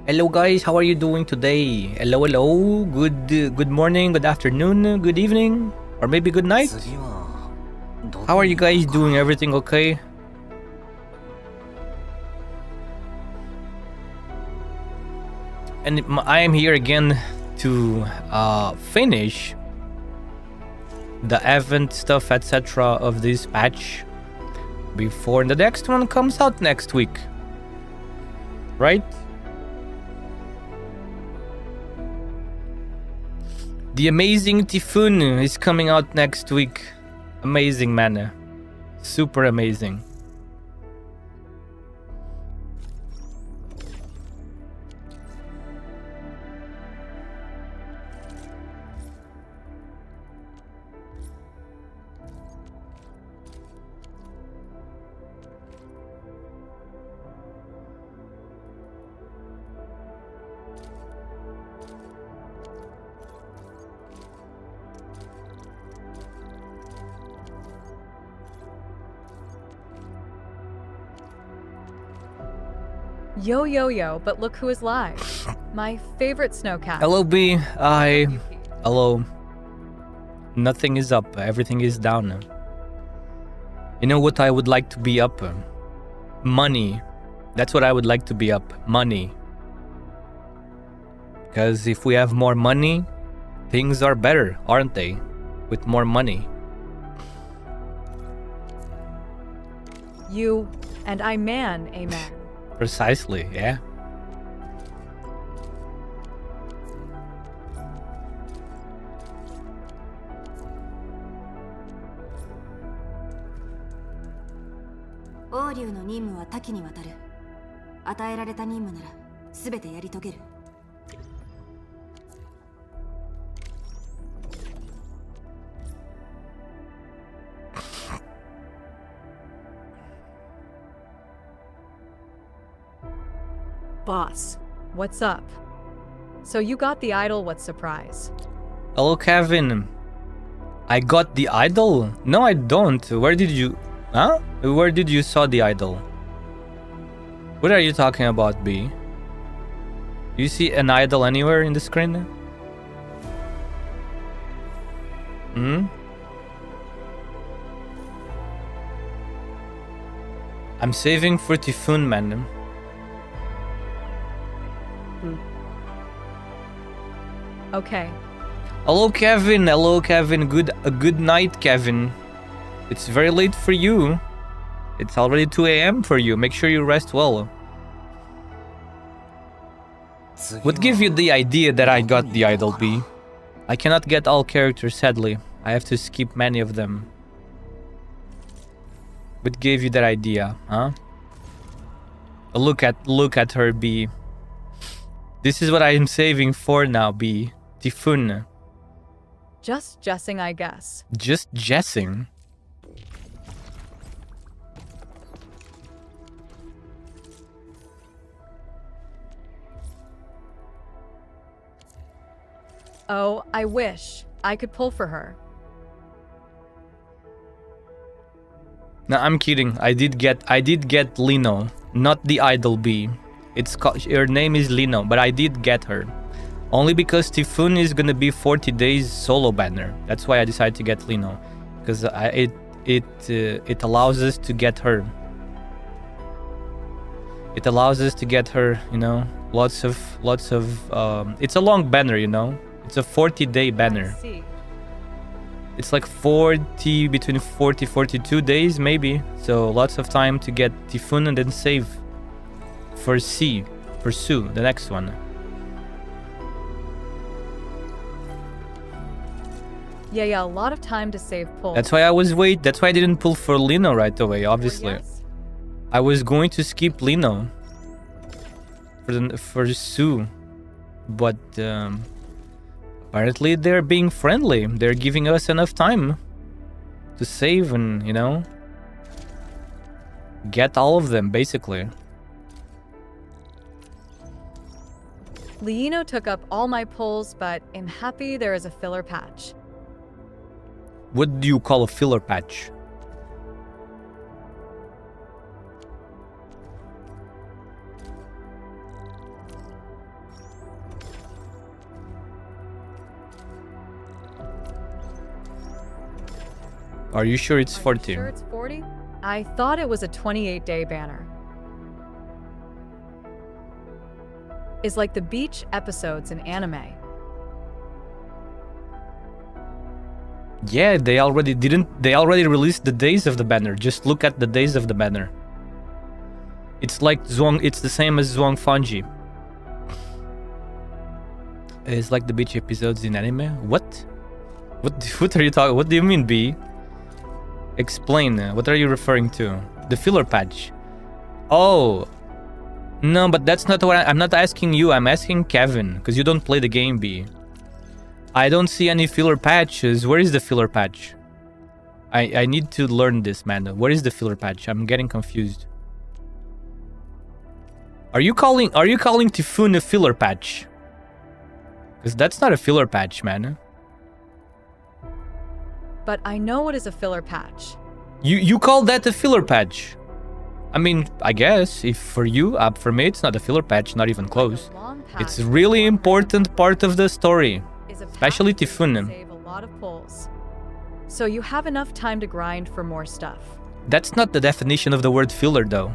Hello guys, how are you doing today? Hello. Good morning, good afternoon, good evening, or maybe good night. How are you guys doing? Everything okay? And I am here again to finish the event stuff, etc. of this patch before the next one comes out next week. Right? The amazing Typhoon is coming out next week. Amazing, man. Super amazing. Yo, yo, yo, but look who is live. My favorite snowcat. Hello, B. Hello. Nothing is up. Everything is down. You know what I would like to be up? Money. That's what I would like to be up. Money. Because if we have more money, things are better, aren't they? With more money. You and I man, amen. Precisely, yeah. Boss, what's up? So you got the idol, what surprise? Hello, Kevin. I got the idol? No, I don't. Where did you... Huh? Where did you saw the idol? What are you talking about, B? You see an idol anywhere in the screen? Hmm? I'm saving for Typhoon, man. Okay. Hello, Kevin. Hello, Kevin. Good night, Kevin. It's very late for you. It's already 2 a.m. for you. Make sure you rest well. What gave you the idea that I got the idol, B? I cannot get all characters, sadly. I have to skip many of them. What gave you that idea, huh? Look at her, B. This is what I am saving for now, B. Typhoon. Just jessing, I guess. Just jessing? Oh, I wish I could pull for her. No, I'm kidding. I did get Lino, not the idol B. Her name is Lino, but I did get her. Only because Typhoon is gonna be 40 days solo banner. That's why I decided to get Lino, because it allows us to get her. It allows us to get her, you know, lots of. It's a long banner, you know. It's a 40-day banner. I see. It's like 40, between 40, 42 days maybe. So lots of time to get Typhoon and then save for Sue, the next one. Yeah, a lot of time to save pull. That's why that's why I didn't pull for Lino right away, obviously. Yes. I was going to skip Lino for Sue, but apparently they're being friendly. They're giving us enough time to save and, you know, get all of them, basically. Leino took up all my pulls, but am happy there is a filler patch. What do you call a filler patch? Are you sure it's 40? Sure it's 40? I thought it was a 28-day banner. Is like the beach episodes in anime. Yeah, they already released the days of the banner. Just look at the days of the banner. It's like it's the same as Zhuang Fanji. It's like the beach episodes in anime. What are you talking? What do you mean, B? Explain. What are you referring to? The filler patch. Oh. No, but that's not what I'm not asking you. I'm asking Kevin, because you don't play the game, B. I don't see any filler patches. Where is the filler patch? I need to learn this, man. Where is the filler patch? I'm getting confused. Are you calling Typhoon a filler patch? Because that's not a filler patch, man. But I know what is a filler patch. You call that a filler patch? I mean, I guess if for you, for me, it's not a filler patch, not even close. It's a really important part of the story, especially Typhoon. Save a lot of pulls. So you have enough time to grind for more stuff. That's not the definition of the word filler, though.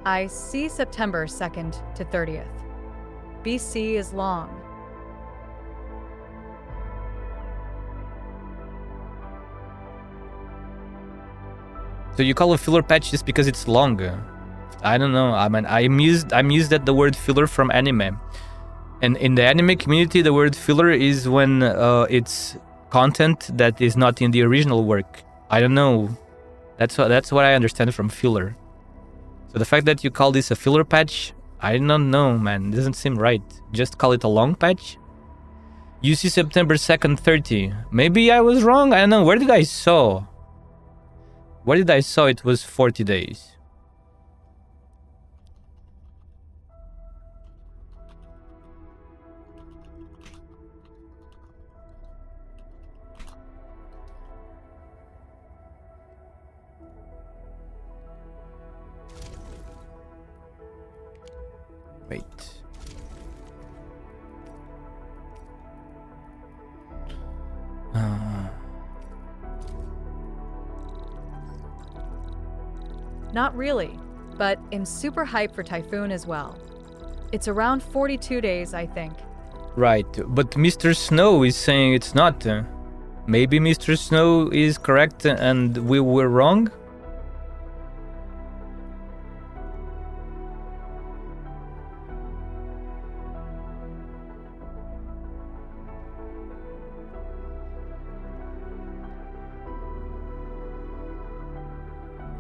I see September 2nd to 30th. BC is long. So you call a filler patch just because it's longer? I don't know. I mean, I'm used at the word filler from anime, and in the anime community, the word filler is when it's content that is not in the original work. I don't know. That's what I understand from filler. So the fact that you call this a filler patch, I don't know, man. It doesn't seem right. Just call it a long patch. You see September 2nd, 30. Maybe I was wrong. I don't know. Where did I saw it was 40 days? Wait. Not really, but I'm super hyped for Typhoon as well. It's around 42 days, I think. Right, but Mr. Snow is saying it's not. Maybe Mr. Snow is correct and we were wrong?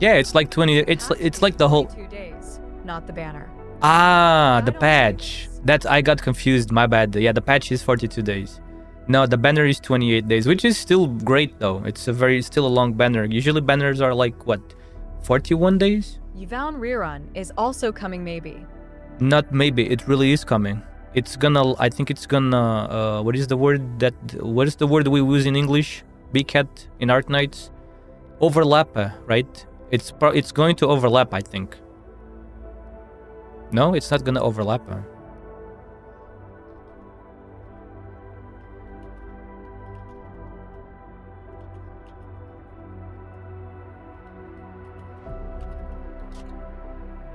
Yeah, it's like 20. It's like the whole. 2 days, not the banner. Ah, the patch. I got confused. My bad. Yeah, the patch is 42 days. No, the banner is 28 days, which is still great though. It's still a long banner. Usually banners are like what, 41 days? Yvonne rerun is also coming, maybe. Not maybe. It really is coming. It's gonna. I think it's gonna. What is the word we use in English? BCAT in Arknights. Overlap, right? It's going to overlap, I think. No, it's not gonna overlap.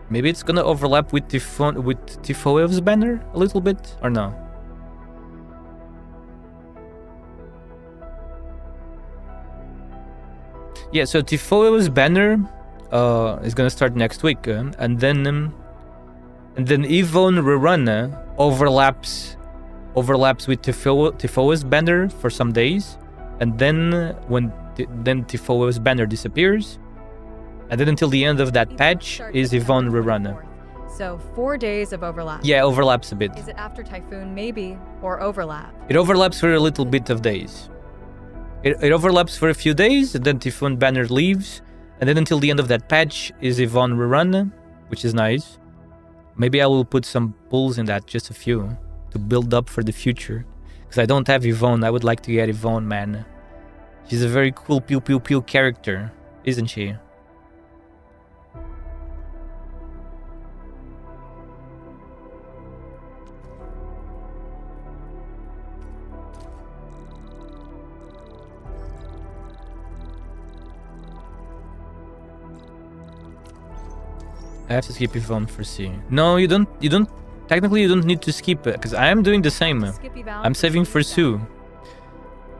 Maybe it's gonna overlap with Typhoeus banner a little bit, or no? Yeah, so Typhoeus banner is gonna start next week, and then Yvonne rerun overlaps with Typhoeus banner for some days, and then then Typhoeus banner disappears, and then until the end of that patch is Yvonne rerun. So 4 days of overlap. Yeah, overlaps a bit. Is it after Typhoon, maybe, or overlap? It overlaps for a little bit of days. It overlaps for a few days, and then Typhoon banner leaves, and then until the end of that patch is Yvonne rerun, which is nice. Maybe I will put some pulls in that, just a few, to build up for the future. Because I don't have Yvonne. I would like to get Yvonne, man. She's a very cool pew pew pew character, isn't she? I have to skip Yvonne for C. No, you don't. Technically, you don't need to skip it, because I am doing the same. I'm saving for Sue.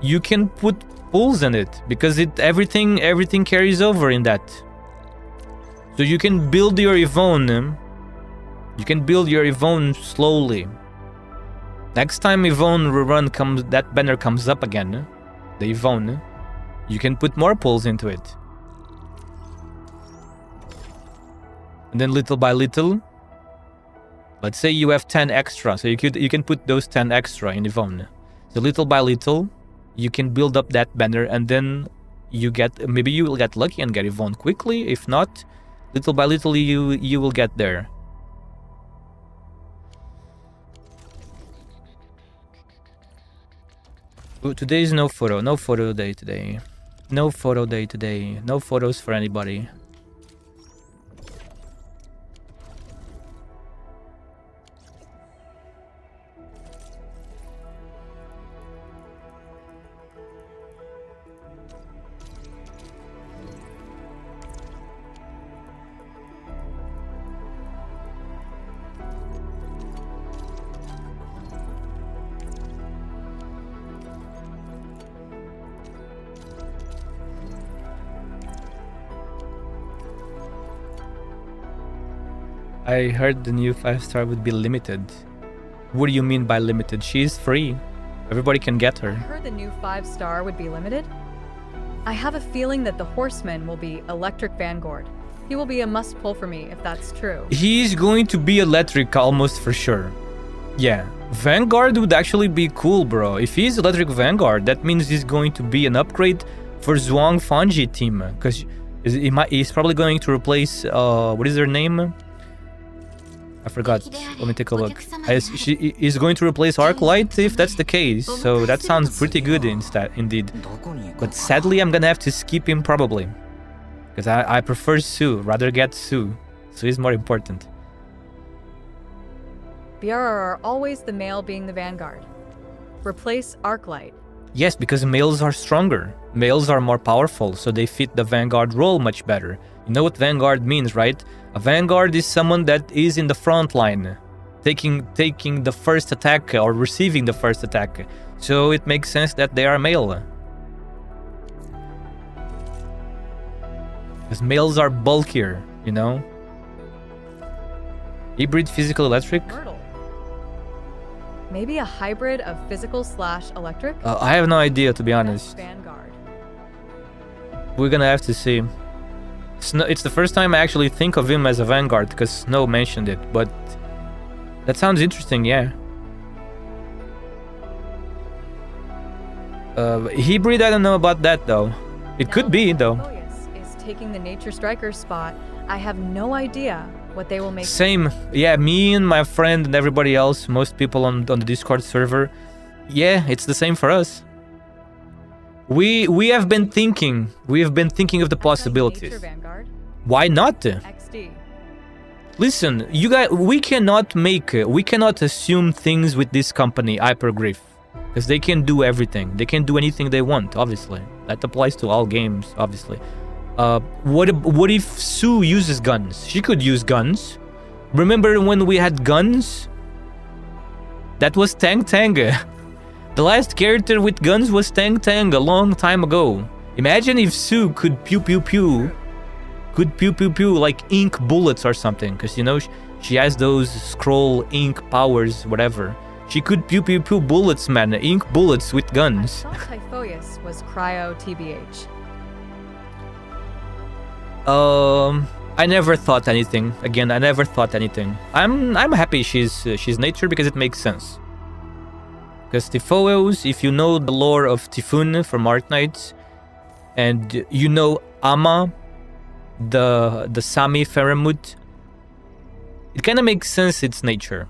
You can put pulls in it, because everything carries over in that. So you can build your Yvonne. You can build your Yvonne slowly. Next time Yvonne rerun that banner comes up again, the Yvonne, you can put more pulls into it. And then little by little, let's say you have 10 extra, so you can put those 10 extra in Yvonne. So little by little, you can build up that banner, and then maybe you will get lucky and get Yvonne quickly. If not, little by little you will get there. Ooh, today is no photo day today. No photo day today. No photos for anybody. I heard the new 5-star would be limited. What do you mean by limited? She is free. Everybody can get her. I heard the new 5-star would be limited. I have a feeling that the horseman will be Electric Vanguard. He will be a must-pull for me if that's true. He's going to be electric almost for sure. Yeah, Vanguard would actually be cool, bro. If he's Electric Vanguard, that means he's going to be an upgrade for Zhuang Fanji team. Because he's probably going to replace, what is her name? I forgot. Let me take a look. She is going to replace ARKNIGHTS if that's the case. So that sounds pretty good indeed. But sadly, I'm gonna have to skip him probably. Because I prefer Sue. Rather get Sue. Sue is more important. BRR always the male being the vanguard. Replace Arclight. Yes, because males are stronger. Males are more powerful, so they fit the vanguard role much better. You know what vanguard means, right? A vanguard is someone that is in the front line, taking the first attack or receiving the first attack. So it makes sense that they are male. Because males are bulkier, you know? Hybrid physical electric? Myrtle. Maybe a hybrid of physical/electric? I have no idea, to be honest. Vanguard. We're gonna have to see. It's the first time I actually think of him as a vanguard, because Snow mentioned it, but that sounds interesting, yeah. Hybrid, I don't know about that, though. It could be, though. Is taking the Nature Striker spot. I have no idea what they will make. Same. Yeah, me and my friend and everybody else, most people on the Discord server. Yeah, it's the same for us. We have been thinking of the possibilities. Why not? XD. Listen, you guys, we cannot assume things with this company, Hypergriff, because they can do everything. They can do anything they want, obviously. That applies to all games, obviously. What if Sue uses guns? She could use guns. Remember when we had guns? That was Tang Tang. The last character with guns was Tang Tang a long time ago. Imagine if Sue could pew pew pew. Could pew pew pew like ink bullets or something. Because, you know, she has those scroll ink powers, whatever. She could pew pew pew bullets, man. Ink bullets with guns. I thought Typhooeus was cryo TBH. I never thought anything. Again, I never thought anything. I'm happy she's nature because it makes sense. Because Typhooeus, if you know the lore of Typhoon from ARKNIGHTS, and you know Ama, the Sami Pheramut, it kind of makes sense it's nature.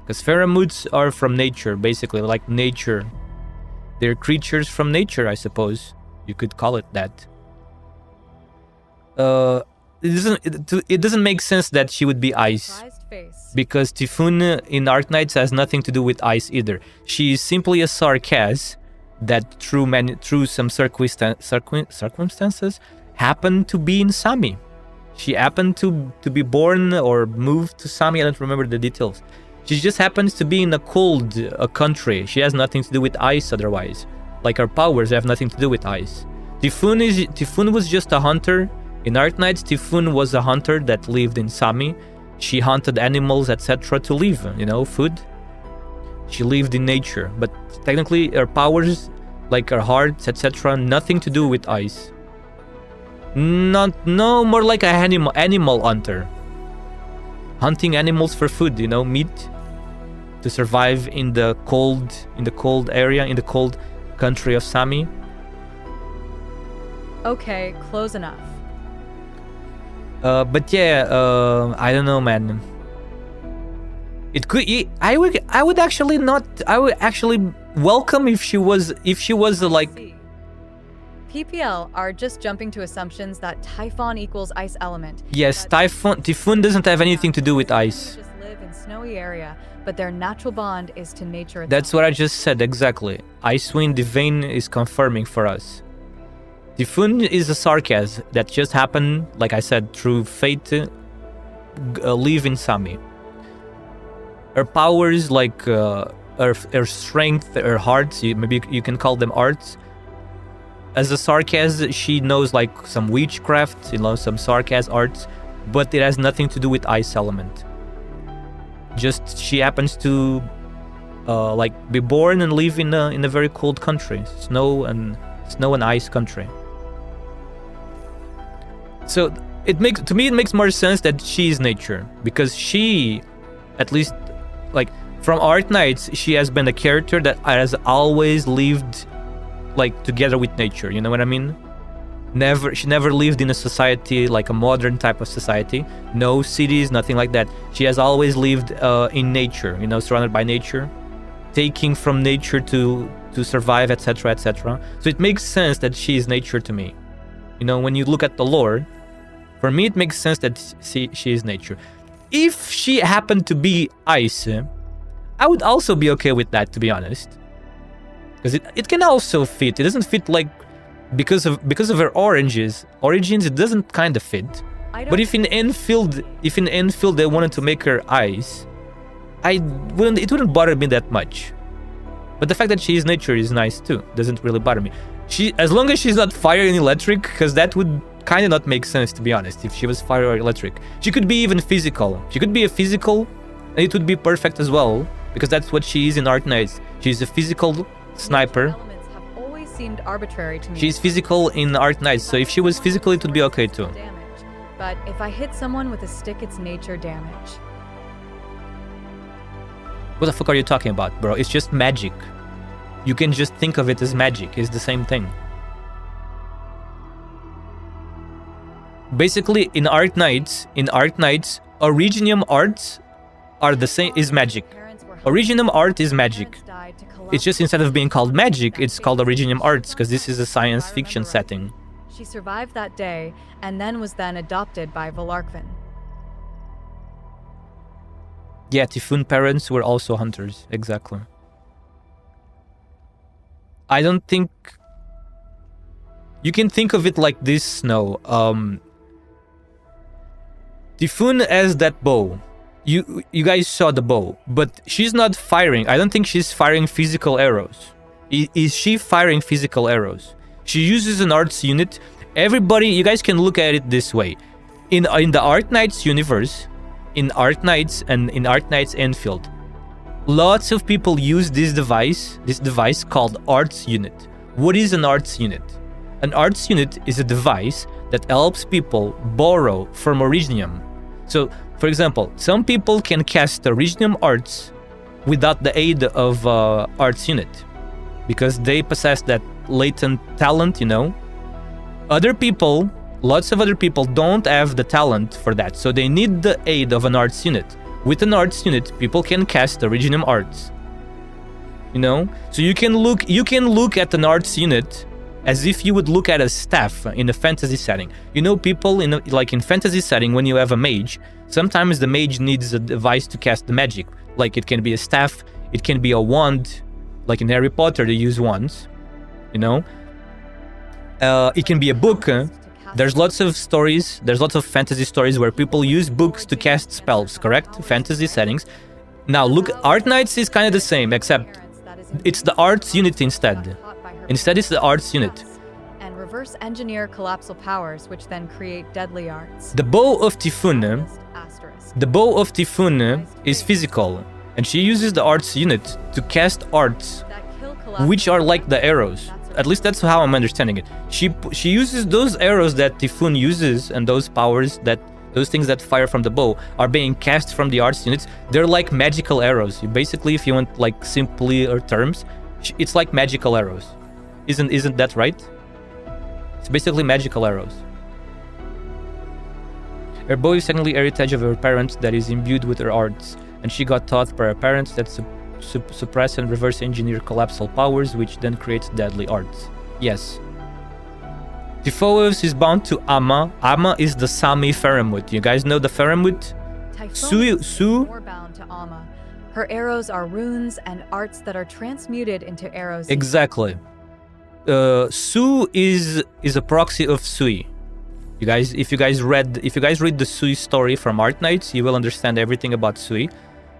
Because Pheramuts are from nature, basically, like nature. They're creatures from nature, I suppose. You could call it that. It doesn't make sense that she would be ice. Because Typhoon in ARKNIGHTS has nothing to do with ice either. She is simply a Sarkaz that through some circumstances happened to be in Sami. She happened to be born or moved to Sami. I don't remember the details. She just happens to be in a cold country. She has nothing to do with ice otherwise. Like her powers have nothing to do with ice. Typhoon was just a hunter. In Arknights, Typhoon was a hunter that lived in Sami. She hunted animals, etc. to live, you know, food. She lived in nature, but technically her powers, like her heart, etc., nothing to do with ice. No, more like a animal hunter. Hunting animals for food, you know, meat, to survive in the cold area, in the cold country of Sami. Okay, close enough. But yeah, I don't know, man. It could. I would actually not. I would actually welcome if she was like. PPL are just jumping to assumptions that Typhon equals ice element. Yes, Typhoon doesn't have anything to do with ice. They just live in snowy area, but their natural bond is to nature itself. That's what I just said exactly. Icewind Divine is confirming for us. Typhoon is a sarcasm that just happened, like I said, through fate, live in Sami. Her powers, like her strength, her hearts, maybe you can call them arts. As a sarcasm, she knows like some witchcraft, you know, some sarcasm arts, but it has nothing to do with ice element. Just she happens to like be born and live in a very cold country, snow and ice country. So it makes more sense that she is nature, because she, at least like from Arknights, she has been a character that has always lived like together with nature, you know what I mean? She never lived in a society like a modern type of society. No cities, nothing like that. She has always lived in nature, you know, surrounded by nature, taking from nature to survive, etc., etc. So it makes sense that she is nature to me. You know, when you look at the lore, for me it makes sense that she is nature. If she happened to be ice, I would also be okay with that, to be honest. Because it can also fit. It doesn't fit like because of her origins, it doesn't kind of fit. But if in Enfield they wanted to make her ice, it wouldn't bother me that much. But the fact that she is nature is nice too. Doesn't really bother me. As long as she's not fire and electric, because that would kind of not make sense, to be honest. If she was fire or electric, she could be even physical. She could be a physical, and it would be perfect as well, because that's what she is in Arknights. She's a physical sniper. Elements have always seemed arbitrary to me. She's physical in Arknights, so if she was physical, it would be okay too. Damage. But if I hit someone with a stick, it's nature damage. What the fuck are you talking about, bro? It's just magic. You can just think of it as magic. It's the same thing. Basically, in Arknights, Originium arts are the same. Is magic. Originium art is magic. It's just instead of being called magic, it's called Originium arts, because this is a science fiction setting. She survived that day and then was adopted by Valarkvin. Yeah, Typhoon parents were also hunters, exactly. I don't think you can think of it like this, Snow. Typhoon has that bow. You guys saw the bow, but she's not firing. I don't think she's firing physical arrows. Is she firing physical arrows? She uses an arts unit. Everybody, you guys can look at it this way. In the Arknights universe, in Arknights and in Arknights Enfield, lots of people use this device called arts unit. What is an arts unit? An arts unit is a device that helps people borrow from Originium. So, for example, some people can cast Originium arts without the aid of arts unit, because they possess that latent talent, you know. Lots of other people don't have the talent for that, so they need the aid of an arts unit. With an arts unit, people can cast Originium arts. You know? So you can look at an arts unit as if you would look at a staff in a fantasy setting. You know, people in fantasy setting, when you have a mage, sometimes the mage needs a device to cast the magic. Like it can be a staff, it can be a wand. Like in Harry Potter, they use wands. You know, it can be a book. there's lots of stories, there's lots of fantasy stories where people use books to cast spells, correct? Fantasy settings. Now look, Arknights is kind of the same, except it's the arts unit instead. Instead, it's the arts unit. And reverse engineer collapsal powers, which then create deadly arts. The bow of Typhon, is physical, and she uses the arts unit to cast arts, which are like the arrows. At least that's how I'm understanding it. She uses those arrows that Typhon uses, and those powers, that those things that fire from the bow are being cast from the arts units. They're like magical arrows. Basically, if you want like simpler terms, it's like magical arrows. Isn't that right? It's basically magical arrows. Her bow is technically heritage of her parents that is imbued with her arts, and she got taught by her parents that suppress and reverse engineer collapsal powers, which then creates deadly arts. Yes. Typhoeus is bound to Amma. Amma is the Sami Faramut. You guys know the Faramut? Typhoeus more bound to Amma. Her arrows are runes and arts that are transmuted into arrows. Exactly. Su is a proxy of Sui. You guys, if you guys read the Sui story from Arknights, you will understand everything about Sui.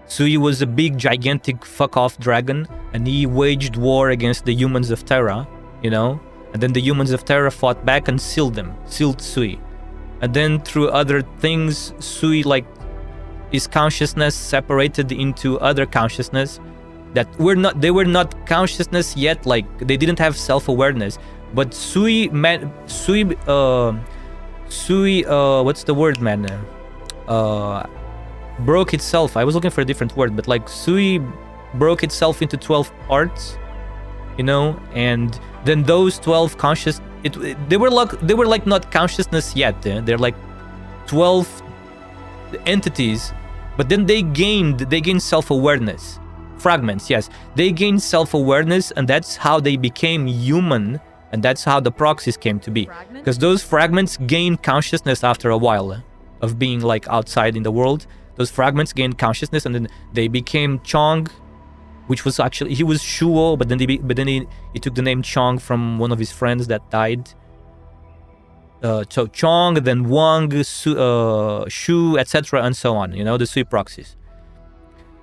Sui was a big, gigantic fuck-off dragon, and he waged war against the humans of Terra, you know? And then the humans of Terra fought back and sealed Sui. And then through other things, Sui, like, his consciousness separated into other consciousness that they were not consciousness yet, like, they didn't have self-awareness. But Sui, what's the word, man? Broke itself. I was looking for a different word, but like Sui broke itself into 12 parts, you know, and then those 12 they were like not consciousness yet. They're like 12 entities, but then they gained self-awareness. Fragments, yes. They gained self-awareness, and that's how they became human, and that's how the proxies came to be. Because those fragments gained consciousness after a while of being like outside in the world. Those fragments gained consciousness, and then they became Chong, which was actually, he was Shuo, but then he took the name Chong from one of his friends that died. So Chong, then Wang, Shu, etc., and so on. You know, the Sui proxies.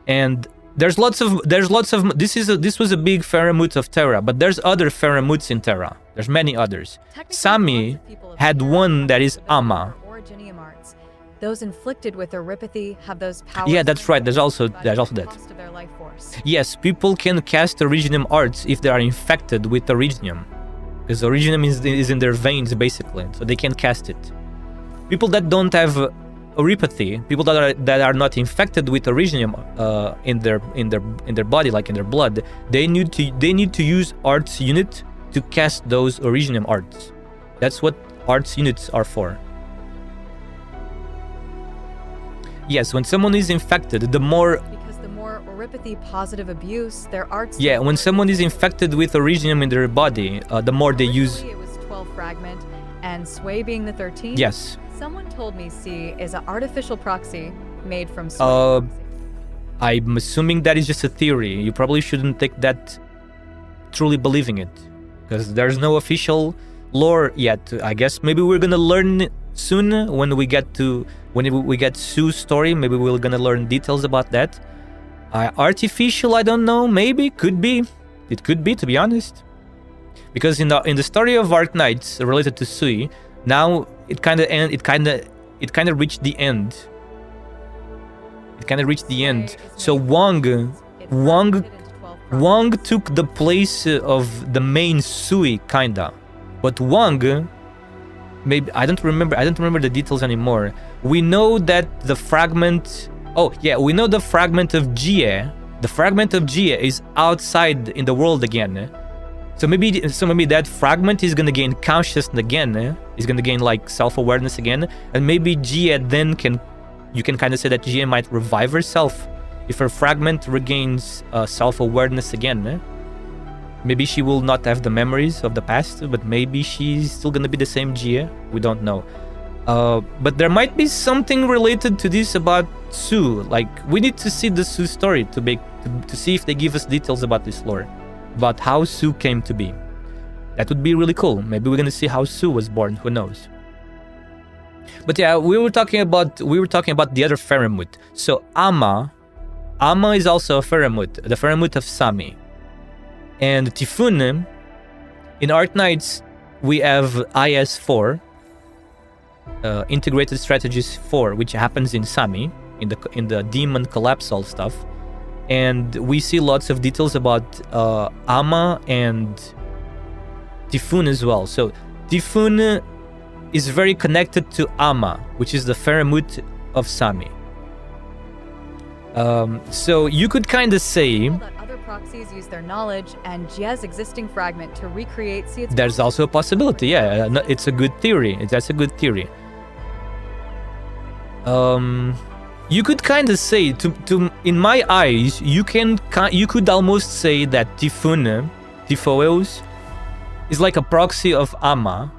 And there's lots of this was a big Faramut of Terra, but there's other Faramuts in Terra. There's many others. Sami had one that is Amma. Those inflicted with Oripathy have those powers. Yeah, that's right. There's also that. Yes, people can cast Originium arts if they are infected with Originium, because Originium is in their veins basically, so they can cast it. People that don't have Oripathy, people that are not infected with Originium in their body, like in their blood, they need to use arts unit to cast those Originium arts. That's what arts units are for. Yes, when someone is infected, because the more Oripathy positive abuse, their arts. Yeah, when someone is infected with Originium in their body, the more they use. It was 12 fragment, and Sway being the 13th. Yes. Someone told me C is an artificial proxy made from Sway. I'm assuming that is just a theory. You probably shouldn't take that truly believing it, because there's no official lore yet. I guess maybe we're gonna learn soon when we get Sue's story. Maybe we're gonna learn details about that. Artificial, I don't know. Maybe, could be. It could be, to be honest, because in the story of Arknights related to Sui, now it kind of reached the end. It kind of reached the end. So Wang took the place of the main Sui, kinda. But Wang, maybe I don't remember the details anymore. We know that the fragment. Oh yeah, we know the fragment of Jie. The fragment of Jie is outside in the world again. So maybe that fragment is gonna gain consciousness again. Is gonna gain like self-awareness again, and maybe Jie then you can kind of say that Jie might revive herself if her fragment regains self-awareness again. Maybe she will not have the memories of the past, but maybe she's still gonna be the same Jie. We don't know. But there might be something related to this about Sue. Like, we need to see the Sue story to see if they give us details about this lore, about how Sue came to be. That would be really cool. Maybe we're gonna see how Sue was born. Who knows? But yeah, we were talking about the other Faramut. So Amma is also a Faramut, the Faramut of Sami. And Typhon, in Arknights, we have IS4, Integrated Strategies 4, which happens in Sami, in the Demon Collapsal stuff. And we see lots of details about Amma and Typhon as well. So Typhon is very connected to Amma, which is the Faramut of Sami. So you could kind of say that other proxies use their knowledge and Jia's existing fragment to recreate Seed's. There's also a possibility, yeah. It's a good theory. That's a good theory. You could kind of say, in my eyes, you could almost say that Typhoeus, is like a proxy of Amma,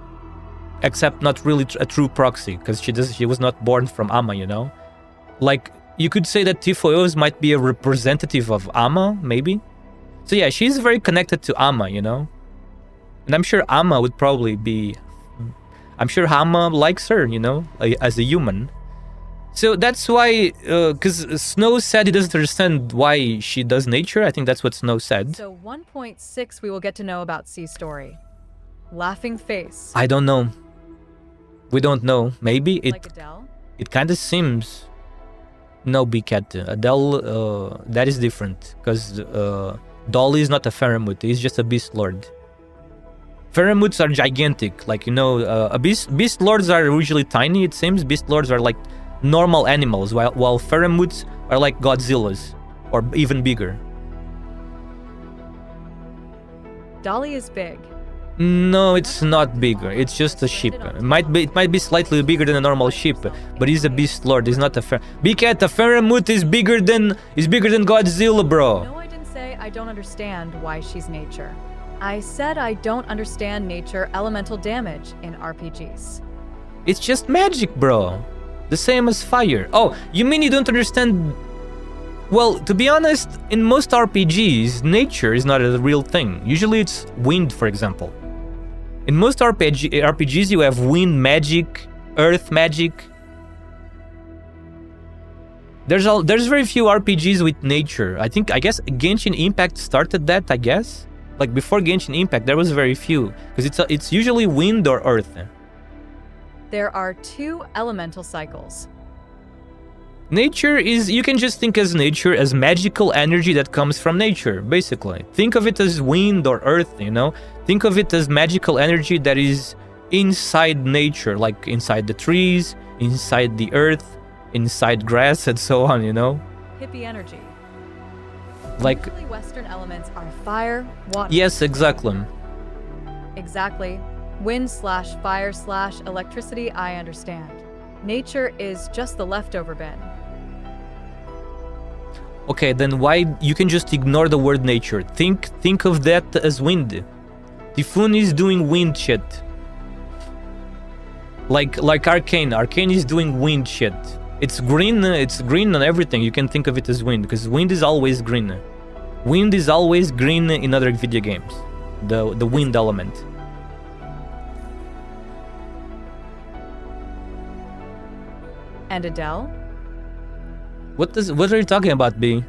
except not really a true proxy, because she was not born from Amma, you know. Like you could say that Typhoeus might be a representative of Amma, maybe. So yeah, she's very connected to Amma, you know. And I'm sure Amma would probably be. I'm sure Amma likes her, you know, as a human. So that's why, because Snow said he doesn't understand why she does nature. I think that's what Snow said. So 1.6 we will get to know about C's story. Laughing face. I don't know. We don't know. Maybe Like Adele? It kind of seems. No, Bcat. Adele, that is different. Because Dolly is not a Faramut. He's just a Beast Lord. Faramuts are gigantic. Like, you know, Beast Lords are usually tiny, it seems. Beast Lords are like normal animals, while Faramuts are like Godzillas, or even bigger. Dolly is big. No, it's not bigger. It's just a ship. It might be slightly bigger than a normal ship, but he's a Beast Lord. He's not a Bcat. A Faramut is bigger than Godzilla, bro. No, I didn't say I don't understand why she's nature. I said I don't understand nature elemental damage in RPGs. It's just magic, bro. The same as fire. Oh, you mean you don't understand? Well, to be honest, in most RPGs, nature is not a real thing. Usually it's wind, for example. In most RPGs, you have wind magic, earth magic. There's very few RPGs with nature. I guess Genshin Impact started that, I guess. Like before Genshin Impact, there was very few. Because it's usually wind or earth. There are 2 elemental cycles. Nature is, you can just think as nature as magical energy that comes from nature, basically. Think of it as wind or earth, you know? Think of it as magical energy that is inside nature, like inside the trees, inside the earth, inside grass, and so on, you know? Hippie energy. Like Usually Western elements are fire, water. Yes, exactly. Exactly. Wind/fire/electricity, I understand. Nature is just the leftover bin. Okay, then why you can just ignore the word nature? Think of that as wind. Typhon is doing wind shit. Like Arcane. Arcane is doing wind shit. It's green on everything. You can think of it as wind, because wind is always green. Wind is always green in other video games. The wind element. And Adele? What are you talking about, B?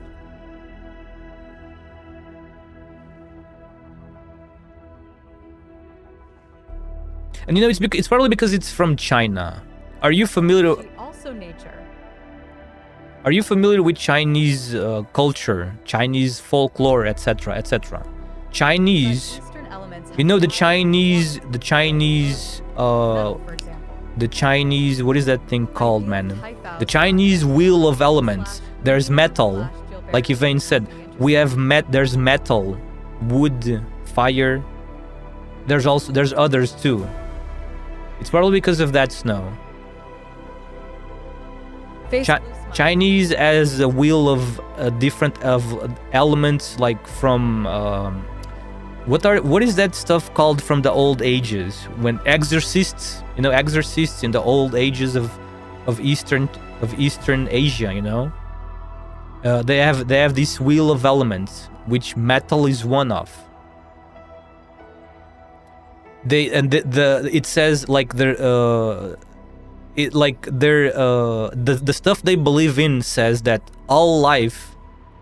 And you know, it's probably because it's from China. Are you familiar? Also nature. Are you familiar with Chinese culture, Chinese folklore, etc., etc.? Chinese. You know the Chinese. For example. The Chinese, what is that thing called, man? The Chinese wheel of elements. There's metal, like Yvain said. There's metal, wood, fire. There's others too. It's probably because of that, Snow. Chinese as a wheel of different elements, like from what is that stuff called from the old ages? When exorcists, you know, exorcists in the old ages of Eastern Asia, you know, they have this wheel of elements, which metal is one of. It says like it like their the stuff they believe in says that all life,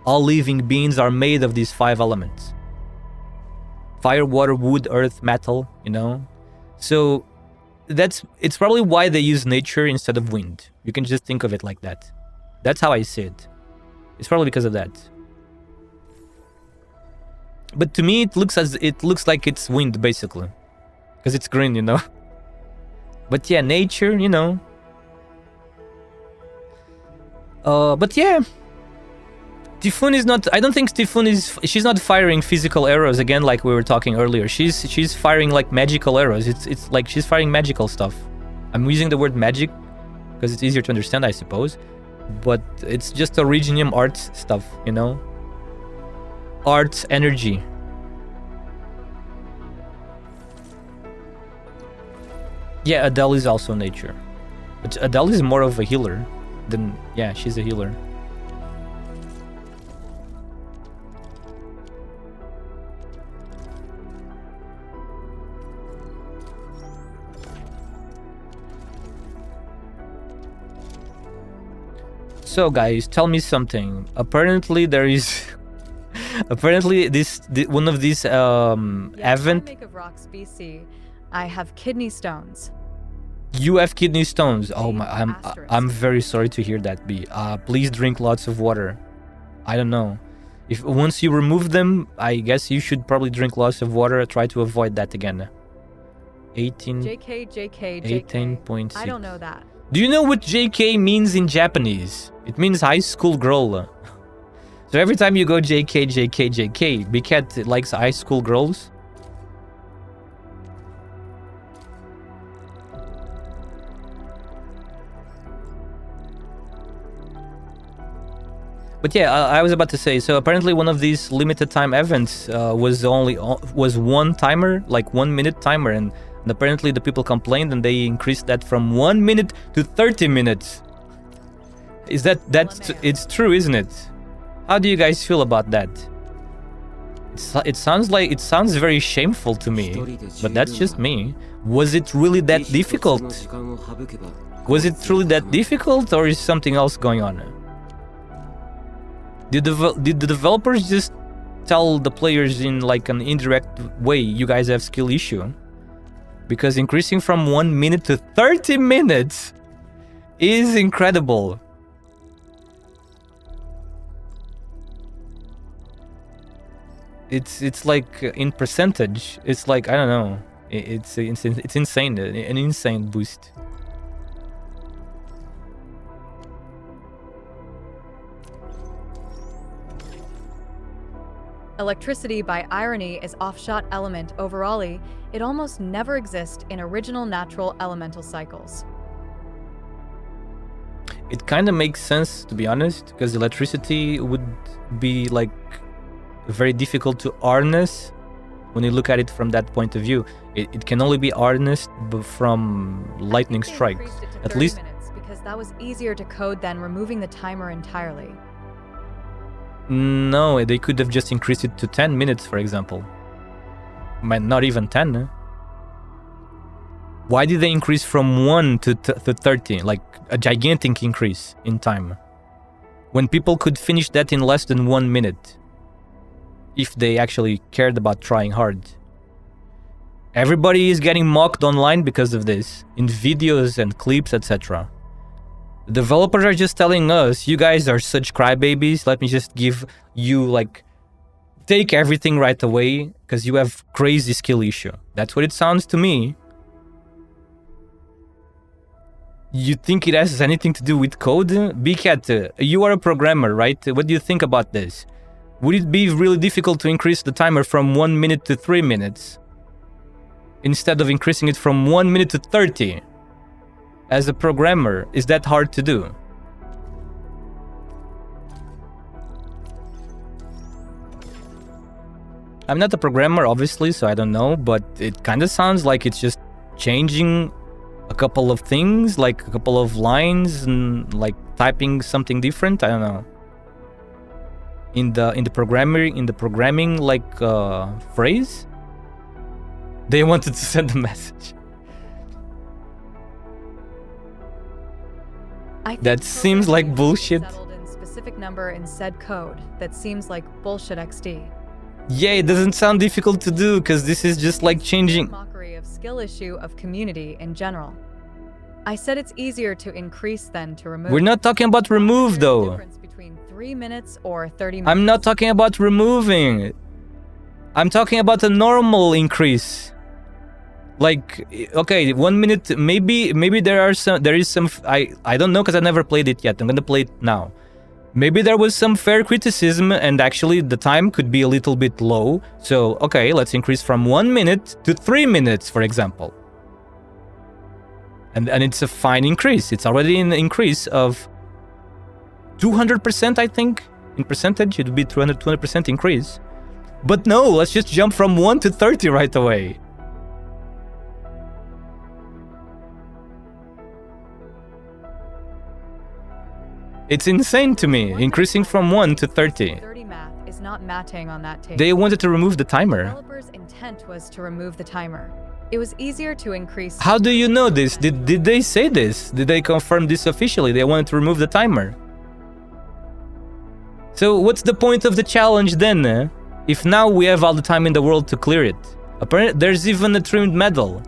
all living beings are made of these 5 elements: fire, water, wood, earth, metal, you know. So it's probably why they use nature instead of wind. You can just think of it like that. That's how I see it. It's probably because of that. But to me, it looks like it's wind, basically, because it's green, you know. But yeah, nature, you know. But yeah, Typhoon is not. I don't think Typhoon is. She's not firing physical arrows again, like we were talking earlier. She's firing like magical arrows. It's like she's firing magical stuff. I'm using the word magic because it's easier to understand, I suppose. But it's just Originium art stuff, you know. Art energy. Yeah, Adele is also nature, but Adele is more of a healer than, yeah, she's a healer. So guys, tell me something. Apparently there is apparently one of these event. Make of rocks BC. I have kidney stones. You have kidney stones. Oh my, I'm very sorry to hear that, B. Please drink lots of water. I don't know. If once you remove them, I guess you should probably drink lots of water. Try to avoid that again. 18. JK. 18.6. I don't know that. Do you know what JK means in Japanese? It means high school girl. So every time you go JK, Big Cat likes high school girls. But yeah, I was about to say, so apparently one of these limited time events was one timer, like 1 minute timer, and apparently the people complained and they increased that from 1 minute to 30 minutes. Is it's true, isn't it? How do you guys feel about that? It sounds very shameful to me, but that's just me. Was it really that difficult? Was it truly that difficult, or is something else going on? Did the developers just tell the players in like an indirect way, you guys have skill issue? Because increasing from 1 minute to 30 minutes is incredible. It's like in percentage, it's like, I don't know, it's insane, an insane boost. Electricity, by irony, is offshot element overally. It almost never exists in original natural elemental cycles. It kind of makes sense, to be honest, because electricity would be like very difficult to harness when you look at it from that point of view. It can only be harnessed from lightning strikes. At least minutes because that was easier to code than removing the timer entirely. No, they could have just increased it to 10 minutes, for example. Not even 10. Why did they increase from 1 to 30? Like a gigantic increase in time. When people could finish that in less than 1 minute. If they actually cared about trying hard. Everybody is getting mocked online because of this. In videos and clips, etc. Developers are just telling us, you guys are such crybabies, let me just give you, like, take everything right away, because you have crazy skill issue. That's what it sounds to me. You think it has anything to do with code? Bcat, you are a programmer, right? What do you think about this? Would it be really difficult to increase the timer from 1 minute to 3 minutes? Instead of increasing it from 1 minute to 30? As a programmer, is that hard to do? I'm not a programmer, obviously, so I don't know, but it kind of sounds like it's just changing a couple of things, like a couple of lines, and like typing something different. I don't know. In the programming like phrase, they wanted to send a message. I think That seems like bullshit. settled in specific number in said code that seems like bullshit XD. Yeah, it doesn't sound difficult to do because this is just like changing. Mockery of skill issue of community in general. I said it's easier to increase than to remove. We're not talking about remove There's a though. difference between 3 minutes or 30 minutes. I'm not talking about removing. I'm talking about a normal increase. Like, okay, 1 minute, maybe there is some, I don't know because I never played it yet. I'm gonna play it now. Maybe there was some fair criticism and actually the time could be a little bit low. So, okay, let's increase from 1 minute to 3 minutes, for example. And it's a fine increase. It's already an increase of 200%, I think. In percentage, it would be 200% increase. But no, let's just jump from 1 to 30 right away. It's insane to me, increasing from 1 to 30. 30 math is not matching on that table. They wanted to remove the timer. Developers' intent was to remove the timer. It was easier to increase. How do you know this? Did they say this? Did they confirm this officially? They wanted to remove the timer. So what's the point of the challenge then? If now we have all the time in the world to clear it? Apparently, there's even a trimmed medal.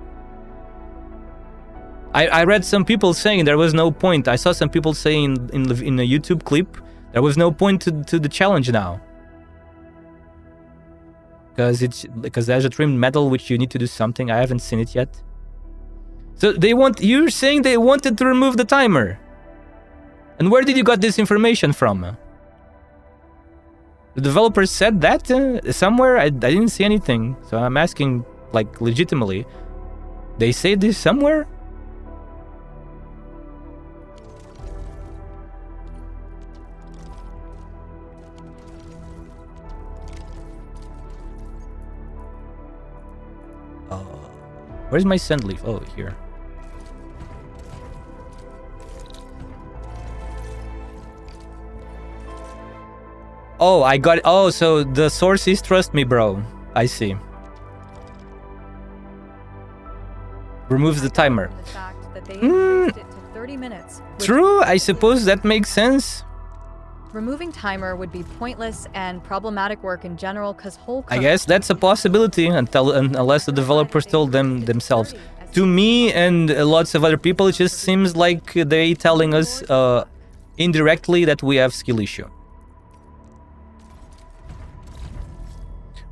I read some people saying there was no point. I saw some people saying in a YouTube clip there was no point to the challenge now. Because there's a trimmed medal which you need to do something. I haven't seen it yet. So you're saying they wanted to remove the timer. And where did you got this information from? The developers said that somewhere. I didn't see anything. So I'm asking like legitimately. They say this somewhere? Where's my send leaf? Oh, here. Oh, I got it. Oh, so the source is trust me, bro. I see. Removes the timer. The fact that they increased it to 30 minutes. True, I suppose that makes sense. Removing timer would be pointless and problematic work in general because whole I guess that's a possibility unless the developers told them themselves. To me and lots of other people, it just seems like they telling us indirectly that we have skill issue.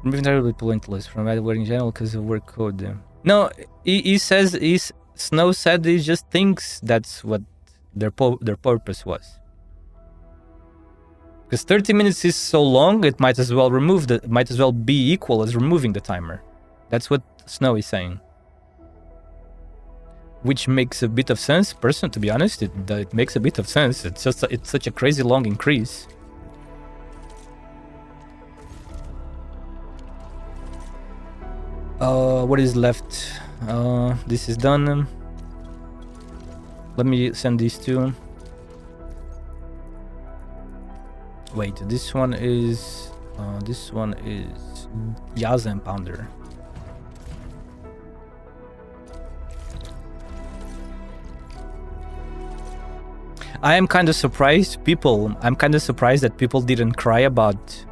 Removing timer would be pointless from work in general because of work code. No, he says Snow said he just thinks that's what their purpose was. Because 30 minutes is so long, it might as well be equal as removing the timer. That's what Snow is saying. Which makes a bit of sense, to be honest. It makes a bit of sense. It's such a crazy long increase. What is left? This is done. Let me send these two. Wait, this one is Yazan Pounder. I'm kind of surprised that people didn't cry about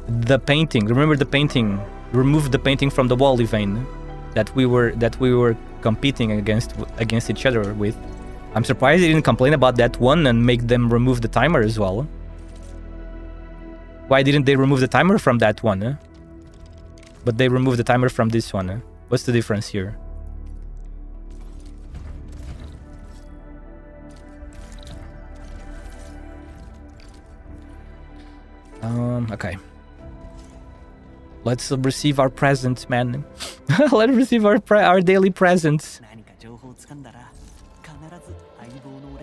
the painting. Remember the painting? Remove the painting from the wall, Yvain, that we were competing against each other with. I'm surprised they didn't complain about that one and make them remove the timer as well. Why didn't they remove the timer from that one? But they removed the timer from this one. What's the difference here? Okay. Let's receive our presents, man. Let's receive our daily presents.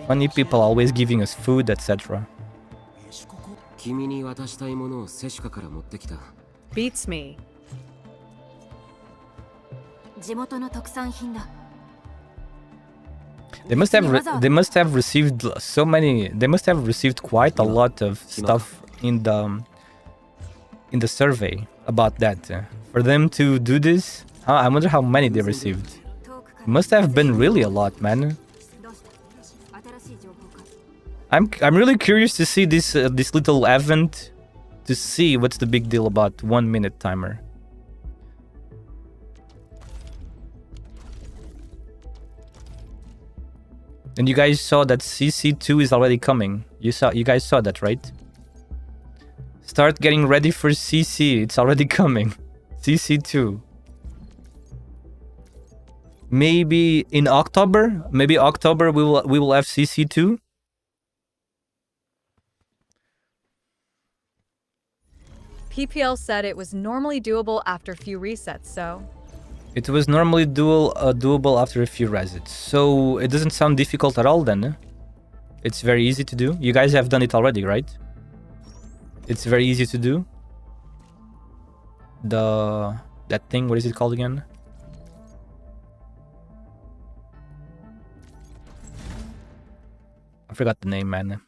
Funny people always giving us food, etc. Beats me. They must have received so many. They must have received quite a lot of stuff in the survey about that. For them to do this, I wonder how many they received. It must have been really a lot, man. I'm really curious to see this this little event, to see what's the big deal about 1 minute timer. And you guys saw that CC2 is already coming. You guys saw that, right? Start getting ready for CC. It's already coming. CC2. Maybe in October. Maybe October we will have CC2. PPL said it was normally doable after few resets, so... It was normally doable after a few resets. So it doesn't sound difficult at all then. It's very easy to do. You guys have done it already, right? It's very easy to do. That thing, what is it called again? I forgot the name, man.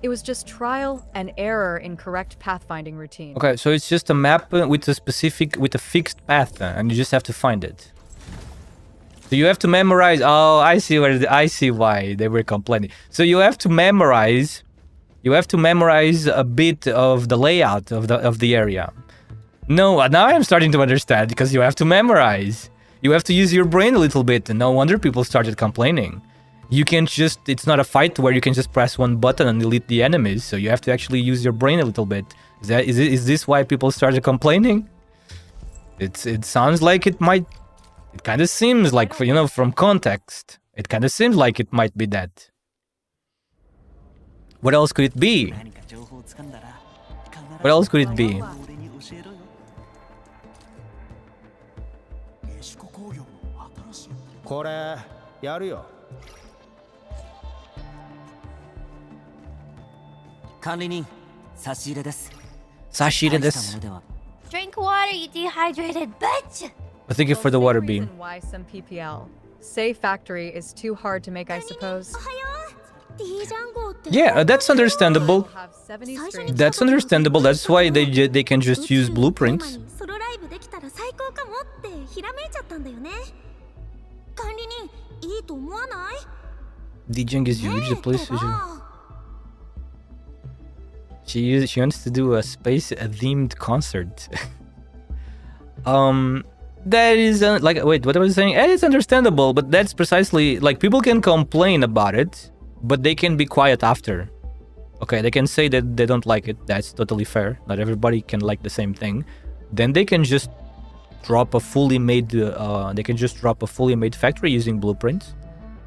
It was just trial and error in correct pathfinding routine. Okay, so it's just a map with a fixed path, and you just have to find it. So you have to memorize. Oh, I see why they were complaining. So you have to memorize. You have to memorize a bit of the layout of the area. No, now I'm starting to understand, because you have to memorize. You have to use your brain a little bit, and no wonder people started complaining. You can't just, it's not a fight where you can just press one button and delete the enemies, so you have to actually use your brain a little bit. Is this why people started complaining? It sounds like it might, it kind of seems like, you know, from context, it kind of seems like it might be that. What else could it be? What else could it be? Sashire desu. Drink water, you dehydrated bitch! Thank you for the water beam. Why some PPL say factory is too hard to make, I suppose. Yeah, that's understandable. Have 70 streams. That's understandable. That's why they can just use blueprints. DJing is huge, please. She wants to do a space-themed concert. That is like, wait, what I was saying? It's understandable, but that's precisely like, people can complain about it, but they can be quiet after. Okay, they can say that they don't like it. That's totally fair. Not everybody can like the same thing. Then they can just drop a fully made. They can just drop a fully made factory using blueprints.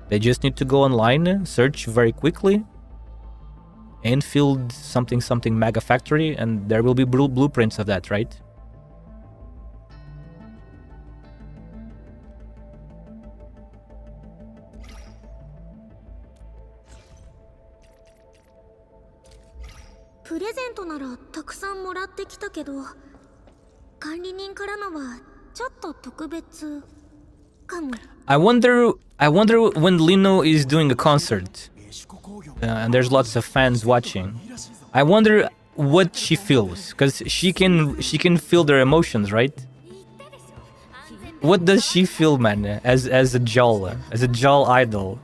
They just need to go online, search very quickly, Enfield something mega factory, and there will be blueprints of that, right? I wonder when Lino is doing a concert, and there's lots of fans watching. I wonder what she feels, because she can feel their emotions, right? What does she feel, man, as a Jol idol?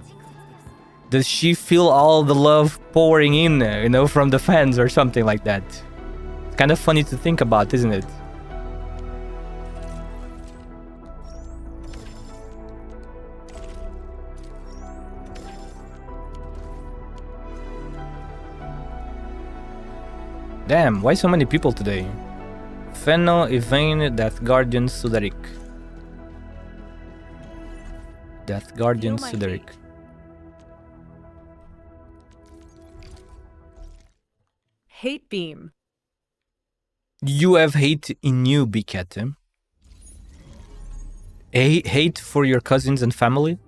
Does she feel all the love pouring in, you know, from the fans or something like that? It's kind of funny to think about, isn't it? Damn, why so many people today? Fenno, Yvain, Death Guardian, Sudarik. Death Guardian, Sudarik. Hate beam. You have hate in you, Bikete. Hate for your cousins and family?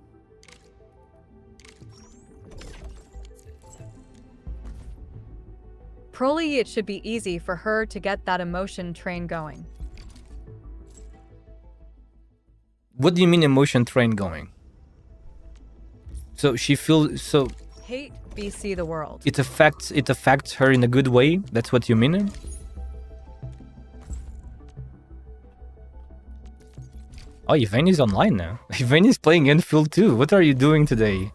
Probably it should be easy for her to get that emotion train going. What do you mean emotion train going? So she feels so. Hate BC the world. It affects her in a good way. That's what you mean? Oh, Yvain is online now. Yvain is playing Enfield too. What are you doing today?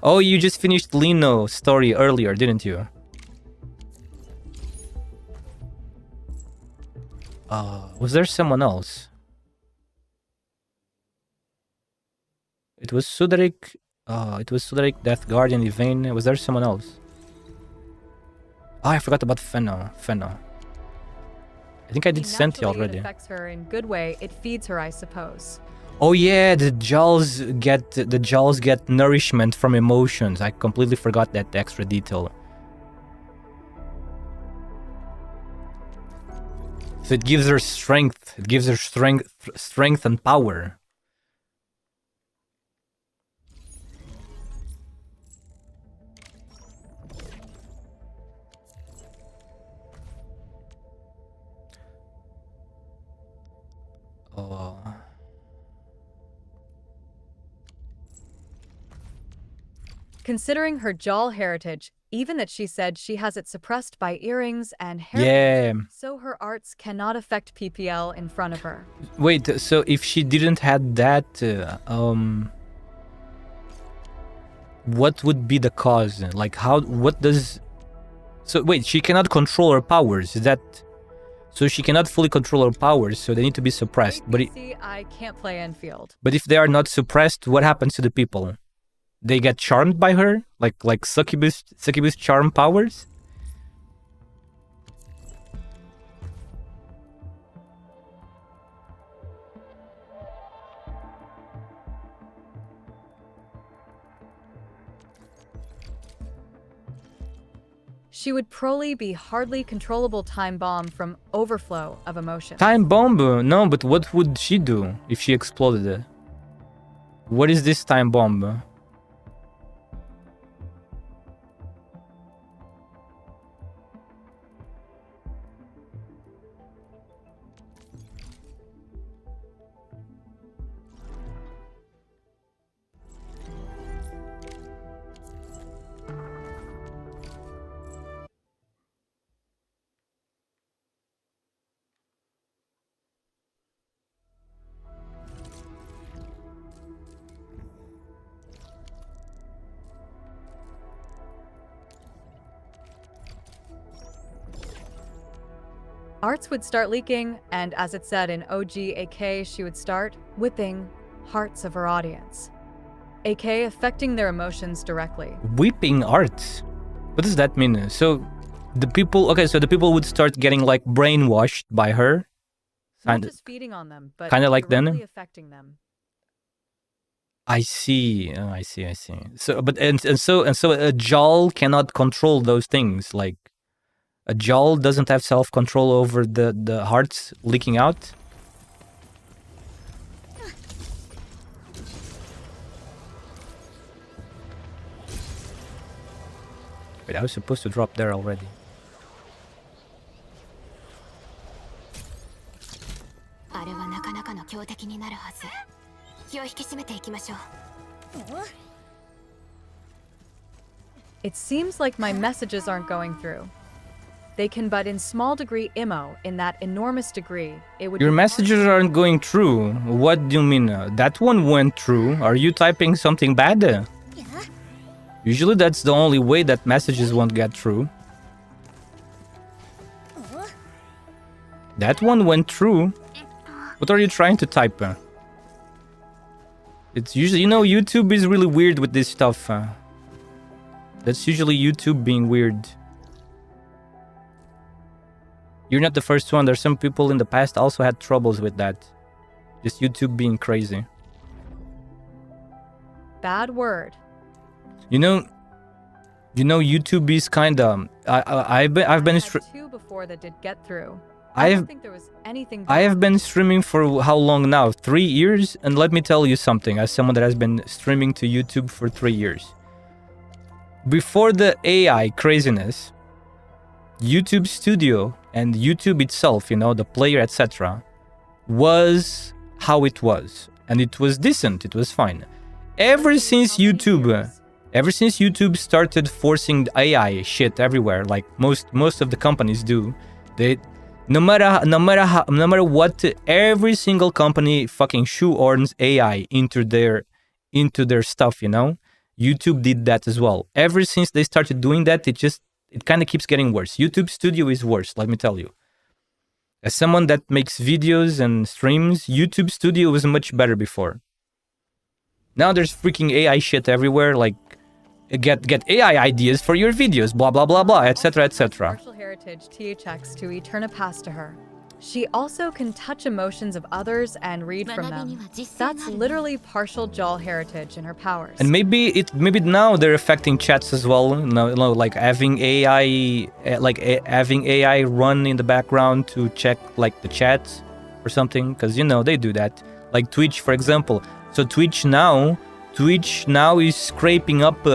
Oh, you just finished Lino's story earlier, didn't you? Was there someone else? It was Sudrik. It was Sudrik, Death Guardian, Yvain. Was there someone else? Oh, I forgot about Fenno. I think I did Senti already. It affects her in good way. It feeds her, I suppose. Oh yeah, the jaws get nourishment from emotions. I completely forgot that extra detail. So it gives her strength. It gives her strength and power. Oh. Considering her Jal heritage, even that she said she has it suppressed by earrings and hair, Yeah. so her arts cannot affect PPL in front of her. Wait, so if she didn't had that, what would be the cause? Like what does... So wait, she cannot control her powers, is that... So she cannot fully control her powers, so they need to be suppressed. But I can't play Enfield. But if they are not suppressed, what happens to the people? They get charmed by her? Like succubus charm powers? She would probably be hardly controllable time bomb from overflow of emotion. Time bomb? No, but what would she do if she exploded? What is this time bomb? Arts would start leaking, and as it said in OG/AK, she would start whipping hearts of her audience. AK affecting their emotions directly. Whipping arts? What does that mean? So the people, okay, so the people would start getting like brainwashed by her? Not just feeding on them, but kind of like directly then? affecting them. I see. Oh, I see. So, but and so a Jal cannot control those things. Like a Jal doesn't have self-control over the hearts leaking out. Wait, I was supposed to drop there already. It seems like my messages aren't going through. They can but in small degree immo, in that enormous degree, it would Your be messages aren't going through. What do you mean? That one went through. Are you typing something bad? Usually that's the only way that messages won't get through. That one went through. What are you trying to type? It's usually, you know, YouTube is really weird with this stuff. That's usually YouTube being weird. You're not the first one. There's some people in the past also had troubles with that. Just YouTube being crazy. bad word. You know, YouTube is kinda. I've been. Two before that did get through. I don't think there was anything. I have been streaming for how long now? 3 years? And let me tell you something, as someone that has been streaming to YouTube for 3 years. Before the AI craziness, YouTube Studio and YouTube itself, you know, the player, etc., was how it was. And it was decent, it was fine. Ever since YouTube started forcing the AI shit everywhere, like most of the companies do, no matter what, every single company fucking shoehorns AI into their stuff, you know. YouTube did that as well. Ever since they started doing that, it kind of keeps getting worse. YouTube Studio is worse, let me tell you. As someone that makes videos and streams, YouTube Studio was much better before. Now there's freaking AI shit everywhere, like get AI ideas for your videos, blah blah blah blah, etc etc. Partial heritage THX to Eterna pass to her. She also can touch emotions of others and read from them. That's literally partial Jal heritage in her powers. And maybe now they're affecting chats as well. No, like having AI, having AI run in the background to check like the chats or something, because you know they do that. Like Twitch, for example. So Twitch now is scraping up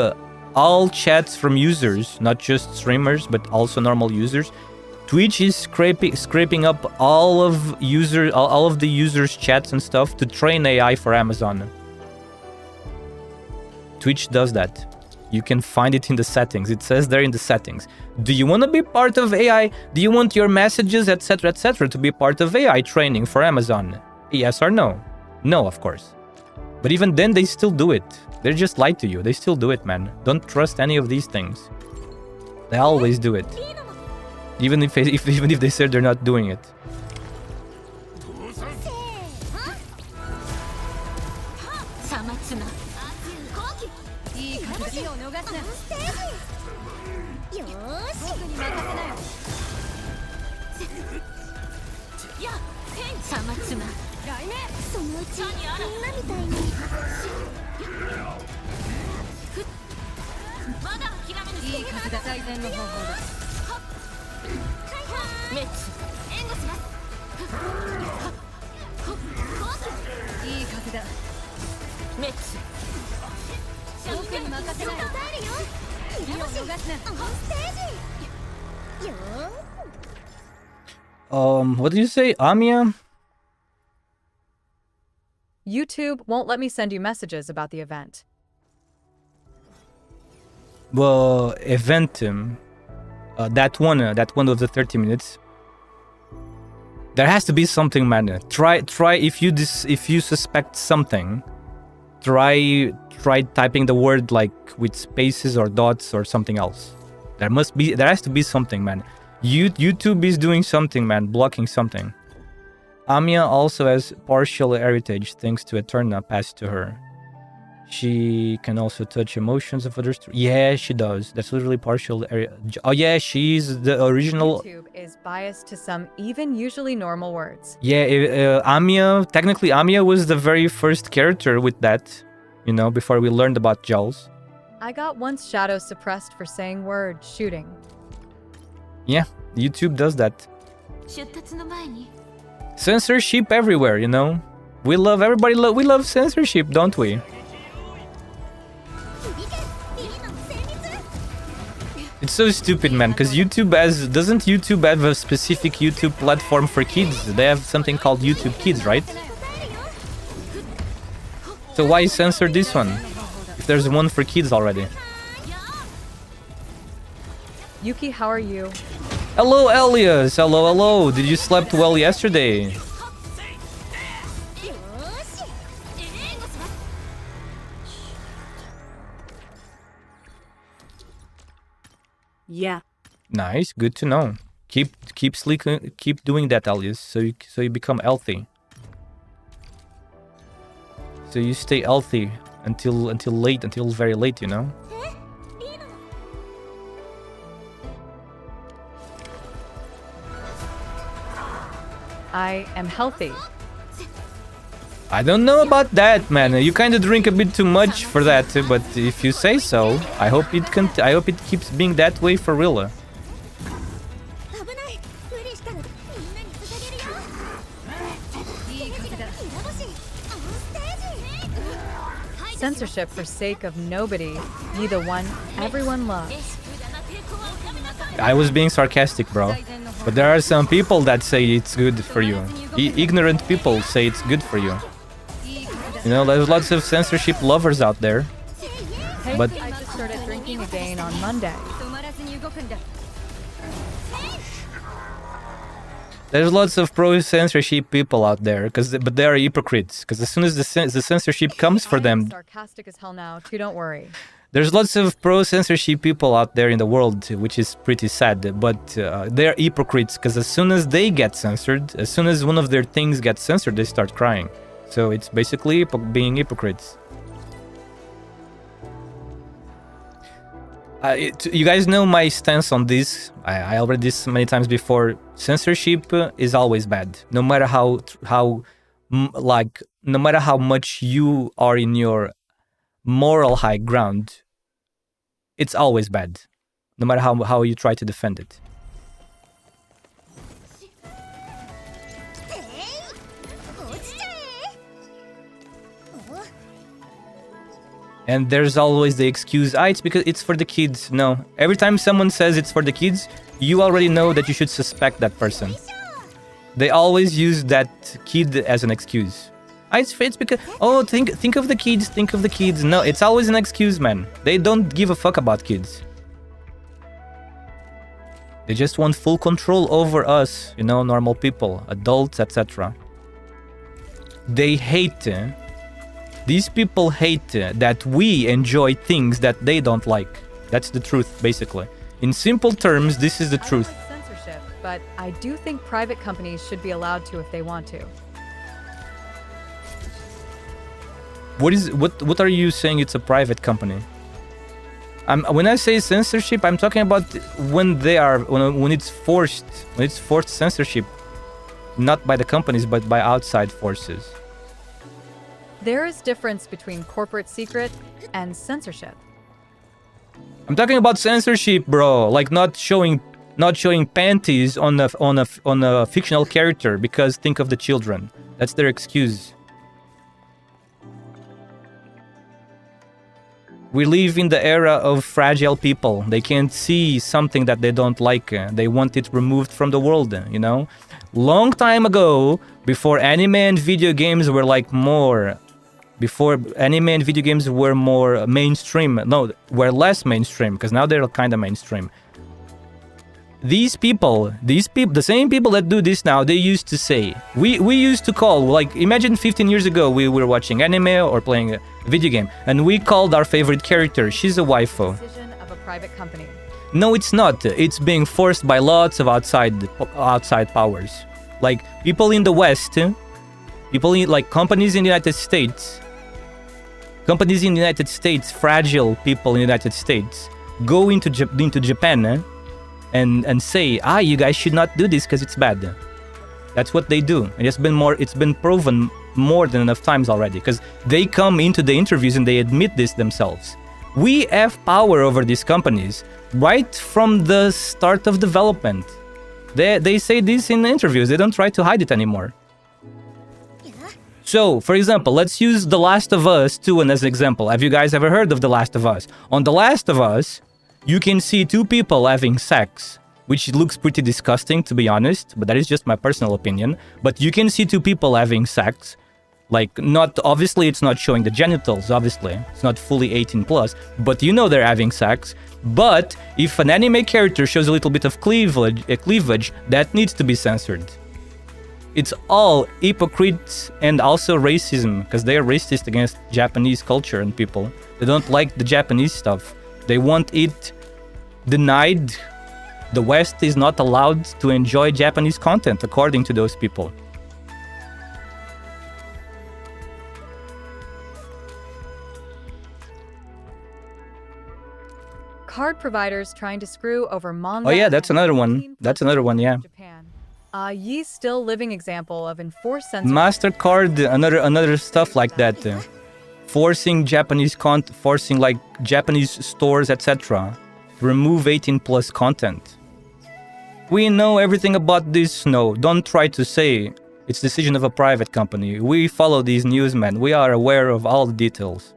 all chats from users, not just streamers, but also normal users. Twitch is scraping up all of the users' chats and stuff to train AI for Amazon. Twitch does that. You can find it in the settings. It says there in the settings. Do you want to be part of AI? Do you want your messages, etc., etc., to be part of AI training for Amazon? Yes or no? No, of course. But even then, they still do it. They just lie to you. They still do it, man. Don't trust any of these things. They always do it. Even if they said they're not doing it. What did you say, Amia? YouTube won't let me send you messages about the event. Well, eventum, that one of the 30 minutes. There has to be something, man. Try if you suspect something, try typing the word like with spaces or dots or something else. There has to be something, man. YouTube is doing something, man, blocking something. Amia also has partial heritage thanks to Eterna passed to her. She can also touch emotions of others. Yeah, she does. That's literally partial area. Oh yeah, she's the original. YouTube is biased to some even usually normal words. Yeah, technically Amia was the very first character with that, you know, before we learned about gels. I got once shadow suppressed for saying word shooting. Yeah, YouTube does that. Censorship everywhere, you know. We love censorship, don't we? It's so stupid, man, because doesn't YouTube have a specific YouTube platform for kids? They have something called YouTube Kids, right? So why censor this one if there's one for kids already? Yuki, how are you? Hello, Elias. Hello. Did you slept well yesterday? Yeah. Nice, good to know. Keep sleeping, keep doing that, Elias, so you become healthy. So you stay healthy until very late, you know. I am healthy. I don't know about that, man. You kind of drink a bit too much for that, but if you say so, I hope it keeps being that way for real. Censorship for sake of nobody, be the one everyone loves. I was being sarcastic, bro. But there are some people that say it's good for you. Ignorant people say it's good for you. You know, there's lots of censorship lovers out there. Hey, But I just started drinking again on Monday. There's lots of pro-censorship people out there, but they are hypocrites. Because as soon as the censorship comes for I am them, sarcastic as hell now, too, don't worry. there's lots of pro-censorship people out there in the world, which is pretty sad. But they're hypocrites, because as soon as they get censored, as soon as one of their things gets censored, they start crying. So it's basically being hypocrites. You guys know my stance on this. I already did this many times before. Censorship is always bad, no matter no matter how much you are in your moral high ground. It's always bad, no matter how you try to defend it. And there's always the excuse, it's because it's for the kids. No, every time someone says it's for the kids, you already know that you should suspect that person. They always use that kid as an excuse. It's because, oh, think of the kids, think of the kids. No, it's always an excuse, man. They don't give a fuck about kids. They just want full control over us, you know, normal people, adults, etc. They hate... These people hate that we enjoy things that they don't like. That's the truth, basically. In simple terms, this is the truth. I don't like censorship, but I do think private companies should be allowed to if they want to. What are you saying? It's a private company? When I say censorship, I'm talking about when it's forced censorship, not by the companies but by outside forces. There is difference between corporate secret and censorship. I'm talking about censorship, bro. Like not showing panties on a fictional character because think of the children. That's their excuse. We live in the era of fragile people. They can't see something that they don't like. They want it removed from the world, you know? Long time ago, before anime and video games were before anime and video games were more mainstream. No, were less mainstream, because now they're kind of mainstream. These people, the same people that do this now, they used to say, we used to call, like, imagine 15 years ago we were watching anime or playing a video game, and we called our favorite character, she's a waifu. Decision of a private company. No, it's not. It's being forced by lots of outside powers. Like, people in the West, like companies in the United States, fragile people in the United States, go into Japan and say, you guys should not do this because it's bad. That's what they do. And it's been proven more than enough times already, because they come into the interviews and they admit this themselves. We have power over these companies right from the start of development. They say this in the interviews. They don't try to hide it anymore. So, for example, let's use The Last of Us 2 as an example. Have you guys ever heard of The Last of Us? On The Last of Us, you can see two people having sex, which looks pretty disgusting, to be honest, but that is just my personal opinion. But you can see two people having sex. Like, obviously it's not showing the genitals, obviously. It's not fully 18 plus, but you know they're having sex. But if an anime character shows a little bit of cleavage, that needs to be censored. It's all hypocrites and also racism, because they are racist against Japanese culture and people. They don't like the Japanese stuff. They want it denied. The West is not allowed to enjoy Japanese content, according to those people. Card providers trying to screw over manga. Oh yeah, that's and another one. 18+ That's another one, yeah. Japan. Ye still living example of enforced censorship. MasterCard, another stuff like that. Forcing Japanese forcing like Japanese stores, etc. to remove 18+ content. We know everything about this. No, don't try to say it's decision of a private company. We follow these newsmen. We are aware of all the details.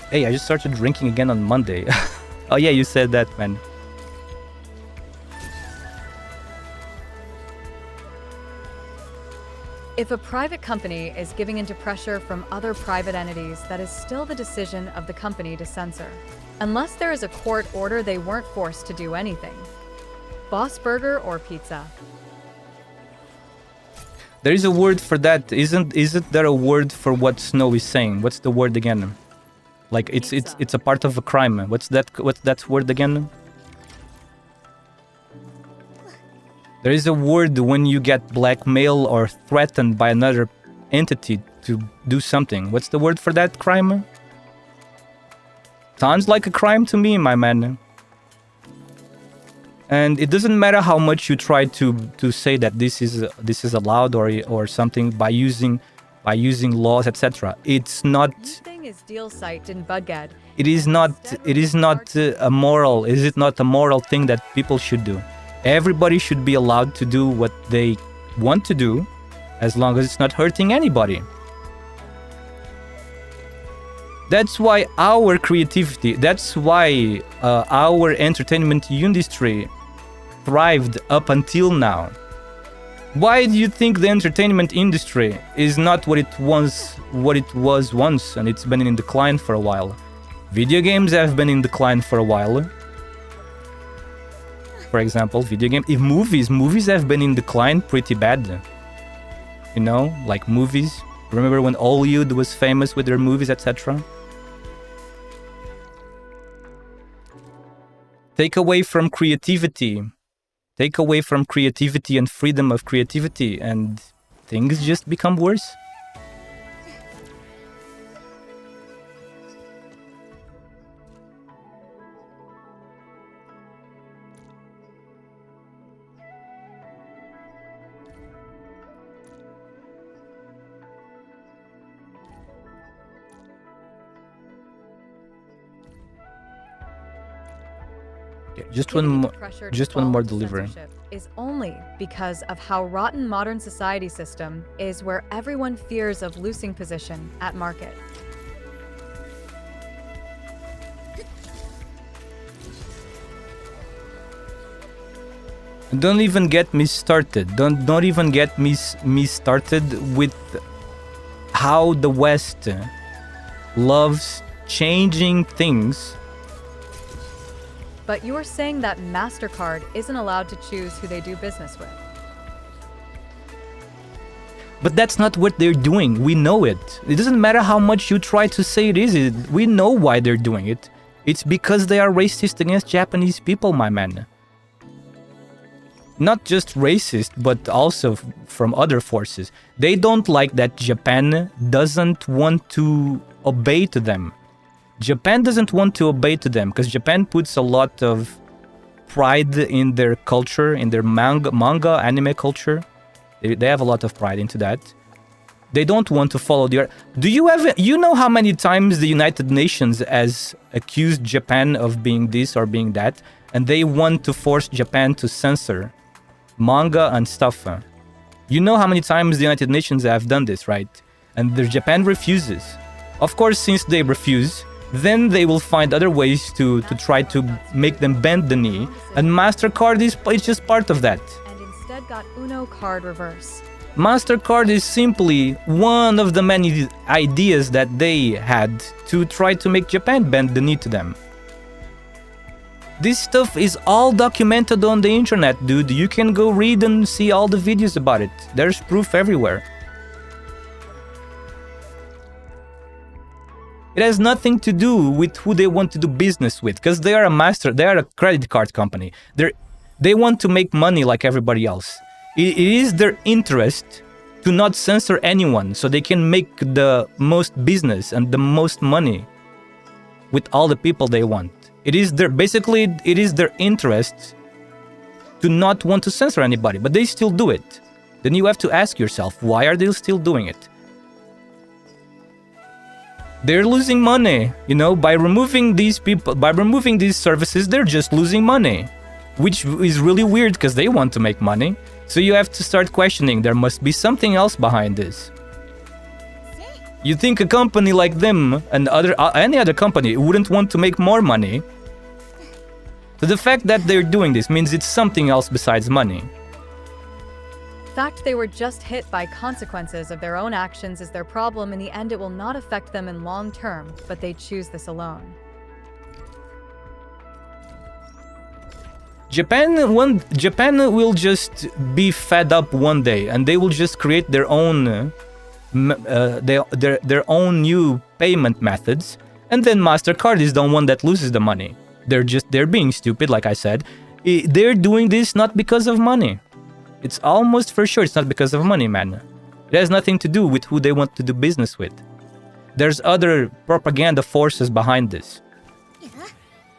Hey, I just started drinking again on Monday. Oh yeah, you said that, man. If a private company is giving into pressure from other private entities, that is still the decision of the company to censor. Unless there is a court order, they weren't forced to do anything. Boss burger or pizza? There is a word for that. Isn't there a word for what Snow is saying? What's the word again? Like it's a part of a crime. What's that word again? There is a word when you get blackmailed or threatened by another entity to do something. What's the word for that crime? Sounds like a crime to me, my man. And it doesn't matter how much you try to say that this is allowed or something by using laws, etc. It's not. Thing is deal site in Budgad. It is not a moral. Is it not a moral thing that people should do? Everybody should be allowed to do what they want to do, as long as it's not hurting anybody. That's why our creativity, that's why our entertainment industry thrived up until now. Why do you think the entertainment industry is not what it was once, and it's been in decline for a while? Video games have been in decline for a while. For example, movies have been in decline pretty bad. You know, like movies. Remember when Hollywood was famous with their movies, etc.? Take away from creativity and freedom of creativity, and things just become worse. Just one more delivery. Is only because of how rotten modern society system is, where everyone fears of losing position at market. Don't even get me started. Don't even get me started with how the West loves changing things. But you are saying that MasterCard isn't allowed to choose who they do business with. But that's not what they're doing. We know it. It doesn't matter how much you try to say it is. We know why they're doing it. It's because they are racist against Japanese people, my man. Not just racist, but also from other forces. They don't like that Japan doesn't want to obey to them. Japan doesn't want to obey to them because Japan puts a lot of pride in their culture, in their manga, anime culture. They have a lot of pride into that. They don't want to follow their... You know how many times the United Nations has accused Japan of being this or being that, and they want to force Japan to censor manga and stuff. You know how many times the United Nations have done this, right? And Japan refuses. Of course, since they refuse, then they will find other ways to try to make them bend the knee, and MasterCard is just part of that. And instead got Uno card reverse. MasterCard is simply one of the many ideas that they had to try to make Japan bend the knee to them. This stuff is all documented on the internet, dude. You can go read and see all the videos about it. There's proof everywhere. It has nothing to do with who they want to do business with, because they are a credit card company. They want to make money like everybody else. It is their interest to not censor anyone so they can make the most business and the most money with all the people they want. It is their interest to not want to censor anybody, but they still do it. Then you have to ask yourself, why are they still doing it? They're losing money, you know, by removing these services, they're just losing money, which is really weird because they want to make money. So you have to start questioning, there must be something else behind this. You think a company like them and any other company wouldn't want to make more money? So the fact that they're doing this means it's something else besides money. The fact they were just hit by consequences of their own actions is their problem. In the end, it will not affect them in long term, but they choose this alone. Japan will just be fed up one day, and they will just create their own their own new payment methods, and then MasterCard is the one that loses the money. They're being stupid, like I said. They're doing this not because of money. It's almost for sure it's not because of money, man. It has nothing to do with who they want to do business with. There's other propaganda forces behind this,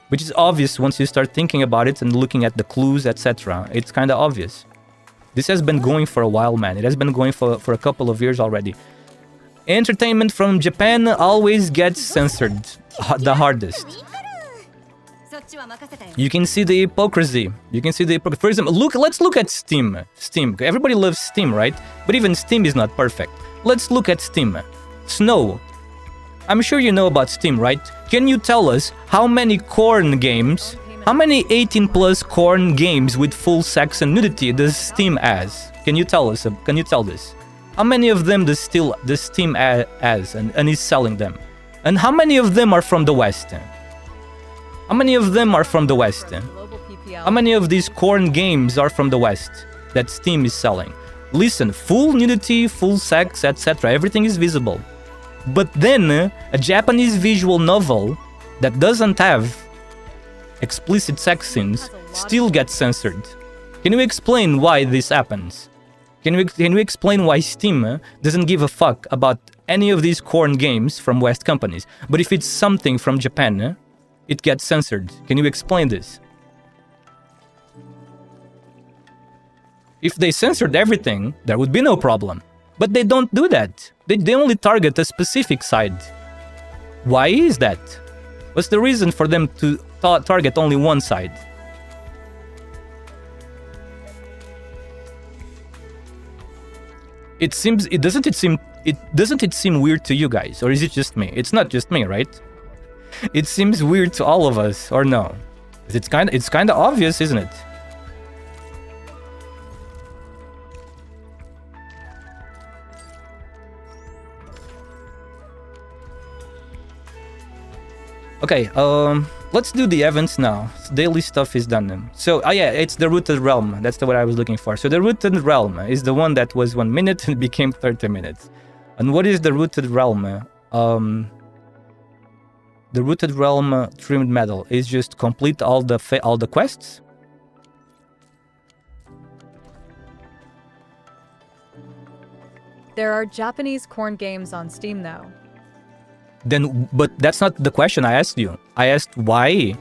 which is obvious once you start thinking about it and looking at the clues, etc. It's kind of obvious. This has been going for a while, man. It has been going for a couple of years already. Entertainment from Japan always gets censored the hardest. You can see the hypocrisy. For example, let's look at Steam. Everybody loves Steam, right? But even Steam is not perfect. Let's look at Steam. Snow. I'm sure you know about Steam, right? Can you tell us how many corn games, how many 18+ corn games with full sex and nudity does Steam has? Can you tell us? Can you tell this? How many of them does Steam has and is selling them? And how many of them are from the West? How many of them are from the West? How many of these corn games are from the West that Steam is selling? Listen, full nudity, full sex, etc. Everything is visible. But then, a Japanese visual novel that doesn't have explicit sex scenes still gets censored. Can you explain why this happens? Can you explain why Steam doesn't give a fuck about any of these corn games from West companies? But if it's something from Japan, it gets censored. Can you explain this? If they censored everything, there would be no problem. But they don't do that. They only target a specific side. Why is that? What's the reason for them to target only one side? Doesn't it seem weird to you guys, or is it just me? It's not just me, right? It seems weird to all of us, or no? It's kind of obvious, isn't it? Okay, let's do the events now. Daily stuff is done. So, yeah, it's the rooted realm. That's the what I was looking for. So the rooted realm is the one that was 1 minute and became 30 minutes. And what is the rooted realm? The rooted realm trimmed medal is just complete all the quests. There are Japanese corn games on Steam, though. Then, but that's not the question I asked you. I asked why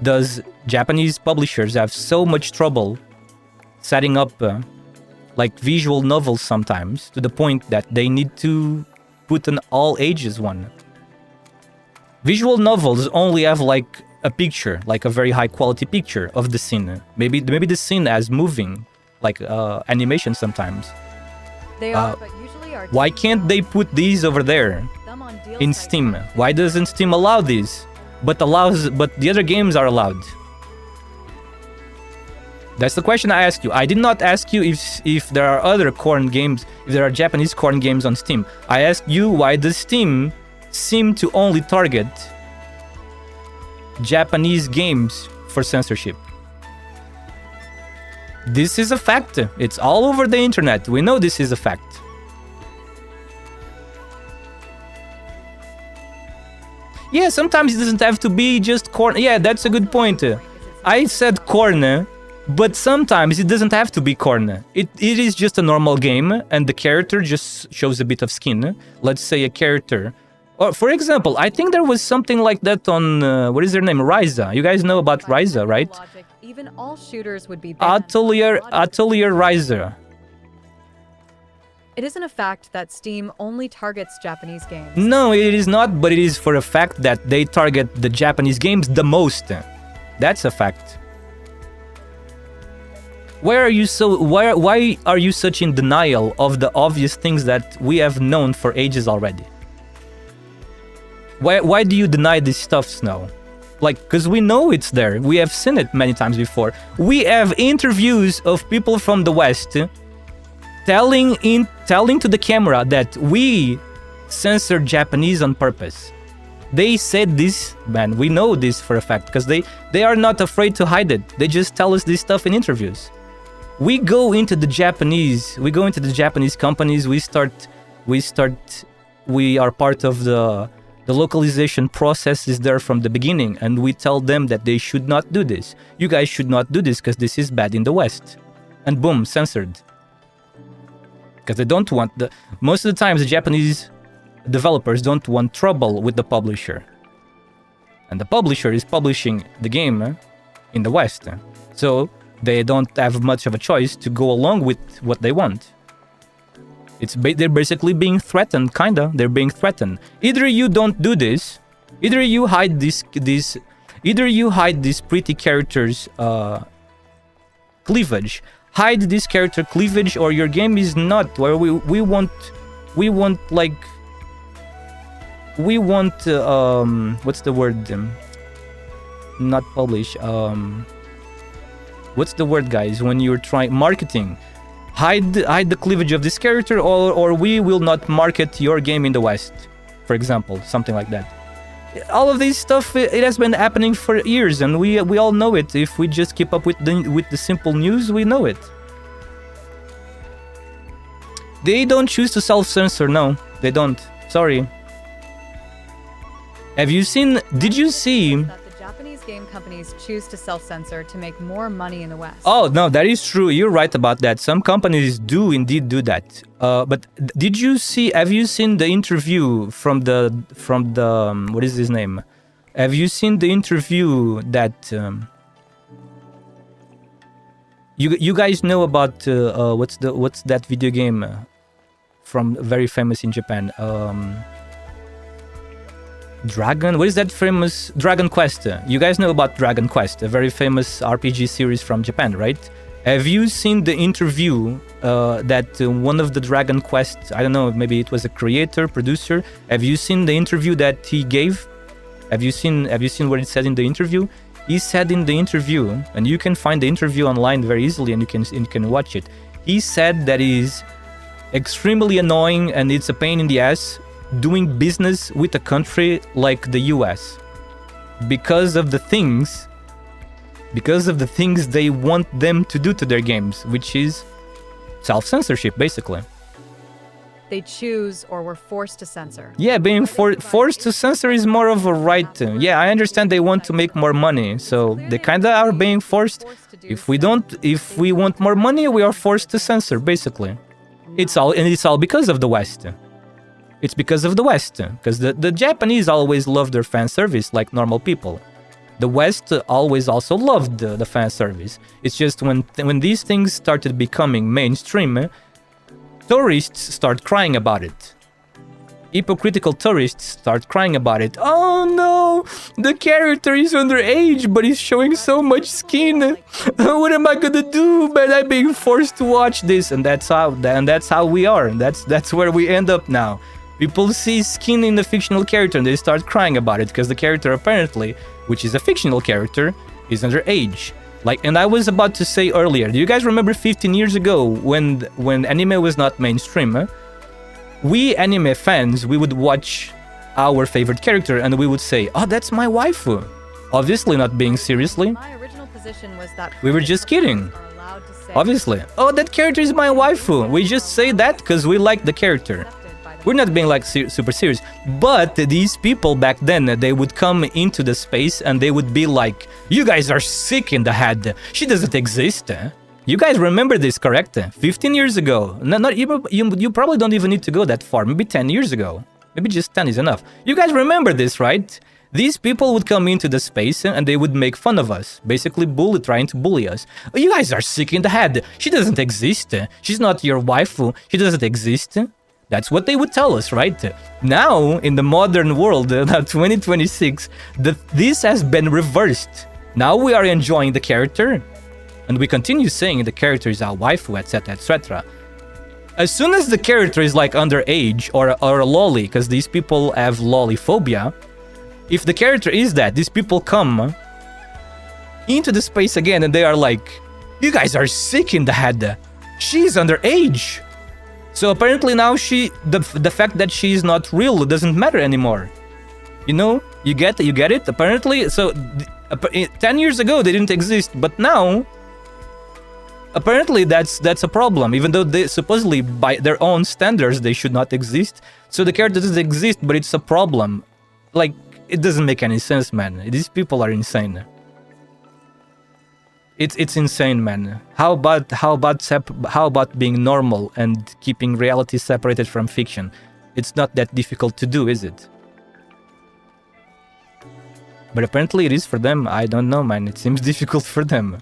does Japanese publishers have so much trouble setting up like visual novels sometimes to the point that they need to put an all ages one. Visual novels only have like a picture, like a very high quality picture of the scene. Maybe the scene as moving, like animation sometimes. They are, but usually are. Why can't they put these over there in Steam? Why doesn't Steam allow these, but the other games are allowed? That's the question I asked you. I did not ask you if there are other corn games, if there are Japanese corn games on Steam. I asked you why does Steam seem to only target Japanese games for censorship. This is a fact. It's all over the internet. We know this is a fact. Yeah, sometimes it doesn't have to be just corn. Yeah, that's a good point. I said corn, but sometimes it doesn't have to be corn. It is just a normal game and the character just shows a bit of skin. Let's say a character. Or, for example, I think there was something like that on, what is their name? Ryza. You guys know about Ryza, right? Even all shooters would be Atelier Ryza. It isn't a fact that Steam only targets Japanese games. No, it is not, but it is for a fact that they target the Japanese games the most. That's a fact. Why are you such in denial of the obvious things that we have known for ages already? Why do you deny these stuffs now? Like, because we know it's there. We have seen it many times before. We have interviews of people from the West telling to the camera that we censored Japanese on purpose. They said this, man. We know this for a fact because they are not afraid to hide it. They just tell us this stuff in interviews. We go into the Japanese companies. We are part of the localization process is there from the beginning, and we tell them that they should not do this. You guys should not do this because this is bad in the West. And boom, censored. Because they don't want most of the times the Japanese developers don't want trouble with the publisher. And the publisher is publishing the game in the West. So they don't have much of a choice to go along with what they want. They're basically being threatened, kinda. They're being threatened. Either you don't do this, either you hide these pretty characters' cleavage. Hide this character cleavage, or your game is not where we want what's the word? Not publish. What's the word, guys? When you're trying marketing. Hide the cleavage of this character, or we will not market your game in the West, for example, something like that. All of this stuff, it has been happening for years, and we all know it. If we just keep up with the simple news, we know it. They don't choose to self-censor. No, they don't. Sorry. Did you see? That the Japanese game companies choose to self-censor to make more money in the West. Oh, no, that is true. You're right about that. Some companies do indeed do that. But have you seen the interview from the what is his name? Have you seen the interview that you guys know about what's that video game from very famous in Japan? What is that famous Dragon Quest? You guys know about Dragon Quest, a very famous RPG series from Japan, right? Have you seen the interview that one of the Dragon Quest, I don't know, maybe it was a creator, producer. Have you seen the interview that he gave? Have you seen what it said in the interview? He said in the interview, and you can find the interview online very easily, and you can watch it. He said that is extremely annoying and it's a pain in the ass doing business with a country like the US because of the things they want them to do to their games, which is self-censorship, basically. They choose or were forced to censor. Yeah, being forced to censor is more of a right. Yeah, I understand they want to make more money, so they kinda are being forced. If we want more money, we are forced to censor, basically. It's all because of the West. It's because of the West, because the Japanese always loved their fan service like normal people. The West always also loved the fan service. It's just when these things started becoming mainstream, tourists start crying about it. Hypocritical tourists start crying about it. Oh no, the character is underage, but he's showing so much skin. What am I gonna do? Man, I'm being forced to watch this, and that's how we are. That's where we end up now. People see skin in the fictional character and they start crying about it because the character apparently, which is a fictional character, is underage. And I was about to say earlier, do you guys remember 15 years ago when anime was not mainstream? We anime fans, we would watch our favorite character and we would say, "Oh, that's my waifu." Obviously not being seriously. My original position was that We were just kidding. Obviously. "Oh, that character is my waifu." We just say that because we like the character. We're not being super serious. But these people back then, they would come into the space and they would be like, "You guys are sick in the head. She doesn't exist." You guys remember this, correct? 15 years ago. Not even, you probably don't even need to go that far. Maybe 10 years ago. Maybe just 10 is enough. You guys remember this, right? These people would come into the space and they would make fun of us. Basically trying to bully us. "Oh, you guys are sick in the head. She doesn't exist. She's not your waifu. She doesn't exist." That's what they would tell us, right? Now, in the modern world, 2026, this has been reversed. Now we are enjoying the character, and we continue saying the character is our waifu, etc., etc. As soon as the character is like underage or a lolly, because these people have lolly phobia, if the character is that, these people come into the space again and they are like, you guys are sick in the head. She's underage. So apparently now the fact that she's not real doesn't matter anymore. You know, you get it? Apparently, so 10 years ago they didn't exist, but now apparently that's a problem, even though they supposedly by their own standards they should not exist. So the character doesn't exist, but it's a problem. Like, it doesn't make any sense, man. These people are insane. It's insane, man. How about being normal and keeping reality separated from fiction? It's not that difficult to do, is it? But apparently it is for them. I don't know, man. It seems difficult for them.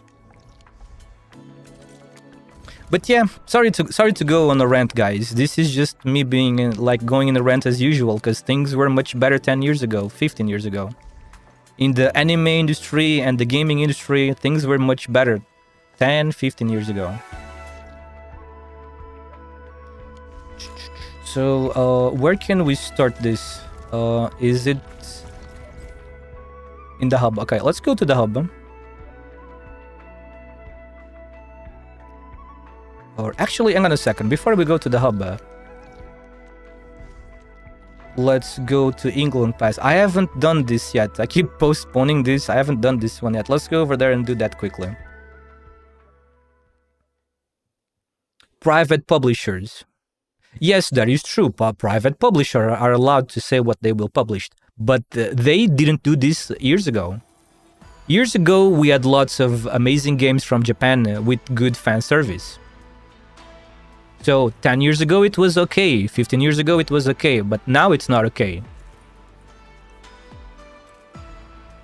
But yeah, sorry to go on a rant, guys. This is just me being like going in a rant as usual, because things were much better 10 years ago, 15 years ago. In the anime industry and the gaming industry, things were much better 10, 15 years ago. So, where can we start this? Is it in the hub? Okay, let's go to the hub. Or actually, hang on a second. Before we go to the hub, let's go to England Pass. I haven't done this yet. I keep postponing this. I haven't done this one yet. Let's go over there and do that quickly. Private publishers. Yes, that is true. Private publishers are allowed to say what they will publish. But they didn't do this years ago. Years ago, we had lots of amazing games from Japan with good fan service. So 10 years ago it was okay, 15 years ago it was okay, but now it's not okay.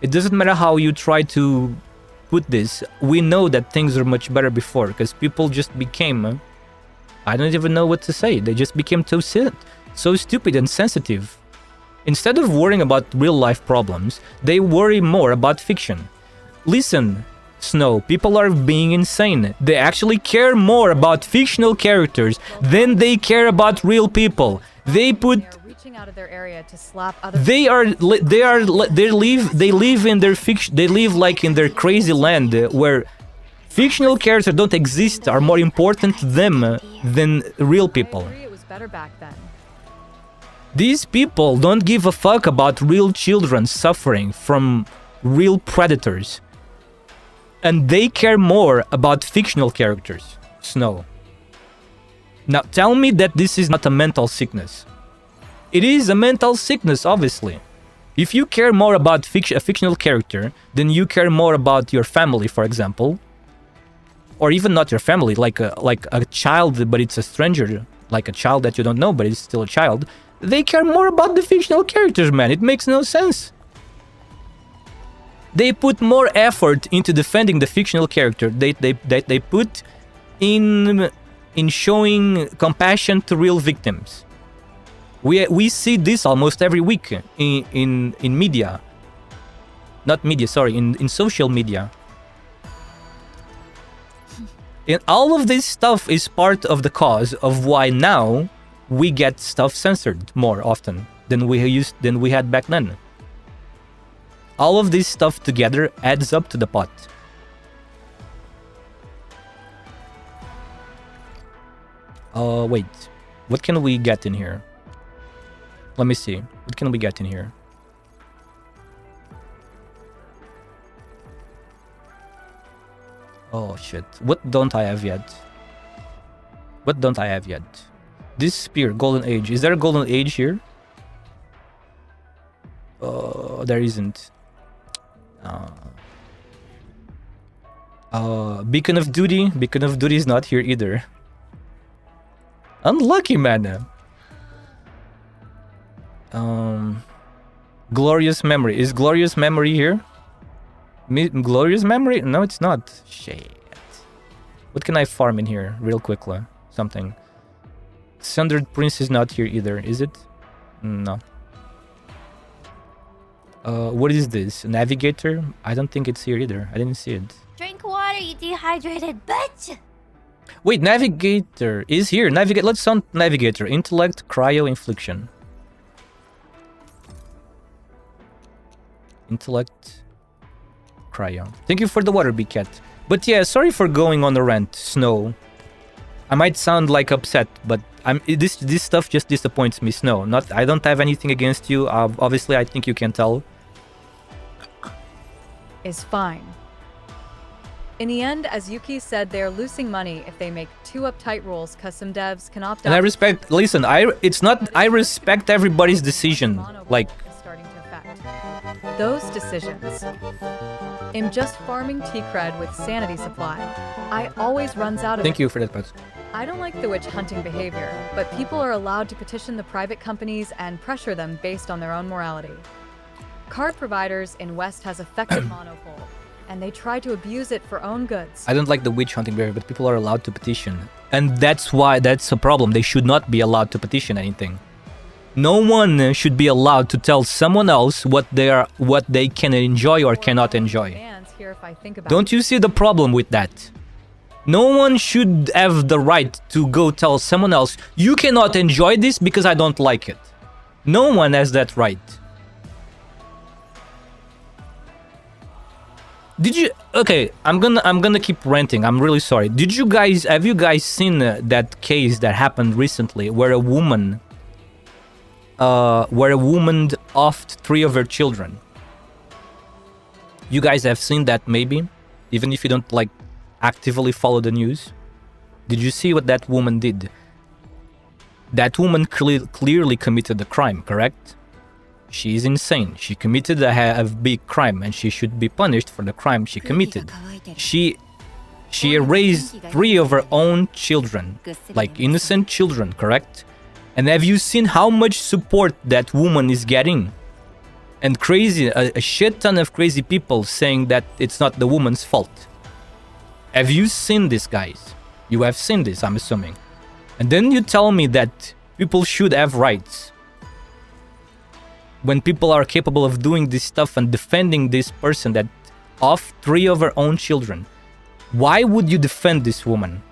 It doesn't matter how you try to put this. We know that things were much better before, because people just became... I don't even know what to say. They just became so stupid and sensitive. Instead of worrying about real life problems, they worry more about fiction. Listen, Snow, people are being insane. They actually care more about fictional characters than they care about real people. They put... out of their area to slap other they live in their fiction. They live like in their crazy land where fictional characters don't exist, are more important to them than real people. I agree, it was better back then. These people don't give a fuck about real children suffering from real predators. And they care more about fictional characters. Snow. Now tell me that this is not a mental sickness. It is a mental sickness, obviously. If you care more about a fictional character, then you care more about your family, for example. Or even not your family, like a child, but it's a stranger. Like a child that you don't know, but it's still a child. They care more about the fictional characters, man. It makes no sense. They put more effort into defending the fictional character. They put in showing compassion to real victims. We see this almost every week in media. Not media, sorry, in social media. And all of this stuff is part of the cause of why now we get stuff censored more often than we had back then. All of this stuff together adds up to the pot. Wait. What can we get in here? Let me see. What can we get in here? Oh shit. What don't I have yet? What don't I have yet? This spear, golden age. Is there a golden age here? There isn't. Beacon of Duty. Beacon of Duty is not here either. Unlucky, man. Glorious Memory. Is Glorious Memory here? Glorious Memory? No, it's not. Shit. What can I farm in here real quickly? Something. Sundered Prince is not here either, is it? No. What is this? Navigator? I don't think it's here either. I didn't see it. Drink water, you dehydrated bitch! Wait, navigator is here. Navigate. Let's sound navigator. Intellect, cryo, infliction. Intellect, cryo. Thank you for the water, big cat. But yeah, sorry for going on a rant, Snow. I might sound like upset, but this stuff just disappoints me, Snow. I don't have anything against you. Obviously, I think you can tell. Is fine. In the end, as Yuki said, they're losing money if they make too uptight rules, cause some devs can opt out. And I respect. Listen, I respect everybody's decision. Like, Is starting to affect those decisions. I'm just farming T-Cred with sanity supply. I always runs out of thank it. you for that, but I don't like the witch hunting behavior, but people are allowed to petition the private companies and pressure them based on their own morality. Card providers in West has effective monopole, and they try to abuse it for own goods. I don't like the witch hunting behavior, but people are allowed to petition. And that's why that's a problem. They should not be allowed to petition anything. No one should be allowed to tell someone else what they can enjoy or cannot enjoy. Fans here if I think about Don't you see the problem with that? No one should have the right to go tell someone else, you cannot enjoy this because I don't like it. No one has that right. Did you? Okay, I'm gonna keep ranting. I'm really sorry. Have you guys seen that case that happened recently where a woman offed 3 of her children? You guys have seen that maybe, even if you don't like actively follow the news. Did you see what that woman did? That woman clearly committed a crime, correct? She is insane. She committed a big crime and she should be punished for the crime she committed. She erased 3 of her own children, like innocent children, correct? And have you seen how much support that woman is getting? And a shit ton of crazy people saying that it's not the woman's fault. Have you seen this, guys? You have seen this, I'm assuming. And then you tell me that people should have rights. When people are capable of doing this stuff and defending this person that offed 3 of her own children, why would you defend this woman?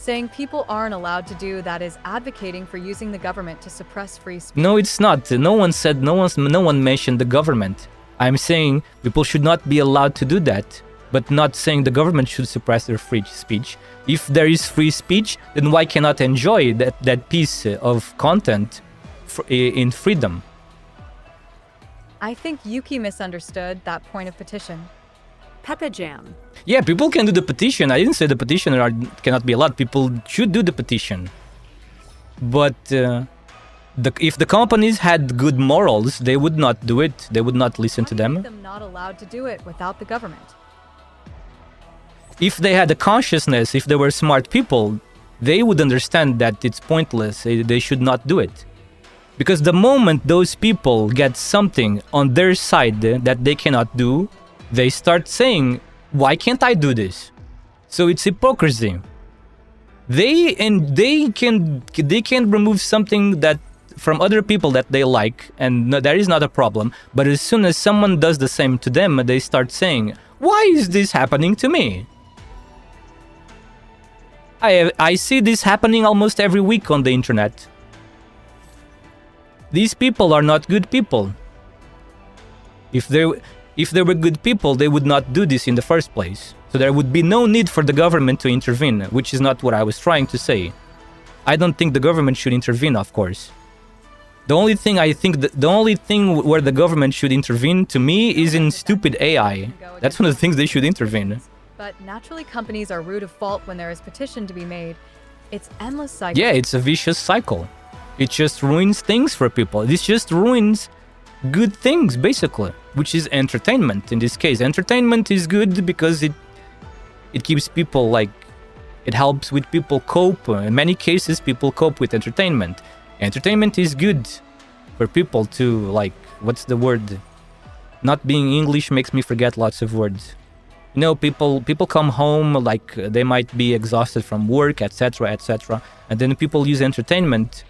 saying people aren't allowed to do that is advocating for using the government to suppress free speech. No, it's not. No one mentioned the government. I'm saying people should not be allowed to do that, but not saying the government should suppress their free speech. If there is free speech, then why cannot enjoy that piece of content in freedom? I think Yuki misunderstood that point of petition. Peppa Jam. Yeah, people can do the petition. I didn't say the petitioner cannot be allowed. People should do the petition. But if the companies had good morals, they would not do it. They would not listen to them. Them not allowed to do it without the government. If they had a consciousness, if they were smart people, they would understand that it's pointless. They should not do it. Because the moment those people get something on their side that they cannot do, they start saying, why can't I do this? So it's hypocrisy. They can remove something that from other people that they like, and there is not a problem. But as soon as someone does the same to them, they start saying, why is this happening to me? I see this happening almost every week on the internet. These people are not good people. If they were good people, they would not do this in the first place. So there would be no need for the government to intervene, which is not what I was trying to say. I don't think the government should intervene, of course. The only thing where the government should intervene, to me, is in stupid AI. That's one of the things they should intervene. But naturally, companies are root of fault when there is petition to be made. It's endless cycle. Yeah, it's a vicious cycle. It just ruins things for people. This just ruins good things, basically, which is entertainment. In this case, entertainment is good because it keeps people, like, it helps with people cope. In many cases, people cope with entertainment. Entertainment is good for people to, like, what's the word? Not being English makes me forget lots of words. You know, people come home, like, they might be exhausted from work, etc., etc., and then people use entertainment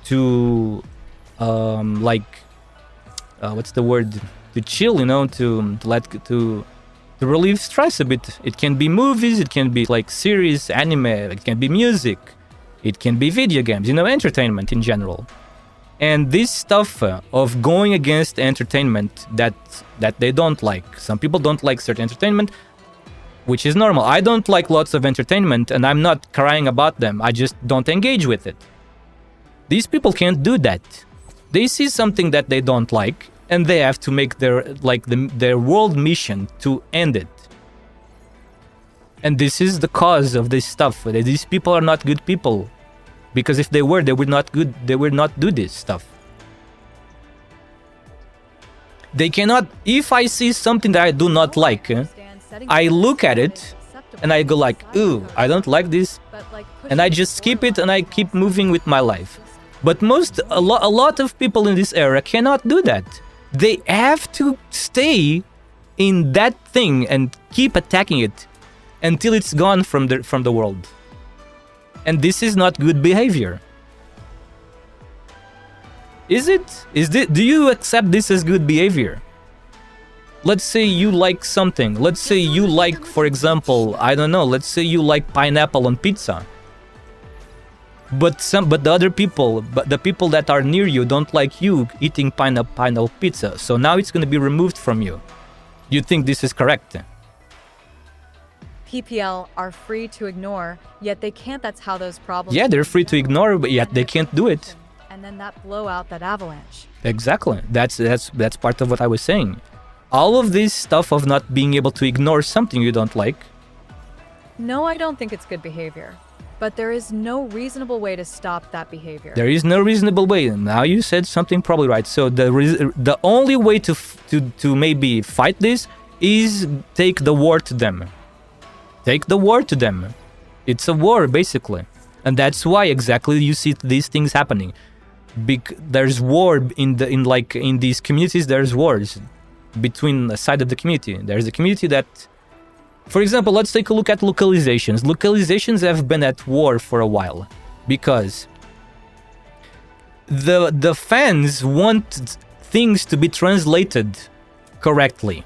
to, what's the word? To chill, you know, to to relieve stress a bit. It can be movies, it can be like series, anime, it can be music, it can be video games, you know, entertainment in general. And this stuff of going against entertainment that they don't like. Some people don't like certain entertainment, which is normal. I don't like lots of entertainment and I'm not crying about them. I just don't engage with it. These people can't do that. They see something that they don't like and they have to make their world mission to end it. And this is the cause of this stuff. These people are not good people. Because if they were, they would not do this stuff. They cannot. If I see something that I do not like, I look at it and I go like, ooh, I don't like this, and I just skip it and I keep moving with my life. But a lot of people in this era cannot do that. They have to stay in that thing and keep attacking it until it's gone from the world. And this is not good behavior. Is it? Do you accept this as good behavior? Let's say you like something. Let's say you like, for example, I don't know, let's say you like pineapple on pizza. But the other people, the people that are near you don't like you eating pineapple pizza. So now it's going to be removed from you. You think this is correct? PPL are free to ignore, yet they can't. That's how those problems... Yeah, they're free to ignore, but yet they can't do it. And then that blow out, that avalanche. Exactly. That's part of what I was saying. All of this stuff of not being able to ignore something you don't like. No, I don't think it's good behavior. But there is no reasonable way to stop that behavior. There is no reasonable way. Now you said something probably right. So the only way to maybe fight this is take the war to them. Take the war to them. It's a war, basically. And that's why exactly you see these things happening. There's war in these communities. There's wars between the side of the community. There's a community that, for example, let's take a look at localizations. Localizations have been at war for a while because the fans want things to be translated correctly.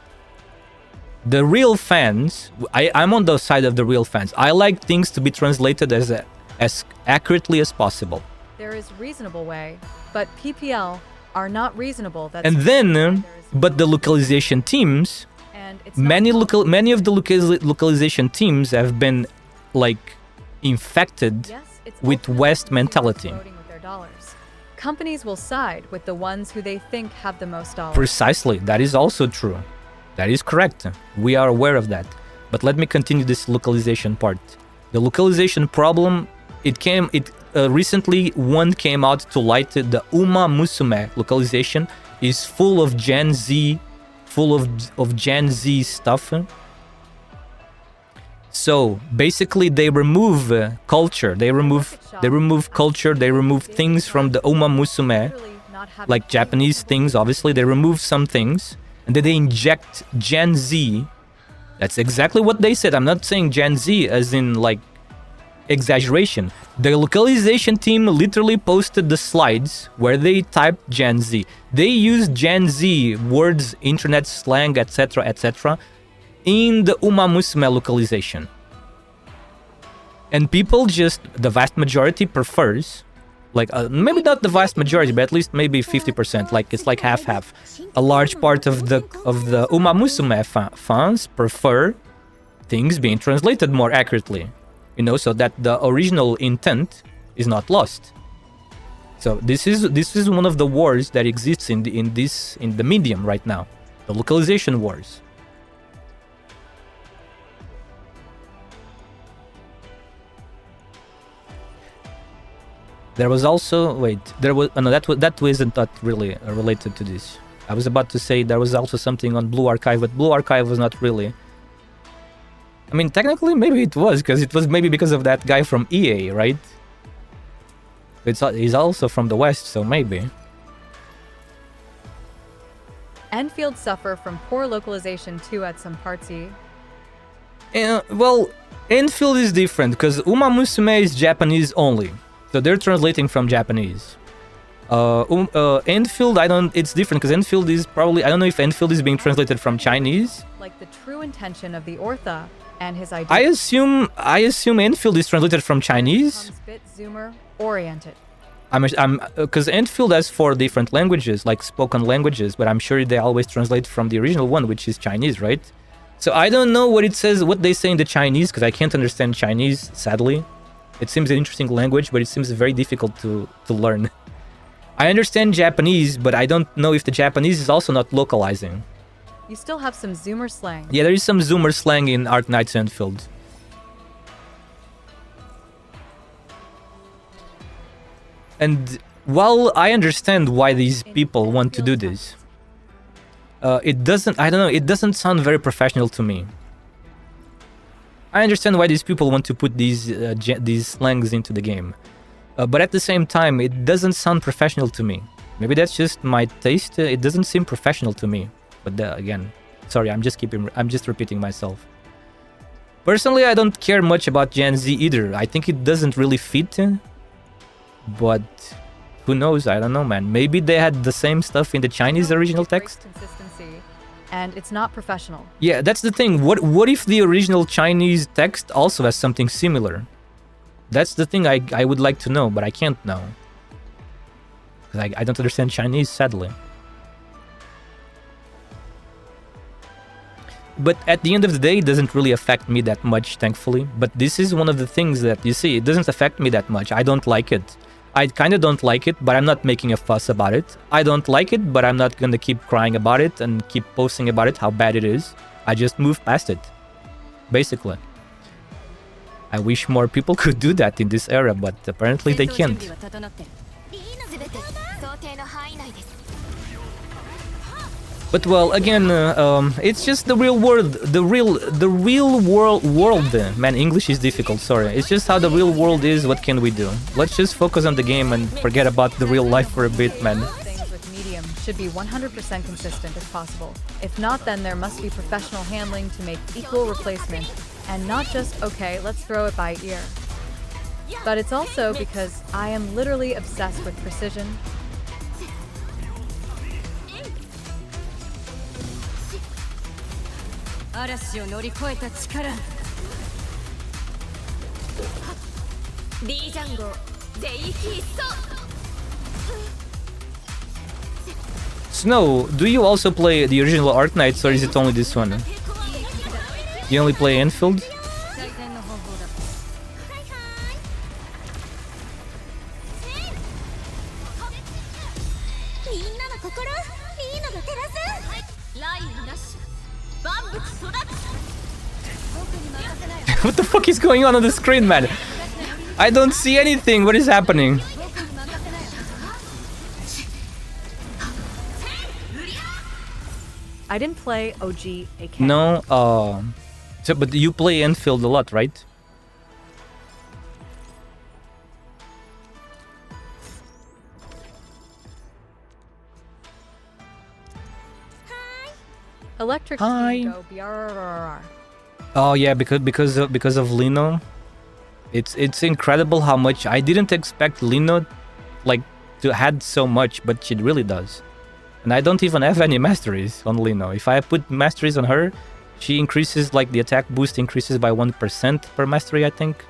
The real fans, I'm on the side of the real fans. I like things to be translated as accurately as possible. There is reasonable way, but PPL are not reasonable. And then, but the localization teams, many of the localization teams have been like infected with West mentality. Companies will side with the ones who they think have the most dollars. Precisely, that is also true. That is correct. We are aware of that. But let me continue this localization part. The localization problem, recently one came out to light. The Uma Musume localization is full of Gen Z, of Gen Z stuff. So basically they remove culture, they remove culture, they remove things from the Uma Musume, like Japanese things, obviously. They remove some things and then they inject Gen Z. That's exactly what they said. I'm not saying Gen Z as in like exaggeration. The localization team literally posted the slides where they typed Gen Z. They used Gen Z words, internet slang, etc., etc., in the Uma Musume localization. And people the vast majority prefers, like maybe not the vast majority, but at least maybe 50%, like it's like half-half. A large part of the Uma Musume fans prefer things being translated more accurately, you know, so that the original intent is not lost. So this is one of the wars that exists in the medium right now, the localization wars. There was also that wasn't really related to this. I was about to say there was also something on Blue Archive, but Blue Archive was not really. I mean, technically, maybe it was, because it was maybe because of that guy from EA, right? He's also from the West, so maybe. Enfield suffer from poor localization too at some parts. Well, Enfield is different, because Uma Musume is Japanese only. So they're translating from Japanese. Enfield, I don't. It's different because Enfield is probably. I don't know if Enfield is being translated from Chinese. Like the true intention of the Ortha and his idea. I assume Enfield is translated from Chinese. Becomes bit zoomer oriented. I'm because Enfield has 4 different languages, like spoken languages, but I'm sure they always translate from the original one, which is Chinese, right? So I don't know what it says, what they say in the Chinese, because I can't understand Chinese, sadly. It seems an interesting language, but it seems very difficult to learn. I understand Japanese, but I don't know if the Japanese is also not localizing. You still have some zoomer slang. Yeah, there is some zoomer slang in ARKNIGHTS ENDFIELD. And while I understand why these people want to do this, it doesn't, I don't know, it doesn't sound very professional to me. I understand why these people want to put these slangs into the game. But at the same time, it doesn't sound professional to me. Maybe that's just my taste. It doesn't seem professional to me. But again, sorry, I'm just repeating myself. Personally, I don't care much about Gen Z either. I think it doesn't really fit. But who knows? I don't know, man. Maybe they had the same stuff in the Chinese original text. Consistency, and it's not professional. Yeah, that's the thing. What if the original Chinese text also has something similar? That's the thing I would like to know, but I can't know. Because I don't understand Chinese, sadly. But at the end of the day, it doesn't really affect me that much, thankfully. But this is one of the things that, you see, it doesn't affect me that much. I don't like it. I kind of don't like it, but I'm not making a fuss about it. I don't like it, but I'm not gonna keep crying about it and keep posting about it, how bad it is. I just move past it, basically. I wish more people could do that in this era, but apparently they can't. But well, again, it's just the real world, the real world. Man, English is difficult, sorry. It's just how the real world is, what can we do? Let's just focus on the game and forget about the real life for a bit, man. Things with medium should be 100% consistent if possible. If not, then there must be professional handling to make equal replacement, and not just, okay, let's throw it by ear. But it's also because I am literally obsessed with precision. Snow, do you also play the original Arknights, or is it only this one? You only play Enfield? What the fuck is going on the screen, man? I don't see anything. What is happening? I didn't play OG AK. No, so, but you play Enfield a lot, right? Electric Hi. go BRRR. Oh yeah, because of Lino. It's incredible how much I didn't expect Lino like to add so much, but she really does. And I don't even have any masteries on Lino. If I put masteries on her, she increases, like the attack boost increases by 1% per mastery, I think.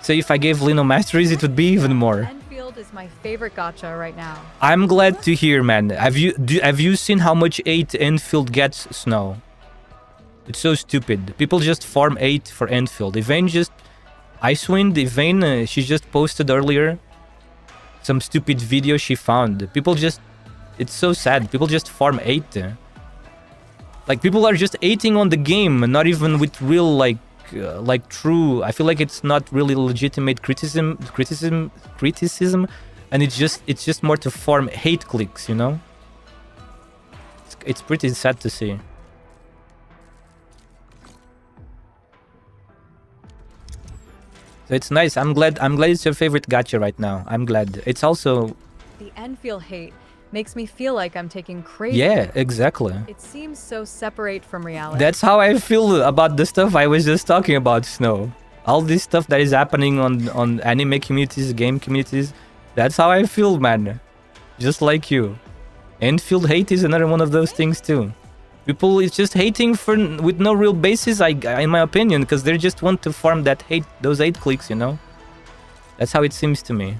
So if I gave Lino masteries, it would be even more. Enfield is my favorite gacha right now. I'm glad to hear, man. Have you seen how much 8 Enfield gets, Snow? It's so stupid. People just farm 8 for Enfield. Yvain just... Icewind, Yvain, she just posted earlier some stupid video she found. People just... It's so sad. People just farm 8. Like, people are just 8ing on the game, not even with real, like true... I feel like it's not really legitimate criticism, and it's just more to farm hate clicks, you know? It's pretty sad to see. So it's nice. I'm glad it's your favorite gacha right now. I'm glad. It's also... The Enfield hate makes me feel like I'm taking crazy. Yeah, exactly. It seems so separate from reality. That's how I feel about the stuff I was just talking about, Snow. All this stuff that is happening on anime communities, game communities, That's how I feel, man. Just like you. Enfield hate is another one of those things too. People is just hating for with no real basis, in my opinion, because they just want to farm that hate, those 8 clicks, you know. That's how it seems to me.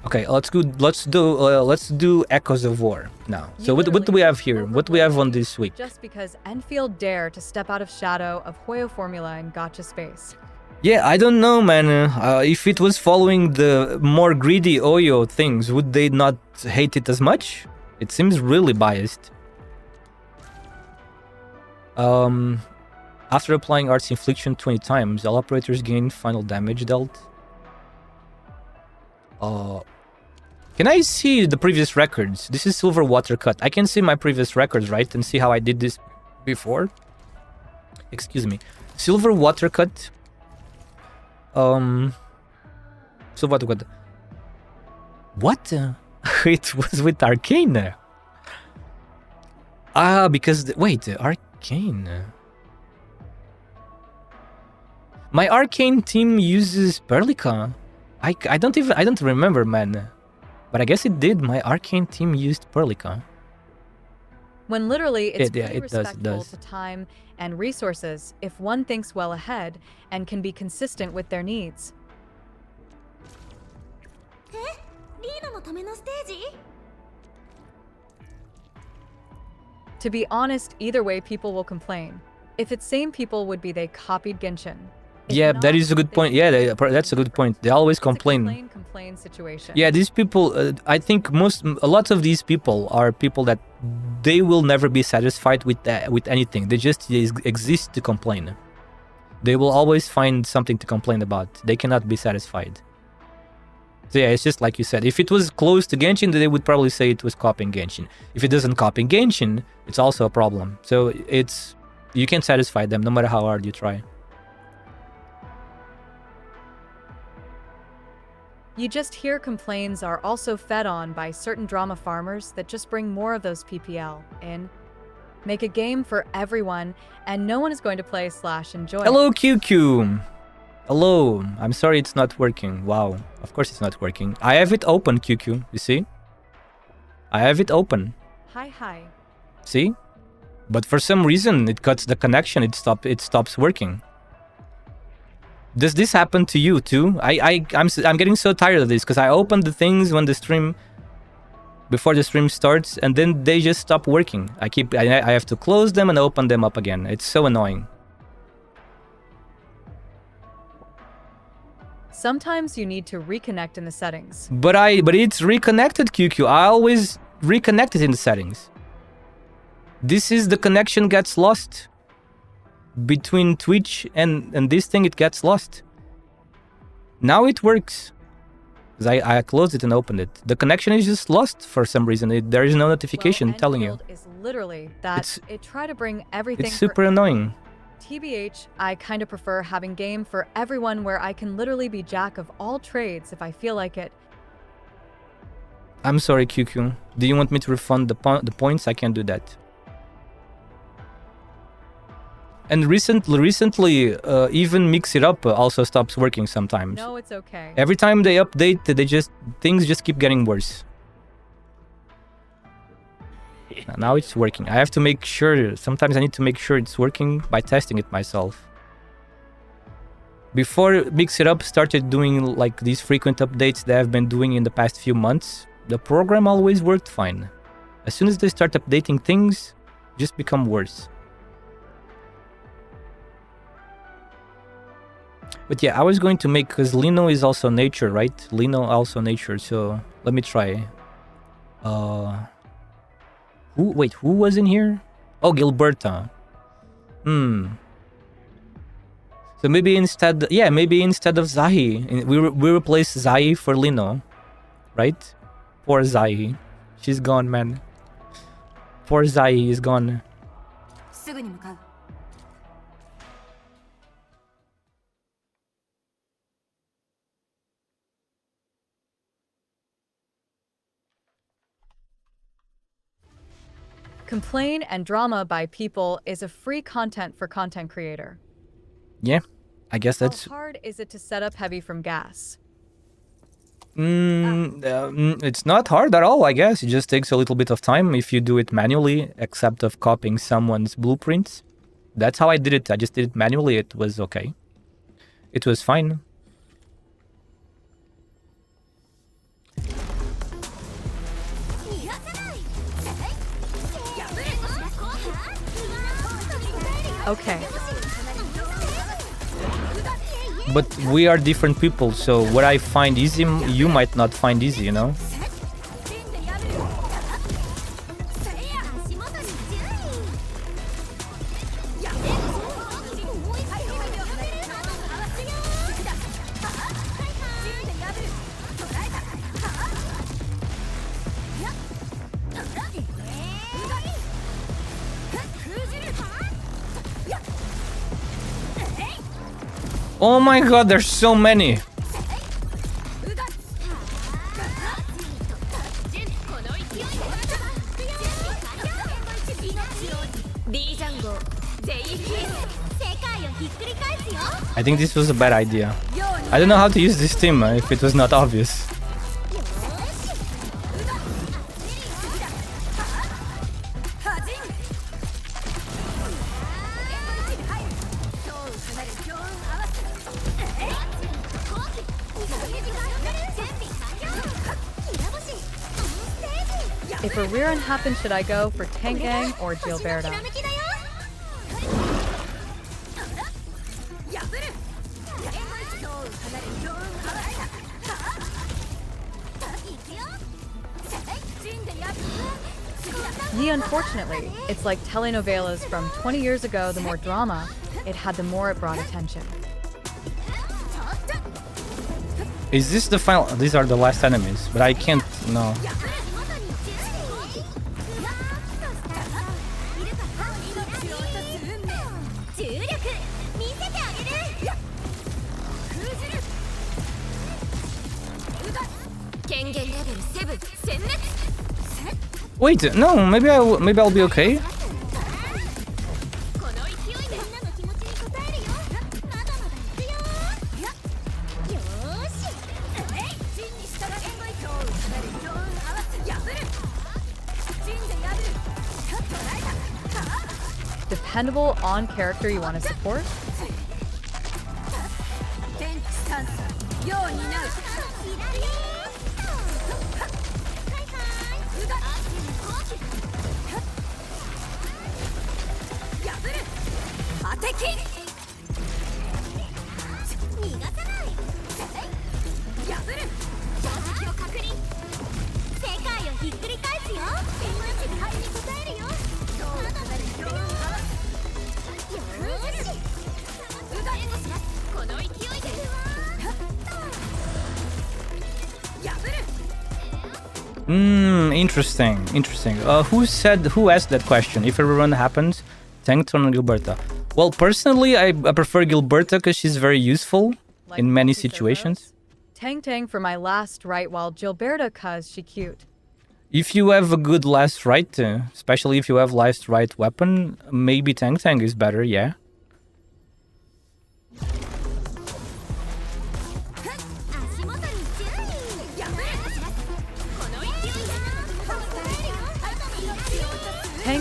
Okay, let's do Echoes of War now. So what do we have here? What do we have on this week? Just because Enfield dare to step out of shadow of Hoyo formula in gacha space. Yeah, I don't know, man. If it was following the more greedy Oyo things, would they not hate it as much? It seems really biased. After applying Art's Infliction 20 times, all operators gain final damage dealt. Can I see the previous records? This is Silver Water Cut. I can see my previous records, right? And see how I did this before? Excuse me. Silver Water Cut. Silver Water Cut. What? It was with Arcane. Ah, because... wait, Arcane. My Arcane team uses Perlica. I don't remember, man. But I guess it did. My Arcane team used Perlica. When literally it's Yeah, pretty it respectful does. to time and resources if one thinks well ahead and can be consistent with their needs. To be honest, either way people will complain. If it's same people would be they copied Genshin. If Yeah, not, that is a good point. Yeah, that's a good point. They always it's a complain. complain situation. Yeah, these people, I think a lot of these people are people that they will never be satisfied with anything. They just exist to complain. They will always find something to complain about. They cannot be satisfied. So yeah, it's just like you said. If it was close to Genshin, they would probably say it was copying Genshin. If it doesn't copy Genshin, it's also a problem. So you can't satisfy them no matter how hard you try. You just hear complaints are also fed on by certain drama farmers that just bring more of those PPL in, make a game for everyone, and no one is going to play / enjoy. Hello, QQ. Hello. I'm sorry it's not working. Wow. Of course it's not working. I have it open, QQ. You see? I have it open. Hi. See? But for some reason it cuts the connection. It stops working. Does this happen to you too? I'm getting so tired of this because I open the things before the stream starts, and then they just stop working. I have to close them and open them up again. It's so annoying. Sometimes you need to reconnect in the settings. But it's reconnected, QQ. I always reconnect it in the settings. This is the connection gets lost. Between Twitch and this thing, it gets lost. Now it works. Because I closed it and opened it. The connection is just lost for some reason. There is no notification telling you. Enfield is literally that it try to bring everything. It's super annoying. TBH, I kind of prefer having game for everyone where I can literally be jack of all trades if I feel like it. I'm sorry, QQ. Do you want me to refund the points? I can't do that. And recently, even Mix It Up also stops working sometimes. No, it's okay. Every time they update, things just keep getting worse. Now it's working. I have to make sure. Sometimes I need to make sure it's working by testing it myself. Before Mix It Up started doing like these frequent updates they have been doing in the past few months, the program always worked fine. As soon as they start updating things, just become worse. But yeah, I was going to make, because Lino is also nature, right? Lino also nature, so let me try. Who was in here? Oh, Gilberta. So maybe instead of Zahi, we replace Zahi for Lino, right? Poor Zahi. She's gone, man. Poor Zahi is gone. Complain and drama by people is a free content for content creator. Yeah, I guess How that's... hard is it to set up heavy from gas? It's not hard at all, I guess. It just takes a little bit of time if you do it manually, except of copying someone's blueprints. That's how I did it. I just did it manually. It was okay. It was fine. Okay. But we are different people, so what I find easy, you might not find easy, you know? Oh my god, there's so many! I think this was a bad idea. I don't know how to use this team if it was not obvious. If a rerun happens, should I go for Tangang or Gilberto? Yeah, unfortunately, it's like telenovelas from 20 years ago. The more drama it had, the more it brought attention. Is this the final? These are the last enemies, but I can't. No. Wait, no. Maybe I'll be okay. Dependable on character you want to support? Interesting. Who asked that question? If a rerun happens, tanked on Gilberta. Well, personally, I prefer Gilberta because she's very useful in many situations. Tang for my last right, while Gilberta cause she cute. If you have a good last right, especially if you have last right weapon, maybe Tang is better, yeah.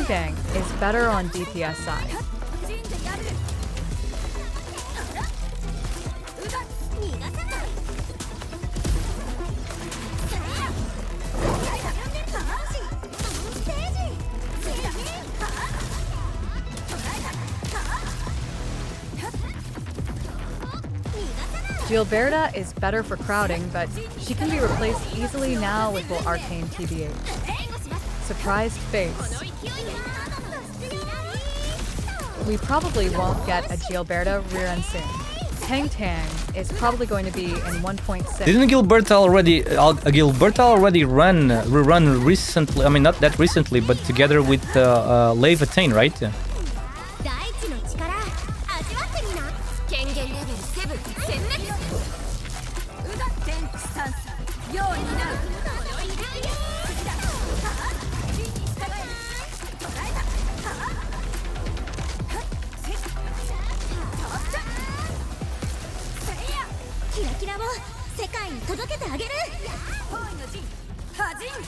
Tang is better on DPS side. Gilberta is better for crowding, but she can be replaced easily now with full arcane TBH. Surprised face. We probably won't get a Gilberta rerun soon. Tang is probably going to be in 1.6. Didn't Gilberta already rerun recently? I mean, not that recently, but together with Levitain, right?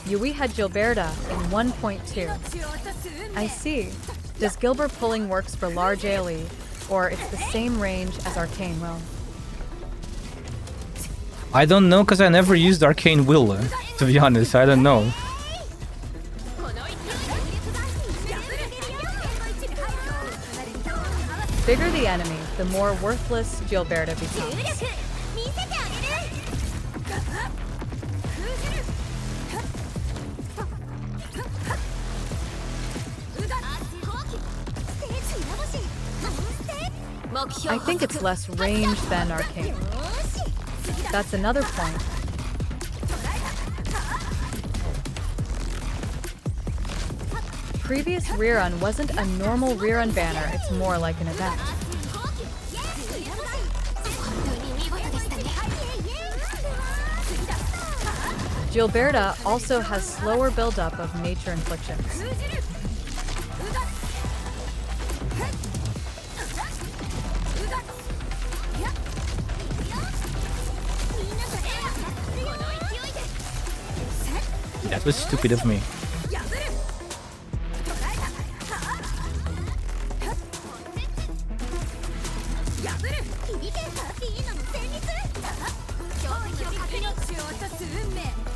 Yui had Gilberta in 1.2. I see. Does Gilbert pulling works for large AoE, or it's the same range as Arcane will? I don't know because I never used Arcane Will, to be honest. I don't know. Bigger the enemy, the more worthless Gilberta becomes. I think it's less range than Arcane. That's another point. Previous rerun wasn't a normal rerun banner, it's more like an event. Gilberta also has slower buildup of nature inflictions. That was stupid of me.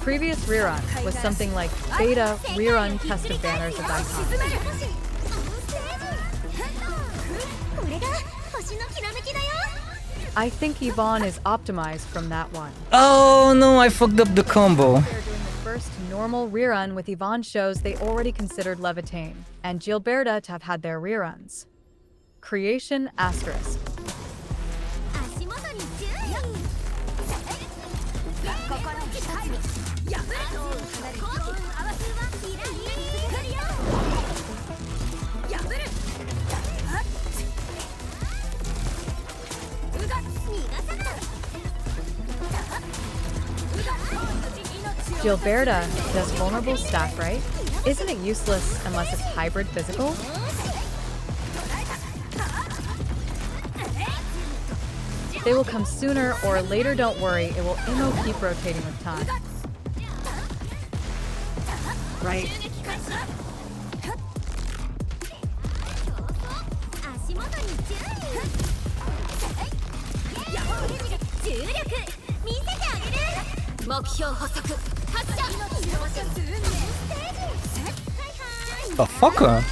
Previous rerun was something like beta rerun test of banners of icons. I think Yvonne is optimized from that one. Oh no, I fucked up the combo. They're doing the first normal rerun with Yvonne shows they already considered Levitain and Gilberta to have had their reruns. Creation asterisk. Gilberta does vulnerable stack, right? Isn't it useless unless it's hybrid physical? They will come sooner or later, don't worry, it will immo keep rotating with time. Right. The fucker?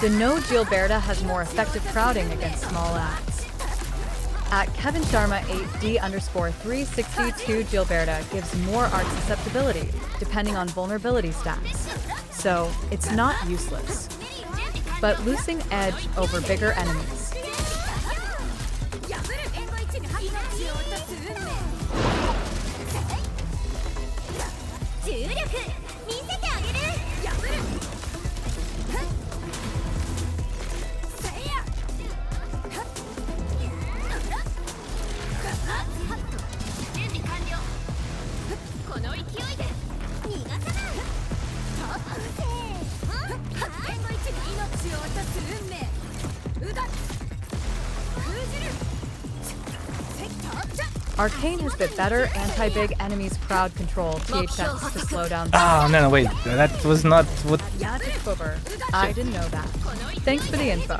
The no Gilberta has more effective crowding against small ads. At Kevin Sharma 8D_362 Gilberta gives more art susceptibility, depending on vulnerability stats. So, it's not useless. But losing edge over bigger enemies. Arcane has bit better anti-big enemies crowd control THX to slow down. Ah, no, wait. That was not what. Yeah, Vtuber. I didn't know that. Thanks for the info.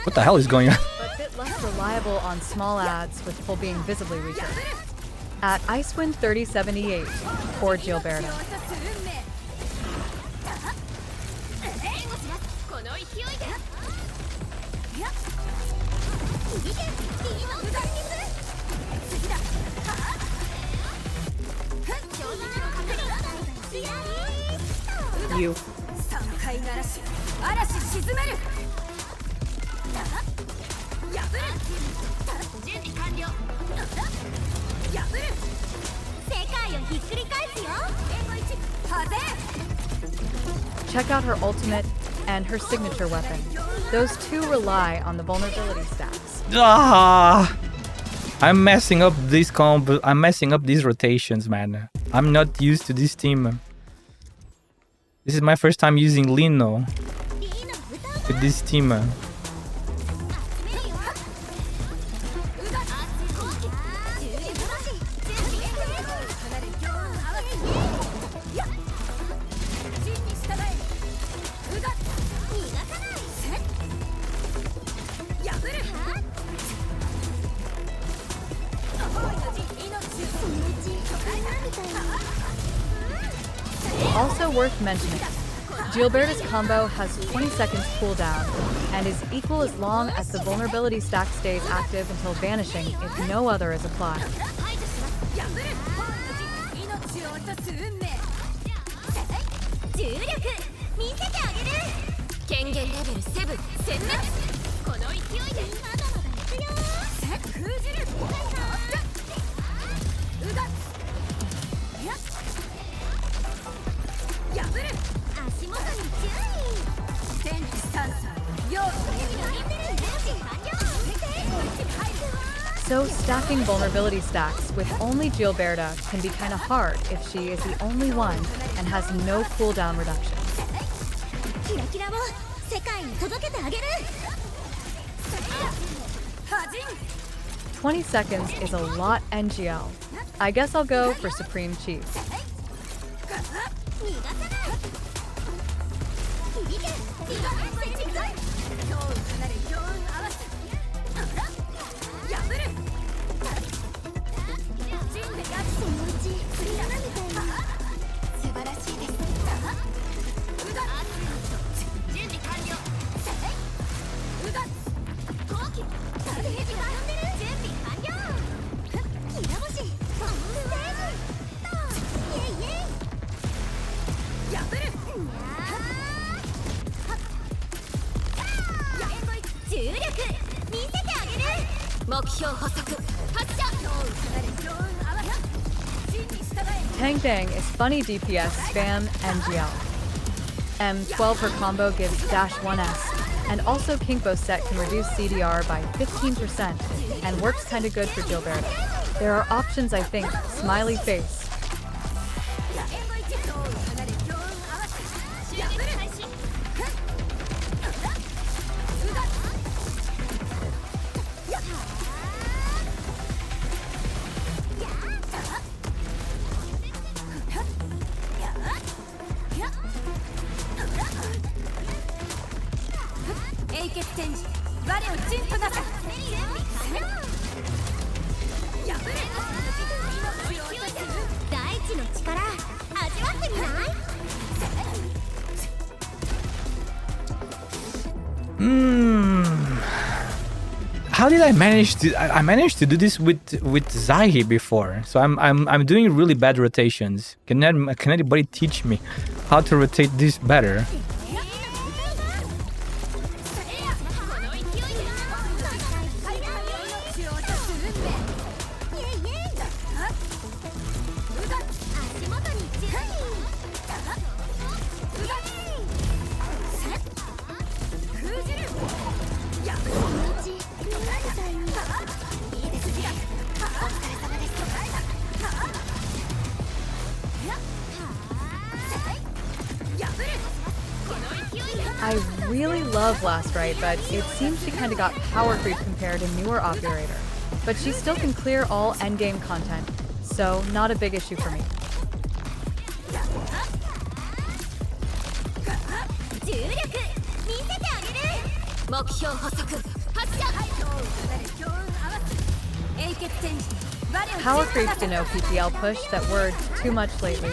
What the hell is going on? But a bit less reliable on small ads with pull being visibly weaker. At Icewind 3078, poor Gilberta. You. Check out her ultimate and her signature weapon. Those two rely on the vulnerability stacks. Ah! I'm messing up these combos. I'm messing up these rotations, man. I'm not used to this team. This is my first time using Lino with this team. Also worth mentioning, Gilberta's combo has 20 seconds cooldown and is equal as long as the vulnerability stack stays active until vanishing if no other is applied. So stacking vulnerability stacks with only Gilberta can be kinda hard if she is the only one and has no cooldown reduction. 20 seconds is a lot NGL. I guess I'll go for Supreme Chief. Tang Dang is funny DPS spam NGL. M12 her combo gives dash 1s, and also Kinkbo set can reduce CDR by 15% and works kinda good for Gilberta. There are options I think, smiley face. How did I manage to? I managed to do this with Zahi before, so I'm doing really bad rotations. Can anybody teach me how to rotate this better? I really love Last Right, but it seems she kinda got power creep compared to newer Operator. But she still can clear all endgame content, so not a big issue for me. Power creep to no PPL push, that word too much lately.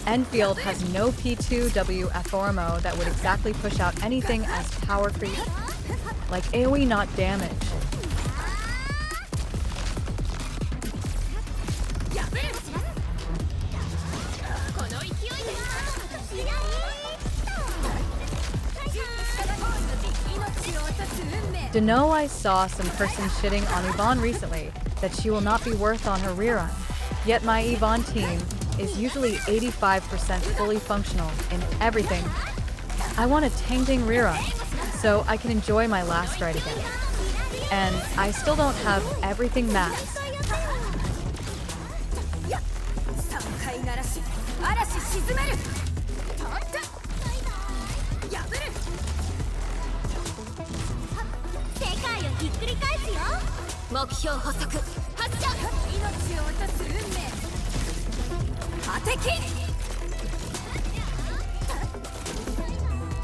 Enfield has no P2W FORMO that would exactly push out anything as power creep, like AoE not damage. To know I saw some person shitting on Yvonne recently that she will not be worth on her rerun, yet my Yvonne team is usually 85% fully functional in everything. I want a Tang rerun, so I can enjoy my last ride again. And I still don't have everything maxed.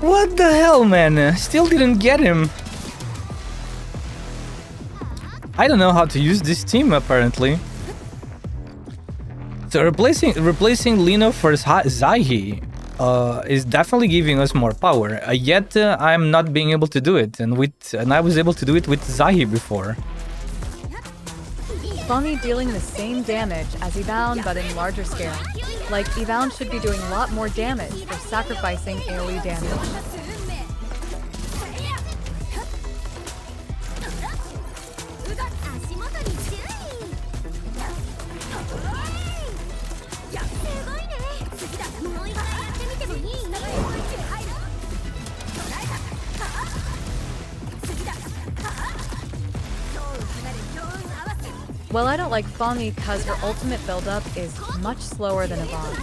What the hell, man? Still didn't get him. I don't know how to use this team apparently. So replacing Lino for Zaihi is definitely giving us more power. Yet I'm not being able to do it, and I was able to do it with Zaihi before. Bonnie dealing the same damage as Yvonne but in larger scale. Like Yvonne should be doing a lot more damage for sacrificing AoE damage. Well, I don't like Bonnie because her ultimate buildup is much slower than Yvonne's.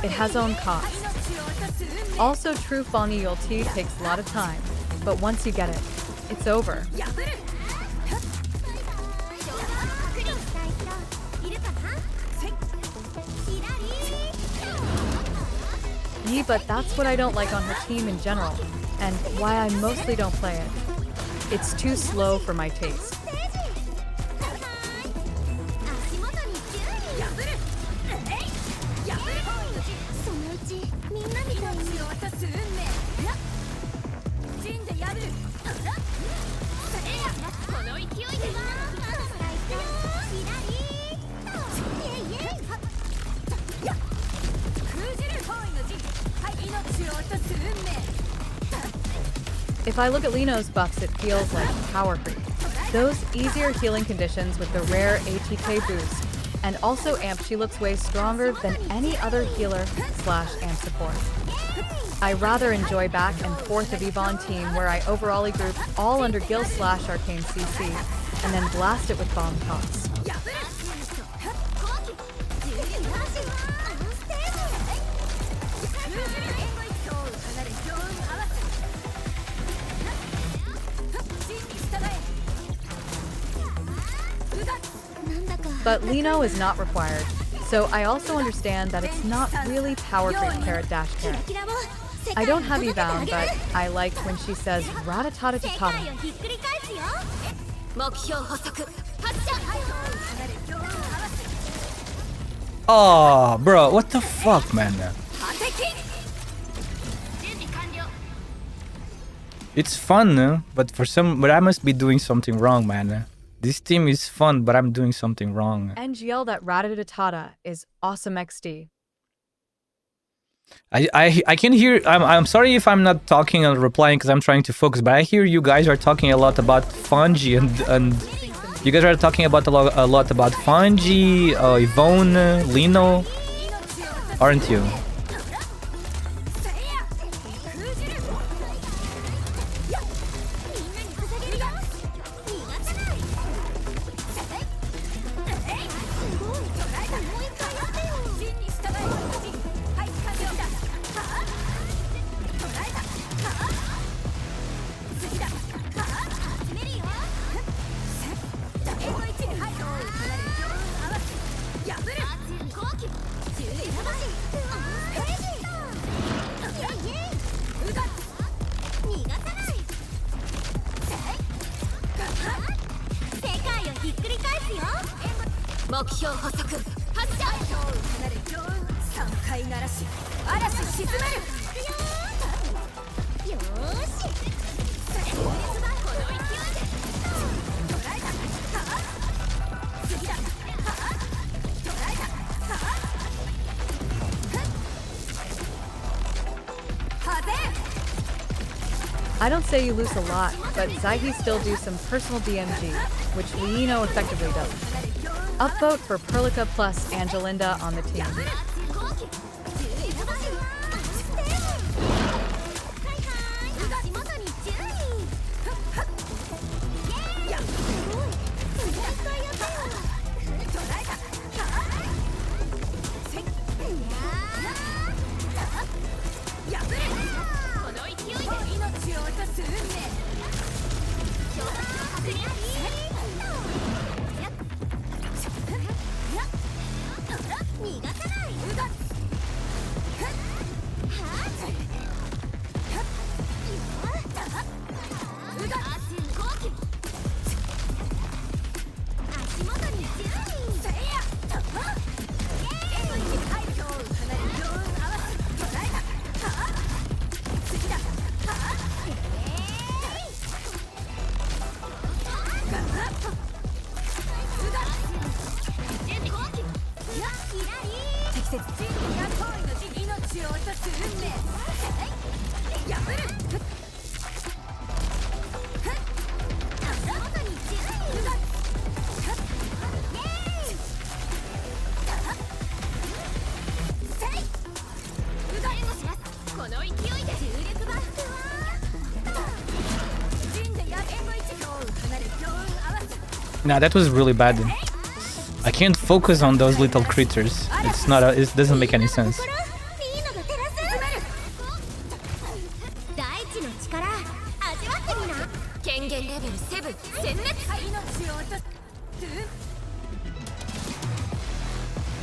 It has own cost. Also, true Bonnie ulti takes a lot of time, but once you get it, it's over. Yeah, but that's what I don't like on her team in general, and why I mostly don't play it. It's too slow for my taste. If I look at Lino's buffs, it feels like power creep. Those easier healing conditions with the rare ATK boost, and also amp, she looks way stronger than any other healer / amp support. I rather enjoy back and forth of Yvonne team where I overall group all under Gil / Arcane CC, and then blast it with bomb toss. But Lino is not required, so I also understand that it's not really power creep carrot dash carrot. I don't have Yvonne, but I like when she says ratatata-tatata. Oh, bro, what the fuck, man? It's fun, but I must be doing something wrong, man. This team is fun, but I'm doing something wrong. NGL that ratatata is awesome XD. I can hear. I'm sorry if I'm not talking and replying because I'm trying to focus, but I hear you guys are talking a lot about Fungi and You guys are talking about a lot about Fanji, Yvonne, Lino, aren't you? I don't say you lose a lot, but Zygi still do some personal DMG, which Lino effectively does. Upvote for Perlica plus Angelinda on the team. Nah, that was really bad. I can't focus on those little creatures. It's not. It doesn't make any sense.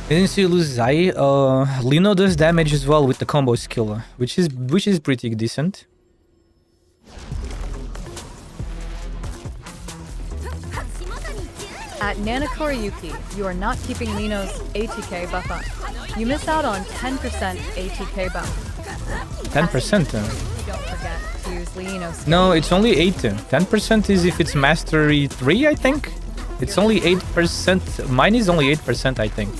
Didn't you lose Zai? Lino does damage as well with the combo skill, which is pretty decent. At Nanakoriyuki, you are not keeping Lino's ATK buff up. You miss out on 10% ATK buff. 10%? Don't forget to use Lino's. No, it's only 8. 10% is if it's Mastery 3, I think. It's only 8%. Mine is only 8%, I think.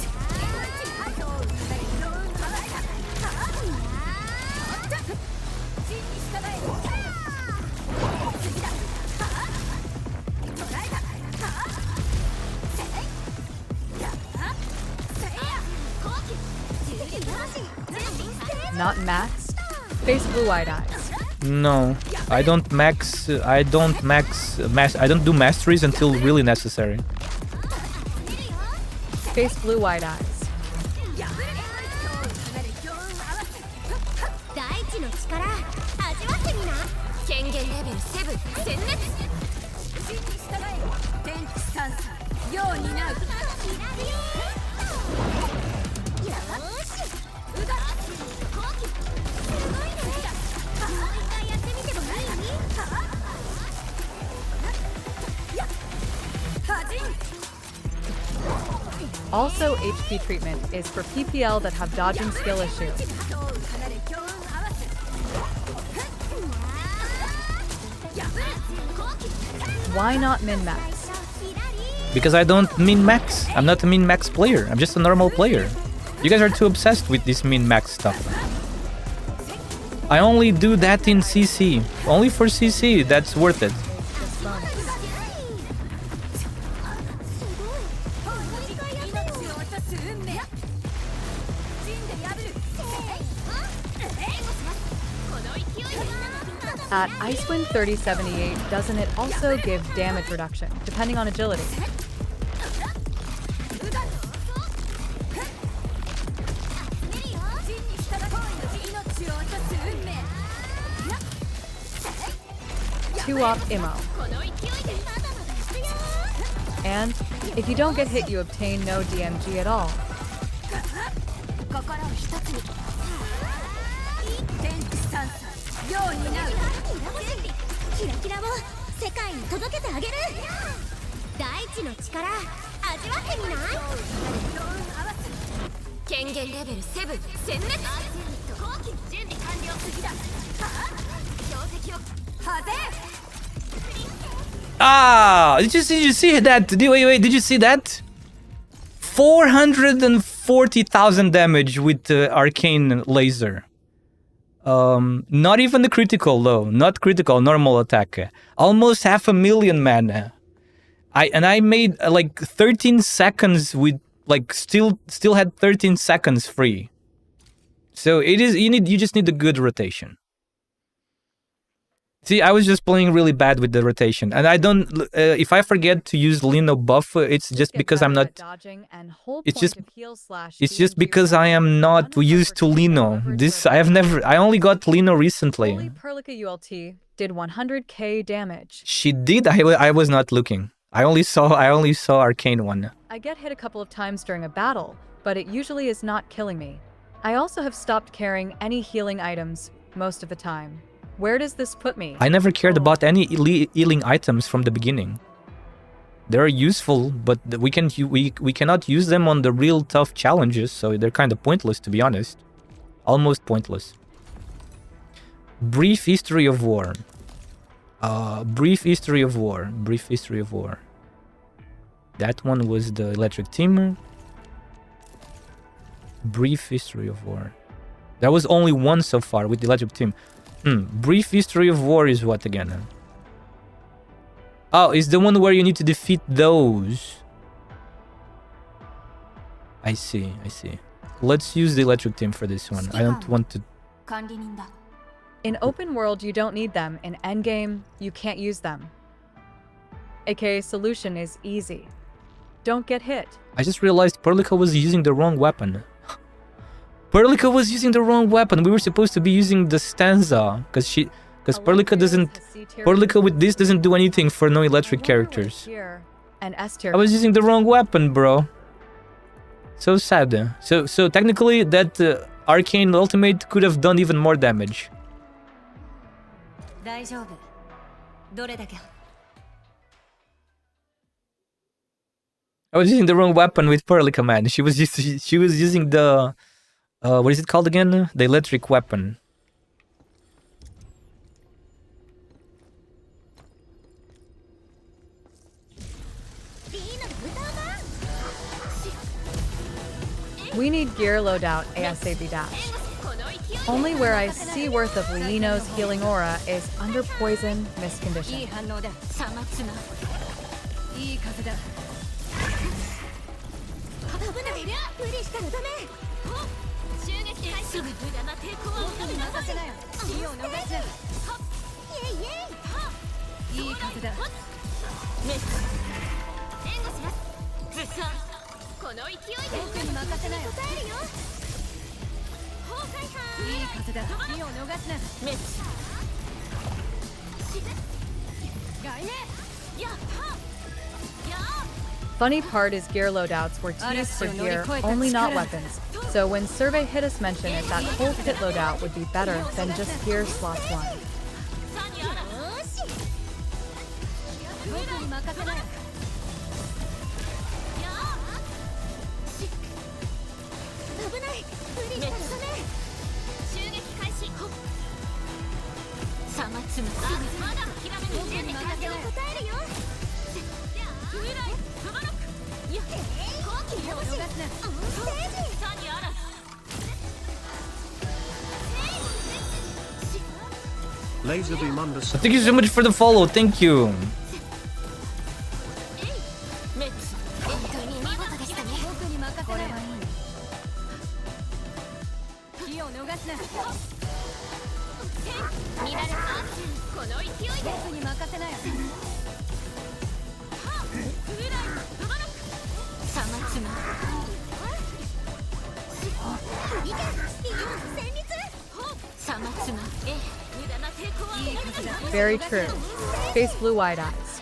Not maxed? Face blue-eyed eyes. No, I don't max. I don't do masteries until really necessary. Face blue-eyed eyes. Also, HP treatment is for PPL that have dodging skill issues. Why not min-max? Because I don't min-max. I'm not a min-max player. I'm just a normal player. You guys are too obsessed with this min-max stuff. I only do that in CC. Only for CC, that's worth it. At Icewind 3078, doesn't it also give damage reduction, depending on agility? Two-up Immo. And if you don't get hit, you obtain no DMG at all. Ah, did you see that? Wait, did you see that? 440,000 damage with the arcane laser. Not even the critical though, not critical, normal attack. Almost 500,000 mana. I made like 13 seconds with like still had 13 seconds free. So you just need a good rotation. See, I was just playing really bad with the rotation, and I don't. If I forget to use Lino buff, it's just because I'm not. It's just because I am not used to Lino. I only got Lino recently. Holy Perlica ULT did 100k damage. She did. I was not looking. I only saw arcane one. I get hit a couple of times during a battle, but it usually is not killing me. I also have stopped carrying any healing items most of the time. Where does this put me? I never cared about any healing items from the beginning. They're useful, but we cannot use them on the real tough challenges, so they're kind of pointless, to be honest. Almost pointless. Brief history of war. Brief history of war. That one was the electric team. Brief history of war. That was only one so far with the electric team. Brief history of war is what again? Oh, it's the one where you need to defeat those. I see. Let's use the electric team for this one. I don't want to... In open world, you don't need them. In endgame, you can't use them. AKA solution is easy. Don't get hit. I just realized Perlica was using the wrong weapon. Perlica was using the wrong weapon. We were supposed to be using the stanza because Perlica with this doesn't do anything for no electric characters. I was using the wrong weapon, bro. So sad. So technically that arcane ultimate could have done even more damage. I was using the wrong weapon with Perlica, man. She was using the what is it called again? The electric weapon. We need gear loadout ASAP dash. Only where I see worth of Leino's healing aura is under poison miscondition. Funny part is gear loadouts were teased for gear, only not weapons. So when survey hit us mention it, that whole kit loadout would be better than just gear slots one. Laser beam under. Thank you so much for the follow. Thank you. Very true. Face blue-wide eyes.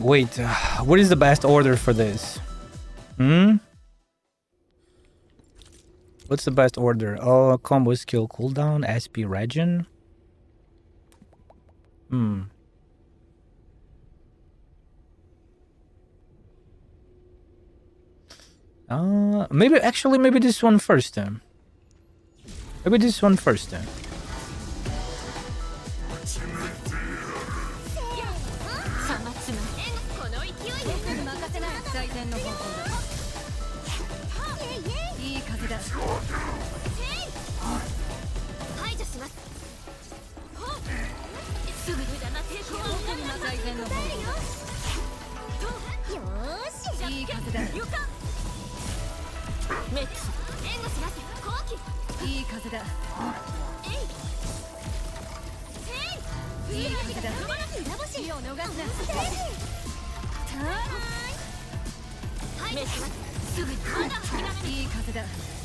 Wait, what is the best order for this? What's the best order? Oh, combo skill cooldown, SP regen. Maybe this one first then. Maybe this one first then.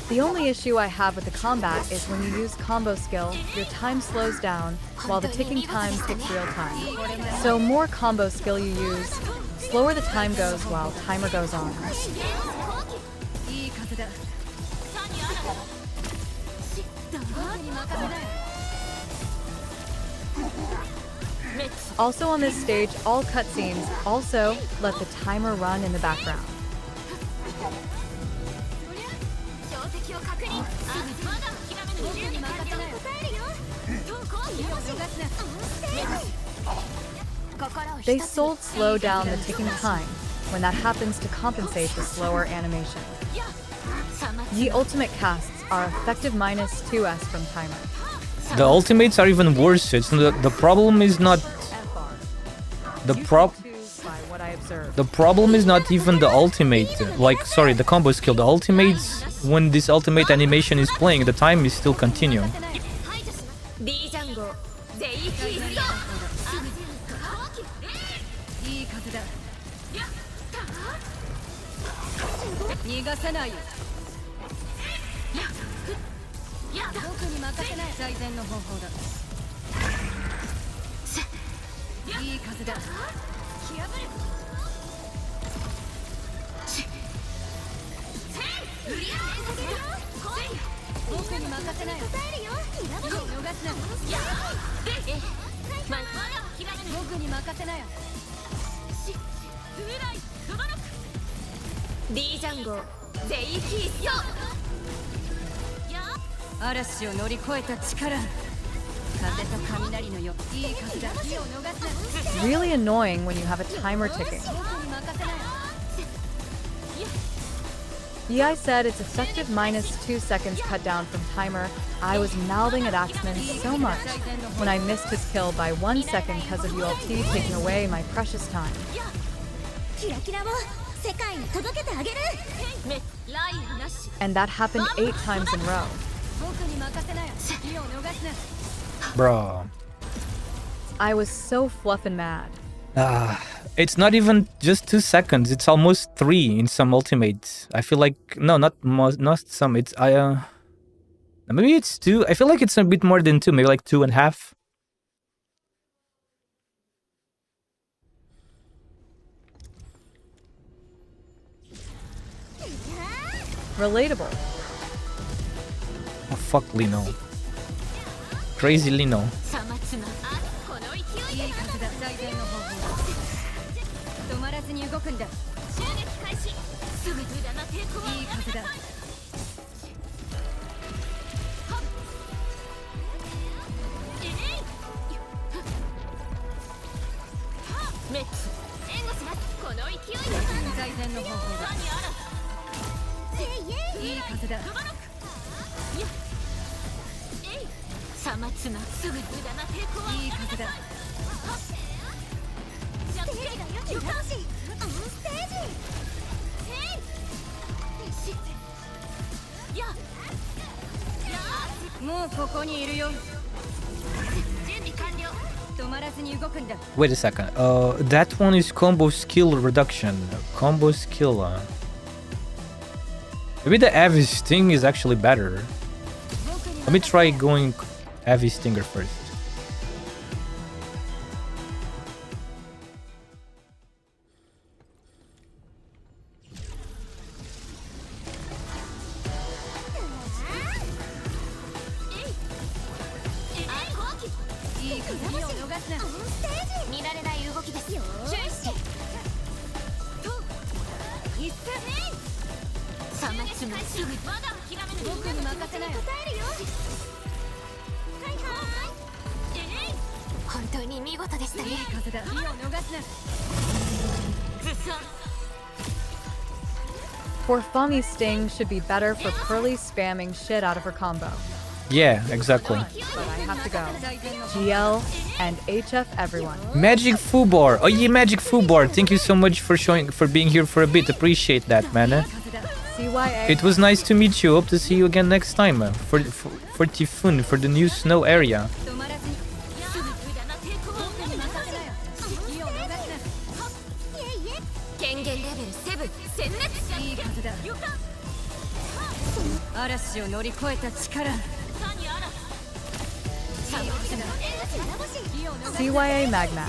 The only issue I have with the combat is when you use combo skill, your time slows down, while the ticking time ticks real time. So more combo skill you use, slower the time goes while timer goes on. Also on this stage, all cutscenes also let the timer run in the background. They slow down the ticking time when that happens to compensate the slower animation. The ultimate casts are effective minus 2s from timer. The ultimates are even worse. It's the problem is not the problem is not even the ultimate. The combo skill. The ultimates, when this ultimate animation is playing, the time is still continuing. Really annoying when you have a timer ticking. I said it's effective minus 2 seconds cut down from timer. I was mouthing at Axeman so much when I missed his kill by 1 second because of ULT taking away my precious time. And that happened 8 times in a row. Bro. I was so fluffin' mad. It's not even just 2 seconds. It's almost 3 in some ultimates. I feel like no, not most, not some. It's maybe it's 2. I feel like it's a bit more than 2. Maybe like 2.5. Relatable. Oh, fuck Lino. Crazy Lino. 止まらずに動くんだ。襲撃開始。すぐ無駄な抵抗はいい風だ。メッツ援護します。この勢いで最善の方法だ。いい風だ。さまつなすぐ無駄な抵抗はいい風だ。もうここにいるよ。準備完了。止まらずに動くんだ。 Wait a second. That one is combo skill reduction. Combo skill. Maybe the heavy sting is actually better. Let me try going heavy stinger first. Porfami's sting should be better for Pearly spamming shit out of her combo. Yeah, exactly. But I have to go. GL and HF everyone. Magic Fubar. Oh yeah, Magic Fubar. Thank you so much for being here for a bit. Appreciate that, man. CYA. It was nice to meet you. Hope to see you again next time for Typhoon, for the new snow area. CYA Magma.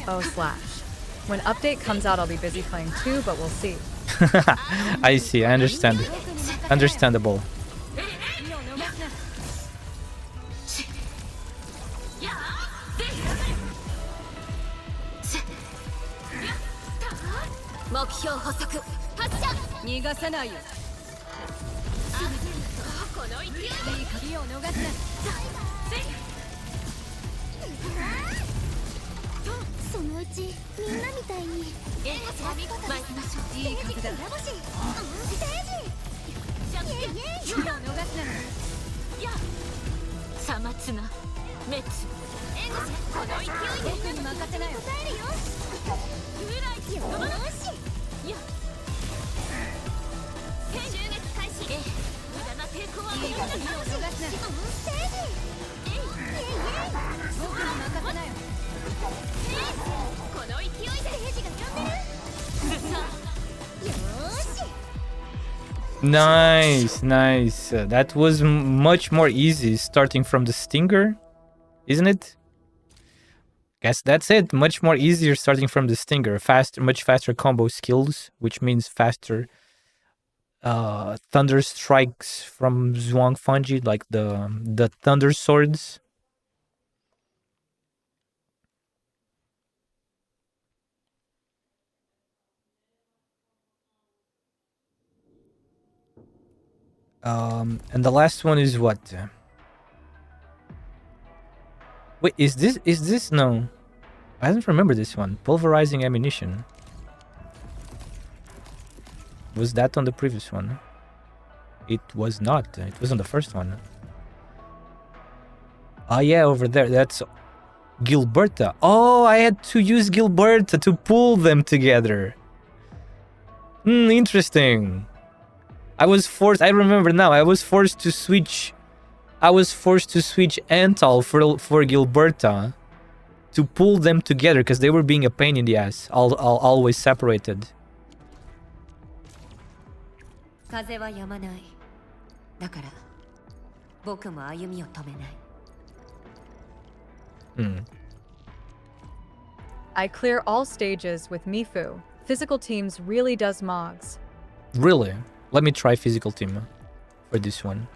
Oh slash. When update comes out, I'll be busy playing too, but we'll see. I see. I understand. Understandable. Nice, nice. That was much more easy starting from the stinger, isn't it? Guess that's it. Much more easier starting from the stinger. Faster, much faster combo skills, which means faster thunder strikes from Zhuang Fanji, like the thunder swords. And the last one is what? Wait, is this no? I don't remember this one. Pulverizing ammunition. Was that on the previous one? It was not. It was on the first one. Oh yeah, over there. That's Gilberta. Oh, I had to use Gilberta to pull them together. Interesting. I remember now. I was forced to switch Antal for Gilberta to pull them together because they were being a pain in the ass. Always separated. 風は止まない。だから僕も歩みを止めない。I clear all stages with Mifu. Physical teams really does Mogs. Really? Let me try physical team for this one.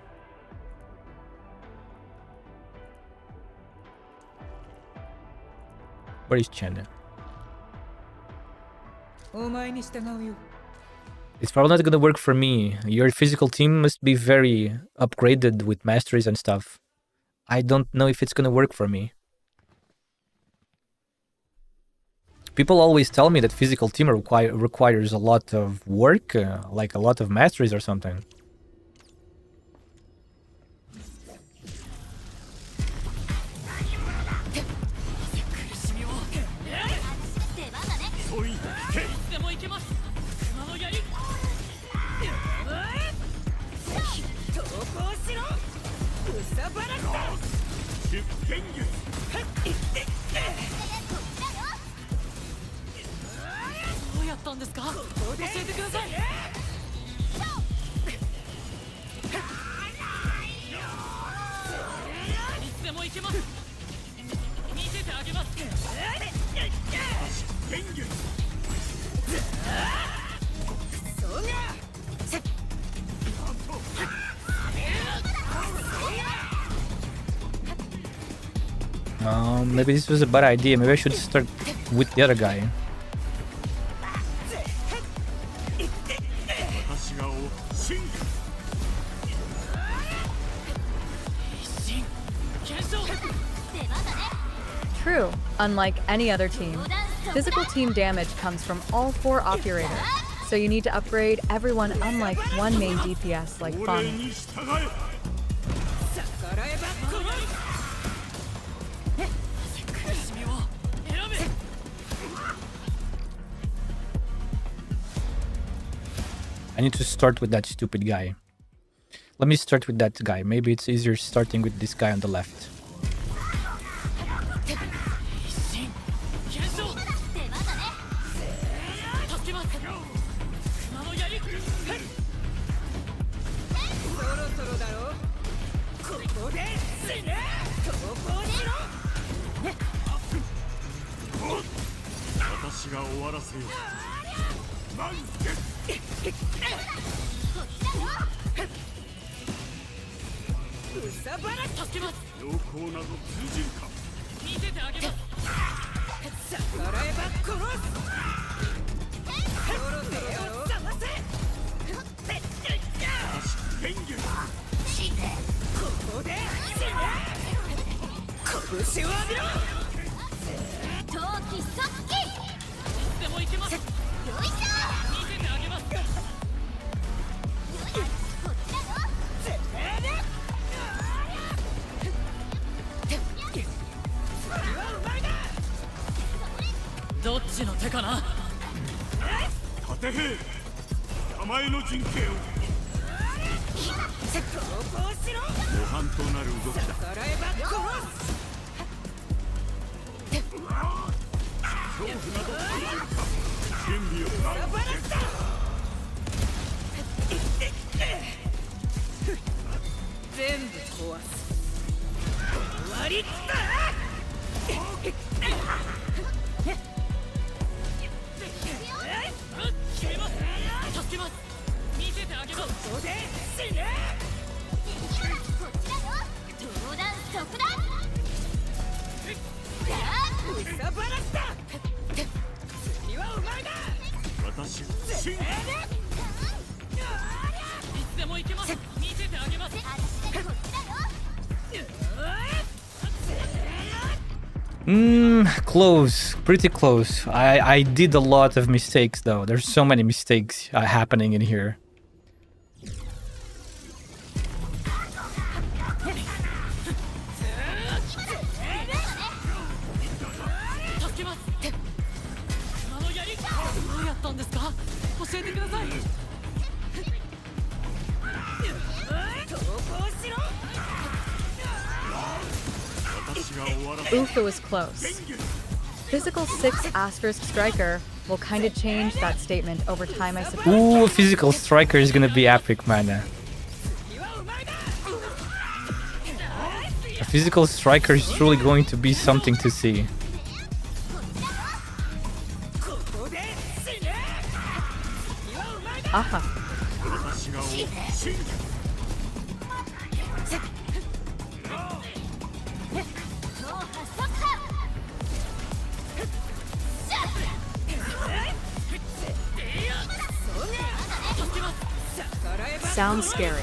Where is Chen? It's probably not gonna work for me. Your physical team must be very upgraded with masteries and stuff. I don't know if it's gonna work for me. People always tell me that physical team requires a lot of work, like a lot of masteries or something. Maybe this was a bad idea. Maybe I should start with the other guy. True. Unlike any other team, physical team damage comes from all 4 operators, so you need to upgrade everyone unlike one main DPS like Fun. I need to start with that stupid guy. Let me start with that guy. Maybe it's easier starting with this guy on the left. Close. Pretty close. I did a lot of mistakes though. There's so many mistakes happening in here. Oof, it was close. Physical 6 asterisk striker will kind of change that statement over time, I suppose. Ooh, physical striker is gonna be epic, man. A physical striker is truly going to be something to see. Aha. Sounds scary.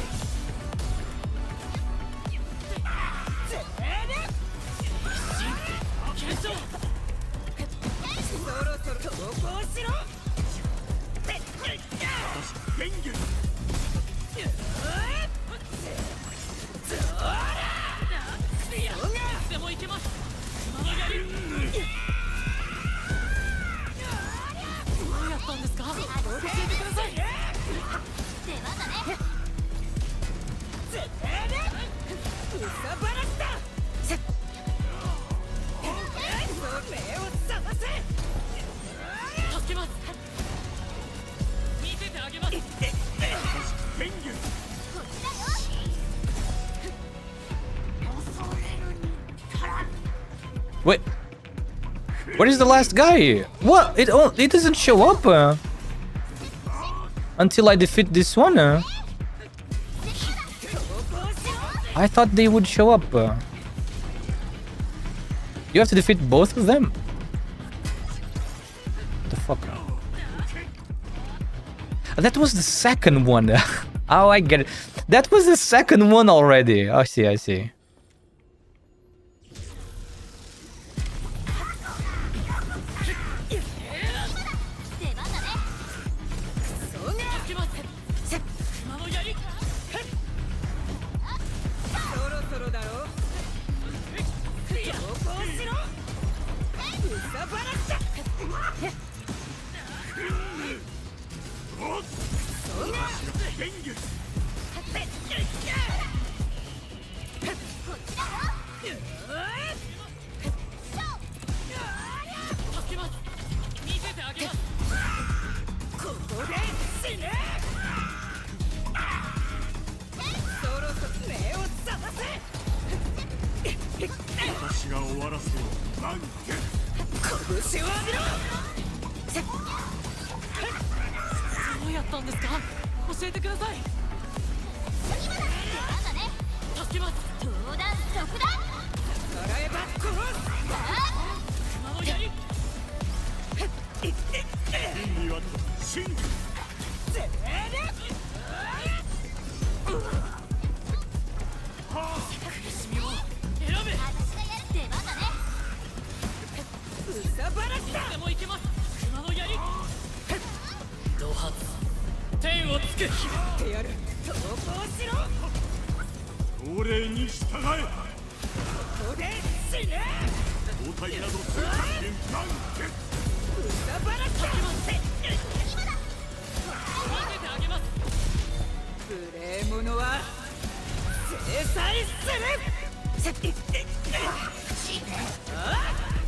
Wait, where is the last guy? What? It doesn't show up until I defeat this one. I thought they would show up. You have to defeat both of them. What the fuck? That was the second one. Oh, I get it. That was the second one already. I see, I see.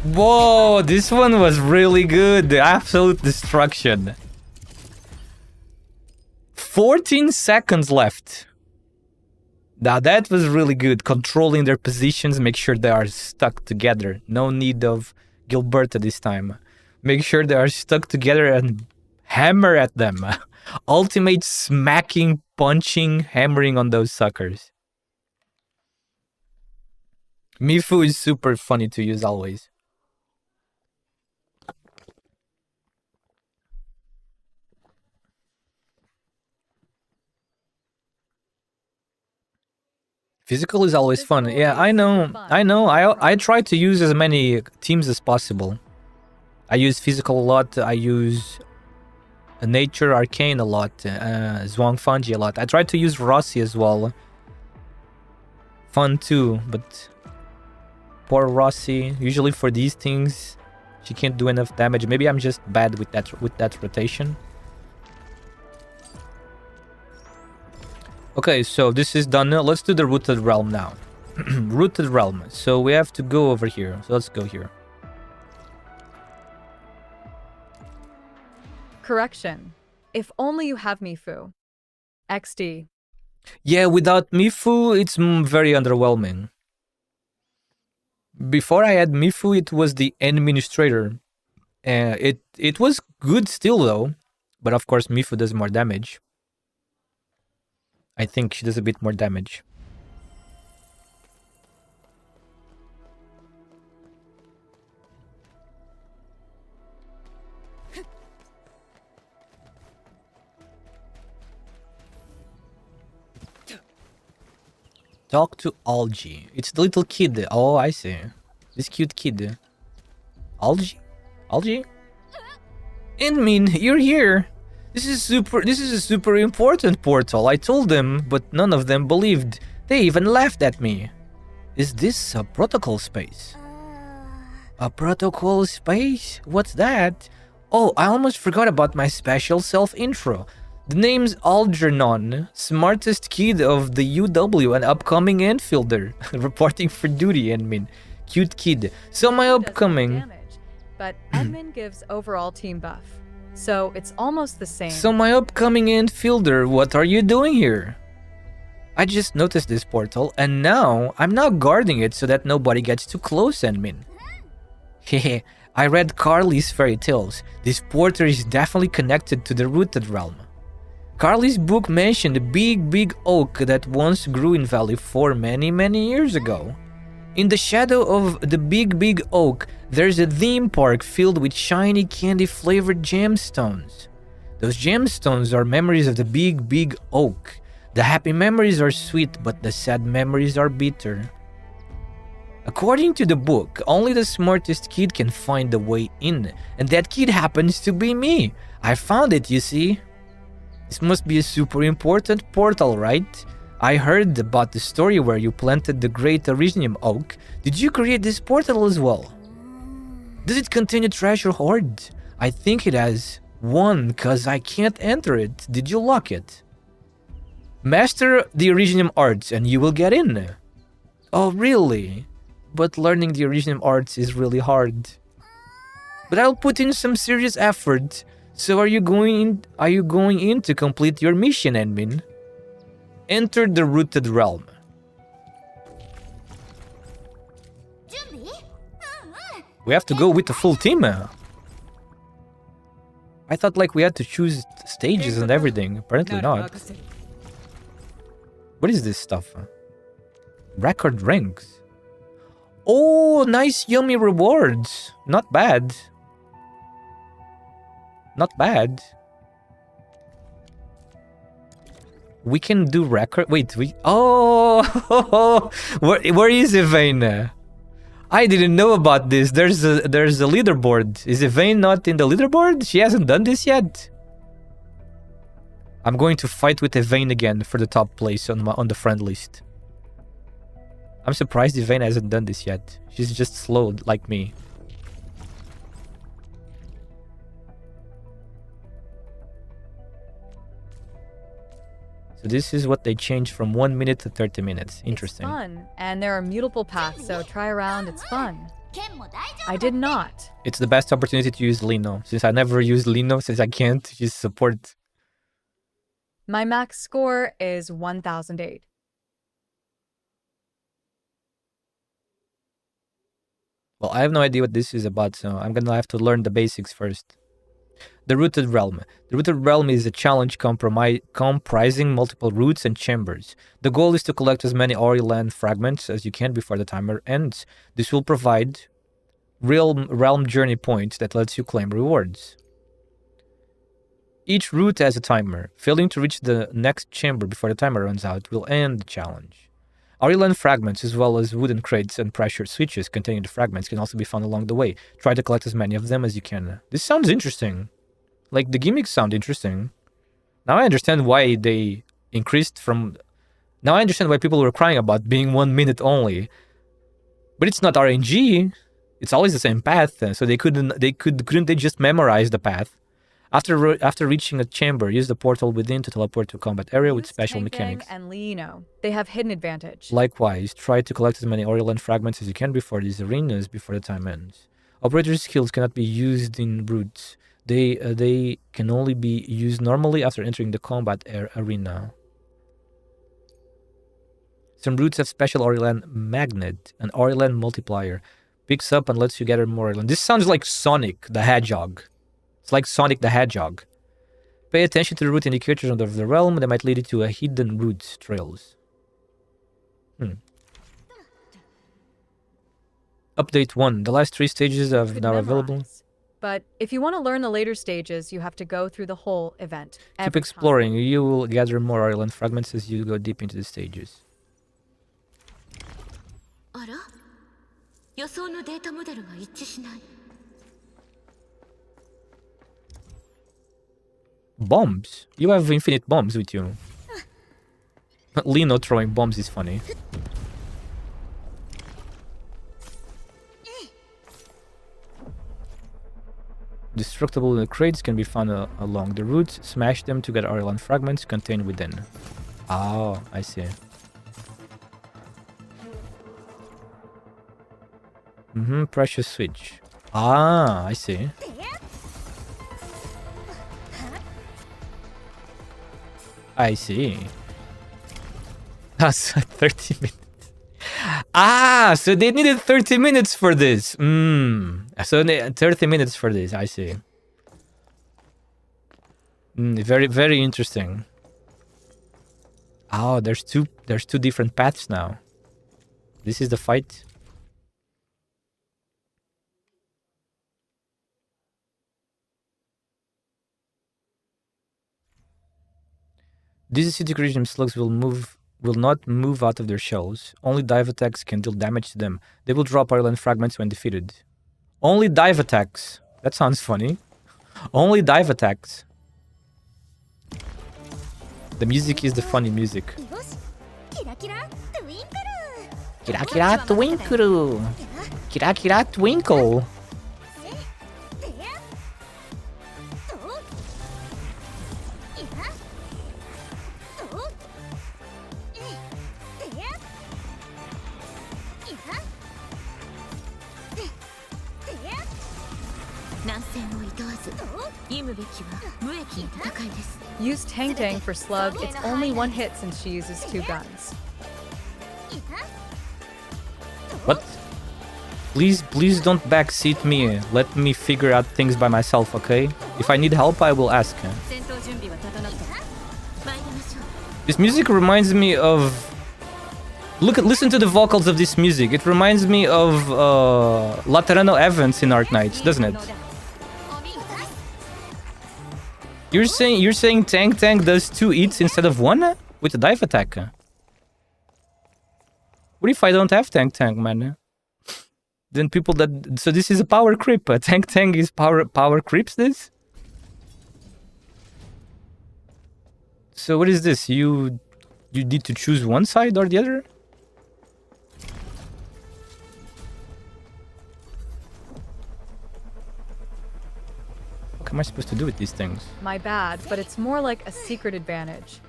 Whoa, this one was really good. The absolute destruction. 14 seconds left. Now that was really good. Controlling their positions, make sure they are stuck together. No need of Gilberto this time. Make sure they are stuck together and hammer at them. Ultimate smacking, punching, hammering on those suckers. Mifu is super funny to use always. Physical is always fun. Yeah, I know. I try to use as many teams as possible. I use physical a lot. I use nature, arcane a lot. Zwang Fungi a lot. I try to use Rossi as well. Fun too, but poor Rossi. Usually for these things, she can't do enough damage. Maybe I'm just bad with that rotation. Okay, so this is done. Let's do the Rooted Realm now. Rooted Realm. So we have to go over here. So let's go here. Correction. If only you have Mifu. XD. Yeah, without Mifu, it's very underwhelming. Before I had Mifu, it was the Administrator. It was good still though, but of course Mifu does more damage. I think she does a bit more damage. Talk to Algie. It's the little kid. Oh, I see. This cute kid. Algie? Algie? Inmin, you're here. This is a super important portal. I told them, but none of them believed. They even laughed at me. Is this a protocol space? A protocol space? What's that? Oh, I almost forgot about my special self-intro. The name's Algernon, smartest kid of the UW and upcoming Enfielder. Reporting for duty, Enmin. Cute kid. So my upcoming... Damage, but Edmund gives overall team buff. So it's almost the same. So my upcoming Enfielder, what are you doing here? I just noticed this portal, and now I'm now guarding it so that nobody gets too close, Enmin. Hehe, I read Carly's fairy tales. This portal is definitely connected to the Rooted Realm. Carly's book mentioned a big oak that once grew in Valley 4 many years ago. In the shadow of the big oak, there's a theme park filled with shiny candy-flavored gemstones. Those gemstones are memories of the big oak. The happy memories are sweet, but the sad memories are bitter. According to the book, only the smartest kid can find the way in, and that kid happens to be me. I found it, you see. This must be a super important portal, right? I heard about the story where you planted the great Originium oak. Did you create this portal as well? Does it contain a treasure hoard? I think it has one, cause I can't enter it. Did you lock it? Master the Originium arts and you will get in. Oh, really? But learning the Originium arts is really hard. But I'll put in some serious effort. So are you going in to complete your mission, Enmin? Enter the Rooted Realm. We have to go with the full team. I thought like we had to choose stages and everything. Apparently not. What is this stuff? Record ranks. Oh, nice yummy rewards. Not bad. Not bad. We can do record. Wait, oh, where is Evane? I didn't know about this. There's a leaderboard. Is Evane not in the leaderboard? She hasn't done this yet. I'm going to fight with Evane again for the top place on the friend list. I'm surprised Evane hasn't done this yet. She's just slow like me. So this is what they changed from 1 minute to 30 minutes. Interesting. It's fun, and there are mutable paths, so try around, it's fun. I did not. It's the best opportunity to use Lino, since I never used Lino, since I can't use support. My max score is 1008. Well, I have no idea what this is about, so I'm gonna have to learn the basics first. The Rooted Realm. The Rooted Realm is a challenge comprising multiple roots and chambers. The goal is to collect as many Ori land fragments as you can before the timer ends. This will provide realm journey points that lets you claim rewards. Each route has a timer. Failing to reach the next chamber before the timer runs out will end the challenge. Aurilan fragments, as well as wooden crates and pressure switches containing the fragments, can also be found along the way. Try to collect as many of them as you can. This sounds interesting. Like, the gimmicks sound interesting. Now I understand why they increased from... Now I understand why people were crying about being 1 minute only. But it's not RNG. It's always the same path, so couldn't they just memorize the path? After reaching a chamber, use the portal within to teleport to a combat area with special mechanics. And Lino, they have hidden advantage. Likewise, try to collect as many Aurilan fragments as you can before these arenas before the time ends. Operator skills cannot be used in brutes. They can only be used normally after entering the combat arena. Some brutes have special Aurilan magnet, an Aurilan multiplier. Picks up and lets you gather more Aurilan. This sounds like Sonic the Hedgehog. It's like Sonic the Hedgehog. Pay attention to the route indicators of the realm. They might lead you to a hidden route trails. Update 1. The last 3 stages are now available. But if you want to learn the later stages, you have to go through the whole event. Keep exploring. You will gather more Aurilan fragments as you go deep into the stages. Bombs? You have infinite bombs with you. Lino throwing bombs is funny. Destructible crates can be found along the route. Smash them to get Aurilan fragments contained within. Oh, I see. Precious switch. Ah, I see. I see. That's 30 minutes. Ah, so they needed 30 minutes for this. So 30 minutes for this, I see. Very, very interesting. Oh, there's two different paths now. This is the fight. These disintegration slugs will not move out of their shells. Only dive attacks can deal damage to them. They will drop Aurilan fragments when defeated. Only dive attacks. That sounds funny. Only dive attacks. The music is the funny music. Kira kira twinkle. Kira kira twinkle. Use Tang Tang for Slug. It's only 1 hit since she uses 2 guns. What? Please don't backseat me. Let me figure out things by myself, okay? If I need help, I will ask. This music reminds me of... Listen to the vocals of this music. It reminds me of Laterano Evans in Arknights, doesn't it? You're saying Tang Tang does 2 hits instead of 1 with a dive attack? What if I don't have Tang Tang, man? Then people that... So this is a power creep. Tang Tang is power creeps this? So what is this? You need to choose one side or the other? What am I supposed to do with these things? My bad, but it's more like a secret advantage.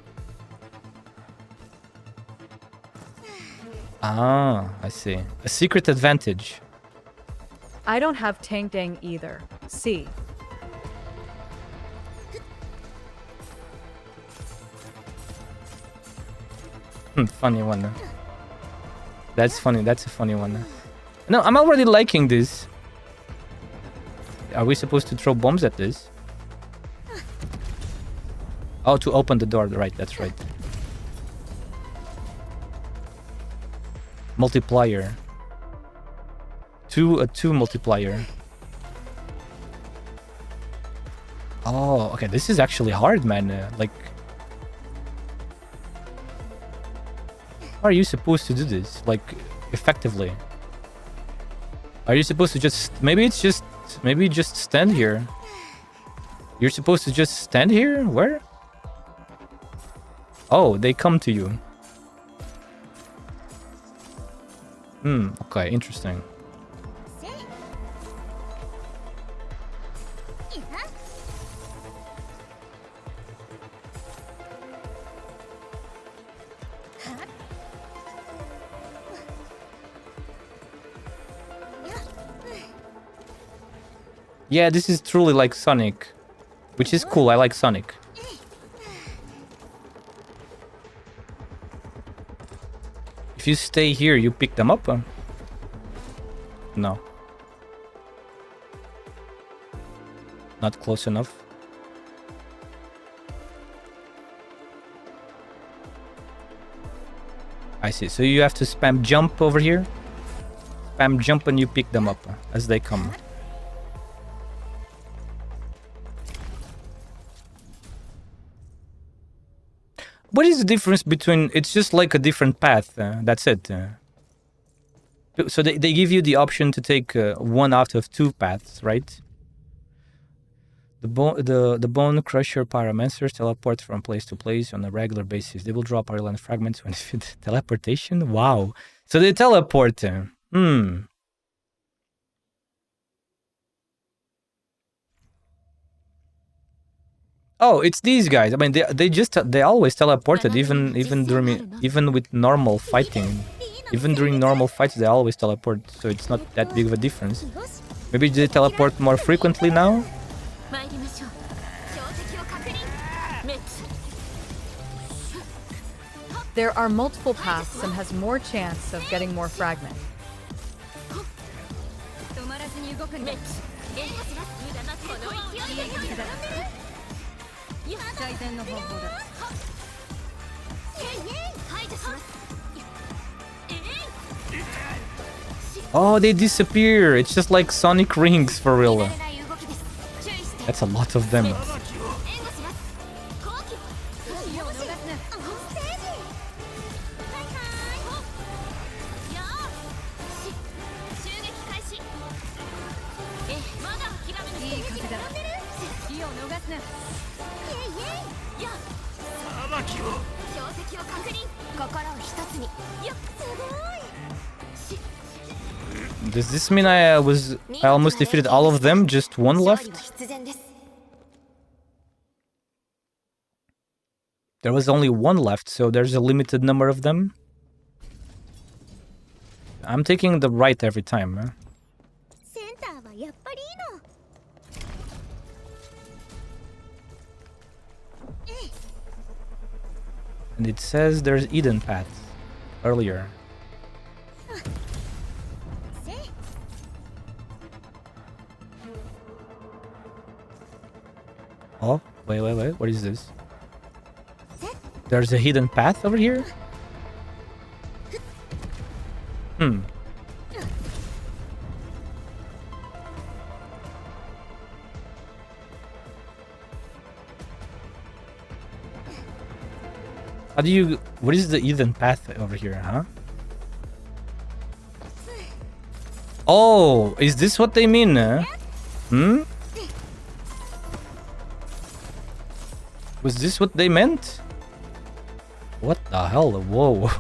Ah, I see. A secret advantage. I don't have Tang Tang either. See. Funny one. That's funny. That's a funny one. No, I'm already liking this. Are we supposed to throw bombs at this? Oh, to open the door. Right, that's right. Multiplier. A 2 multiplier. Oh, okay. This is actually hard, man. Like... How are you supposed to do this, like, effectively? Are you supposed to just... Maybe just stand here. You're supposed to just stand here? Where? Oh, they come to you. Okay, interesting. Yeah, this is truly like Sonic, which is cool. I like Sonic. If you stay here, you pick them up? No. Not close enough. I see. So you have to spam jump over here. Spam jump and you pick them up as they come. What is the difference between... It's just like a different path. That's it. So they give you the option to take one out of two paths, right? The bone crusher pyromancers teleport from place to place on a regular basis. They will drop island fragments when fit. Teleportation? Wow. So they teleport. Oh, it's these guys. I mean, they always teleported, even with normal fighting. Even during normal fights, they always teleport. So it's not that big of a difference. Maybe they teleport more frequently now. There are multiple paths and has more chance of getting more fragments. Oh, they disappear. It's just like Sonic rings for real. That's a lot of them. Does this mean I almost defeated all of them? Just one left? There was only one left, so there's a limited number of them. I'm taking the right every time, huh? And it says there's Eden Path earlier. Oh, wait, what is this? There's a hidden path over here? How do you... What is the Eden path over here, huh? Oh, is this what they mean? Was this what they meant? What the hell? Whoa.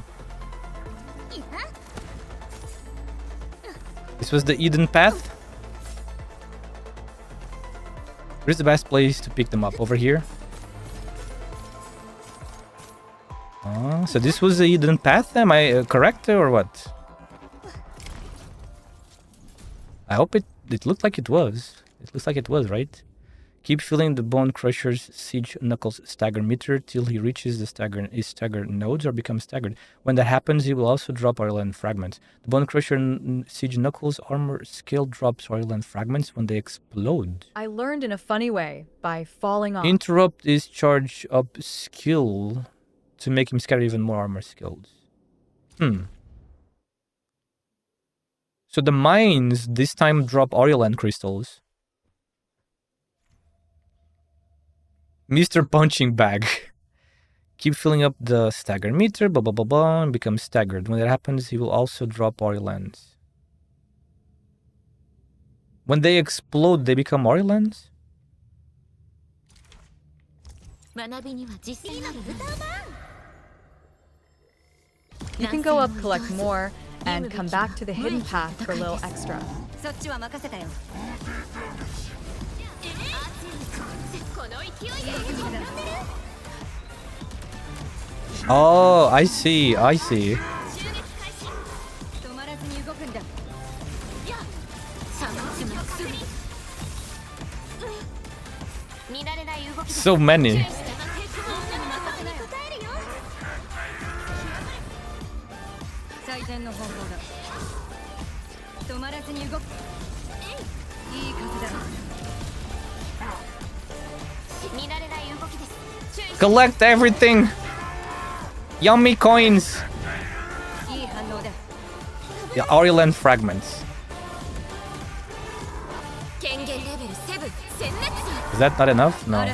This was the Eden path? Where's the best place to pick them up? Over here? So this was the Eden path? Am I correct or what? I hope it looked like it was. It looks like it was, right? Keep filling the Bone Crusher's Siege Knuckles stagger meter till he reaches his stagger nodes or becomes staggered. When that happens, he will also drop oil and fragments. The Bone Crusher Siege Knuckles armor skill drops oil and fragments when they explode. I learned in a funny way, by falling off. Interrupt is charge up skill to make him scatter even more armor skills. So the mines this time drop oil and crystals. Mr. Punching Bag. Keep filling up the stagger meter, blah blah blah blah, and become staggered. When that happens, he will also drop oil lands. When they explode, they become oil lands? You can go up, collect more, and come back to the hidden path for a little extra. Oh, I see, I see. So many. Collect everything. Yummy coins. The Auriland fragments. Is that not enough? No.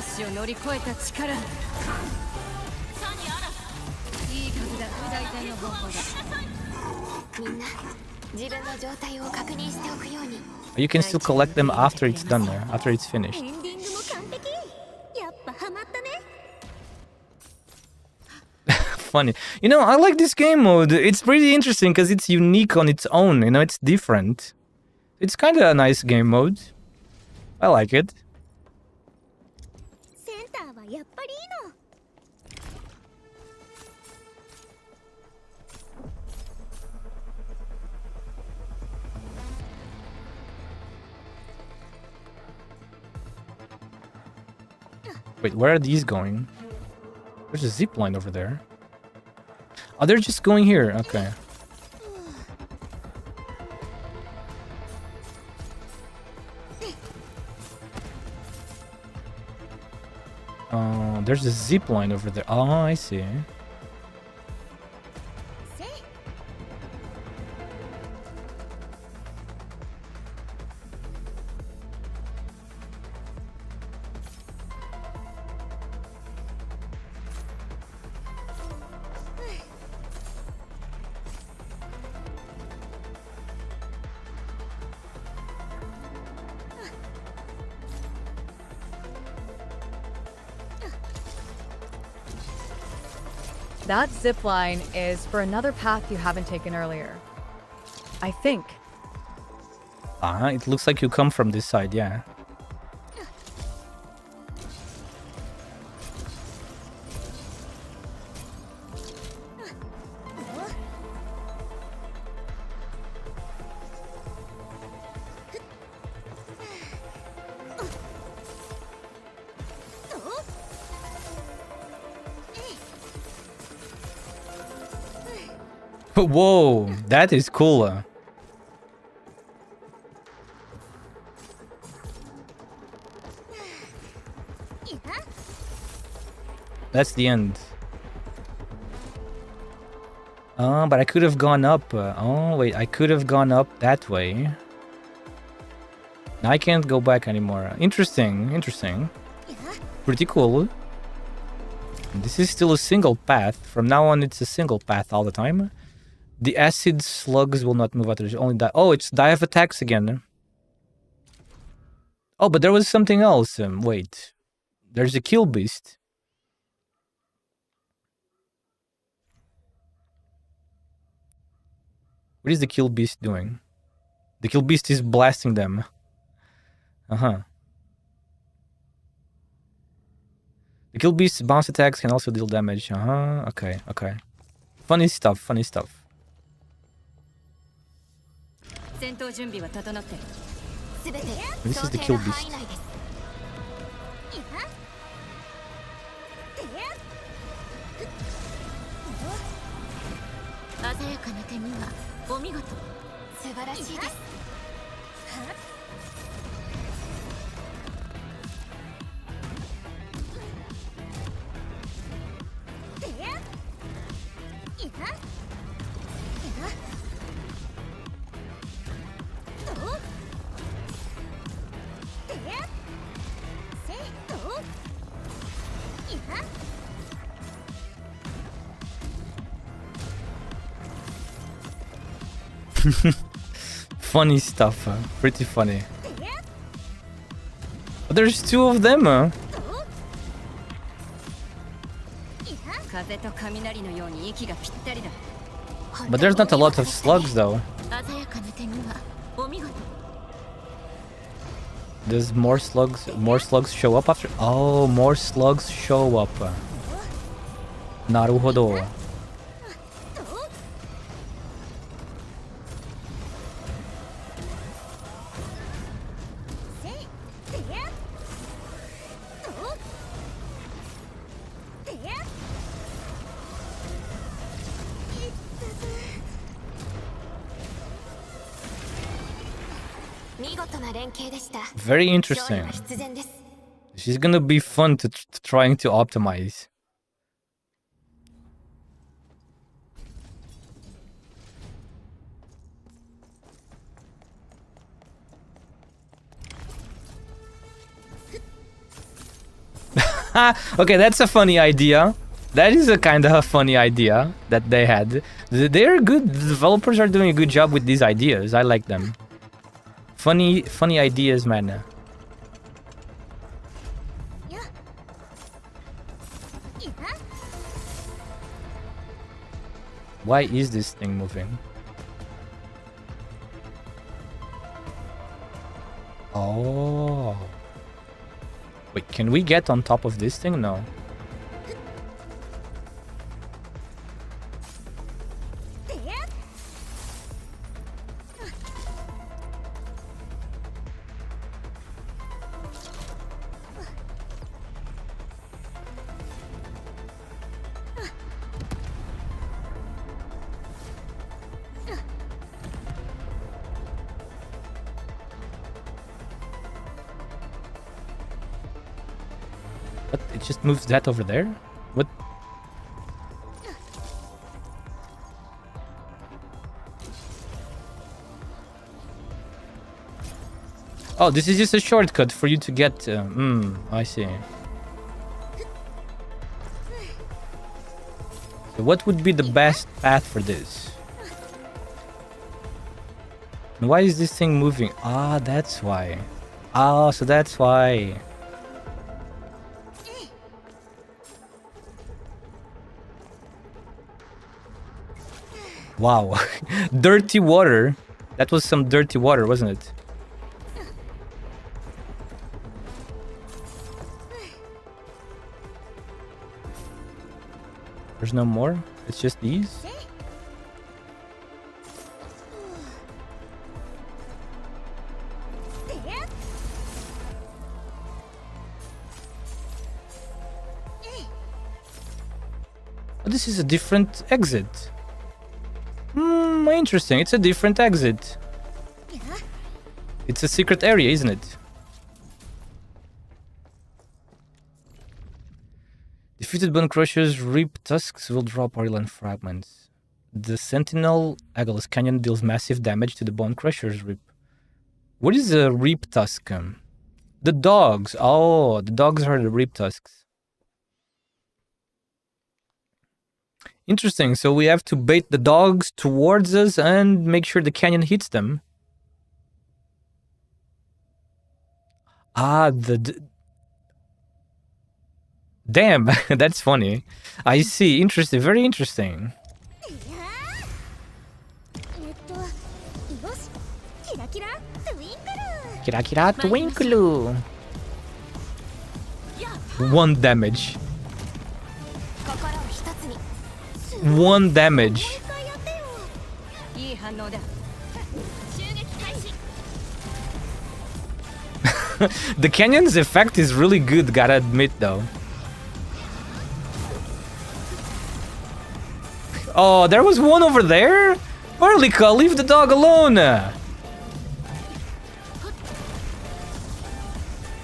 You can still collect them after it's done there, after it's finished. Funny. You know, I like this game mode. It's pretty interesting because it's unique on its own. You know, it's different. It's kind of a nice game mode. I like it. Wait, where are these going? There's a zip line over there. Oh, they're just going here. Okay. There's a zip line over there. Oh, I see. That zip line is for another path you haven't taken earlier. I think. It looks like you come from this side, yeah. Whoa, that is cool. That's the end. But I could have gone up. Oh, wait, I could have gone up that way. Now I can't go back anymore. Interesting, interesting. Pretty cool. This is still a single path. From now on, it's a single path all the time. The acid slugs will not move out. There's only die. Oh, it's die of attacks again. Oh, but there was something else. Wait. There's a kill beast. What is the kill beast doing? The kill beast is blasting them. Uh-huh. The kill beast's bounce attacks can also deal damage. Uh-huh. Okay, okay. Funny stuff, funny stuff. This is the kill beast. Funny stuff. Pretty funny. But there's two of them. 風と雷のように息がぴったりだ。 But there's not a lot of slugs though. 鮮やかな手際、お見事。 Does more slugs show up after? Oh, more slugs show up. Naruhodo. Very interesting. She's gonna be fun to trying to optimize. Okay, that's a funny idea. That is a kind of a funny idea that they had. They're good. The developers are doing a good job with these ideas. I like them. Funny ideas, man. Why is this thing moving? Oh. Wait, can we get on top of this thing? No. What? It just moves that over there? What? Oh, this is just a shortcut for you to get... I see. So what would be the best path for this? And why is this thing moving? Ah, that's why. Ah, so that's why. Wow. Dirty water. That was some dirty water, wasn't it? There's no more? It's just these? Oh, this is a different exit. Interesting. It's a different exit. It's a secret area, isn't it? Defeated bone crushers, reap tusks will drop oil and fragments. The Sentinel Agalus Canyon deals massive damage to the bone crushers reap. What is a reap tusk? The dogs. Oh, the dogs are the reap tusks. Interesting. So we have to bait the dogs towards us and make sure the canyon hits them. Ah, damn, that's funny. I see. Interesting. Very interesting. Kira kira twinkle. 1 damage. 1 damage. The canyon's effect is really good, gotta admit though. Oh, there was one over there? Orlika, leave the dog alone!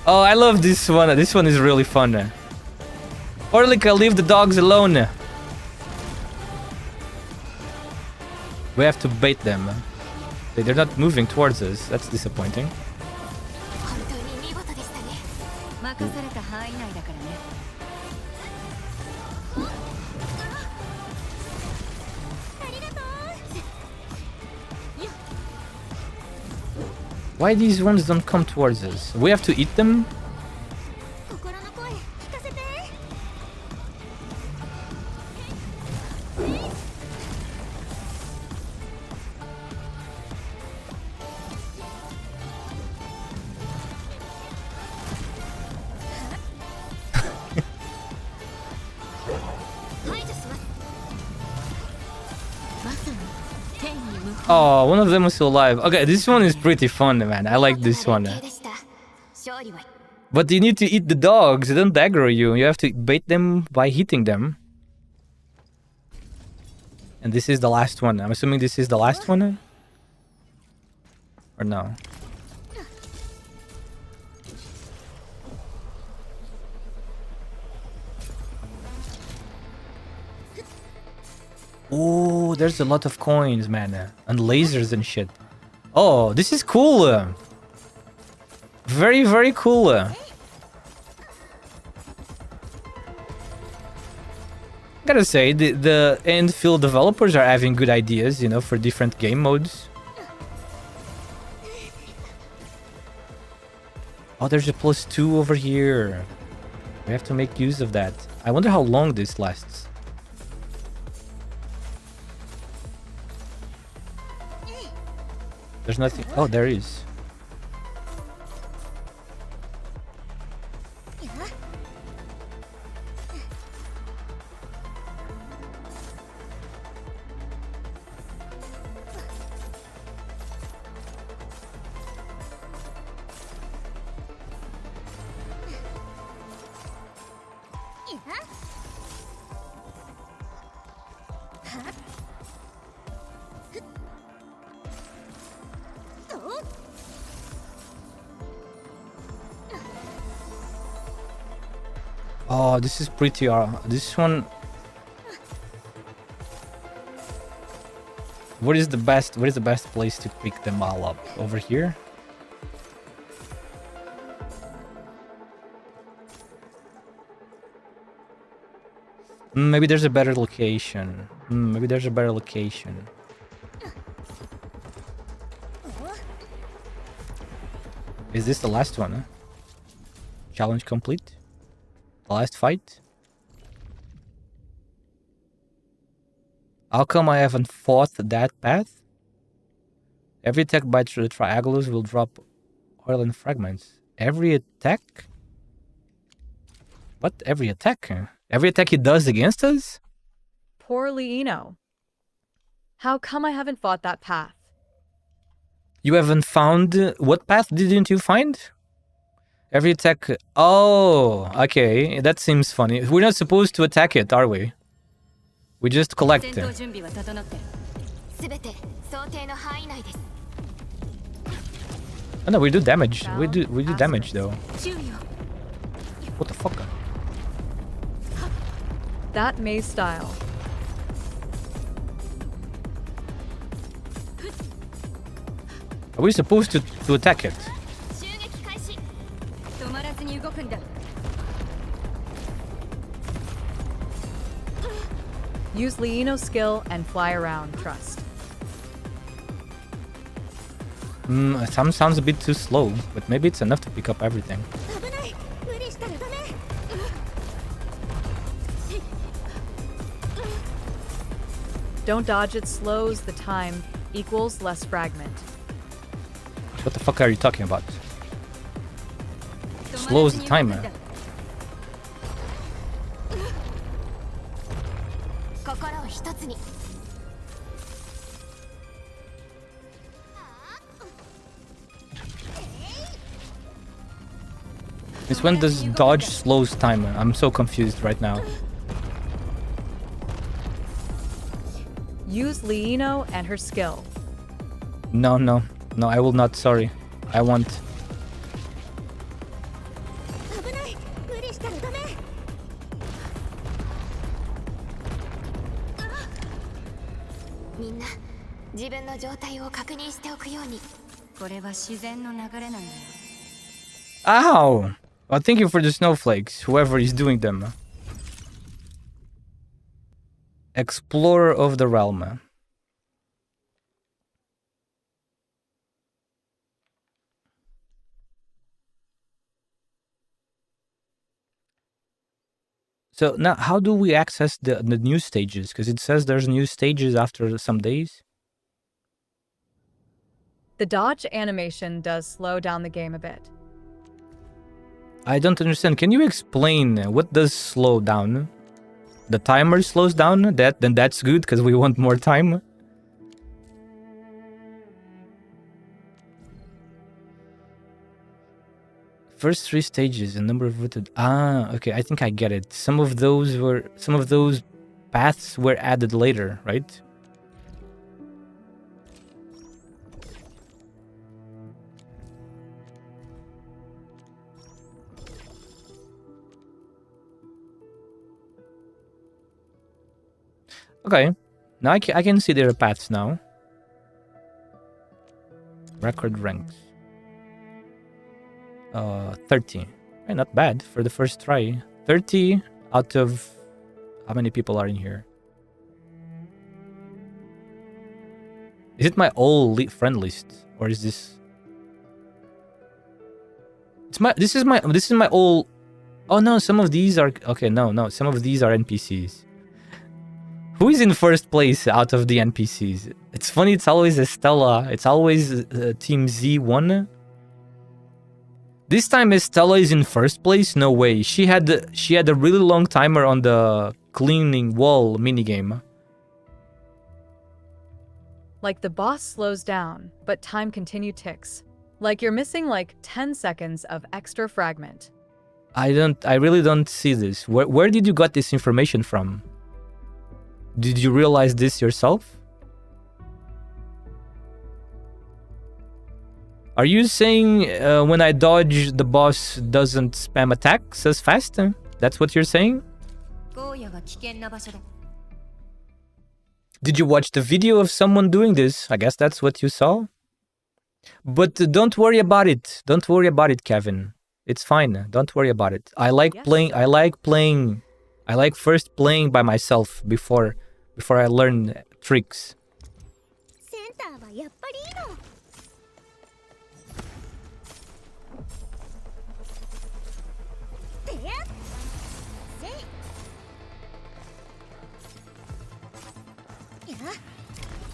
Oh, I love this one. This one is really fun. Orlika, leave the dogs alone. We have to bait them. They're not moving towards us. That's disappointing. Why these ones don't come towards us? We have to eat them? 心の声聞かせて Oh, one of them is still alive. Okay, this one is pretty fun, man. I like this one. But you need to eat the dogs. They don't aggro you. You have to bait them by hitting them. And this is the last one. I'm assuming this is the last one? Or no? Oh, there's a lot of coins, man. And lasers and shit. Oh, this is cool. Very, very cool. Gotta say, the Enfield developers are having good ideas, you know, for different game modes. Oh, there's a +2 over here. We have to make use of that. I wonder how long this lasts. There's nothing. Oh, there is. Oh, this is pretty. This one. What is the best? What is the best place to pick them all up? Over here. Maybe there's a better location. Maybe there's a better location. Is this the last one? Huh? Challenge complete. The last fight. How come I haven't fought that path? Every attack by the triangles will drop oil and fragments. Every attack? What? Every attack? Every attack he does against us? Poor Liino. How come I haven't fought that path? You haven't found... What path didn't you find? Every attack... Oh, okay. That seems funny. We're not supposed to attack it, are we? We just collect it. Oh no, we do damage. We do damage though. What the fuck? That maze style. Are we supposed to attack it? Use Liino's skill and fly around, trust. Sounds a bit too slow, but maybe it's enough to pick up everything. Don't dodge, it slows the time equals less fragment. What the fuck are you talking about? Slows the timer. It's when does dodge slows timer? I'm so confused right now. Use Liino and her skill. No, I will not. Sorry, I want. Ow! Well, thank you for the snowflakes, whoever is doing them. Explorer of the realm. So now, how do we access the new stages? Because it says there's new stages after some days. The dodge animation does slow down the game a bit. I don't understand. Can you explain what does slow down? The timer slows down? Then that's good because we want more time. First 3 stages, a number of voted. Okay, I think I get it. Some of those paths were added later, right? Okay, now I can see their paths now. Record ranks. 30. Not bad for the first try. 30 out of... How many people are in here? Is it my old friend list? Or is this... It's my... This is my old... Oh no, some of these are... Okay, no. Some of these are NPCs. Who is in first place out of the NPCs? It's funny, it's always Estella. It's always Team Z1. This time Estella is in first place? No way. She had a really long timer on the cleaning wall minigame. Like the boss slows down, but time continue ticks. Like you're missing like 10 seconds of extra fragment. I really don't see this. Where did you got this information from? Did you realize this yourself? Are you saying when I dodge, the boss doesn't spam attacks as fast? That's what you're saying? Did you watch the video of someone doing this? I guess that's what you saw. But don't worry about it. Don't worry about it, Kevin. It's fine. Don't worry about it. I like playing. I like first playing by myself before I learn tricks.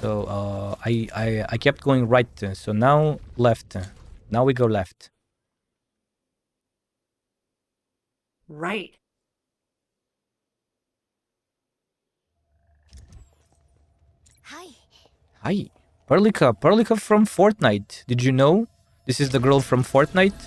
So I kept going right, so now left. Now we go left. Right. Hi. Perlica from Fortnite. Did you know? This is the girl from Fortnite.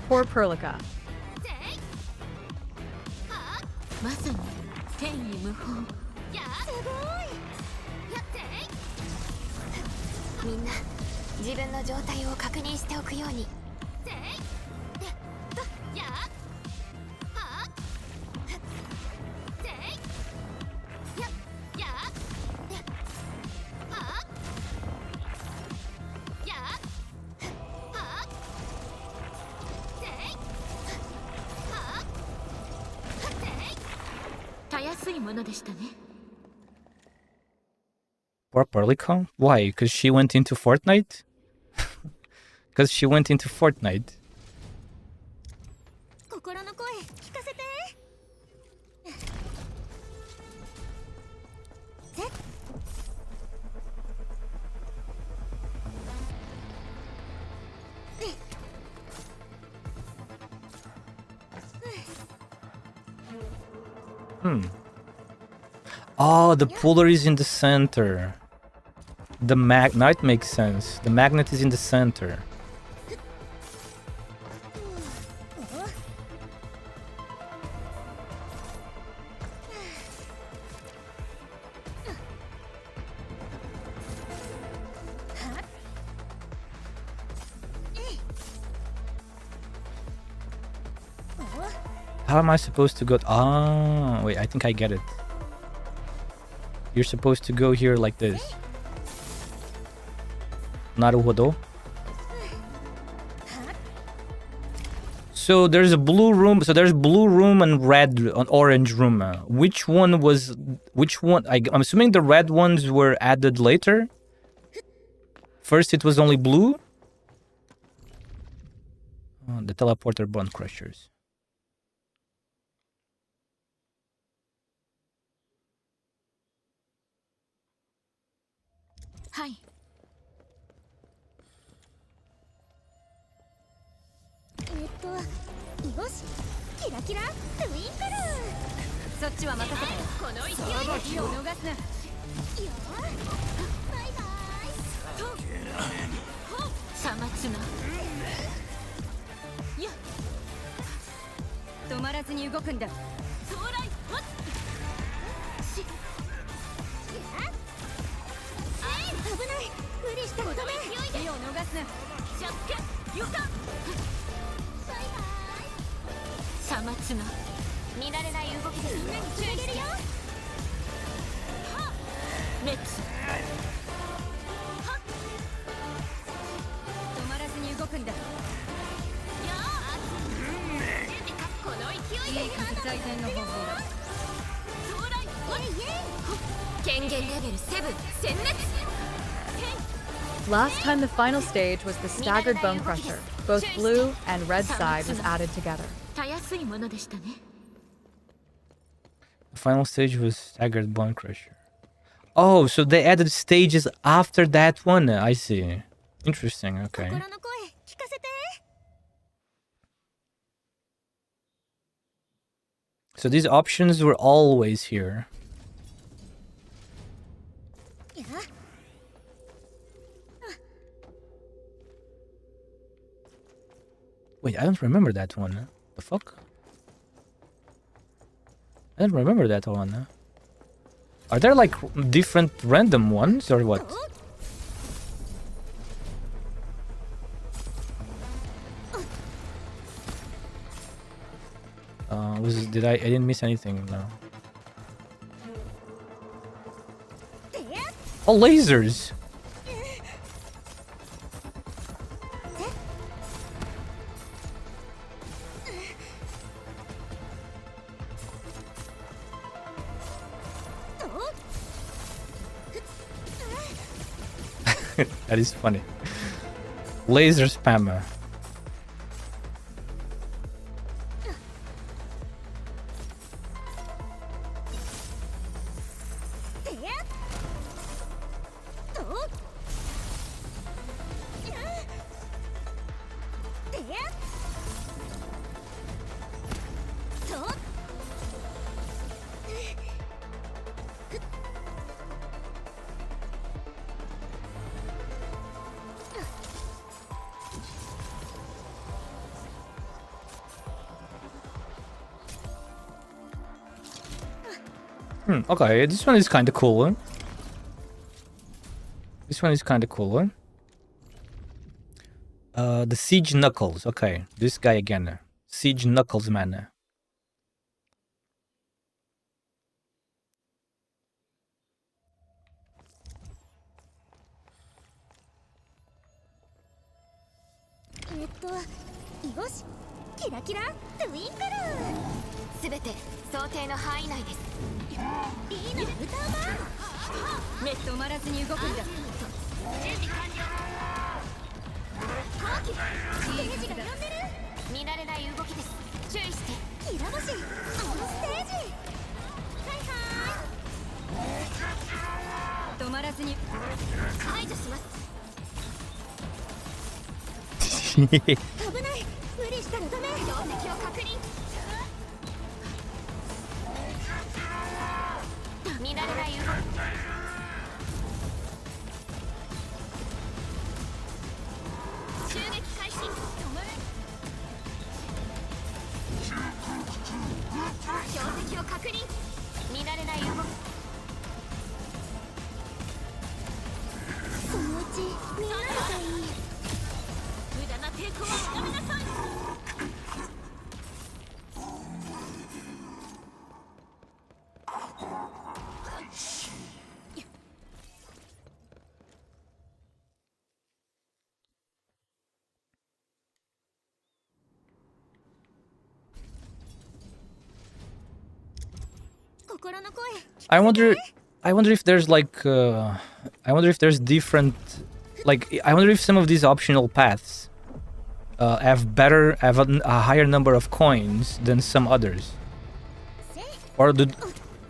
Poor Perlica. Poor Perlica? Why? Because she went into Fortnite? Because she went into Fortnite. Oh, the puller is in the center. The magnet makes sense. The magnet is in the center. How am I supposed to go? Ah, wait, I think I get it. You're supposed to go here like this. なるほど。So there's a blue room. So there's blue room and red, and orange room. Which one was? Which one? I'm assuming the red ones were added later. First, it was only blue. Oh, the teleporter bone crushers. はい。よし、キラキラトゥインクル。そっちは任せて。この勢いを逃すな。よバイバイ。さまつな。や。止まらずに動くんだ。将来。し。危ない。無理したらダメ。勢いを逃すな。シャッケ。よか。さまつな。見慣れない動きでみんなに注意してるよ。レッツ。止まらずに動くんだ。この勢いで最善の方法だ。権限レベル7殲滅。Last time the final stage was the staggered bone crusher. Both blue and red side was added together. たやすいものでしたね。The final stage was staggered bone crusher. Oh, so they added stages after that one. I see. Interesting. Okay. 心の声聞かせて。So these options were always here. Wait, I don't remember that one. The fuck? I don't remember that one. Are there like different random ones or what? I didn't miss anything? No. Oh, lasers! That is funny. Laser spammer. Okay, this one is kind of cool. This one is kind of cool. The Siege Knuckles. Okay, this guy again. Siege Knuckles, man. I wonder if there's like I wonder if there's different, like, I wonder if some of these optional paths have a higher number of coins than some others, or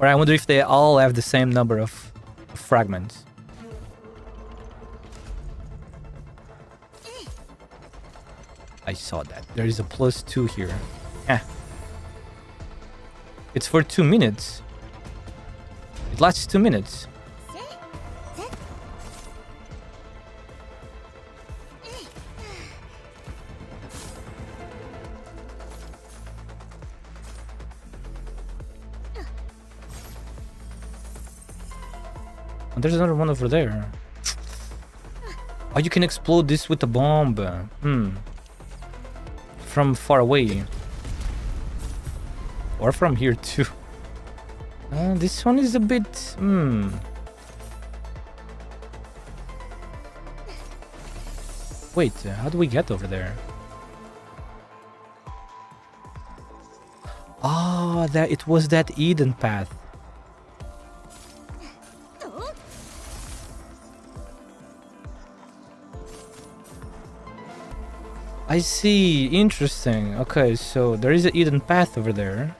I wonder if they all have the same number of fragments. I saw that. There is a +2 here. It's for 2 minutes. It lasts 2 minutes. And there's another one over there. Oh, you can explode this with a bomb. From far away. Or from here too. This one is a bit... Wait, how do we get over there? Ah, it was that Eden path. I see. Interesting. Okay, so there is an Eden path over there.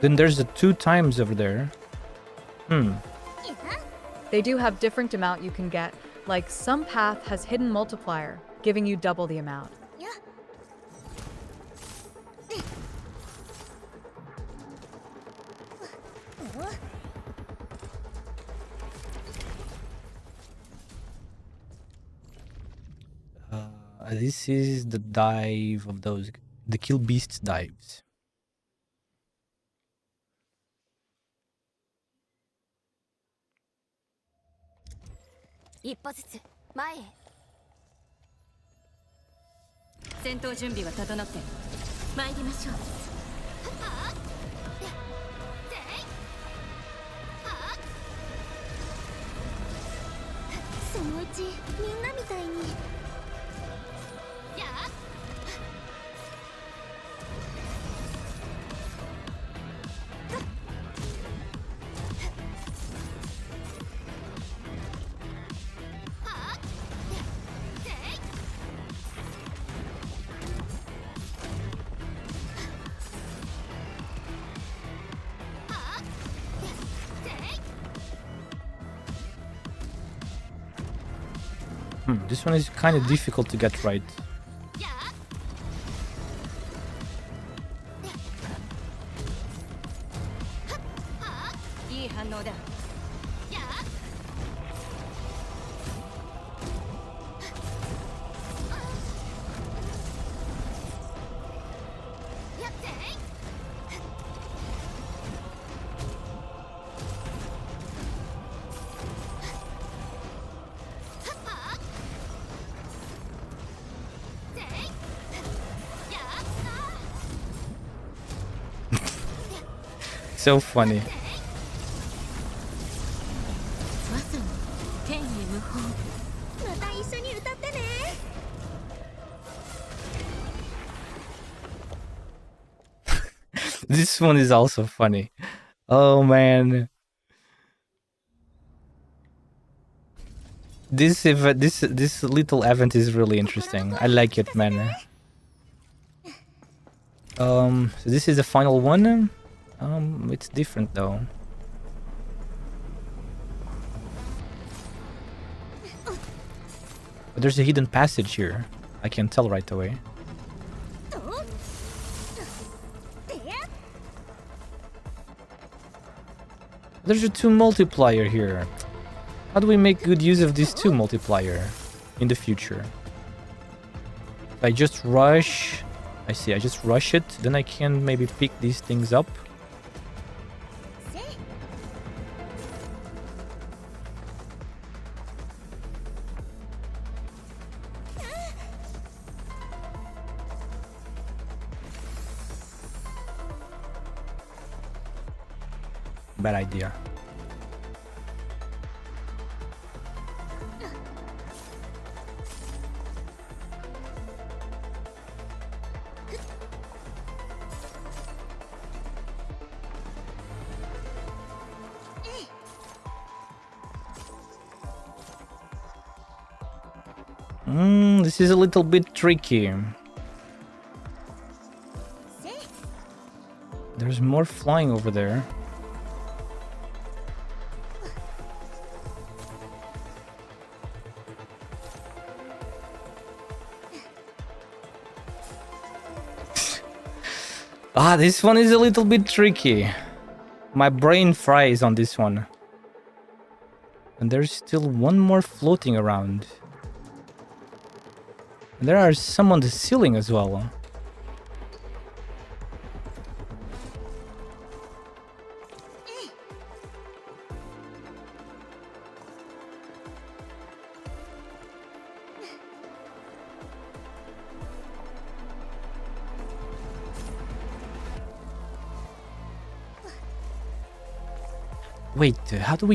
Then there's the 2 times over there. They do have different amount you can get. Like some path has hidden multiplier, giving you double the amount. This is the dive of those, the kill beasts dives. This one is kind of difficult to get right. So funny. This one is also funny. Oh man. This little event is really interesting. I like it, man. So this is the final one. It's different though. But there's a hidden passage here. I can tell right away. There's a 2 multiplier here. How do we make good use of this 2 multiplier in the future? I just rush. I see, I just rush it, then I can maybe pick these things up. Bad idea. This is a little bit tricky. There's more flying over there. This one is a little bit tricky. My brain fries on this one. And there's still one more floating around. And there are some on the ceiling as well. Wait, how do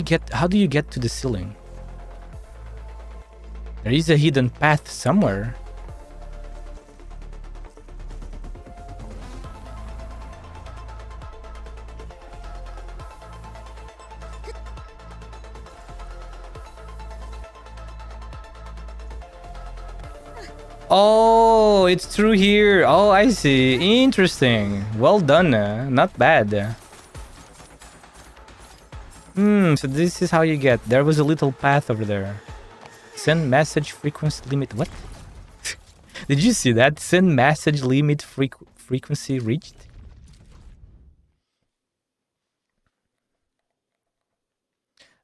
you get to the ceiling? There is a hidden path somewhere. Oh, it's through here. Oh, I see. Interesting. Well done. Not bad. So this is how you get. There was a little path over there. Send message frequency limit. What? Did you see that? Send message limit frequency reached?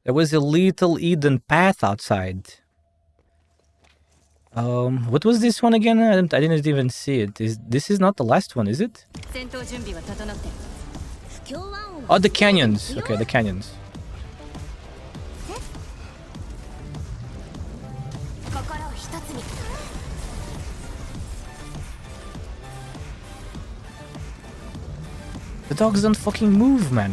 There was a little hidden path outside. What was this one again? I didn't even see it. This is not the last one, is it? Oh, the canyons. Okay, the canyons. The dogs don't fucking move, man.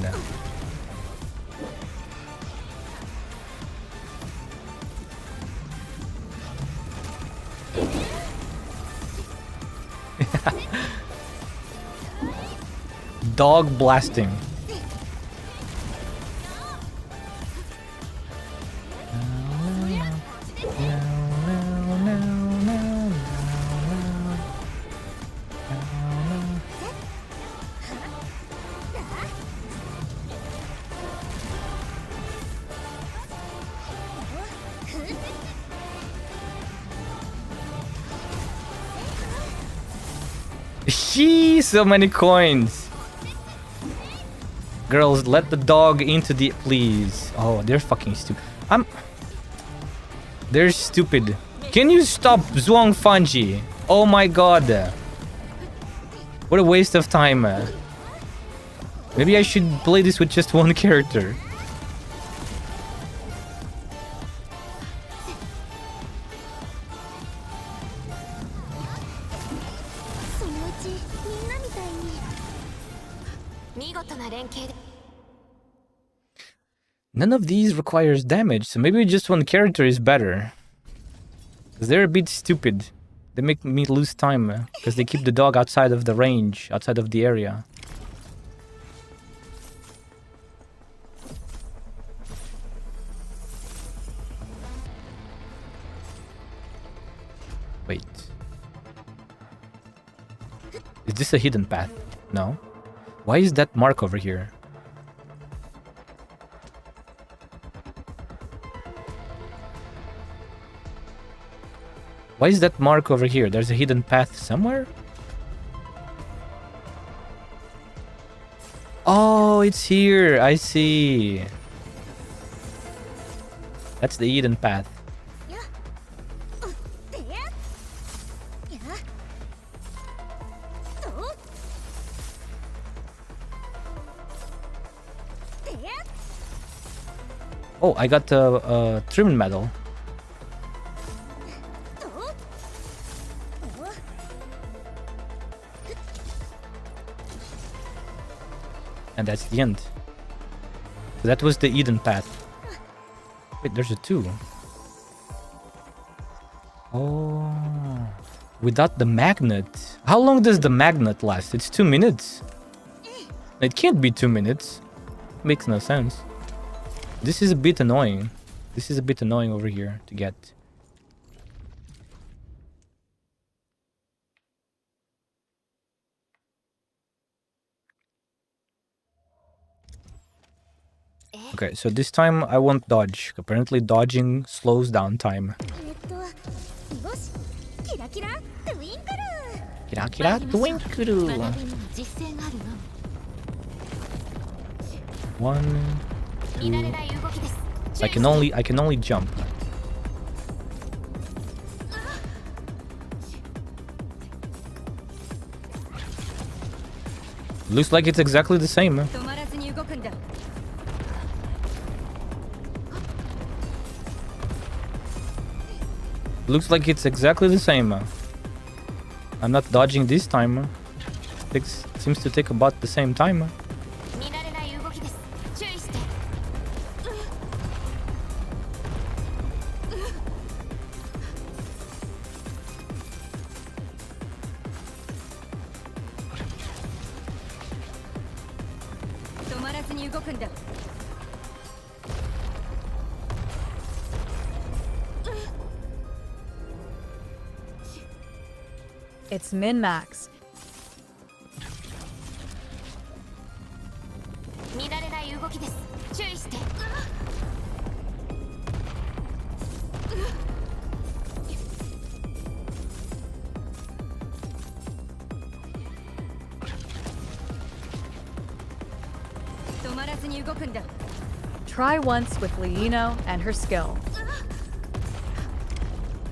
Dog blasting. So many coins. Girls, let the dog into the... Please. Oh, they're fucking stupid. They're stupid. Can you stop Zhuang Fanji? Oh my god. What a waste of time. Maybe I should play this with just one character. None of these requires damage, so maybe just one character is better. Because they're a bit stupid. They make me lose time, because they keep the dog outside of the range, outside of the area. Wait. Is this a hidden path? No. Why is that mark over here? Why is that mark over here? There's a hidden path somewhere? Oh, it's here. I see. That's the hidden path. Oh, I got a trim medal. And that's the end. So that was the Eden path. Wait, there's a 2. Oh. Without the magnet. How long does the magnet last? It's 2 minutes. It can't be 2 minutes. Makes no sense. This is a bit annoying. This is a bit annoying over here to get. Okay, so this time I won't dodge. Apparently dodging slows down time. よしキラキラトゥインクル Kira kira twinkle. 学びには実践があるの One, 見慣れない動きです I can only jump. Looks like it's exactly the same. 止まらずに動くんだ Looks like it's exactly the same. I'm not dodging this time. It seems to take about the same time. 見慣れない動きです注意して止まらずに動くんだ It's min-max. 見慣れない動きです注意して止まらずに動くんだ Try once with Leino and her skill.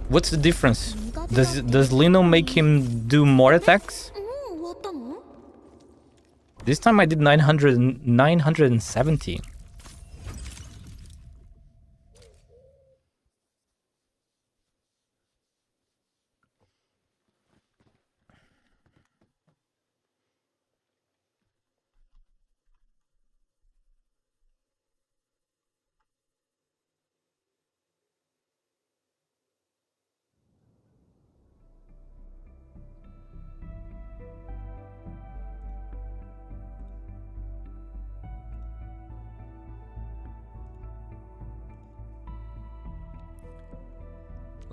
What's the difference? Does Lino make him do more attacks? もう終わったの This time I did 970.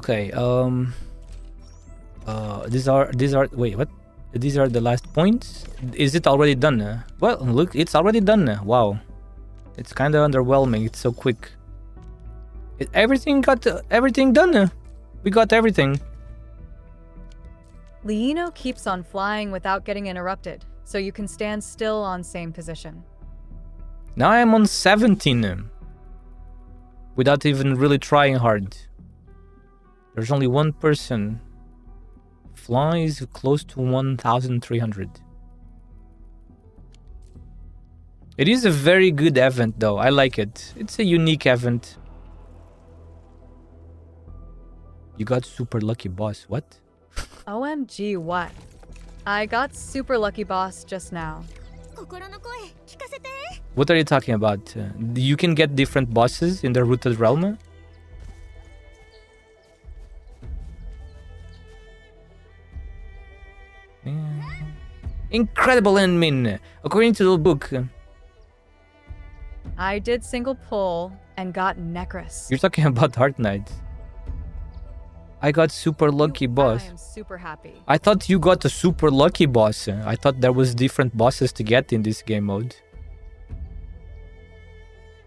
Okay, these are wait, what? These are the last points? Is it already done? Well, look, it's already done. Wow. It's kind of underwhelming. It's so quick. Everything got everything done. We got everything. Leino keeps on flying without getting interrupted, so you can stand still on same position. Now I'm on 17. Without even really trying hard. There's only one person. Flies close to 1,300. It is a very good event though. I like it. It's a unique event. You got super lucky boss. What? OMG, what? I got super lucky boss just now. 心の声聞かせて What are you talking about? You can get different bosses in the Rooted Realm? Incredible endmin! According to the book. I did single pull and got Necros. You're talking about ARKNIGHTS. I got super lucky boss. I am super happy. I thought you got a super lucky boss. I thought there was different bosses to get in this game mode.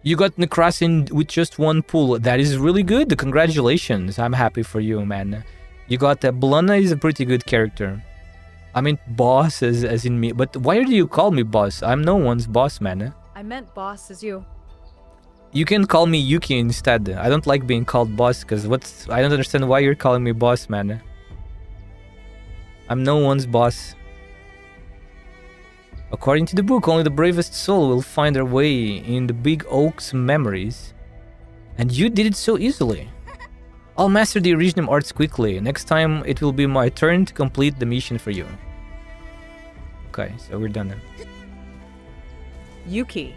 You got Necros in with just one pull. That is really good. Congratulations. I'm happy for you, man. You got Blana is a pretty good character. I mean boss as in me. But why do you call me boss? I'm no one's boss, man. I meant boss as you. You can call me Yuki instead. I don't like being called boss because I don't understand why you're calling me boss, man. I'm no one's boss. According to the book, only the bravest soul will find their way in the big oak's memories. And you did it so easily. I'll master the original arts quickly. Next time, it will be my turn to complete the mission for you. Okay, so we're done then. Yuki.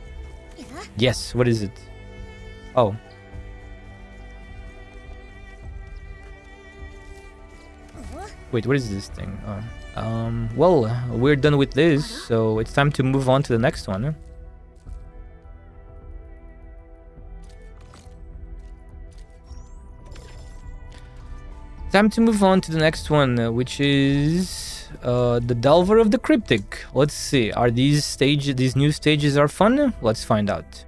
Yes, what is it? Oh. Wait, what is this thing? Well, we're done with this, so it's time to move on to the next one. Huh? Time to move on to the next one, which is the Delver of the Cryptic. Let's see, are these new stages are fun? Let's find out.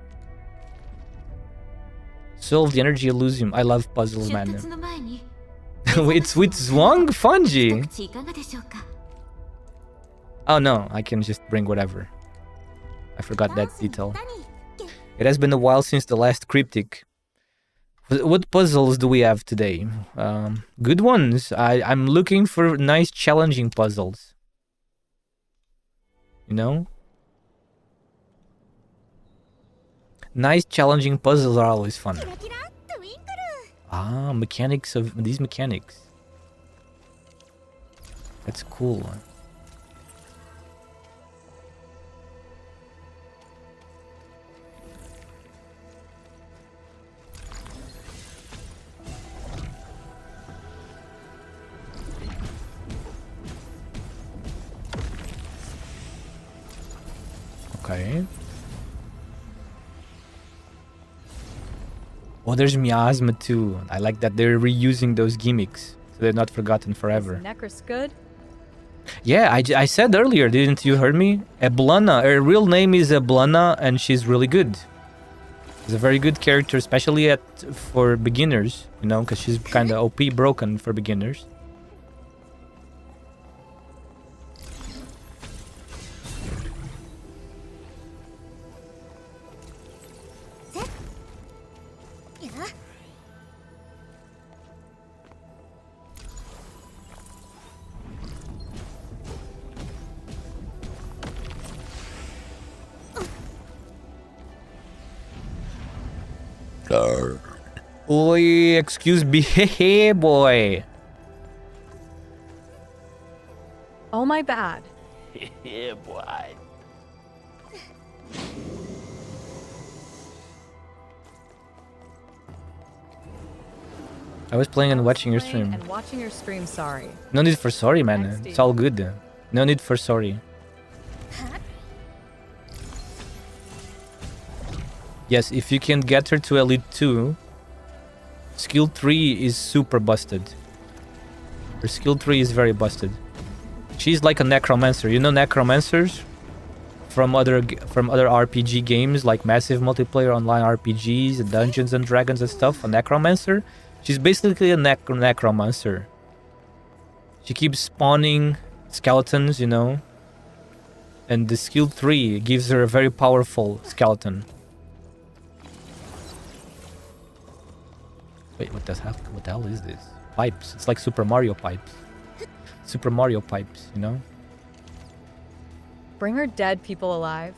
Solve the energy Elysium. I love puzzles, 出 man. 発の前に It's with Zwang 一 Fungi. 口いかがでしょうか。 Oh no, I can just bring whatever. I forgot that detail. It has been a while since the last cryptic. What puzzles do we have today? Good ones. I'm looking for nice, challenging puzzles. You know? Nice, challenging puzzles are always fun. キラキラトゥインクル。 Ah, mechanics of these mechanics. That's cool. Okay. Oh, there's miasma too. I like that they're reusing those gimmicks, so they're not forgotten forever. Necros good? Yeah, I said earlier, didn't you hear me? Eblana, her real name is Eblana, and she's really good. She's a very good character, especially for beginners, you know, because she's kind of OP broken for beginners. Oi, excuse me, hey boy. Oh, my bad. Yeah, boy. I was playing and watching your stream. And watching your stream, sorry. No need for sorry, man. Next, It's all good. No need for sorry. Yes, if you can get her to Elite 2, Skill 3 is super busted. Her Skill 3 is very busted. She's like a Necromancer. You know Necromancers? From other RPG games, like massive multiplayer online RPGs, Dungeons and Dragons and stuff. A Necromancer? She's basically a Necromancer. She keeps spawning skeletons, you know? And the Skill 3 gives her a very powerful skeleton. Wait, what the hell is this? Pipes. It's like Super Mario pipes. Super Mario pipes, you know? Bring her dead people alive.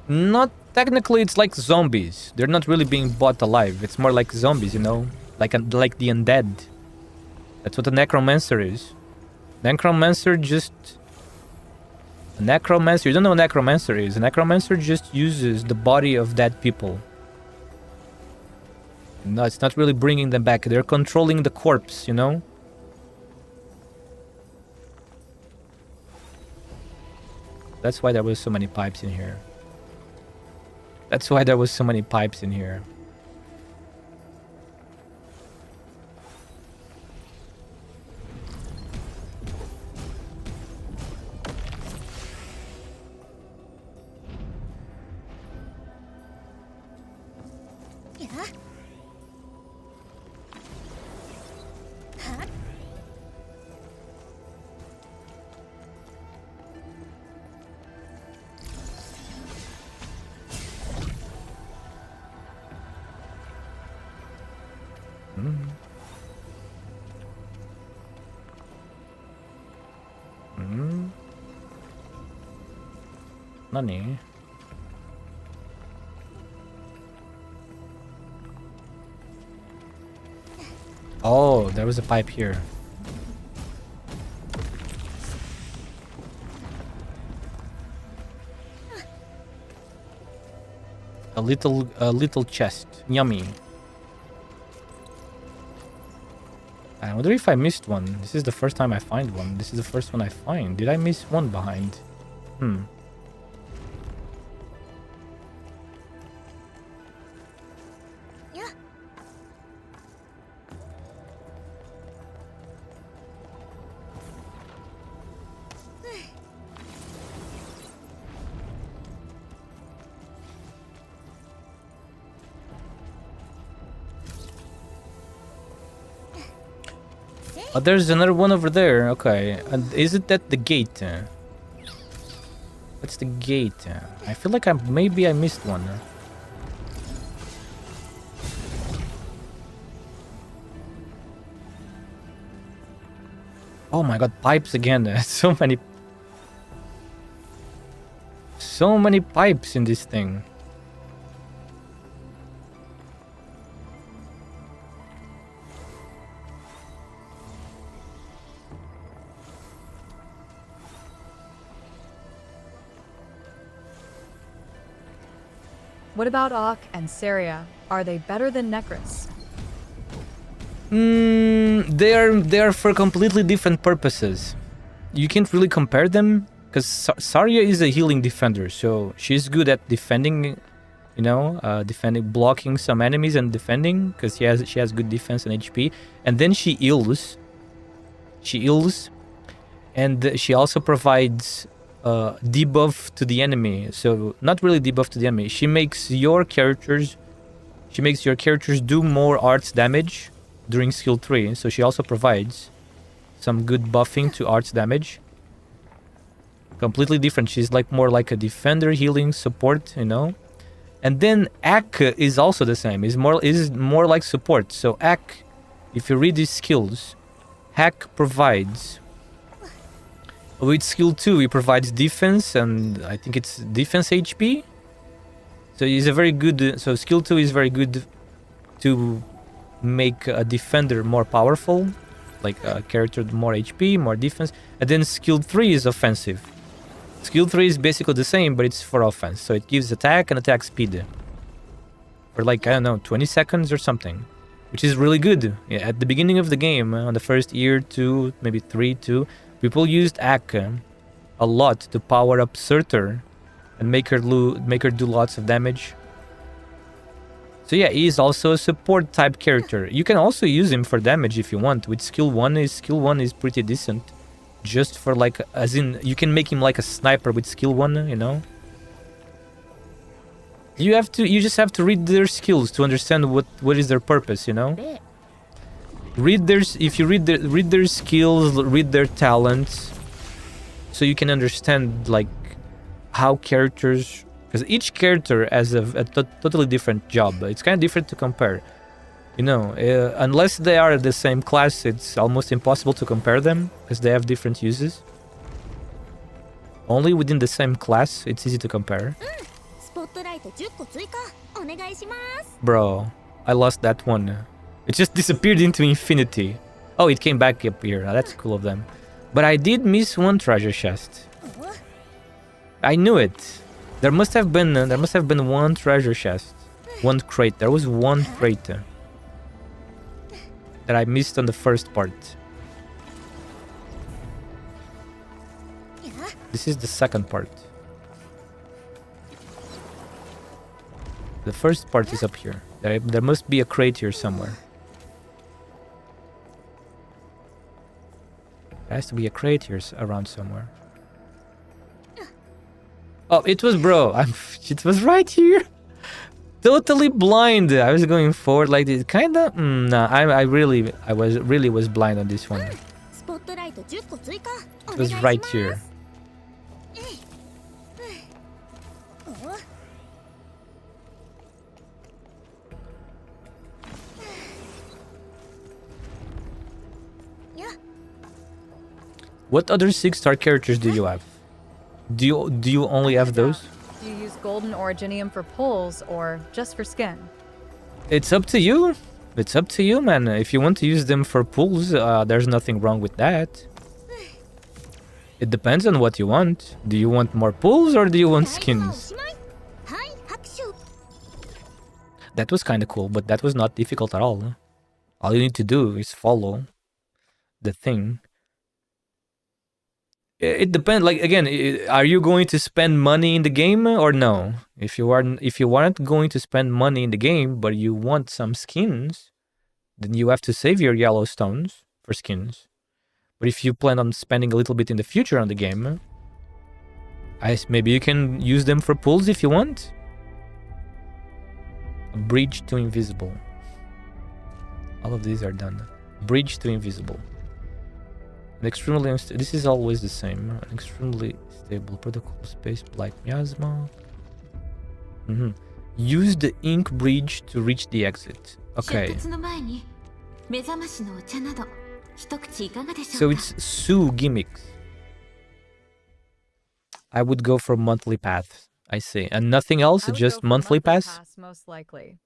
Not technically, it's like zombies. They're not really being bought alive. It's more like zombies, you know? Like the undead. That's what a necromancer is. Necromancer just... A necromancer... You don't know what a necromancer is. A necromancer just uses the body of dead people. No, it's not really bringing them back. They're controlling the corpse, you know? That's why there was so many pipes in here. That's why there was so many pipes in here. Nani? Oh, there was a pipe here. A little chest. Yummy. I wonder if I missed one. This is the first time I find one. This is the first one I find. Did I miss one behind? Oh, there's another one over there. Okay. And is it at the gate? What's the gate? I feel like maybe I missed one. Oh my god, pipes again. So many pipes in this thing. What about Ak and Saria? Are they better than Necris? They are for completely different purposes. You can't really compare them because Saria is a healing defender, so she's good at defending, you know, blocking some enemies and defending because she has good defense and HP. And then she heals. And she also provides debuff to the enemy. So not really debuff to the enemy. She makes your characters do more arts damage during skill 3. So she also provides some good buffing to arts damage. Completely different. She's like more like a defender, healing, support, you know. And then Ak is also the same. Is more like support. So Ak, if you read his skills, Ak provides. With skill 2, he provides defense, and I think it's defense HP. So he's a very good. So skill 2 is very good to make a defender more powerful, like a character more HP, more defense. And then skill 3 is offensive. Skill 3 is basically the same, but it's for offense. So it gives attack and attack speed for like, I don't know, 20 seconds or something, which is really good. Yeah, at the beginning of the game, on the first year, 2, maybe 3, 2. People used Ak a lot to power up Surtur and make her do lots of damage. So yeah, he is also a support type character. You can also use him for damage if you want. With skill 1 is pretty decent. Just for like, as in, you can make him like a sniper with skill 1, you know? You just have to read their skills to understand what is their purpose, you know? If you read their skills, read their talents, so you can understand like how characters, because each character has a totally different job. It's kind of different to compare, you know. Unless they are the same class, it's almost impossible to compare them because they have different uses. Only within the same class, it's easy to compare. Bro, I lost that one. It just disappeared into infinity. Oh, it came back up here. That's cool of them. But I did miss one treasure chest. I knew it. There must have been one treasure chest, one crate. There was one crate that I missed on the first part. This is the second part. The first part is up here. There must be a crate here somewhere. There has to be a crate here around somewhere. Oh, it was, bro. It was right here. Totally blind. I was going forward like this. Kinda. Nah, I really was blind on this one. It was right here. What other 6-star characters do you have? Do you only have those? Do you use golden originium for pulls or just for skin? It's up to you. It's up to you, man. If you want to use them for pulls, there's nothing wrong with that. It depends on what you want. Do you want more pulls or do you want skins? That was kind of cool, but that was not difficult at all. All you need to do is follow the thing. It depends. Like, again, are you going to spend money in the game or no? If you aren't going to spend money in the game, but you want some skins, then you have to save your yellow stones for skins. But if you plan on spending a little bit in the future on the game, maybe you can use them for pulls if you want. Bridge to invisible. All of these are done. Bridge to invisible. An extremely this is always the same. An extremely stable protocol space like miasma. Use the ink bridge to reach the exit. Okay. So it's Sue gimmicks. I would go for monthly paths. I see. And nothing else, just monthly pass? Most likely.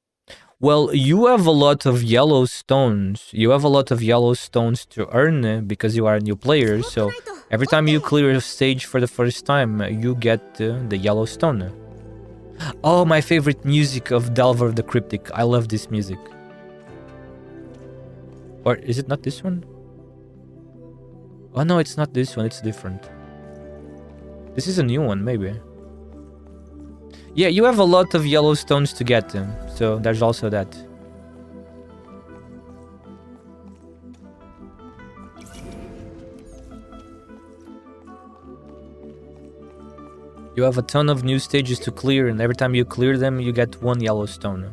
Well, you have a lot of yellow stones. You have a lot of yellow stones to earn because you are a new player. So every time you clear a stage for the first time, you get the yellow stone. Oh, my favorite music of Delver the Cryptic. I love this music. Or is it not this one? Oh no, it's not this one. It's different. This is a new one, maybe. Yeah, you have a lot of yellow stones to get them, so there's also that. You have a ton of new stages to clear, and every time you clear them, you get one yellow stone.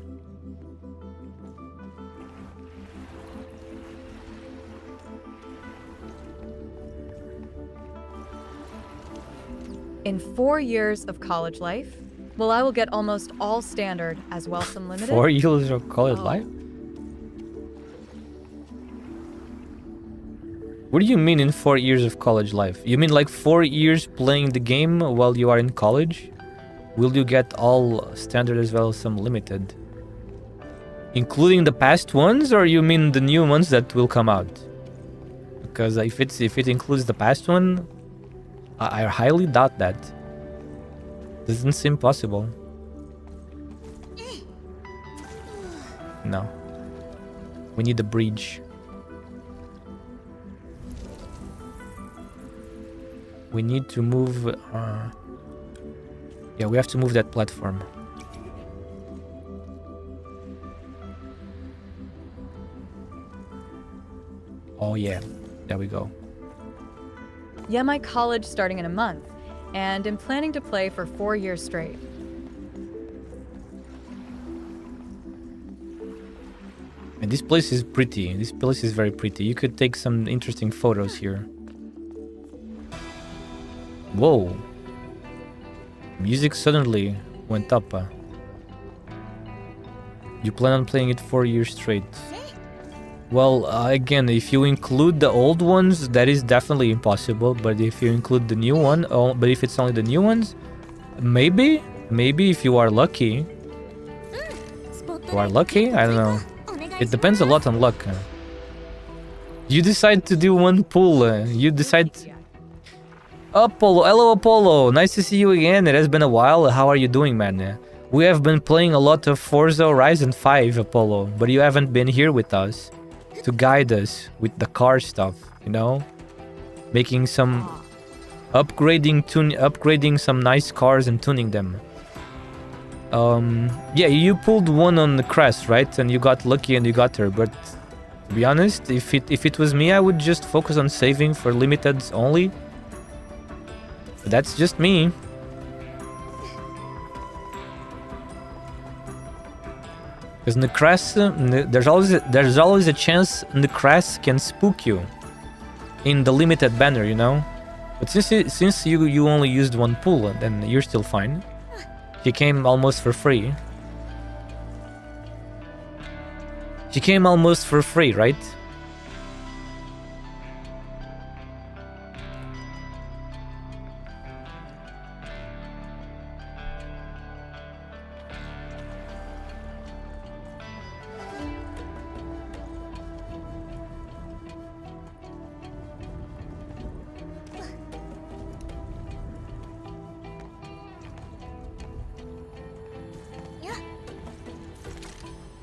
In 4 years of college life, well, I will get almost all standard as well some limited. 4 years of college life? What do you mean in 4 years of college life? You mean like 4 years playing the game while you are in college? Will you get all standard as well as some limited? Including the past ones, or you mean the new ones that will come out? Because if it includes the past one, I highly doubt that. Doesn't seem possible. No. We need a bridge. We need to move... yeah, we have to move that platform. Oh yeah, there we go. Yeah, my college starting in a month, and I'm planning to play for 4 years straight. And this place is pretty. This place is very pretty. You could take some interesting photos here. Whoa. Music suddenly went up. You plan on playing it 4 years straight. Well, again, if you include the old ones, that is definitely impossible. But if you include the new one, but if it's only the new ones, maybe if you are lucky. You are lucky? I don't know. It depends a lot on luck. You decide to do one pull. You decide... Apollo, hello Apollo, nice to see you again. It has been a while. How are you doing, man? We have been playing a lot of Forza Horizon 5, Apollo, but you haven't been here with us to guide us with the car stuff, you know? Making some... upgrading some nice cars and tuning them. Yeah, you pulled one on the crest, right? And you got lucky and you got her, but to be honest, if it was me, I would just focus on saving for limiteds only. But that's just me. Because Necras, there's always a chance Necras can spook you in the limited banner, you know. But since you only used one pull, then you're still fine. She came almost for free. She came almost for free, right?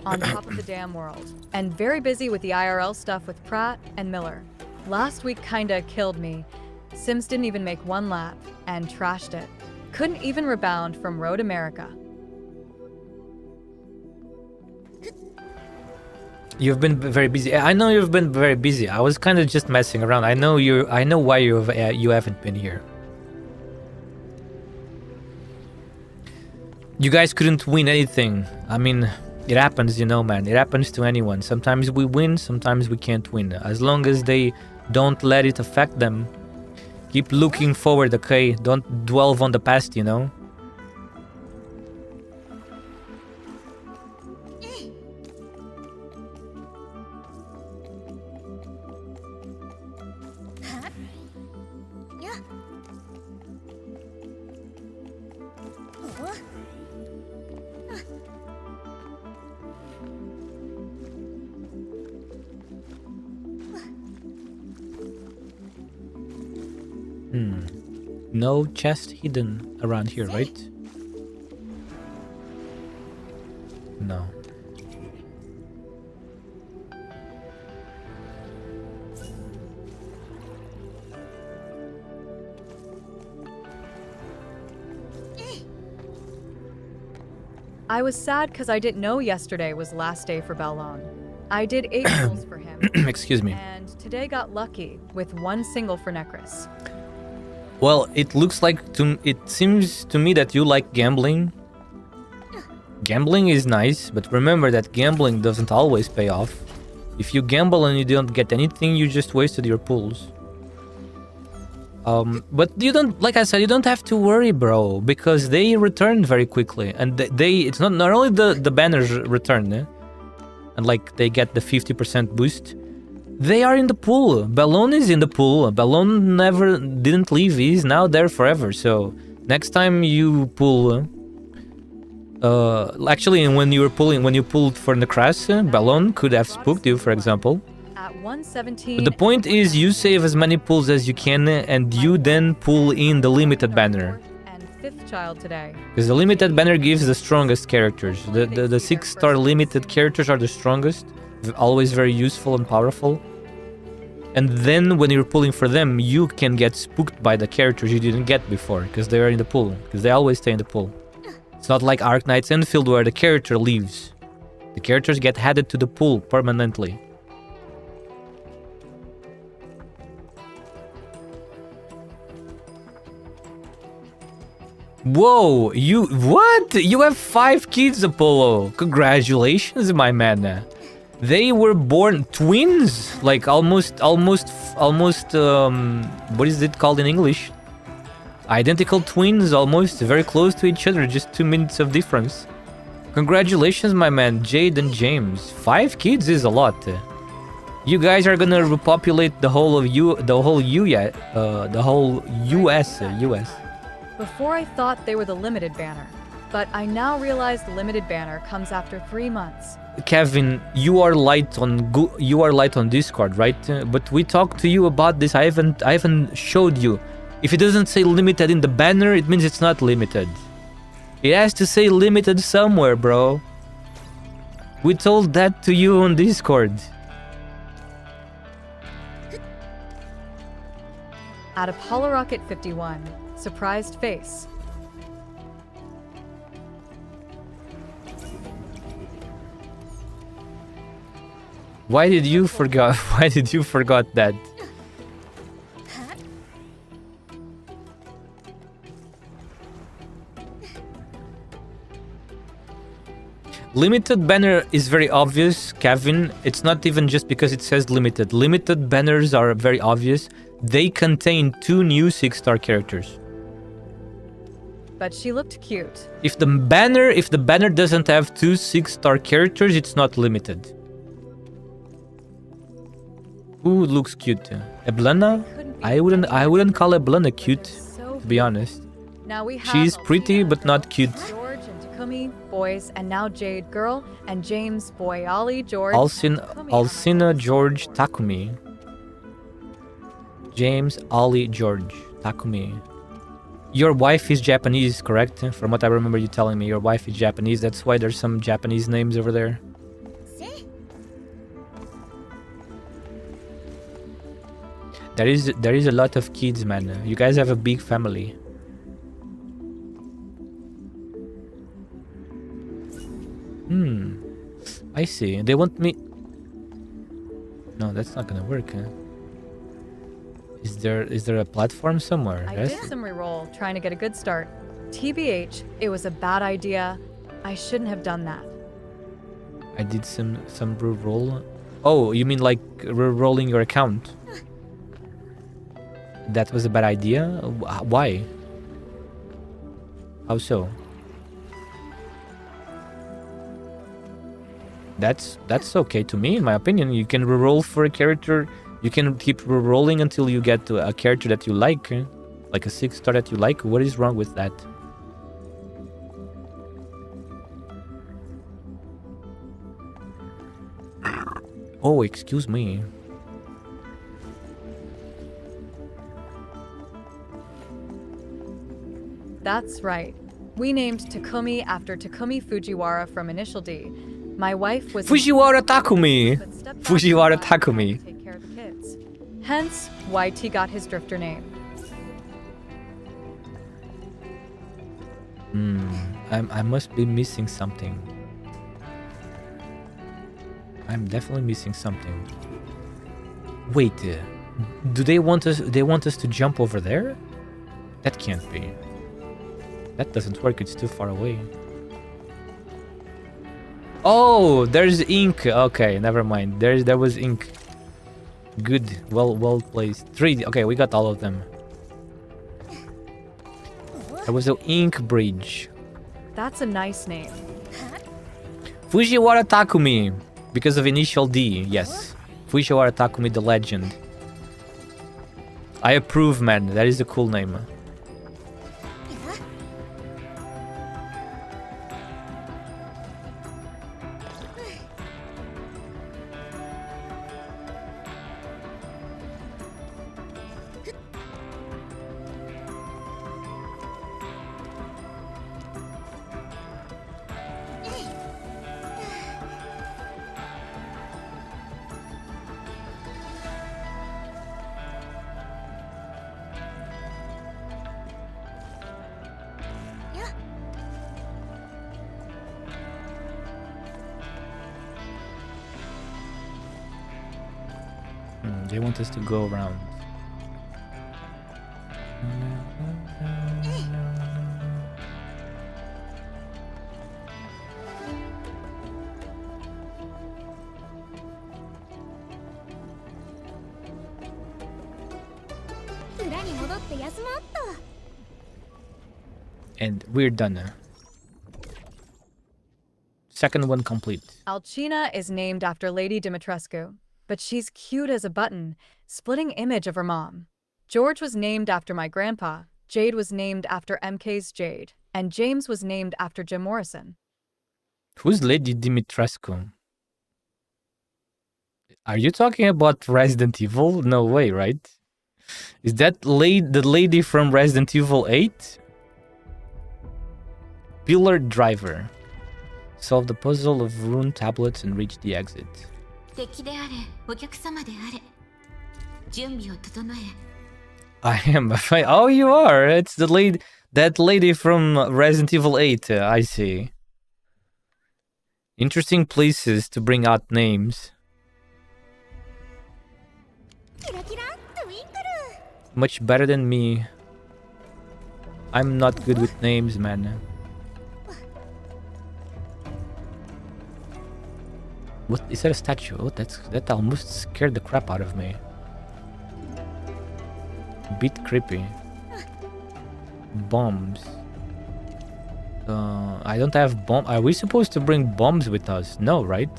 On top of the damn world. And very busy with the IRL stuff with Pratt and Miller. Last week kinda killed me. Sims didn't even make one lap and trashed it. Couldn't even rebound from Road America. You've been very busy. I know you've been very busy. I was kind of just messing around. I know why you haven't been here. You guys couldn't win anything. I mean, it happens, you know, man. It happens to anyone. Sometimes we win, sometimes we can't win. As long as they Don't let it affect them. Keep looking forward, okay? Don't dwell on the past, you know? No chest hidden around here, right? No. I was sad because I didn't know yesterday was last day for Bellone. I did 8 rolls for him. Excuse me. And today got lucky with 1 single for Necris. Well, it looks like it seems to me that you like gambling. Gambling is nice, but remember that gambling doesn't always pay off. If you gamble and you don't get anything, you just wasted your pools. But you don't, like I said, you don't have to worry, bro, because they return very quickly, and it's not only the banners return, and like they get the 50% boost. They are in the pool. Bellone is in the pool. Bellone didn't leave. He's now there forever. So next time you pull, actually, when you pulled for Necras, Bellone could have spooked you, for example. At 117. But the point is, you save as many pulls as you can, and you then pull in the limited banner. And 5th child today. Because the limited banner gives the strongest characters. The 6-star limited characters are the strongest. Always very useful and powerful. And then when you're pulling for them, you can get spooked by the characters you didn't get before, because they are in the pool, because they always stay in the pool. It's not like ARKNIGHTS ENDFIELD where the character leaves. The characters get added to the pool permanently. Whoa, what? You have 5 kids, Apollo. Congratulations, my man. They were born twins, like almost, what is it called in English? Identical twins, almost, very close to each other, just 2 minutes of difference. Congratulations, my man, Jade and James. 5 kids is a lot. You guys are gonna repopulate the whole US. Before I thought they were the limited banner, but I now realize the limited banner comes after 3 months. Kevin, you are light on Discord, right? But we talked to you about this. I haven't showed you. If it doesn't say limited in the banner, it means it's not limited. It has to say limited somewhere, bro. We told that to you on Discord. At Apollo Rocket 51, surprised face. Why did you forgot that? Limited banner is very obvious, Kevin. It's not even just because it says limited. Limited banners are very obvious. They contain 2 new 6-star characters. But she looked cute. If the banner doesn't have 2 6-star characters, it's not limited. Who looks cute? Eblena? I wouldn't call Eblena cute, to be honest. Now we have She's pretty but not cute. George and Takumi, boys, and now Jade, girl, and James, boy, Ollie, George, Alcina, George, Takumi. James, Ollie, George, Takumi. Your wife is Japanese, correct? From what I remember you telling me, your wife is Japanese. That's why there's some Japanese names over there. There is a lot of kids, man. You guys have a big family. I see. They want me... No, that's not gonna work, huh? Is there a platform somewhere? I Yes? did some reroll, trying to get a good start. TBH, it was a bad idea. I shouldn't have done that. I did some reroll. Oh, you mean like re-rolling your account? That was a bad idea? Why? How so? That's okay to me, in my opinion. You can reroll for a character. You can keep rerolling until you get to a character that you like a 6-star that you like. What is wrong with that? Oh, excuse me. That's right. We named Takumi after Takumi Fujiwara from Initial D. My wife was Fujiwara Takumi! but stepped back Fujiwara from the Takumi. to take care of the kids. Hence, YT got his drifter name. I must be missing something. I'm definitely missing something. Wait, do they want us? They want us to jump over there? That can't be. That doesn't work. It's too far away. Oh, there's ink. Okay, never mind. There was ink. Good. Well placed. 3. Okay, we got all of them. There was an ink bridge. That's a nice name. Fujiwara Takumi. Because of Initial D, yes. Fujiwara Takumi, the legend. I approve, man. That is a cool name. They want us to go around. And we're done. Second one complete. Alcina is named after Lady Dimitrescu, but she's cute as a button, splitting image of her mom. George was named after my grandpa, Jade was named after MK's Jade, and James was named after Jim Morrison. Who's Lady Dimitrescu? Are you talking about Resident Evil? No way, right? Is that the lady from Resident Evil 8? Pillar Driver. Solve the puzzle of rune tablets and reach the exit. I am. Oh, you are. It's the lady. That lady from Resident Evil 8. I see. Interesting places to bring out names. Much better than me. I'm not good with names, man. What is that, a statue? Oh, that almost scared the crap out of me. Bit creepy. Bombs. I don't have bomb. Are we supposed to bring bombs with us? No, right?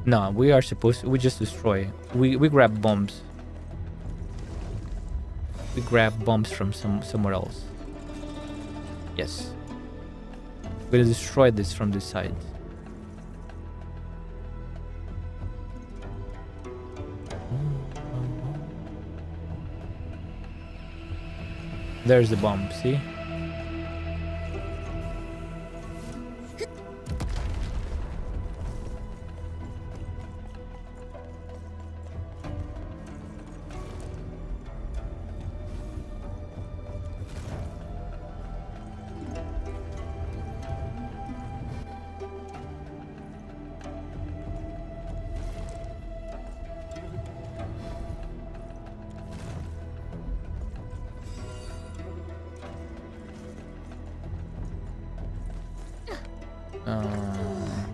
No, we are supposed to. We just destroy. We grab bombs. We grab bombs from somewhere else. Yes. We're gonna destroy this from this side. There's the bomb, see?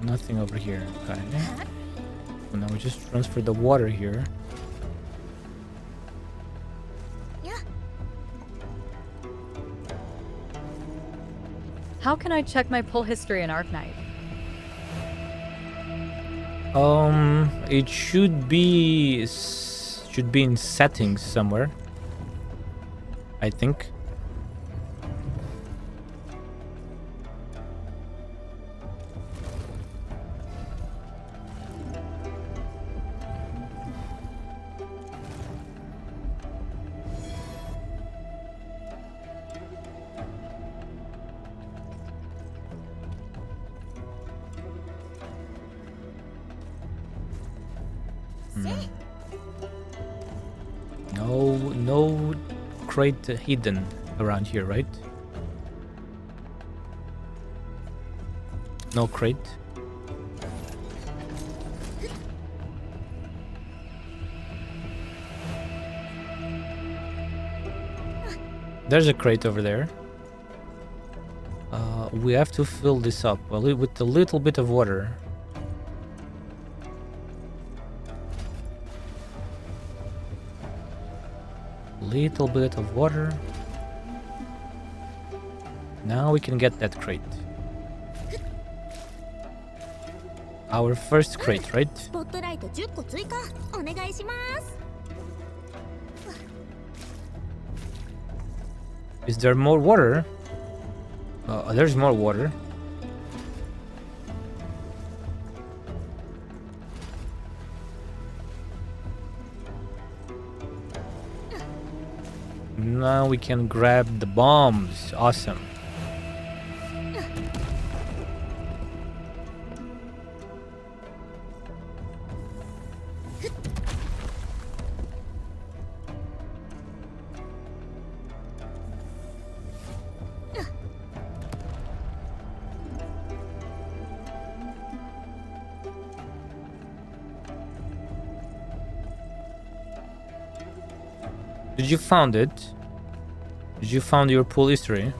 Nothing over here. Okay. So now we just transfer the water here. How can I check my pull history in Arknight? It should be in settings somewhere, I think. No crate hidden around here, right? No crate. There's a crate over there. We have to fill this up with a little bit of water. Little bit of water. Now we can get that crate. Our first crate, right? スポットライト10個追加お願いします。 Is there more water? There's more water. Now we can grab the bombs. Awesome. Did you found it? Did you found your pool history?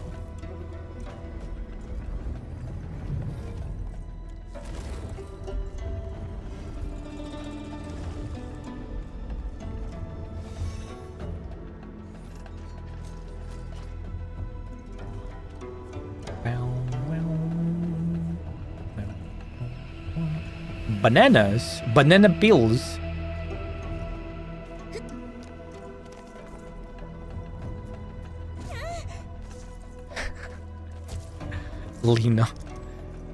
Bananas? Banana peels? Lena.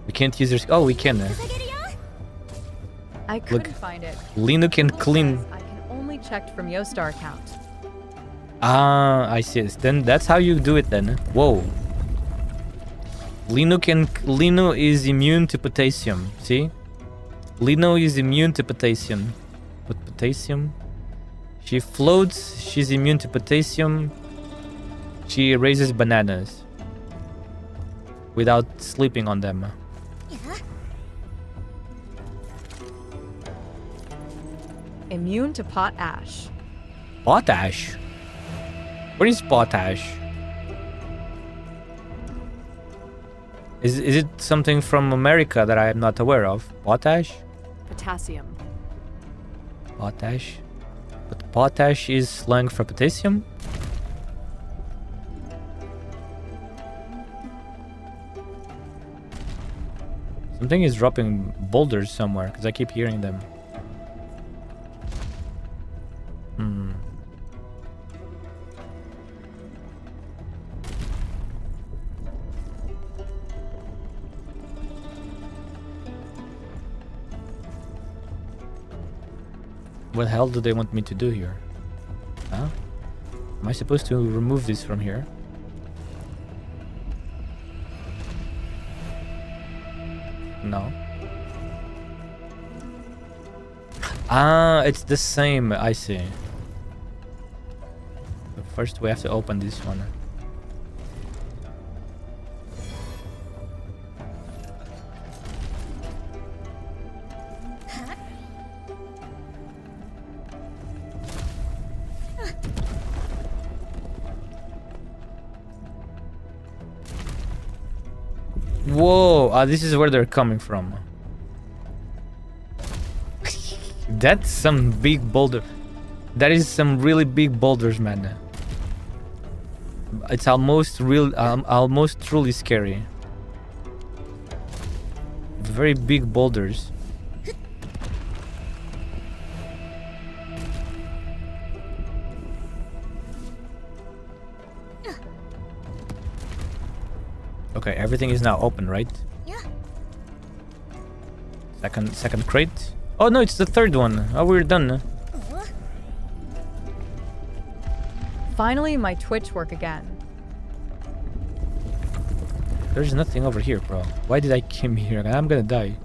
We can't use your... Oh, we can. I couldn't find it. Lena can clean... I can only check from Yostar account. Ah, I see. Then that's how you do it then. Whoa. Lino is immune to potassium. See? Lino is immune to potassium. What potassium? She floats. She's immune to potassium. She raises bananas without sleeping on them. Immune to potash. Potash? What is potash? Is it something from America that I am not aware of? Potash? Potassium. Potash? But potash is slang for potassium? Something is dropping boulders somewhere because I keep hearing them. What the hell do they want me to do here? Huh? Am I supposed to remove this from here? No. Ah, it's the same. I see. So first we have to open this one. Whoa, this is where they're coming from. That's some big boulder. That is some really big boulders, man. It's almost truly scary. very big boulders. Okay, everything is now open, right? Yeah. Second crate. Oh no, it's the third one. Oh, we're done. Finally, my Twitch work again. There's nothing over here, bro. Why did I come here? I'm gonna die.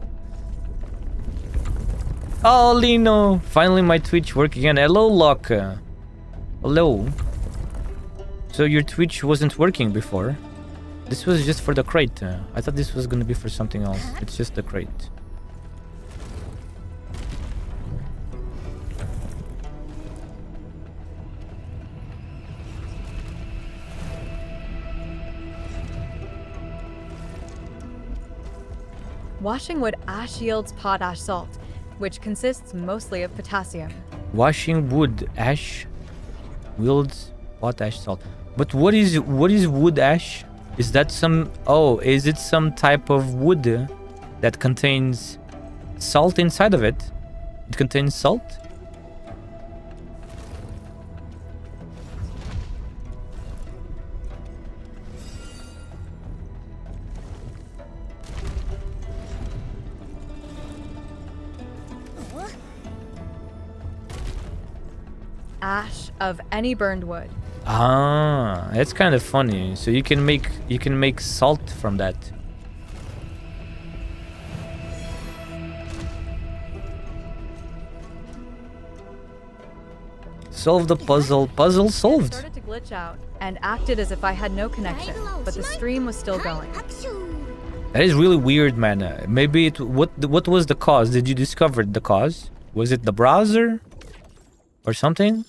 Oh, Lino! Finally, my Twitch work again. Hello, Locke. Hello. So your Twitch wasn't working before? This was just for the crate. I thought this was gonna be for something else. It's just the crate. Washing wood ash yields potash salt, which consists mostly of potassium. Washing wood ash wields potash salt. But what is wood ash? Is that some... Oh, is it some type of wood that contains salt inside of it? It contains salt? Ash of any burned wood. Ah, that's kind of funny. So you can make salt from that. Solve the puzzle. Puzzle It solved. started to glitch out and acted as if I had no connection, but the stream was still going. That is really weird, man. Maybe what was the cause? Did you discover the cause? Was it the browser or something?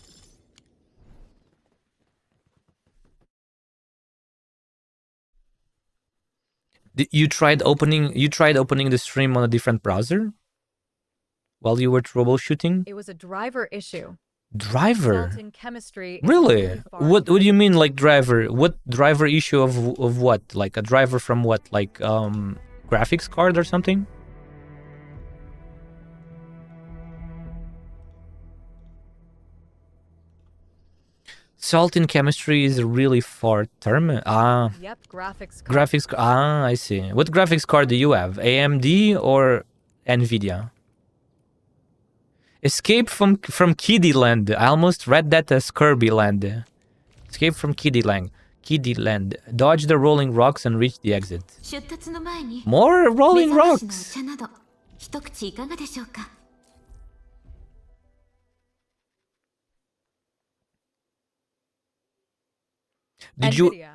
You tried opening the stream on a different browser while you were troubleshooting? It was a driver issue. Driver? Salt in chemistry is Really? really far What from- do you mean, like driver? What driver issue of what? Like a driver from what? Like graphics card or something? Salt in chemistry is a really far term. Ah, Yep, graphics card. I see. What graphics card do you have? AMD or Nvidia? Escape from Kiddyland. I almost read that as Kirbyland. Escape from Kiddyland. Dodge the rolling rocks and reach the exit. 出立の前に More 目 rolling 覚ましのお rocks. 茶など一口いかがでしょうか。 Did you? NVIDIA,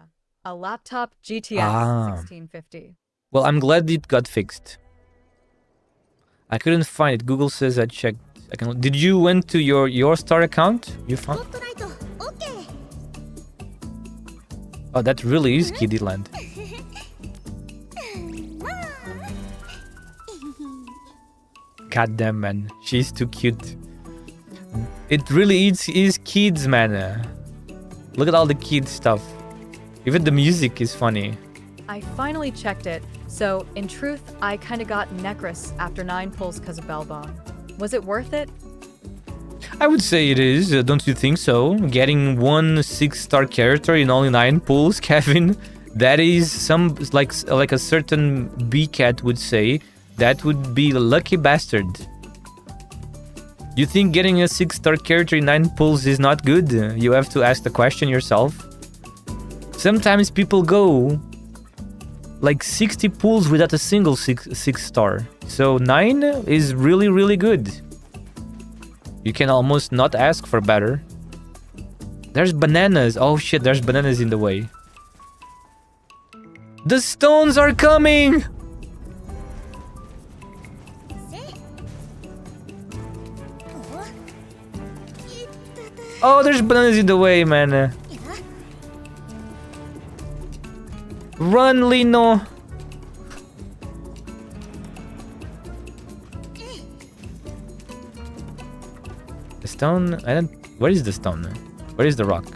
a laptop GTX Ah. 1650. Well, I'm glad it got fixed. I couldn't find it. Google says I checked. Did you went to your Star account? You スポ found? ットライト OK。 Oh, that really is Kiddyland. まあ God damn, man. She's too cute. It really is kids, man. Look at all the kids stuff. Even the music is funny. I finally checked it, so in truth, I kinda got Necros after 9 pulls because of Bellbone. Was it worth it? I would say it is. Don't you think so? Getting one 6-star character in only 9 pulls, Kevin. That is some like a certain B-cat would say. That would be a lucky bastard. You think getting a 6-star character in 9 pulls is not good? You have to ask the question yourself. Sometimes people go like 60 pulls without a single 6-star. So 9 is really, really good. You can almost not ask for better. There's bananas. Oh shit, there's bananas in the way. The stones are coming! Oh, there's bananas in the way, man. Run, Lino! The stone? I don't... Where is the stone? Where is the rock?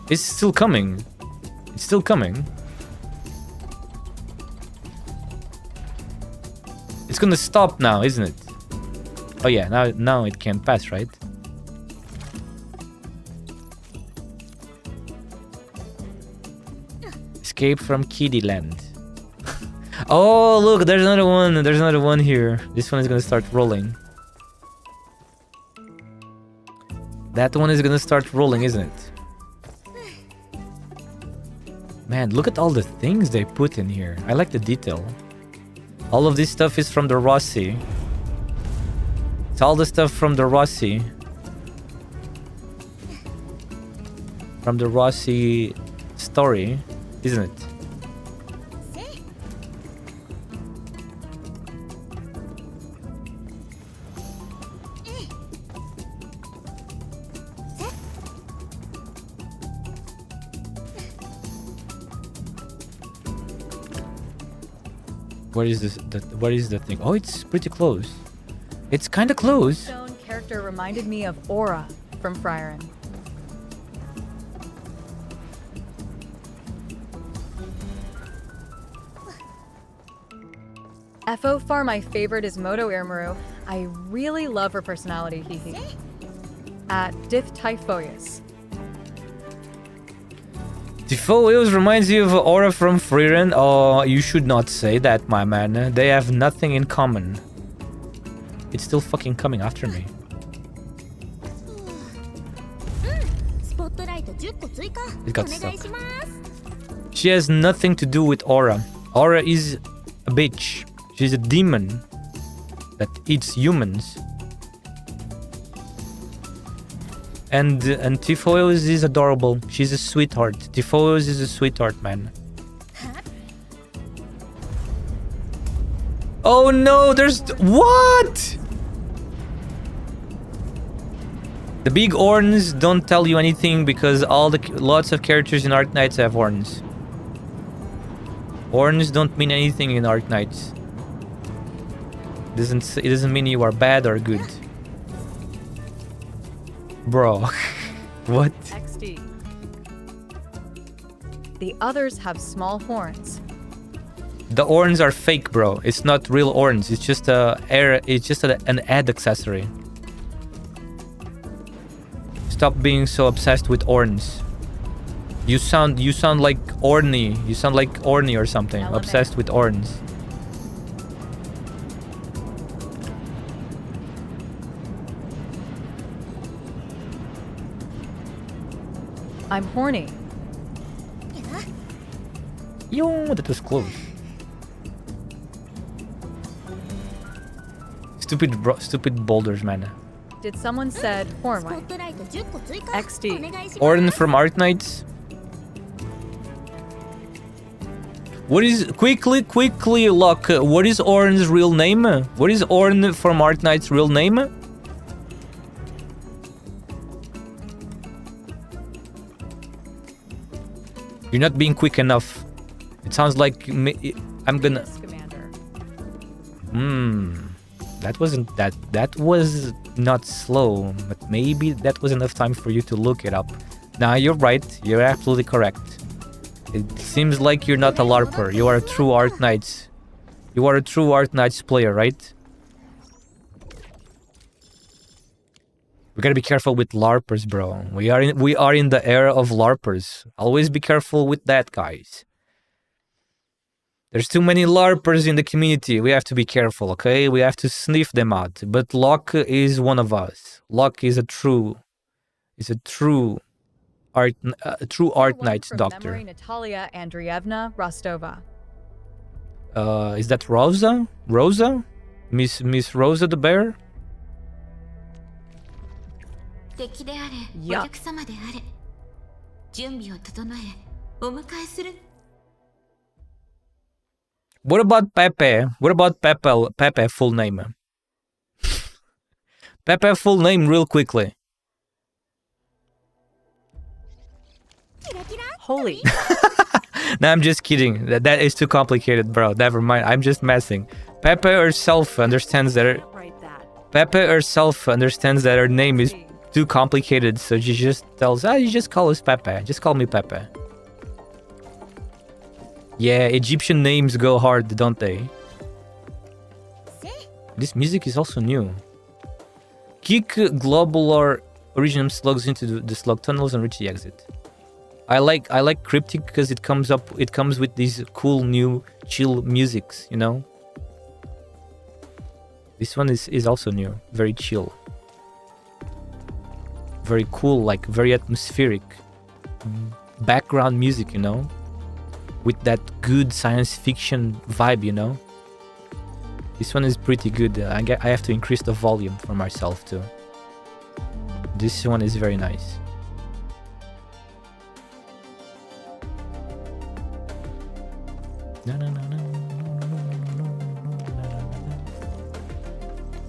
It's still coming. It's still coming. It's gonna stop now, isn't it? Oh yeah, now it can pass, right? Escape from Kiddie Land. Oh, look, there's another one. There's another one here. This one is gonna start rolling. That one is gonna start rolling, isn't it? Man, look at all the things they put in here. I like the detail. All of this stuff is from the Rossi. It's all the stuff from the Rossi. From the Rossi story, isn't it? What is this? What is the thing? Oh, it's pretty close. It's kind of close. Stone character reminded me of Aura from Frieren. FO far my favorite is Moto Irmaru. I really love her personality, hehe. At CUTE TyphOEUS. Typhooeus reminds you of Aura from Frieren. Oh, you should not say that, my man. They have nothing in common. It's still fucking coming after me. It got stuck. She has nothing to do with Aura. Aura is a bitch. She's a demon that eats humans. And Typhooeus is adorable. She's a sweetheart. Typhooeus is a sweetheart, man. Oh no, there's... What? The big horns don't tell you anything because lots of characters in Arknights have horns. Horns don't mean anything in Arknights. It doesn't mean you are bad or good. Bro, what? XD. The others have small horns. The horns are fake, bro. It's not real horns. It's just an ad accessory. Stop being so obsessed with horns. You sound like Orny. You sound like Orny or something. Obsessed with horns. I'm horny. Yo, that was close. Stupid boulders, man. Did someone said Hornway? XD. Orden from Arknights. What is quickly, Locke? What is Orn's real name? What is Orn from Arknights' real name? You're not being quick enough. It sounds like I'm gonna. That wasn't that was not slow, but maybe that was enough time for you to look it up. Nah, you're right. You're absolutely correct. It seems like you're not a LARPer. You are a true Arknights. You are a true Arknights player, right? We gotta be careful with LARPers, bro. We are in the era of LARPers. Always be careful with that, guys. There's too many LARPers in the community. We have to be careful, okay? We have to sniff them out. But Locke is one of us. Locke is a true Arknights doctor. Memory, Natalia Andreevna Rostova. Is that Rosa? Rosa? Miss Rosa the bear? Yeah. What about Pepe? What about Pepe full name? Pepe full name real quickly. Holy. No, I'm just kidding. That is too complicated, bro. Never mind. I'm just messing. Pepe herself understands that her name is too complicated, so she just tells, you just call us Pepe. Just call me Pepe. Yeah, Egyptian names go hard, don't they? This music is also new. Kick globular originum slugs into the slug tunnels and reach the exit. I like cryptic because it comes with these cool new chill musics, you know. This one is also new, very chill, very cool, like very atmospheric background music, you know, with that good science fiction vibe, you know. This one is pretty good. I have to increase the volume for myself too. This one is very nice.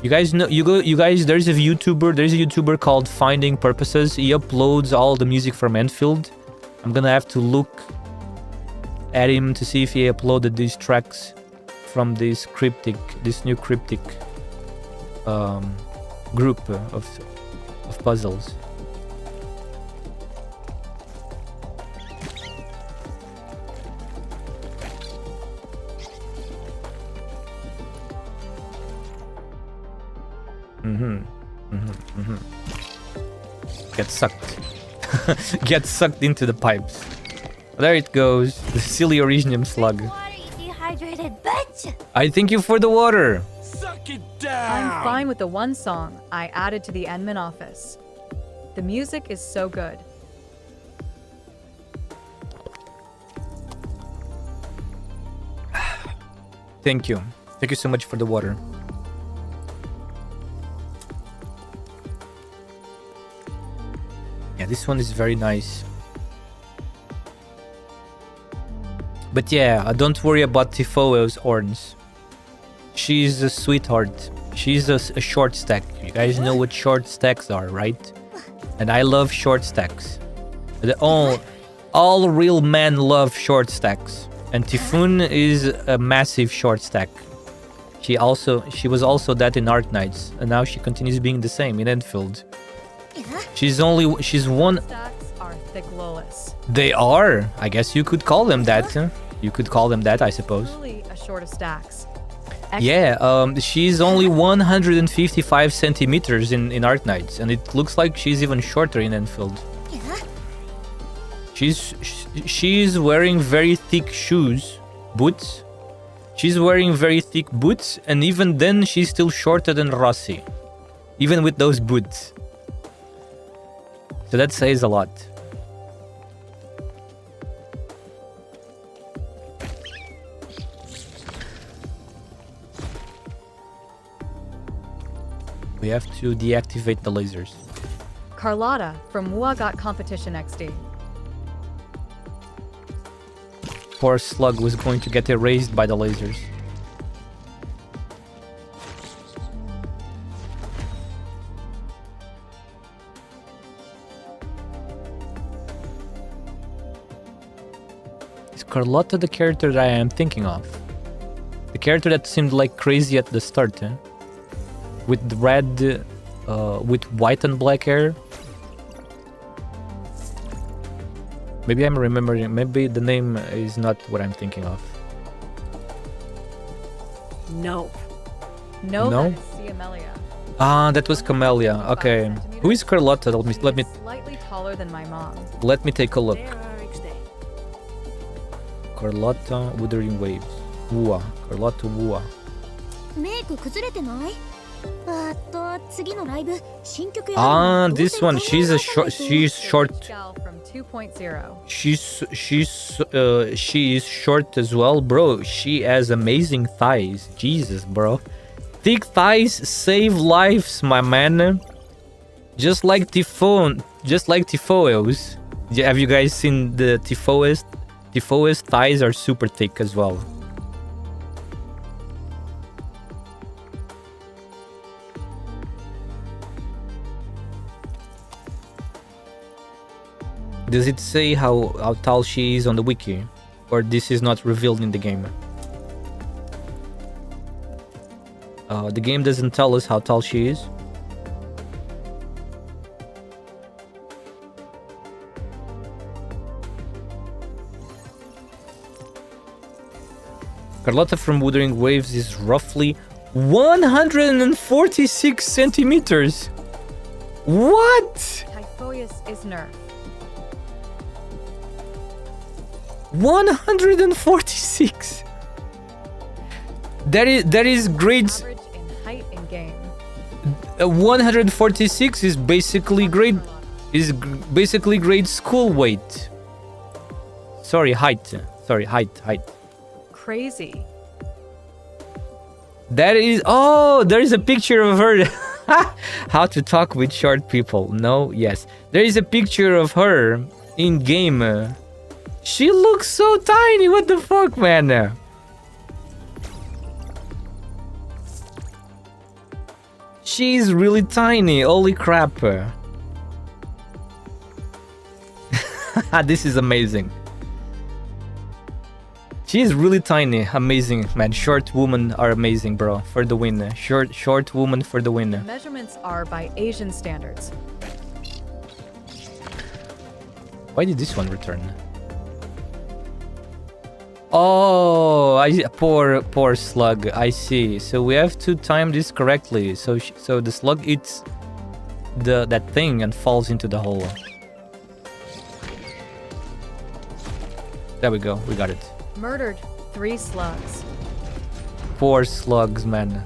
You guys know, you guys, there's a YouTuber called Finding Purposes. He uploads all the music from Enfield. I'm gonna have to look at him to see if he uploaded these tracks from this new cryptic group of puzzles. Get sucked. Get sucked into the pipes. There it goes. The silly originum slug. I thank you for the water. Suck it down. I'm fine with the one song I added to the admin office. The music is so good. Thank you. Thank you so much for the water. Yeah, this one is very nice. But yeah, don't worry about Typhoeus' horns. She's a sweetheart. She's a short stack. You guys know what short stacks are, right? And I love short stacks. All real men love short stacks. And Typhoon is a massive short stack. She was also that in Arknights, and now she continues being the same in Enfield. She's one. Stacks are thick Lolis. They are. I guess you could call them that. You could call them that, I suppose. Truly a short of stacks. Yeah, she's only 155 centimeters in Arknights, and it looks like she's even shorter in Enfield. She's wearing very thick boots. She's wearing very thick boots, and even then she's still shorter than Rossi, even with those boots. So that says a lot. We have to deactivate the lasers. Carlotta from Mua got competition XD. Poor slug was going to get erased by the lasers. Is Carlotta the character that I am thinking of? The character that seemed like crazy at the start, eh? With red, with white and black hair. Maybe I'm remembering. Maybe the name is not what I'm thinking of. No. No, No? that is Ciamelia. Ah, that was Camellia. Okay, who is Carlotta? Let me Slightly taller than my mom. take a look. There are extinct. Carlotta Wuthering Waves. Wua. Carlotta Wua. メイク崩れてない？次のライブ新曲やる Ah, の？ this one. She's short. Gal from 2.0. She is short as well, bro. She has amazing thighs. Jesus, bro. Thick thighs save lives, my man. Just like Typhoeus. Have you guys seen the Typhoeus? Typhoeus thighs are super thick as well. Does it say how tall she is on the wiki? Or this is not revealed in the game? The game doesn't tell us how tall she is. Carlotta from Wuthering Waves is roughly 146 centimeters. What? Typhooeus is nerfed. 146. That is grade. Average in height in game. 146 is basically grade school weight. Sorry, height. Height. Crazy. That is. Oh, there is a picture of her. How to talk with short people. No, yes. There is a picture of her in game. She looks so tiny. What the fuck, man? She's really tiny. Holy crap. This is amazing. She's really tiny. Amazing, man. Short women are amazing, bro. For the win. Short woman for the win. Measurements are by Asian standards. Why did this one return? Oh, poor slug. I see. So we have to time this correctly. So the slug eats that thing and falls into the hole. There we go. We got it. Murdered 3 slugs. Poor slugs, man.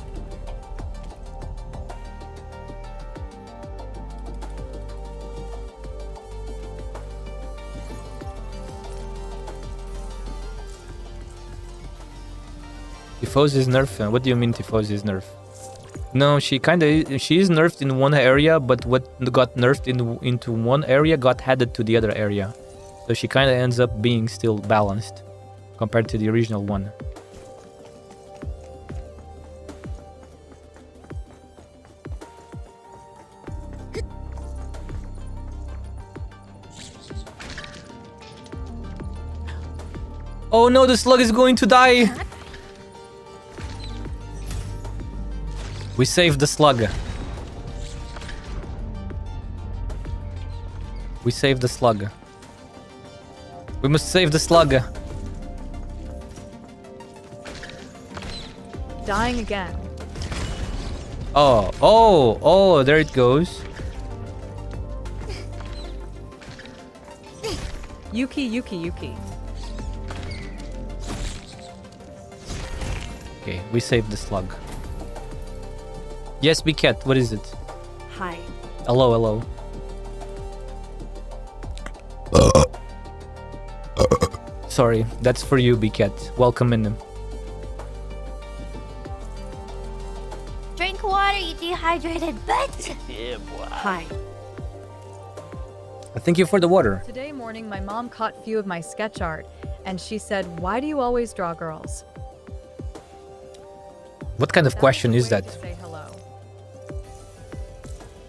Typhooeus is nerfed. What do you mean Typhooeus is nerfed? No, she is nerfed in one area, but what got nerfed into one area got added to the other area. So she kind of ends up being still balanced compared to the original one. Oh no, the slug is going to die! We saved the slug. We saved the slug. We must save the slug. Dying again. Oh, there it goes. Yuki. Okay, we saved the slug. Yes, Biket, what is it? Hi. Hello. Sorry, that's for you, Biket. Welcome in. Drink water, you dehydrated bitch! Hi. Thank you for the water. Today morning, my mom caught few of my sketch art, and she said, "Why do you always draw girls?" What kind of question is that? Say hello.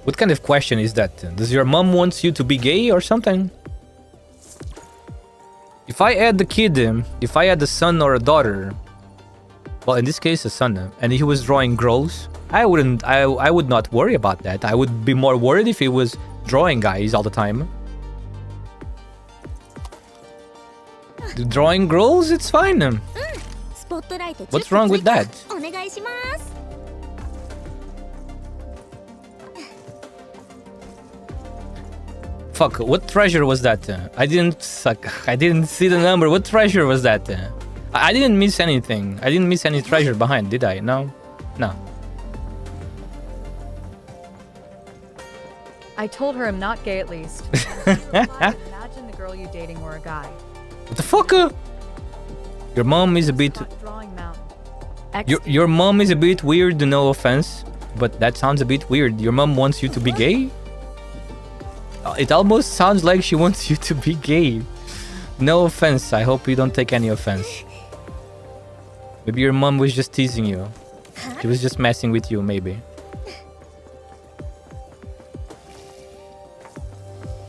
What kind of question is that? Does your mom want you to be gay or something? If I had the kid, if I had a son or a daughter, well, in this case a son, and he was drawing girls, I would not worry about that. I would be more worried if he was drawing guys all the time. Drawing girls, it's fine. What's wrong with that? Fuck, what treasure was that? I didn't see the number. What treasure was that? I didn't miss anything. I didn't miss any treasure behind, did I? No. I told her I'm not gay at least. She replied, "Imagine the girl you dating were a guy." What the fuck? Your mom is a bit... Drawing mountain. Your mom is a bit weird, no offense, but that sounds a bit weird. Your mom wants you to be gay? It almost sounds like she wants you to be gay. No offense, I hope you don't take any offense. Maybe your mom was just teasing you. She was just messing with you, maybe.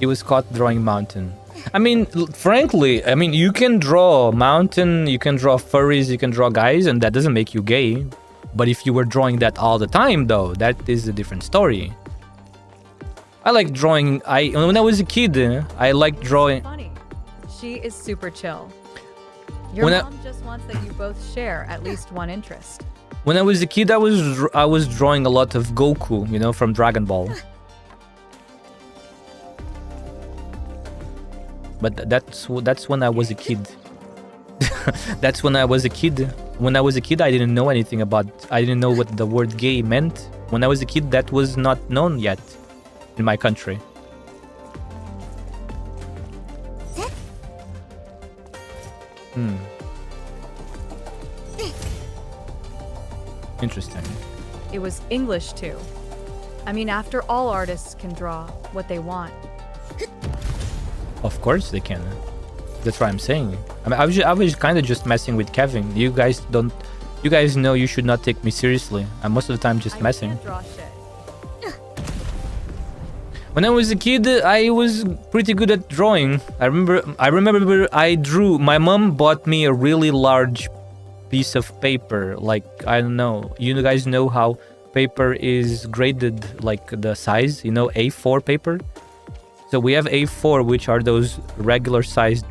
He was caught drawing mountain. I mean, frankly, you can draw mountain, you can draw furries, you can draw guys, and that doesn't make you gay. But if you were drawing that all the time, though, that is a different story. I like drawing. When I was a kid, I liked drawing. Funny. She is super chill. Your mom just wants that you both share at least one interest. When I was a kid, I was drawing a lot of Goku, you know, from Dragon Ball. But that's when I was a kid. That's when I was a kid. When I was a kid, I didn't know anything about. I didn't know what the word gay meant. When I was a kid, that was not known yet in my country. Interesting. It was English too. I mean, after all artists can draw what they want. Of course they can. That's what I'm saying. I mean, I was kind of just messing with Kevin. You guys know you should not take me seriously. I'm most of the time just messing. I can't draw shit. When I was a kid, I was pretty good at drawing. I remember I drew. My mom bought me a really large piece of paper. Like, I don't know. You guys know how paper is graded, like the size, you know, A4 paper? So we have A4, which are those regular sized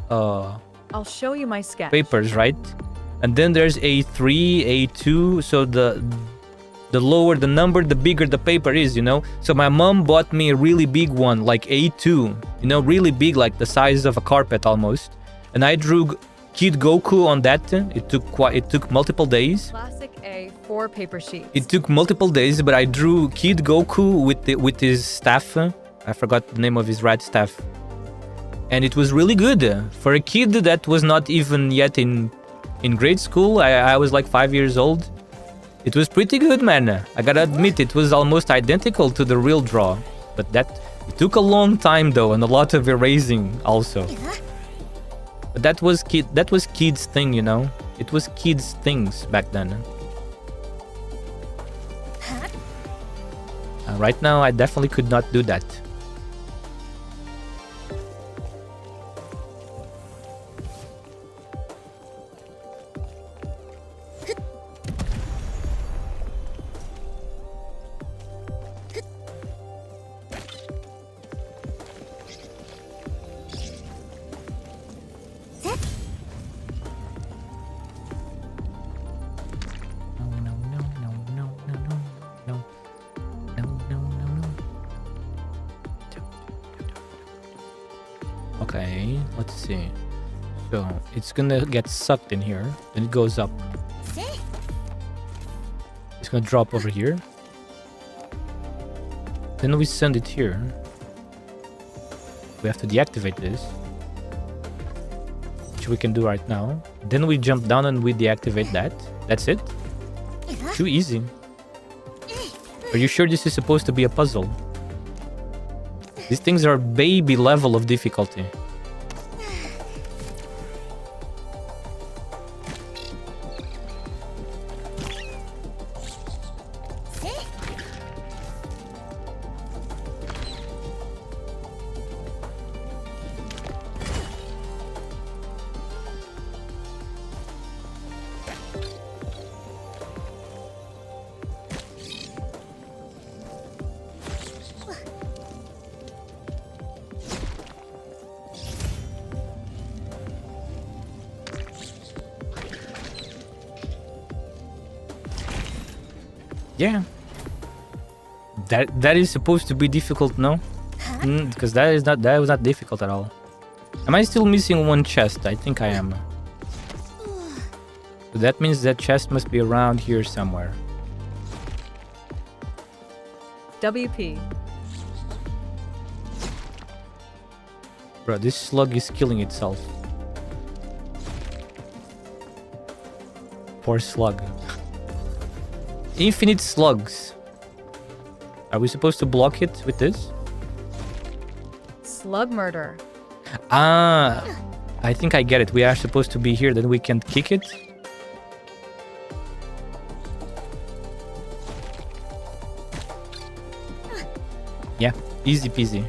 I'll show you my sketch. papers, right? And then there's A3, A2. So the lower the number, the bigger the paper is, you know? So my mom bought me a really big one, like A2, you know, really big, like the size of a carpet almost. And I drew Kid Goku on that. It took multiple days. Classic A4 paper sheets. It took multiple days, but I drew Kid Goku with his staff. I forgot the name of his red staff. And it was really good. For a kid that was not even yet in grade school, I was like 5 years old. It was pretty good, man. I gotta admit, it was almost identical to the real draw. But it took a long time though, and a lot of erasing also. But that was kids thing, you know? It was kids things back then. Right now, I definitely could not do that. Okay, let's see. So it's gonna get sucked in here, then it goes up. It's gonna drop over here. Then we send it here. We have to deactivate this, which we can do right now. Then we jump down and we deactivate that. That's it. Too easy. Are you sure this is supposed to be a puzzle? These things are baby level of difficulty. Yeah. That is supposed to be difficult, no? Because that was not difficult at all. Am I still missing one chest? I think I am. So that means that chest must be around here somewhere. WP. Bro, this slug is killing itself. Poor slug. Infinite slugs. Are we supposed to block it with this? Slug murder. Ah, I think I get it. We are supposed to be here, then we can kick it. Yeah, easy peasy.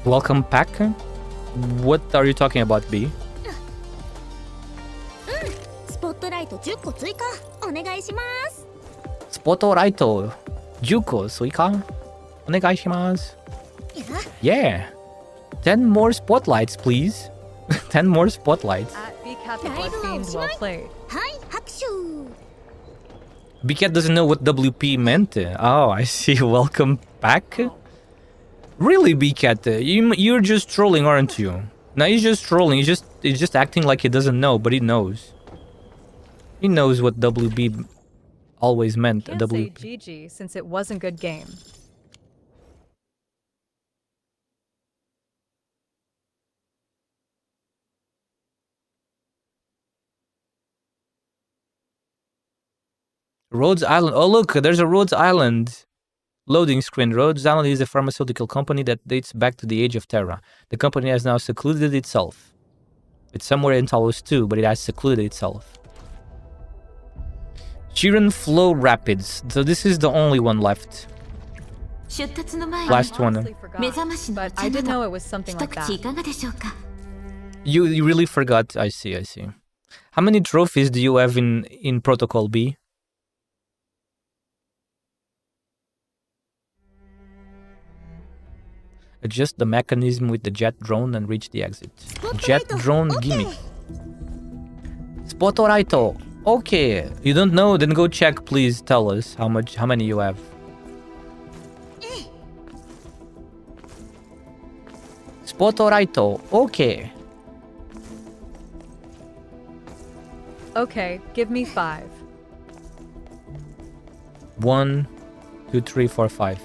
Welcome pack. What are you talking about, B? スポットライト10個追加お願いします。スポットライト10個追加お願いします。Yeah. 10 more spotlights, please. 10 more spotlights. At BCAT the Blood Fiend, well played. はい拍手 BCAT doesn't know what WP meant. Oh, I see. Welcome back. Really, BCAT? You're just trolling, aren't you? No, he's just trolling. He's just acting like he doesn't know, but he knows. He knows what WB always meant. Can't say WP. GG since it wasn't good game. Rhodes Island. Oh, look, there's a Rhodes Island. Loading screen. Rhodes Island is a pharmaceutical company that dates back to the age of Terra. The company has now secluded itself. It's somewhere in Talos too, but it has secluded itself. Chiron Flow Rapids. So this is the only one left. 出達の前に Last one. Honestly forgot, 目覚ましの but お茶 I didn't な know ど it was something 一 like 口い that. かがでしょうか You really forgot. I see, I see. How many trophies do you have in Protocol B? Adjust the mechanism with the jet drone and reach the exit. Jet drone gimmick. Spotlight. Okay. You don't know? Then go check, please. Tell us how many you have. Spotlight. Okay. Okay, give me 5. 1, 2, 3, 4, 5.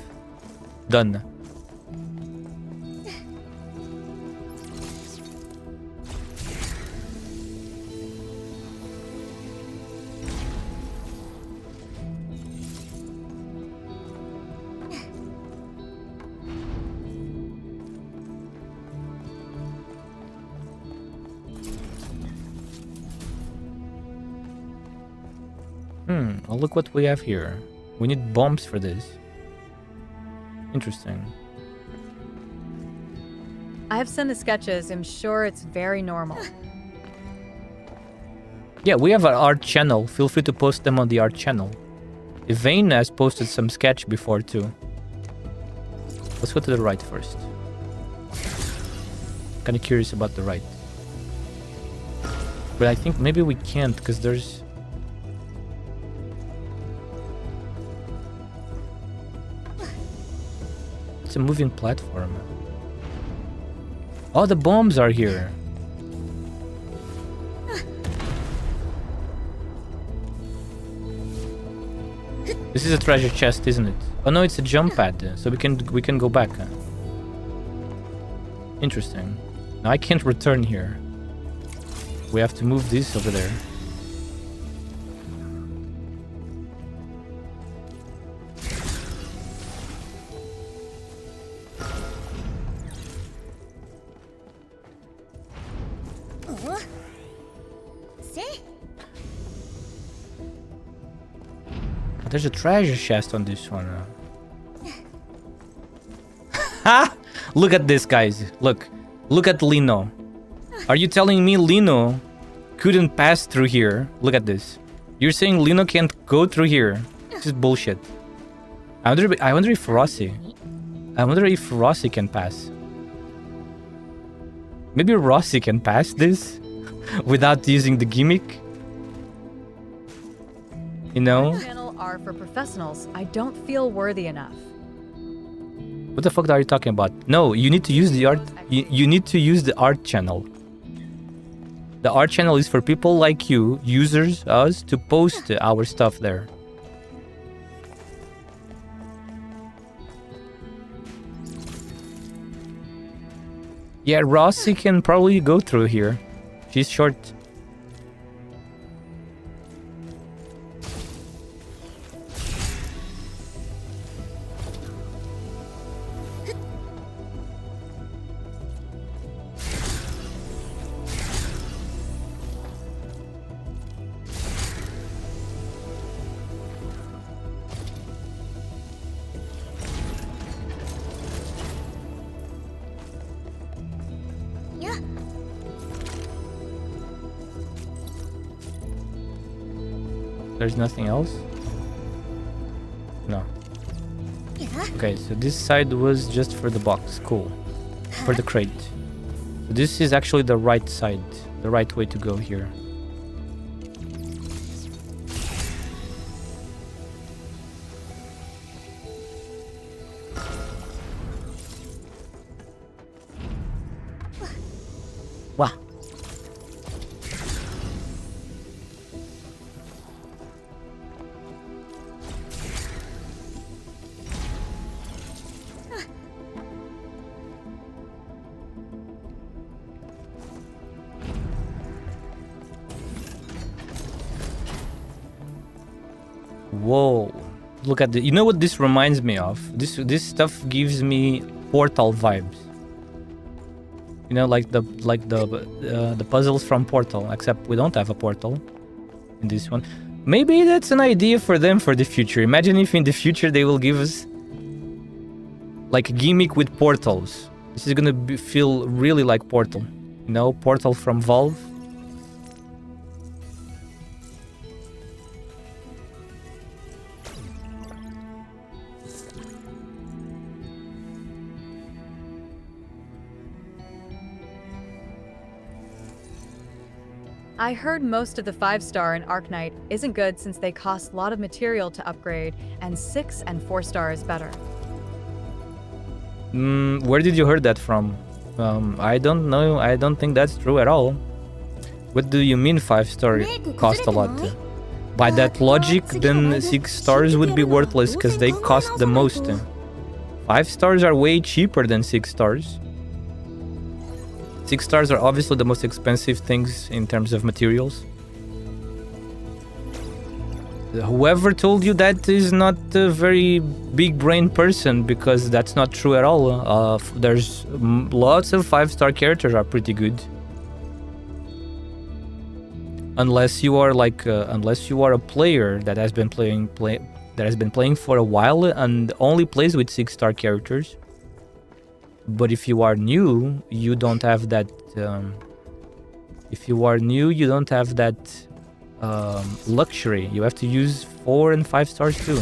Done. Oh, look what we have here. We need bombs for this. Interesting. I have sent the sketches. I'm sure it's very normal. Yeah, we have an art channel. Feel free to post them on the art channel. Vane has posted some sketch before too. Let's go to the right first. Kind of curious about the right. But I think maybe we can't because there's... It's a moving platform. Oh, the bombs are here. This is a treasure chest, isn't it? Oh no, it's a jump pad, so we can go back. Interesting. Now I can't return here. We have to move this over there. There's a treasure chest on this one. Ha! Look at this, guys. Look at Lino. Are you telling me Lino couldn't pass through here? Look at this. You're saying Lino can't go through here? This is bullshit. I wonder if Rossi can pass. Maybe Rossi can pass this without using the gimmick. You know? Channel are for professionals. I don't feel worthy enough. What the fuck are you talking about? No, you need to use the art. You need to use the art channel. The art channel is for people like you, users, us, to post our stuff there. Yeah, Rossi can probably go through here. She's short. There's nothing else? No. Okay, so this side was just for the box. Cool. for the crate. So this is actually the right side, the right way to go here. Wow. Whoa, look at the, you know what this reminds me of? This stuff gives me Portal vibes. You know, like the puzzles from Portal, except we don't have a portal in this one. Maybe that's an idea for them for the future. Imagine if in the future they will give us like a gimmick with portals. This is gonna feel really like Portal. You know, Portal from Valve. I heard most of the 5-star in Arknight isn't good since they cost a lot of material to upgrade, and 6 and 4-star is better. Where did you heard that from? I don't know. I don't think that's true at all. What do you mean 5-star cost a lot? By that logic, then 6 stars would be worthless because they cost the most. 5 stars are way cheaper than 6 stars. 6 stars are obviously the most expensive things in terms of materials. Whoever told you that is not a very big brain person, because that's not true at all. There's lots of 5-star characters are pretty good. Unless you are like unless you are a player that has been playing for a while and only plays with 6-star characters. But if you are new, you don't have that. If you are new, you don't have that luxury. You have to use 4 and 5 stars too.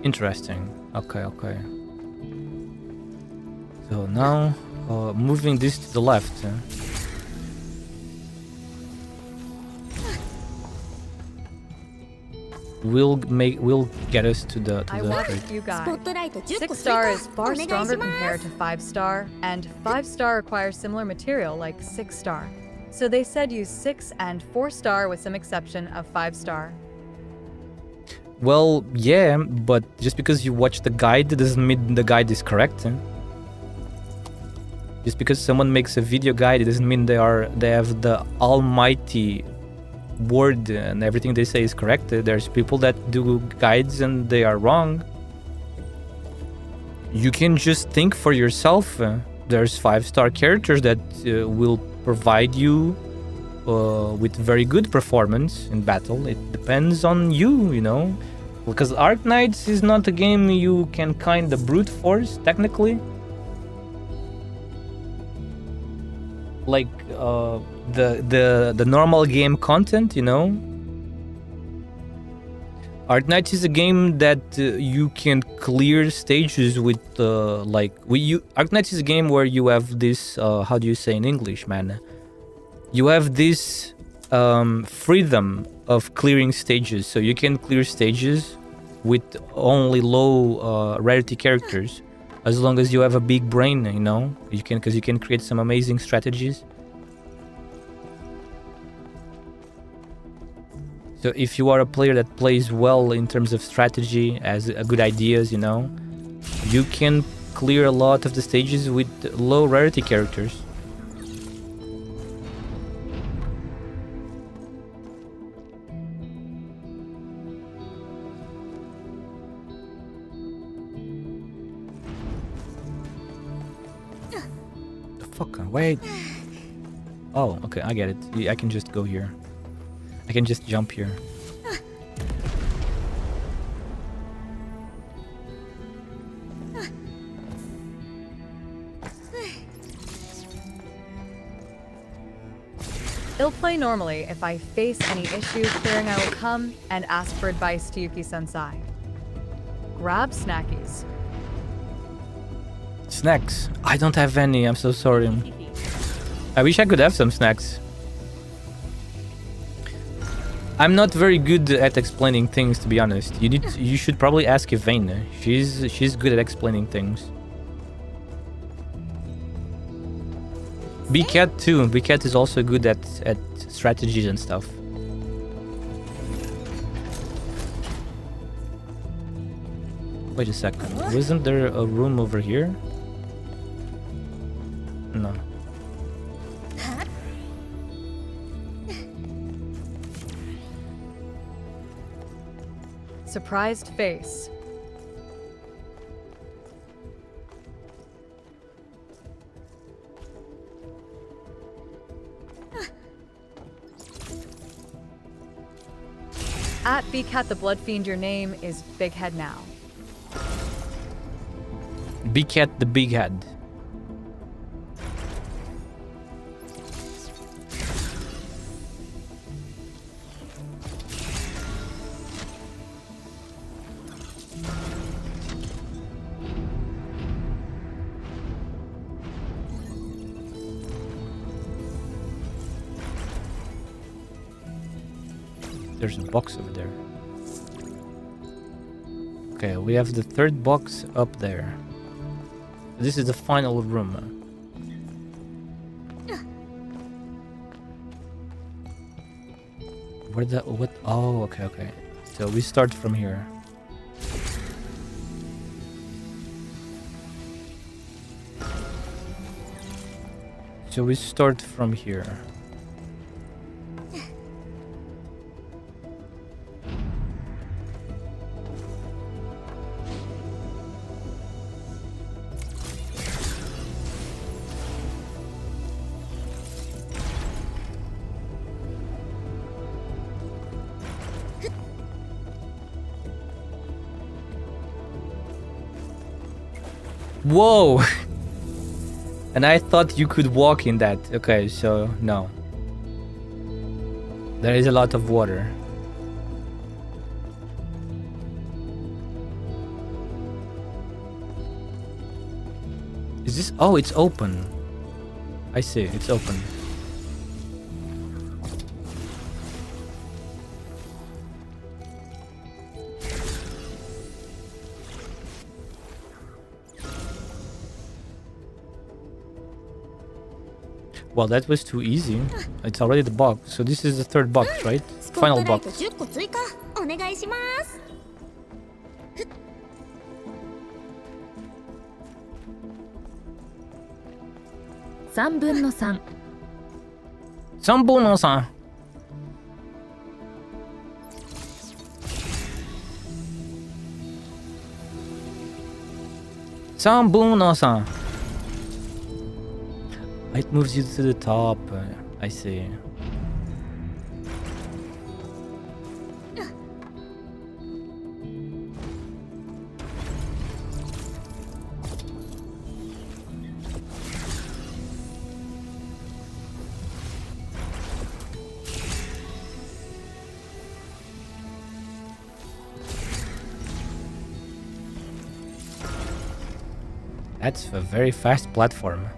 Interesting. Okay. So now, moving this to the left. Will get us to the. I watched you guys. 6-star is far stronger compared to 5-star, and 5-star requires similar material like 6-star. So they said use 6 and 4-star with some exception of 5-star. Well, yeah, but just because you watch the guide doesn't mean the guide is correct. Just because someone makes a video guide, it doesn't mean they have the almighty word and everything they say is correct. There's people that do guides and they are wrong. You can just think for yourself. There's 5-star characters that will provide you with very good performance in battle. It depends on you, you know, because Arknights is not a game you can kind of brute force technically. Like the normal game content, you know. Arknights is a game that you can clear stages with Arknights is a game where you have this how do you say in English, man? You have this freedom of clearing stages, so you can clear stages with only low rarity characters, as long as you have a big brain, you know. Because you can create some amazing strategies. So if you are a player that plays well in terms of strategy, has good ideas, you know, you can clear a lot of the stages with low rarity characters. The fuck? Wait. Oh, okay, I get it. I can just go here. I can just jump here. It'll play normally. If I face any issue clearing, I will come and ask for advice to Yuki-sensei. Grab snackies. Snacks. I don't have any. I'm so sorry. I wish I could have some snacks. I'm not very good at explaining things, to be honest. You should probably ask Yvain. She's good at explaining things. Bcat too. Bcat is also good at strategies and stuff. Wait a second. Wasn't there a room over here? No. Surprised face. At Bcat the Blood Fiend, your name is Big Head now. Bcat the Big Head. There's a box over there. Okay, we have the third box up there. This is the final room. Where the what? Oh, okay, okay. So we start from here. So we start from here. Whoa! And I thought you could walk in that. Okay, so no. There is a lot of water. Is this? Oh, it's open. I see, it's open. Well, that was too easy. It's already the box. So this is the third box, right? Final box. 10個追加お願いします。3分の3。3分の3。3分の3。It moves you to the top. I see. That's a very fast platform.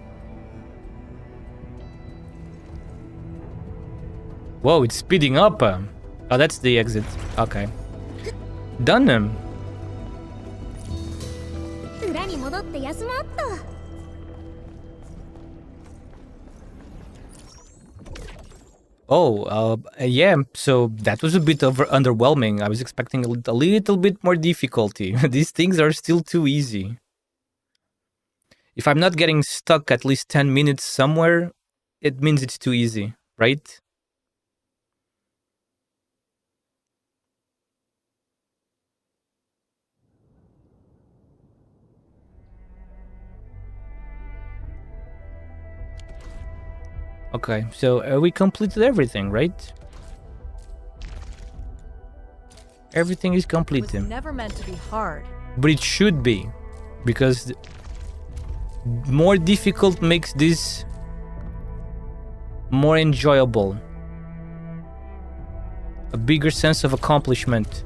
Whoa, it's speeding up. Oh, that's the exit. Okay. Done. 裏に戻って休もうっと。Oh, yeah, so that was a bit underwhelming. I was expecting a little bit more difficulty. These things are still too easy. If I'm not getting stuck at least 10 minutes somewhere, it means it's too easy, right? Okay, so we completed everything, right? Everything is It complete. was never meant to be hard. But it should be, because more difficult makes this more enjoyable. A bigger sense of accomplishment.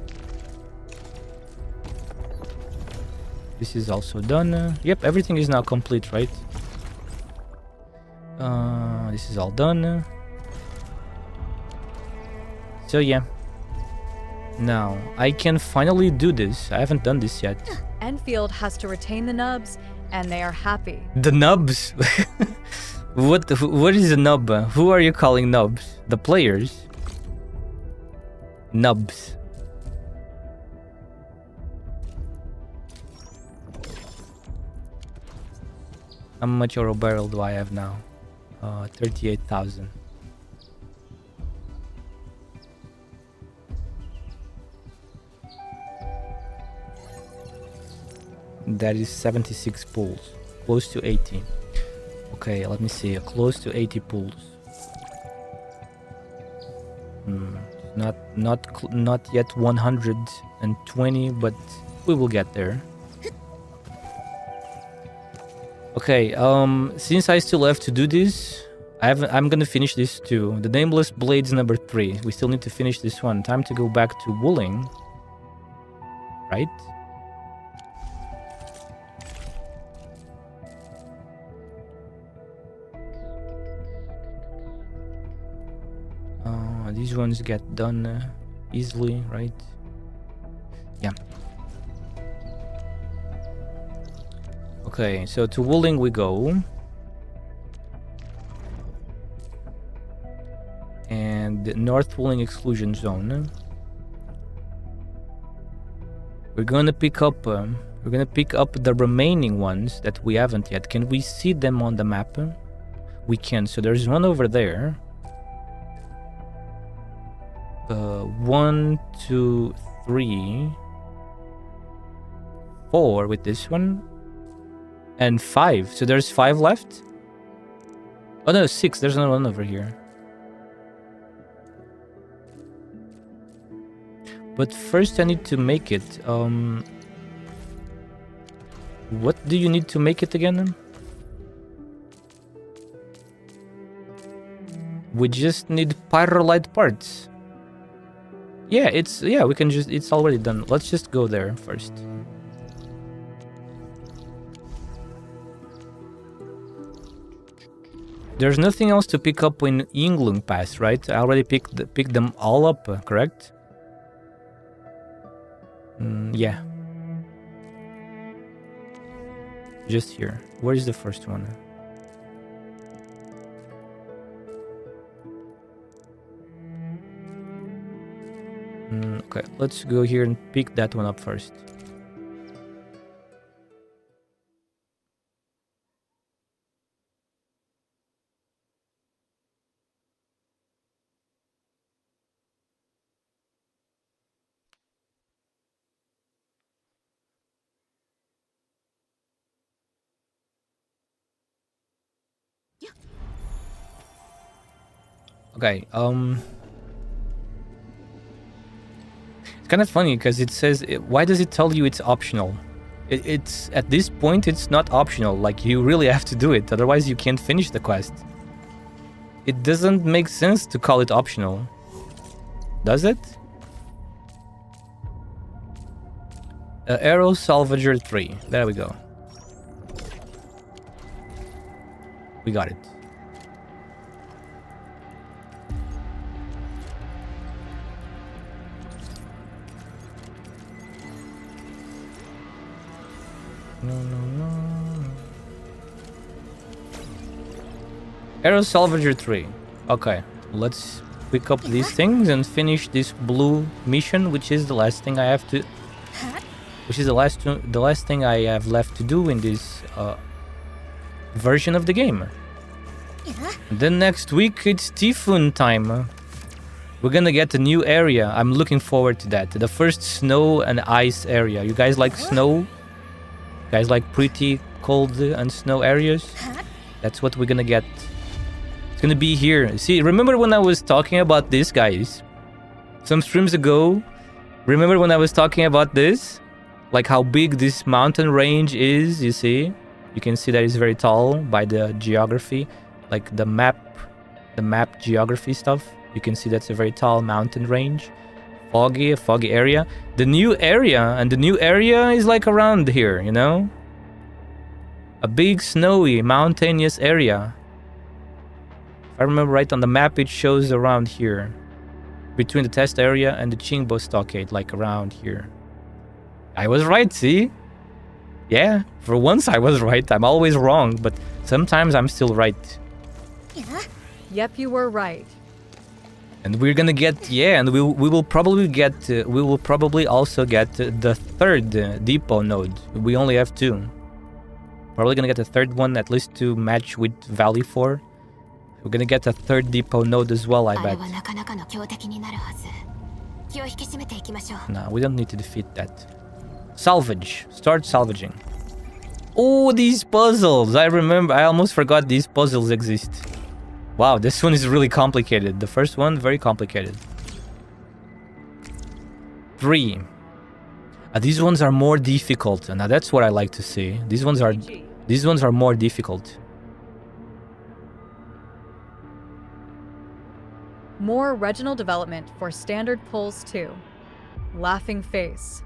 This is also done. Yep, everything is now complete, right? This is all done. So yeah. Now, I can finally do this. I haven't done this yet. Enfield has to retain the nubs, and they are happy. The nubs? What is a nub? Who are you calling nubs? The players? Nubs. How much oro barrel do I have now? 38,000. That is 76 pools. Close to 80. Okay, let me see. Close to 80 pools. Not yet 120, but we will get there. Okay, since I still have to do this, I'm gonna finish this too. The Nameless Blades number 3. We still need to finish this one. Time to go back to wooling. Right? These ones get done easily, right? Yeah. Okay, so to wooling we go. And North Wooling Exclusion Zone. We're gonna pick up the remaining ones that we haven't yet. Can we see them on the map? We can. So there's one over there. 1, 2, 3, 4 with this one, and 5. So there's 5 left. Oh no, 6. There's another one over here. But first I need to make it. What do you need to make it again? We just need pyrolite parts. Yeah, we can just, it's already done. Let's just go there first. There's nothing else to pick up in Yinglung Pass, right? I already picked them all up, correct? Yeah. Just here. Where is the first one? Okay, let's go here and pick that one up first. Okay, it's kind of funny because it says, why does it tell you it's optional? It's at this point, it's not optional. Like, you really have to do it, otherwise you can't finish the quest. It doesn't make sense to call it optional. Does it? Arrow Salvager 3. There we go. We got it. No. Arrow Salvager 3. Okay, let's pick up these things and finish this blue mission, which is the last thing I have to... Which is the last thing I have left to do in this version of the game. And then next week it's Typhoon time. We're gonna get a new area. I'm looking forward to that. The first snow and ice area. You guys like snow? You guys like pretty cold and snow areas? That's what we're gonna get. It's gonna be here. See, remember when I was talking about this, guys? Some streams ago. Remember when I was talking about this? Like how big this mountain range is, you see? You can see that it's very tall by the geography. Like the map geography stuff. You can see that's a very tall mountain range. A foggy area. The new area is like around here, you know? A big snowy mountainous area. If I remember right, on the map it shows around here. Between the test area and the Chingbo stockade, like around here. I was right, see? Yeah, for once I was right. I'm always wrong, but sometimes I'm still right. Yep, you were right. And we're gonna get, yeah, and we will probably also get the third depot node. We only have 2. Probably gonna get a third one, at least to match with Valley 4. We're gonna get a third depot node as well, I bet. No, we don't need to defeat that. Salvage. Start salvaging. Oh, these puzzles! I remember, I almost forgot these puzzles exist. Wow, this one is really complicated. The first one, very complicated. 3. These ones are more difficult. Now that's what I like to see. These ones are more difficult. More regional development for standard pulls too. Laughing face.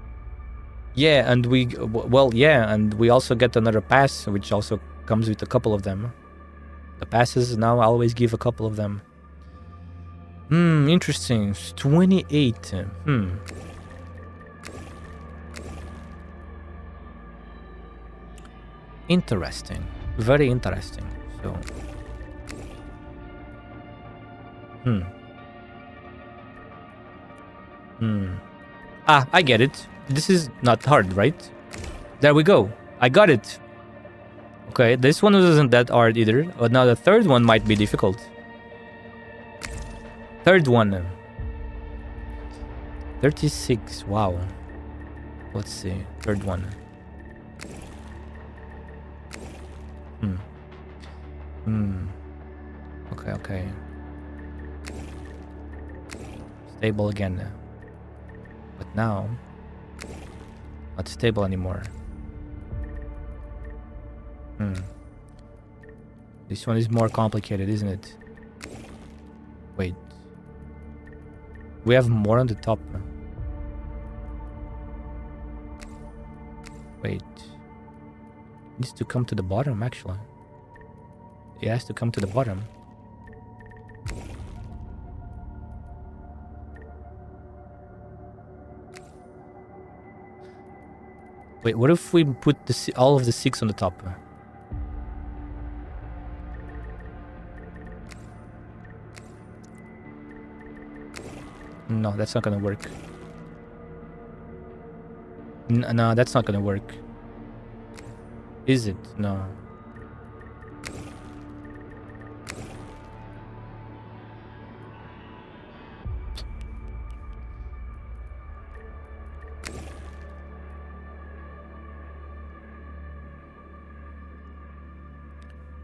Yeah, and we also get another pass, which also comes with a couple of them. The passes now always give a couple of them. Interesting. 28. Interesting. Very interesting. So. Ah, I get it. This is not hard, right? There we go. I got it. Okay, this one isn't that hard either. But now the third one might be difficult. Third one. 36. Wow. Let's see. Third one. Okay. Stable again. But now, not stable anymore. This one is more complicated, isn't it? Wait. We have more on the top. Wait. It needs to come to the bottom, actually. It has to come to the bottom. Wait, what if we put all of the 6 on the top? No, that's not gonna work. No, that's not gonna work. Is it? No.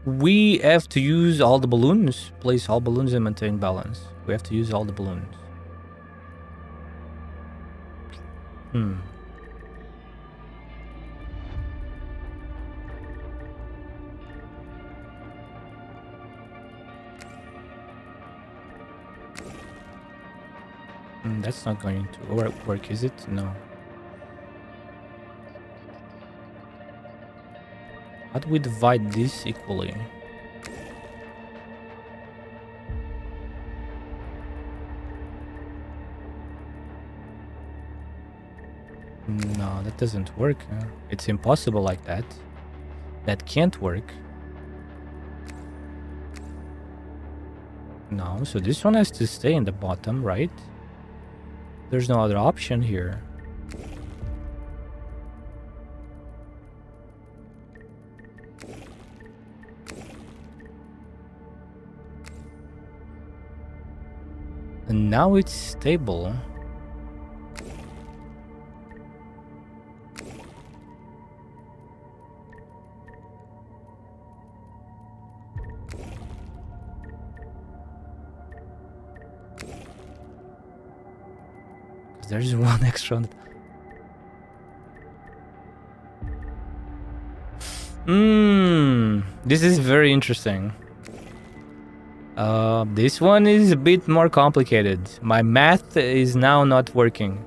We have to use all the balloons. Place all balloons and maintain balance. We have to use all the balloons. That's not going to work, is it? No. How do we divide this equally? No, that doesn't work. It's impossible like that. That can't work. No, so this one has to stay in the bottom, right? There's no other option here. And now it's stable. There's one extra on it. This is very interesting. This one is a bit more complicated. My math is now not working.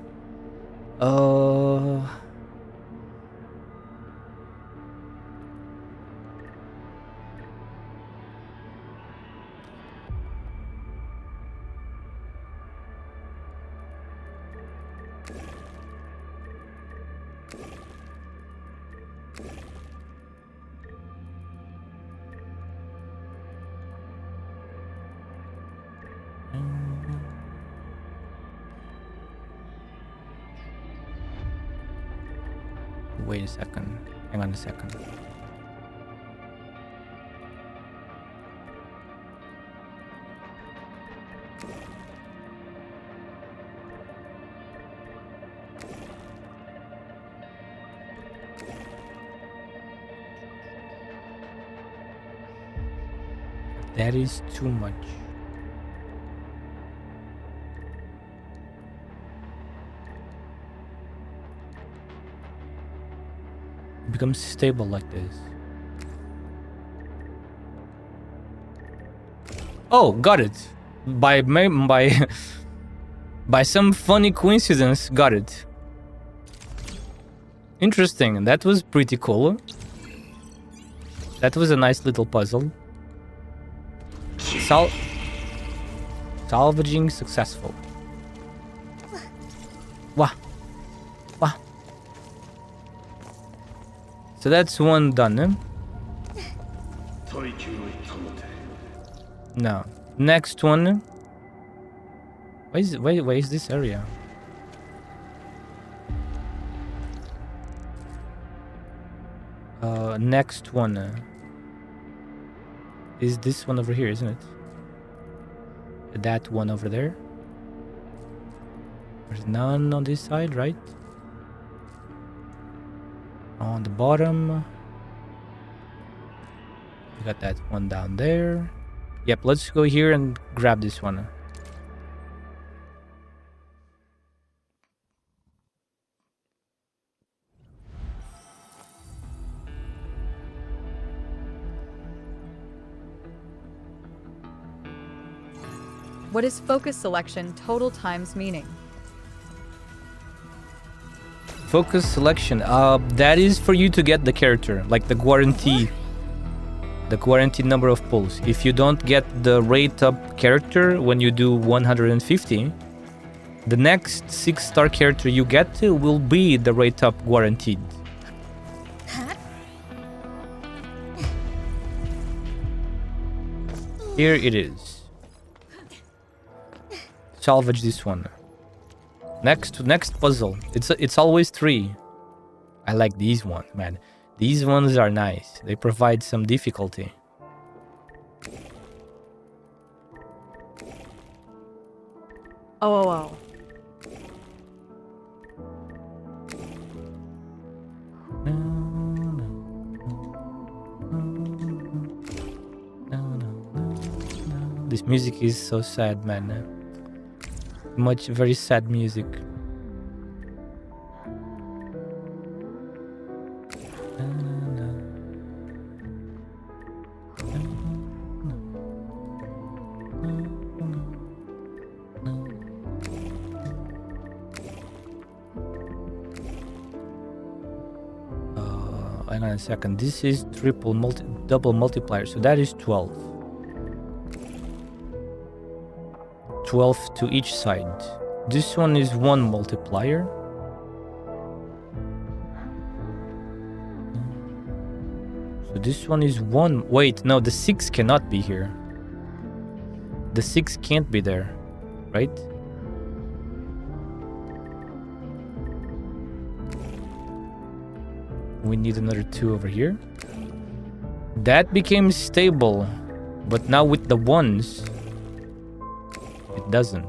Wait a second. Hang on a second. That is too much. Becomes stable like this. Oh, got it. By some funny coincidence, got it. Interesting. That was pretty cool. That was a nice little puzzle. Salvaging successful. Wow. Wow. So that's one done, eh? No. Next one. Where is this area? Next one. Is this one over here, isn't it? That one over there. There's none on this side, right? On the bottom. We got that one down there. Yep, let's go here and grab this one. What is focus selection total times meaning? Focus selection. That is for you to get the character, like the guarantee. The guaranteed number of pulls. If you don't get the rate up character when you do 150, the next 6-star character you get will be the rate up guaranteed. Here it is. Salvage this one. Next puzzle. It's always 3. I like these ones, man. These ones are nice. They provide some difficulty. Oh. This music is so sad, man. Very sad music. Hang on a second. This is double multiplier, so that is 12. 12 to each side. This one is 1 multiplier. So this one is 1. Wait, no, the 6 cannot be here. The 6 can't be there, right? We need another 2 over here. That became stable, but now with the 1s, it doesn't.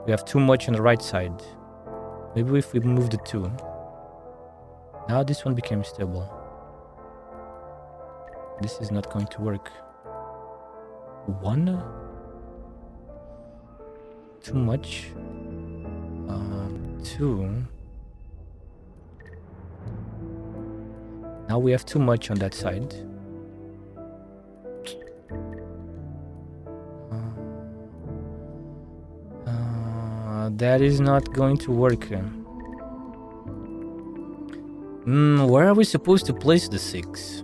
We have too much on the right side. Maybe if we move the 2. Now this one became stable. This is not going to work. 1? Too much. 2. Now we have too much on that side. That is not going to work. Where are we supposed to place the 6?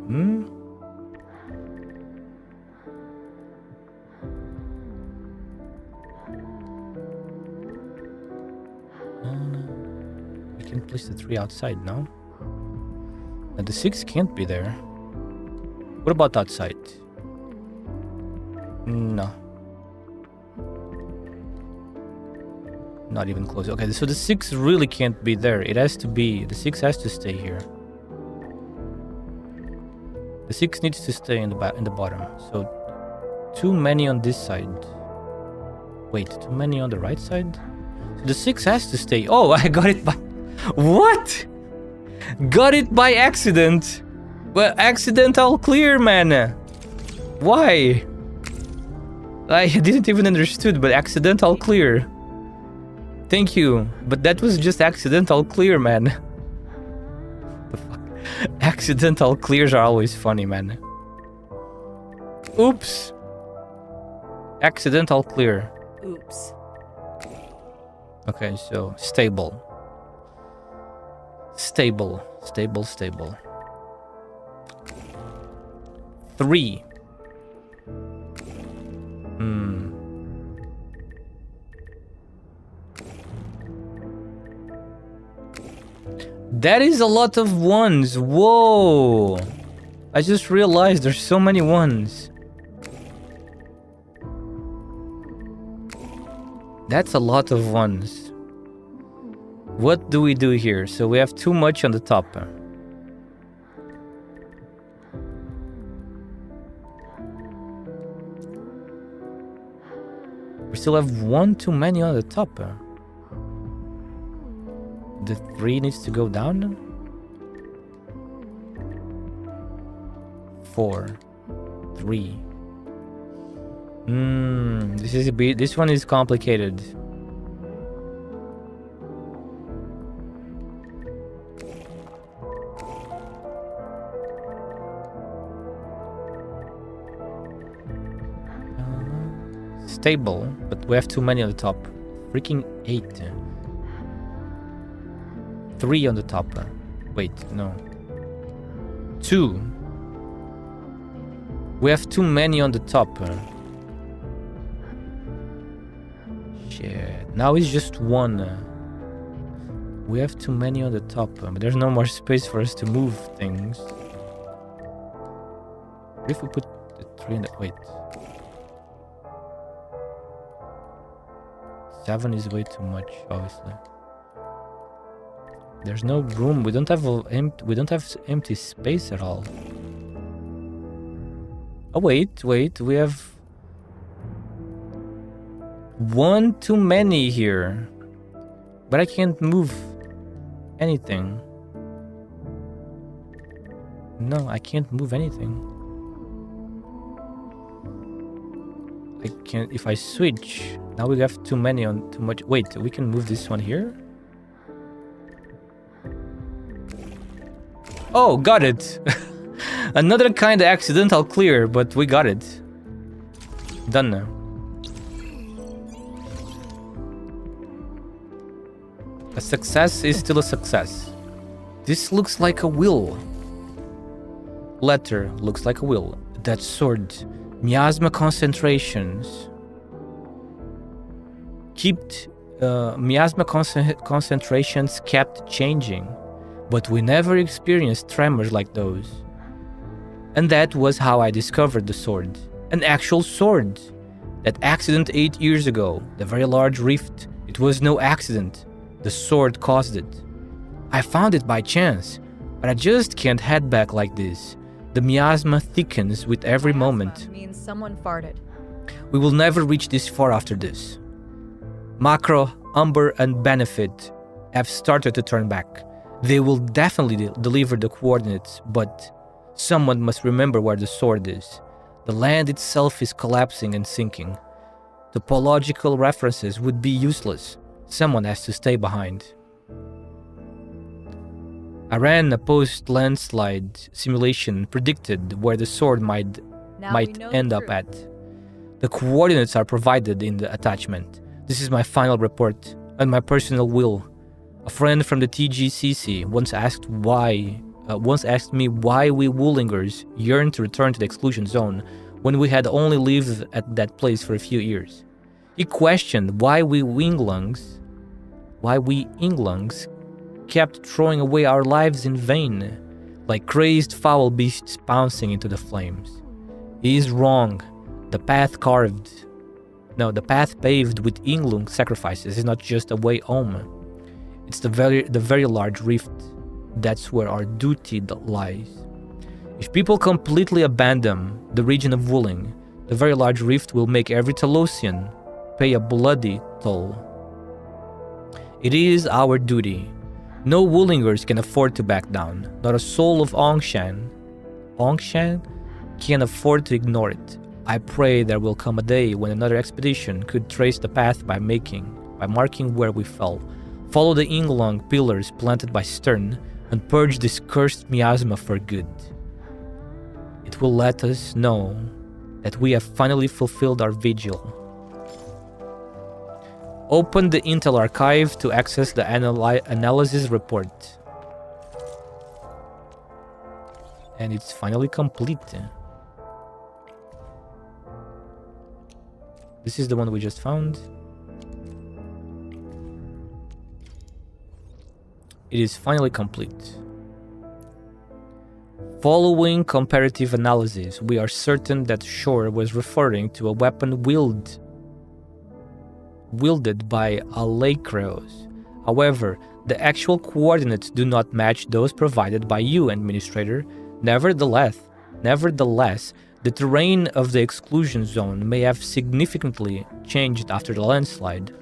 We can place the 3 outside now. And the 6 can't be there. What about outside? No. Not even close. Okay, so the 6 really can't be there. It has to be... The 6 has to stay here. The 6 needs to stay in the bottom. So, too many on this side. Wait, too many on the right side? So the 6 has to stay. Oh, I got it by... What? Got it by accident. Well, accidental clear, man. Why? I didn't even understood, but accidental clear. Thank you, but that was just accidental clear, man. The fuck? Accidental clears are always funny, man. Oops. Accidental clear. Oops. Okay, so stable. Stable. 3. That is a lot of 1s. Whoa. I just realized there's so many 1s. That's a lot of 1s. What do we do here? So we have too much on the top. We still have 1 too many on the top. The 3 needs to go down. 4, 3. This one is complicated. Stable, but we have too many on the top. Freaking 8. 3 on the top. Wait, no. 2. We have too many on the top. Shit. Now it's just 1. We have too many on the top. But there's no more space for us to move things. What if we put the 3 in the... Wait. 7 is way too much, obviously. There's no room. We don't have empty space at all. Oh wait. We have 1 too many here. But I can't move anything. No, I can't move anything. I can't. If I switch, now we have too many on too much. Wait, we can move this one here. Oh, got it. Another kind of accidental clear, but we got it. Done now. A success is still a success. This looks like a will. Letter looks like a will. That sword. Miasma concentrations. Miasma concentrations kept changing. But we never experienced tremors like those. And that was how I discovered the sword. An actual sword. That accident 8 years ago, the very large rift, it was no accident. The sword caused it. I found it by chance, but I just can't head back like this. The miasma thickens with every moment. Means someone farted. We will never reach this far after this. Macro, Umber, and Benefit have started to turn back. They will definitely deliver the coordinates, but someone must remember where the sword is. The land itself is collapsing and sinking. Topological references would be useless. Someone has to stay behind. I ran a post-landslide simulation predicted where the sword might Now we know the end up truth. at. The coordinates are provided in the attachment. This is my final report and my personal will. A friend from the TGCC once asked me why we Woolingers yearned to return to the exclusion zone when we had only lived at that place for a few years. He questioned why we Inglungs kept throwing away our lives in vain, like crazed foul beasts pouncing into the flames. He is wrong. The path paved with Inglung sacrifices is not just a way home. It's the very large rift. That's where our duty lies. If people completely abandon the region of Wooling, the very large rift will make every Talosian pay a bloody toll. It is our duty. No Woolingers can afford to back down. Not a soul of Ongshan can afford to ignore it. I pray there will come a day when another expedition could trace the path by marking where we fell, follow the Inglung pillars planted by Stern, and purge this cursed miasma for good. It will let us know that we have finally fulfilled our vigil. Open the Intel archive to access the analysis report. And it's finally complete. This is the one we just found. It is finally complete. Following comparative analysis, we are certain that Shore was referring to a weapon wielded by Alakreos. However, the actual coordinates do not match those provided by you, Administrator. Nevertheless, the terrain of the exclusion zone may have significantly changed after the landslide.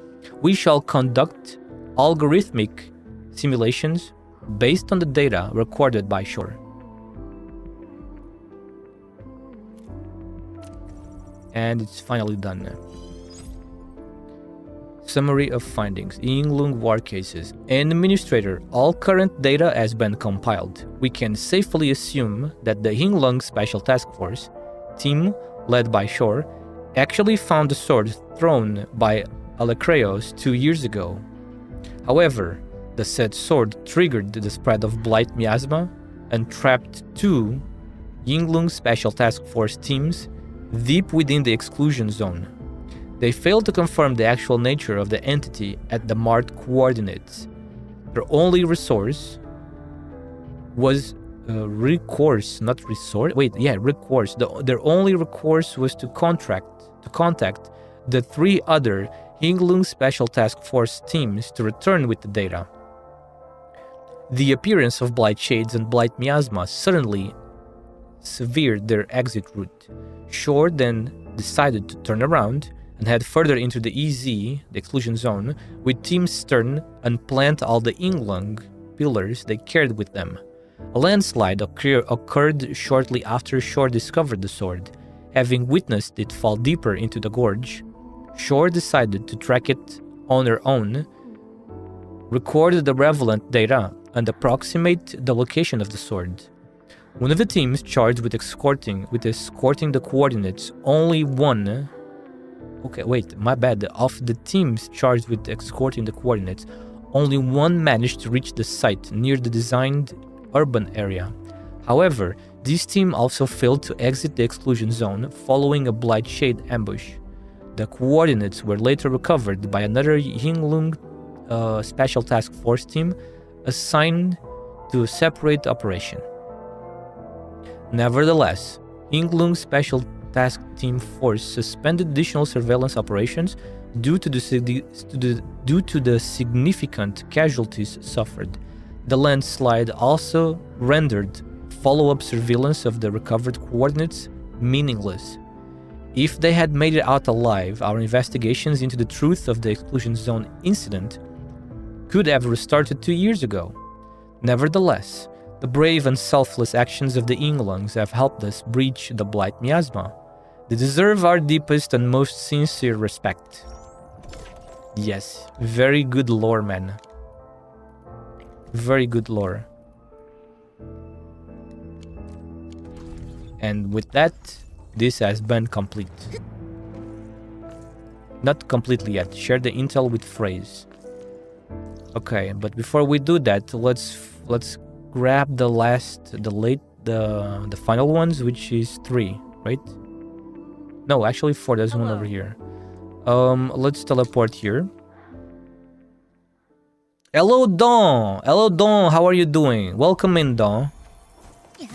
We shall conduct algorithmic simulations based on the data recorded by Shore. And it's finally done. Summary of findings. Inglung War Cases. Administrator, all current data has been compiled. We can safely assume that the Inglung Special Task Force team, led by Shore, actually found the sword thrown by Alakreos 2 years ago. However, the said sword triggered the spread of Blight Miasma and trapped 2 Yinglung Special Task Force teams deep within the exclusion zone. They failed to confirm the actual nature of the entity at the marked coordinates. Their only recourse was recourse. Their only recourse was to contact the 3 other Yinglung Special Task Force teams to return with the data. The appearance of Blight Shades and Blight Miasma suddenly severed their exit route. Shore then decided to turn around and head further into the EZ, the exclusion zone, with Team Stern and plant all the Inglung pillars they carried with them. A landslide occurred shortly after Shore discovered the sword. Having witnessed it fall deeper into the gorge, Shore decided to track it on her own, record the relevant data, and approximate the location of the sword. One of the teams charged with escorting the coordinates, only one... Of the teams charged with escorting the coordinates, only one managed to reach the site near the designed urban area. However, this team also failed to exit the exclusion zone following a Blight Shade ambush. The coordinates were later recovered by another Yinglung Special Task Force team assigned to a separate operation. Nevertheless, Yinglung Special Task Team Force suspended additional surveillance operations due to the significant casualties suffered. The landslide also rendered follow-up surveillance of the recovered coordinates meaningless. If they had made it out alive, our investigations into the truth of the exclusion zone incident could have restarted 2 years ago. Nevertheless, the brave and selfless actions of the Inglungs have helped us breach the Blight Miasma. They deserve our deepest and most sincere respect. Yes, very good lore, man. Very good lore. And with that, this has been complete. Not completely yet. Share the intel with phrase. Okay, but before we do that, let's grab the final ones, which is 3, right? No, actually 4. There's one over here. Let's teleport here. Hello, Dawn. Hello, Dawn. How are you doing? Welcome in, Dawn. Yeah.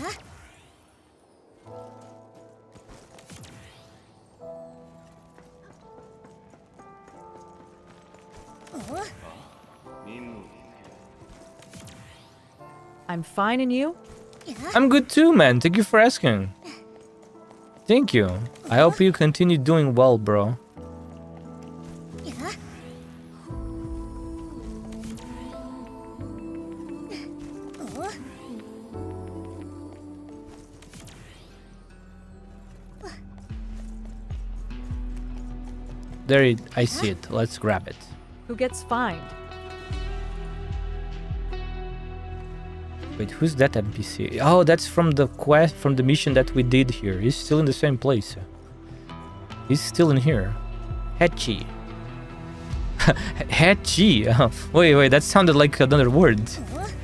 I'm fine, and you? I'm good too, man. Thank you for asking. Thank you. I hope you continue doing well, bro. Yeah. There, I see it. Let's grab it. Who gets fined? Wait, who's that NPC? Oh, that's from the quest, from the mission that we did here. He's still in the same place. He's still in here. Hachi. Hachi. Oh, wait, that sounded like another word.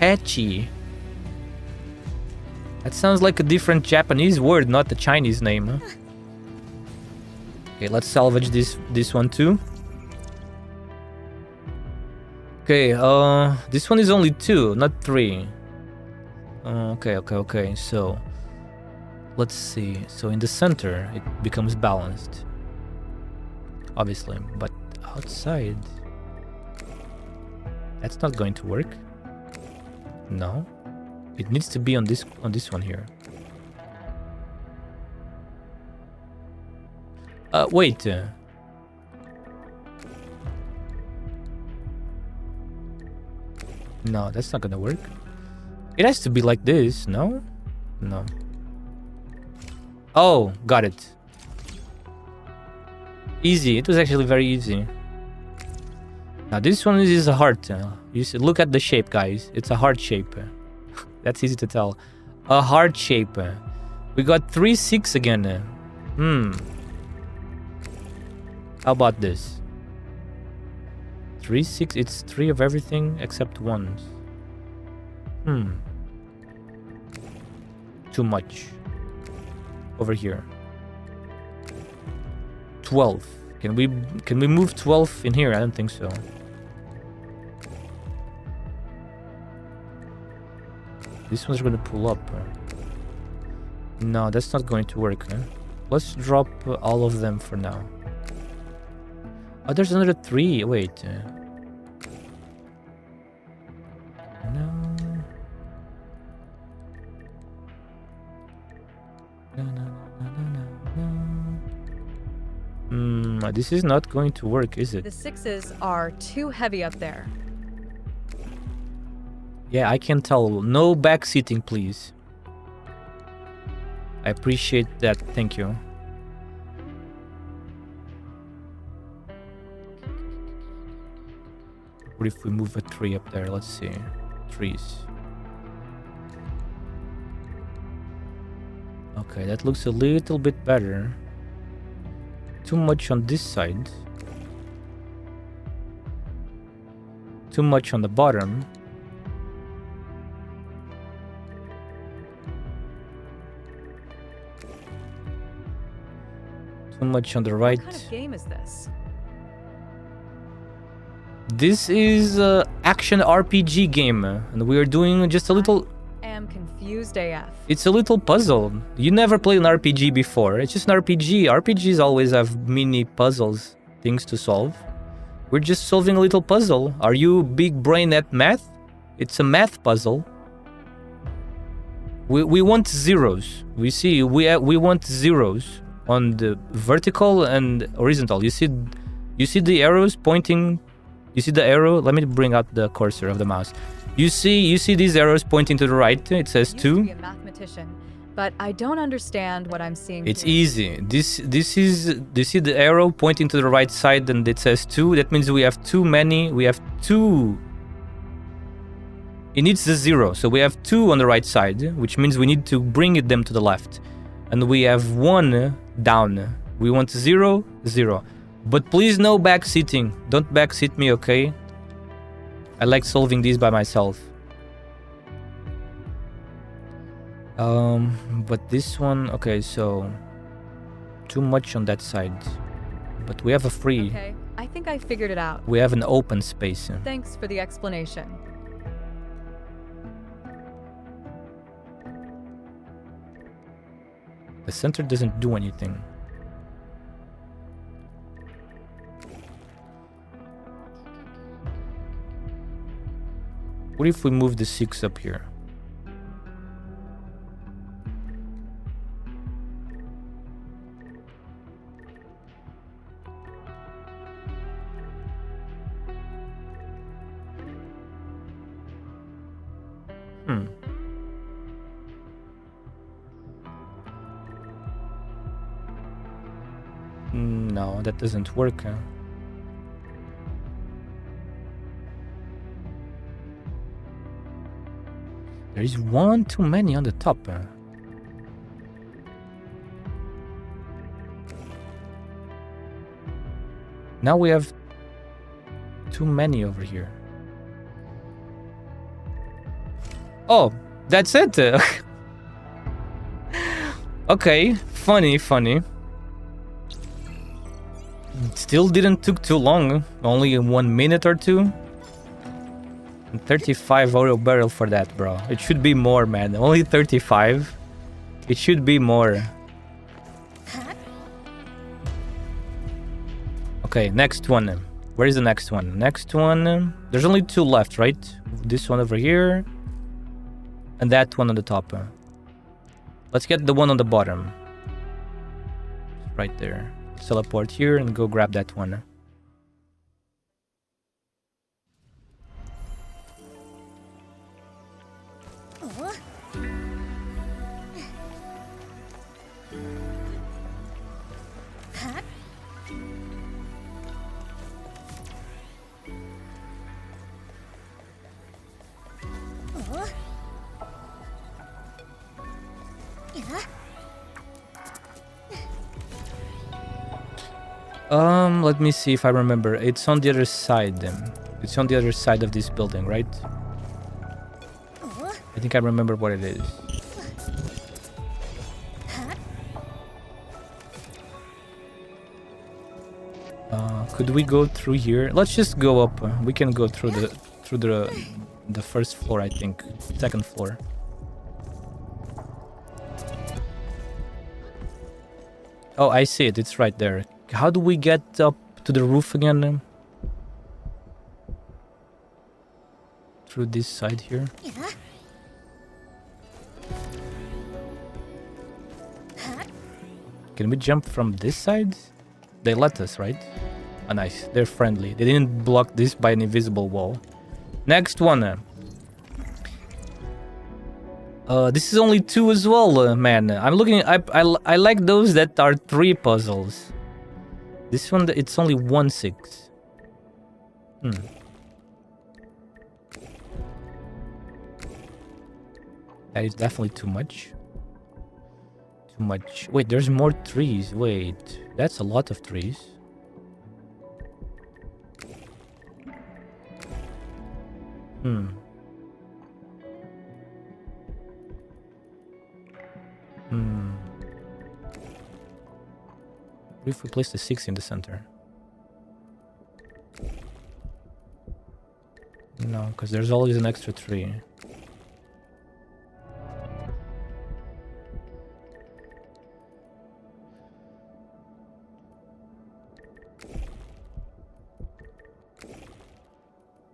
Hachi. That sounds like a different Japanese word, not a Chinese name. Huh? Okay, let's salvage this one too. Okay, this one is only 2, not 3. Okay. So, let's see. So in the center, it becomes balanced. Obviously, but outside, that's not going to work. No, it needs to be on this one here. Wait. No, that's not gonna work. It has to be like this, no? No. Oh, got it. Easy. It was actually very easy. Now this one is a heart. You see, look at the shape, guys. It's a heart shape. That's easy to tell. A heart shape. We got 3, 6 again. How about this? 3, 6. It's 3 of everything except 1. Too much. Over here. 12. Can we move 12 in here? I don't think so. This one's gonna pull up. No, that's not going to work. Let's drop all of them for now. Oh, there's another 3. Wait. No. This is not going to work, is it? The 6s are too heavy up there. Yeah, I can tell. No back seating, please. I appreciate that. Thank you. What if we move a 3 up there? Let's see. 3s. Okay, that looks a little bit better. Too much on this side. Too much on the bottom. Too much on the right. What kind of game is this? This is an action RPG game, and we are doing just a little... I am confused AF. It's a little puzzle. You never played an RPG before. It's just an RPG. RPGs always have mini puzzles, things to solve. We're just solving a little puzzle. Are you big brain at math? It's a math puzzle. We want zeros. We see we want zeros on the vertical and horizontal. You see the arrows pointing. You see the arrow? Let me bring out the cursor of the mouse. You see these arrows pointing to the right. It says 2. I used to be a mathematician, but I don't understand what I'm seeing. It's here. easy. This is, do you see the arrow pointing to the right side and it says 2? That means we have too many. We have 2. It needs the 0. So we have 2 on the right side, which means we need to bring them to the left. And we have 1 down. We want 0, 0. But please no backseating. Don't backseat me, okay? I like solving these by myself. But this one, okay, so too much on that side. But we have a free. Okay, I think I figured it out. We have an open space. Thanks for the explanation. The center doesn't do anything. What if we move the 6 up here? No, that doesn't work. There is 1 too many on the top. Now we have too many over here. Oh, that's it. Okay, funny. Still didn't took too long. Only 1 minute or 2. And 35 oil barrel for that, bro. It should be more, man. Only 35. It should be more. Okay, next one. Where is the next one? Next one. There's only 2 left, right? This one over here. And that one on the top. Let's get the one on the bottom. Right there. Teleport here and go grab that one. Let me see if I remember. It's on the other side. It's on the other side of this building, right? I think I remember what it is. Could we go through here? Let's just go up. We can go through the first floor, I think. Second floor. Oh, I see it. It's right there. How do we get up to the roof again? Through this side here. Can we jump from this side? They let us, right? Oh, nice. They're friendly. They didn't block this by an invisible wall. Next one. This is only 2 as well, man. I'm looking. I like those that are 3 puzzles. This one, it's only 1 6. That is definitely too much. Too much. Wait, there's more 3s. Wait, that's a lot of 3s. What if we place the 6 in the center? No, because there's always an extra 3.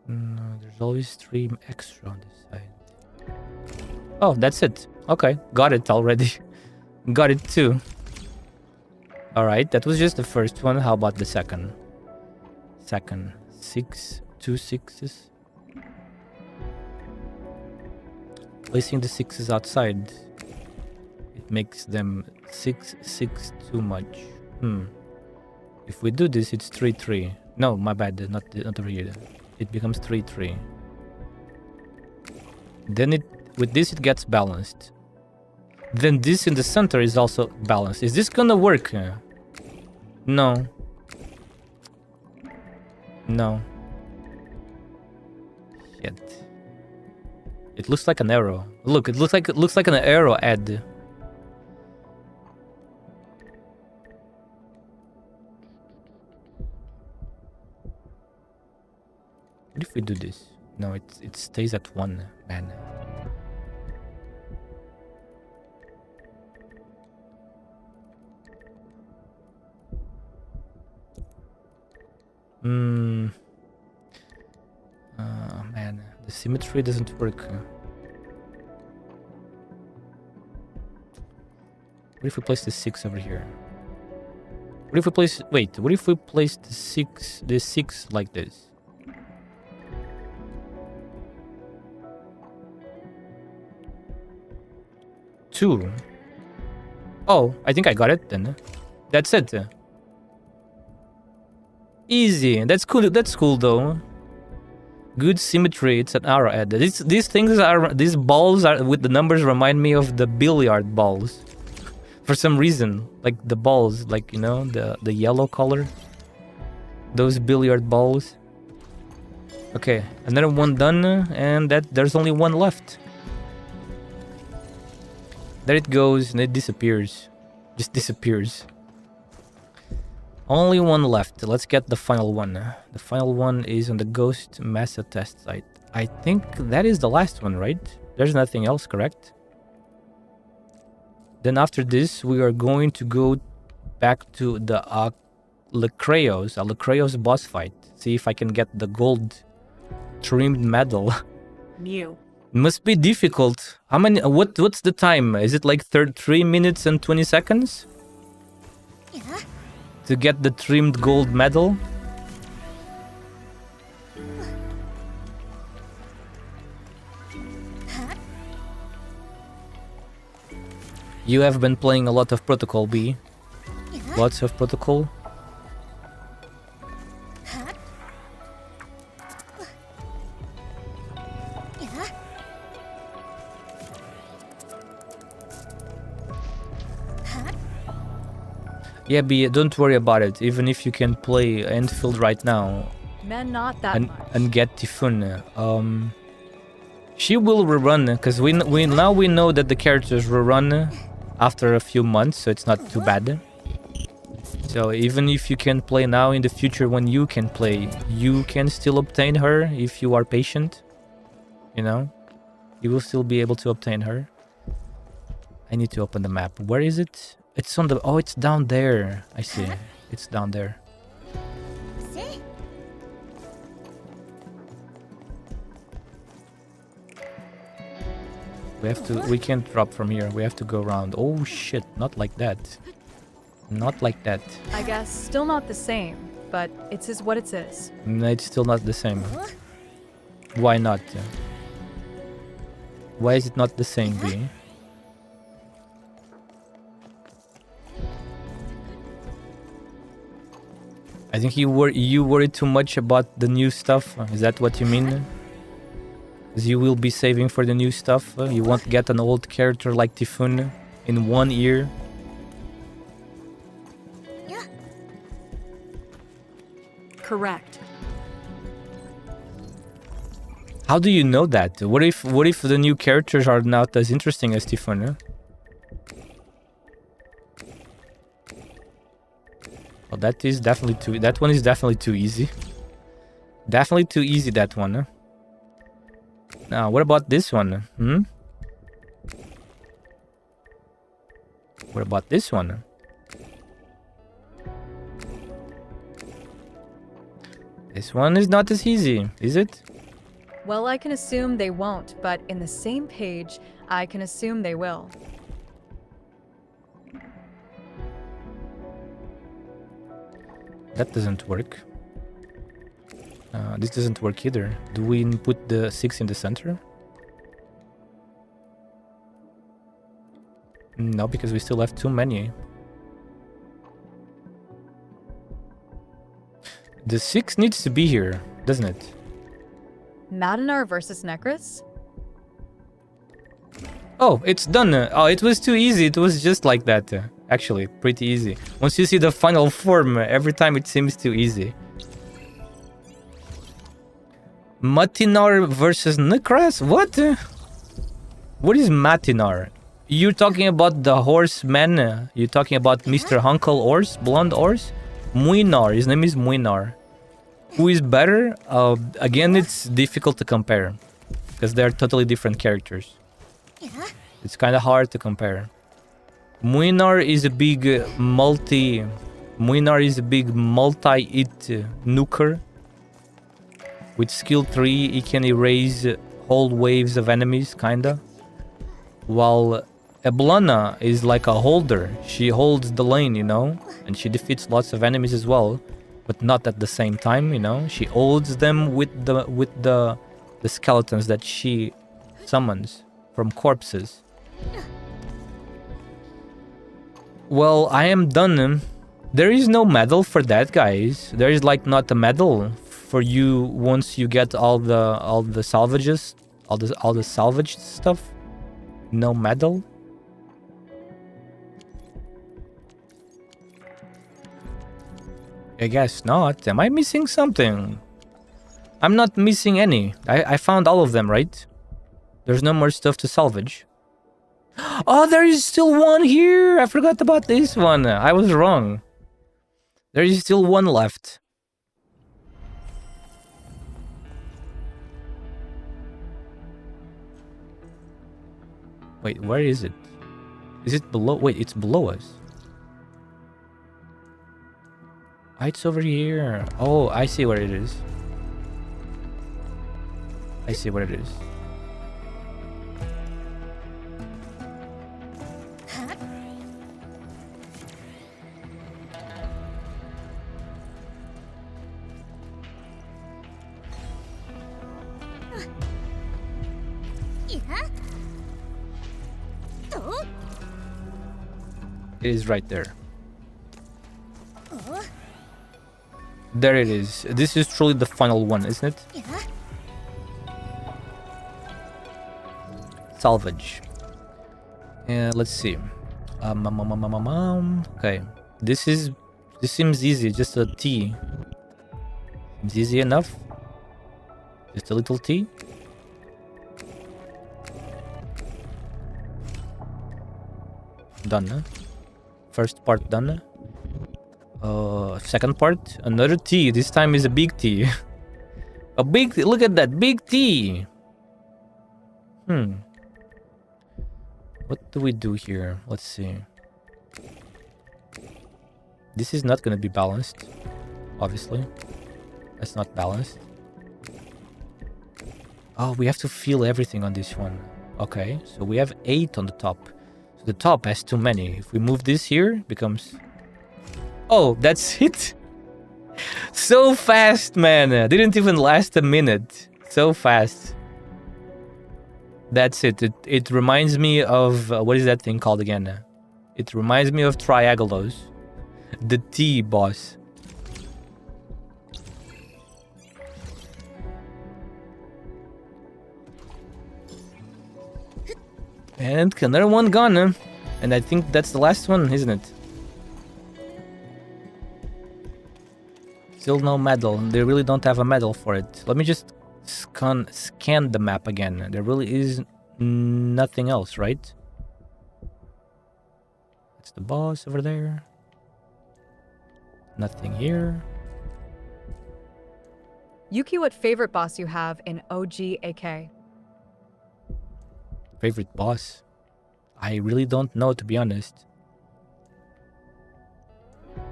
No, there's always 3 extra on this side. Oh, that's it. Okay, got it already. Got it too. Alright, that was just the first one. How about the second? 6, 2 6s. Placing the 6s outside. It makes them 6 6 too much. If we do this, it's 3 3. No, my bad. Not over here. It becomes 3 3. Then with this it gets balanced. then this in the center is also balanced. Is this gonna work? No. No. Shit. It looks like an arrow. Look, it looks like an arrow ad. What if we do this? No, it stays at 1, man. Man, the symmetry doesn't work. What if we place the 6 over here? What if we place... Wait, what if we place the 6 like this? Two. Oh, I think I got it then. That's it. Easy. That's cool. That's cool though. Good symmetry. It's an arrow ad. These balls are with the numbers remind me of the billiard balls. For some reason, like the balls, like you know, the yellow color. Those billiard balls. Okay, another one done, and there's only one left. There it goes, and it disappears. Just disappears. Only one left. Let's get the final one. The final one is on the Ghost Mesa test site. I think that is the last one, right? There's nothing else, correct? Then after this, we are going to go back to the Lecreos boss fight. See if I can get the gold trimmed medal. Mew. Must be difficult. How many? What's the time? Is it like 3 minutes and 20 seconds? Yeah. To get the trimmed gold medal? You have been playing a lot of Protocol, B. Yeah. Lots of Protocol. Yeah. Yeah, B, don't worry about it. Even if you can play Enfield right now Men, not that much. and get Typhoon, she will rerun because we know that the characters rerun after a few months, so it's not too bad. So even if you can play now, in the future when you can play, you can still obtain her if you are patient. You know, you will still be able to obtain her. I need to open the map. Where is it? It's on the... Oh, it's down there. I see. It's down there. See? We have to... We can't drop from here. We have to go around. Oh, shit. Not like that. Not like that. I guess still not the same, but it's is what it is. No, it's still not the same. Why not? Why is it not the same, B? I think you worry too much about the new stuff. Is that what you mean? Because you will be saving for the new stuff. You won't get an old character like Typhoon in 1 year. Yeah. Correct. How do you know that? What if the new characters are not as interesting as Typhoon? Well, that one is definitely too easy. Definitely too easy, that one. Now, what about this one? What about this one? This one is not as easy, is it? Well, I can assume they won't, but in the same page, I can assume they will. That doesn't work. This doesn't work either. Do we put the 6 in the center? No, because we still have too many. The 6 needs to be here, doesn't it? Madanar versus Necris? Oh, it's done. Oh, it was too easy. It was just like that. Actually, pretty easy. Once you see the final form, every time it seems too easy. Matinar versus Nikras? What? What is Matinar? You're talking about the horseman? You're talking about Mr. Hunkel Ors? Blonde Ors? Muinar. His name is Muinar. Who is better? Again, it's difficult to compare. Because they're totally different characters. It's kind of hard to compare. Muinar is a big multi-hit nuker. With skill 3, he can erase whole waves of enemies, kinda. While Eblana is like a holder. She holds the lane, you know? And she defeats lots of enemies as well. But not at the same time, you know? She holds them with the skeletons that she summons from corpses. Well, I am done. There is no medal for that, guys. There is like not a medal for you once you get all the salvages, all the salvaged stuff. No medal. I guess not. Am I missing something? I'm not missing any. I found all of them, right? There's no more stuff to salvage. Oh, there is still one here. I forgot about this one. I was wrong. There is still one left. Wait, where is it? Is it below? Wait, it's below us. Ah, it's over here. Oh, I see where it is. I see where it is. It is right there. There it is. This is truly the final one, isn't it? Salvage. Let's see. Okay. This seems easy. Just a T. Seems easy enough. Just a little T. Done. Huh? First part done. Second part, another T. This time is a big T. A big T. Look at that big T. What do we do here? Let's see. This is not gonna be balanced. Obviously, that's not balanced. Oh, we have to feel everything on this one. Okay, so we have 8 on the top. So the top has too many. If we move this here, it becomes... Oh, that's it. So fast, man. Didn't even last a minute. So fast. That's it. It reminds me of... what is that thing called again? It reminds me of Triagalos. The T boss. And another one gone. And I think that's the last one, isn't it? Still no medal. They really don't have a medal for it. Let me just scan the map again. There really is nothing else, right? It's the boss over there. Nothing here. Yuki, what favorite boss you have in OG AK? Favorite boss? I really don't know, to be honest.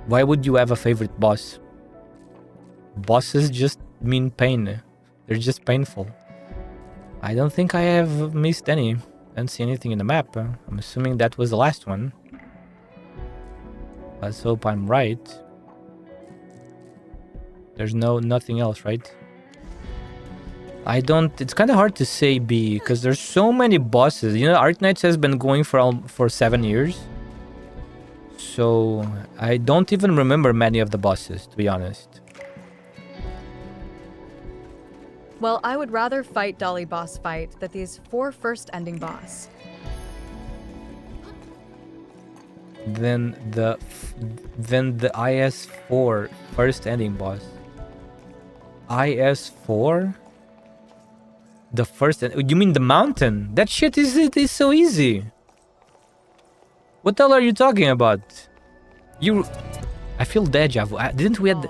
Why would you have a favorite boss? Bosses just mean pain. They're just painful. I don't think I have missed any. I don't see anything in the map. I'm assuming that was the last one. Let's hope I'm right. There's nothing else, right? It's kind of hard to say B, because there's so many bosses. You know, ARKNIGHTS has been going for 7 years. So I don't even remember many of the bosses, to be honest. Well, I would rather fight Dolly boss fight than these 4 first ending boss. Then the IS4 first ending boss. IS4? The first... You mean the mountain? That shit is so easy. What the hell are you talking about? I feel deja vu. Didn't we have...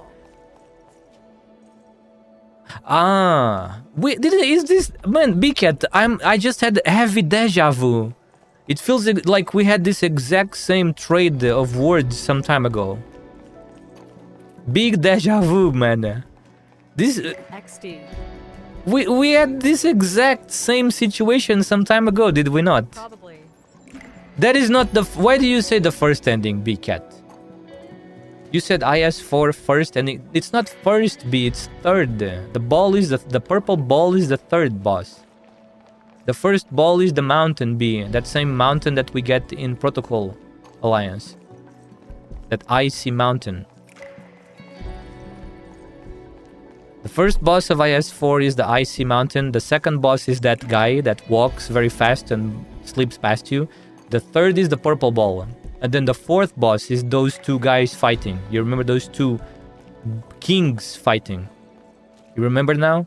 Wait, is this... Man, BCat, I just had heavy deja vu. It feels like we had this exact same trade of words some time ago. Big deja vu, man. This... XD. We had this exact same situation some time ago, did we not? Probably. That is not the... Why do you say the first ending, BCat? You said IS4 first ending. It's not first B, it's third. The ball is the purple ball is the third boss. The first ball is the mountain B, that same mountain that we get in Protocol Alliance. That icy mountain. The first boss of IS4 is the icy mountain. The second boss is that guy that walks very fast and slips past you. The third is the purple ball. And then the fourth boss is those two guys fighting. You remember those two kings fighting? You remember now?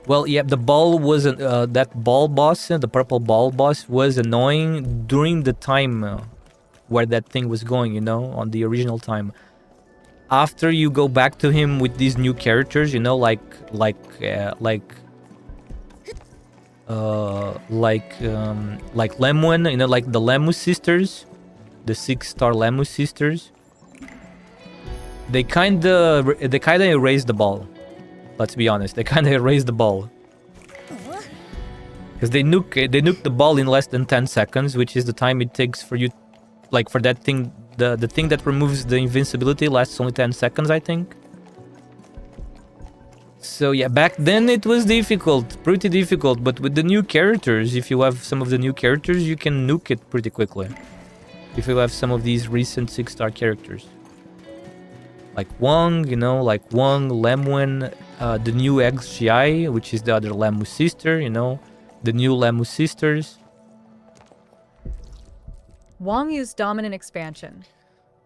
Well, yeah, the ball wasn't... that ball boss, the purple ball boss, was annoying during the time where that thing was going, you know, on the original time. After you go back to him with these new characters, you know, like Lemon, you know, like the Lemus sisters, the 6-star Lemus sisters. They kinda erased the ball. Let's be honest, they kinda erased the ball. Because they nuke the ball in less than 10 seconds, which is the time it takes for you, like for that thing, the thing that removes the invincibility lasts only 10 seconds, I think. So yeah, back then it was difficult, pretty difficult, but with the new characters, if you have some of the new characters, you can nuke it pretty quickly. If you have some of these recent 6-star characters. Like Wong, you know, like Wong, Lemwin, the new XGI, which is the other Lemus sister, you know, the new Lemus sisters. Wong used dominant expansion.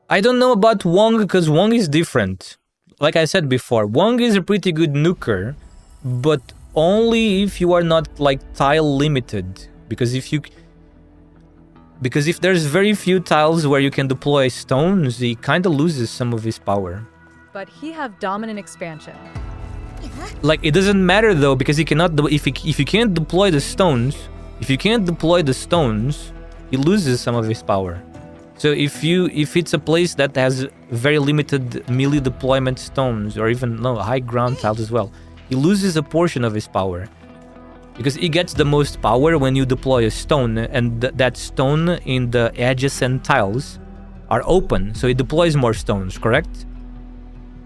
I don't know about Wong because Wong is different. Like I said before, Wong is a pretty good nuker, but only if you are not like tile limited. Because if there's very few tiles where you can deploy stones, he kind of loses some of his power. But he have dominant expansion. Like it doesn't matter though, because he cannot. If you can't deploy the stones, he loses some of his power. So if it's a place that has very limited melee deployment stones, or even high ground tiles as well, he loses a portion of his power. Because he gets the most power when you deploy a stone, and that stone in the adjacent tiles are open, so it deploys more stones, correct?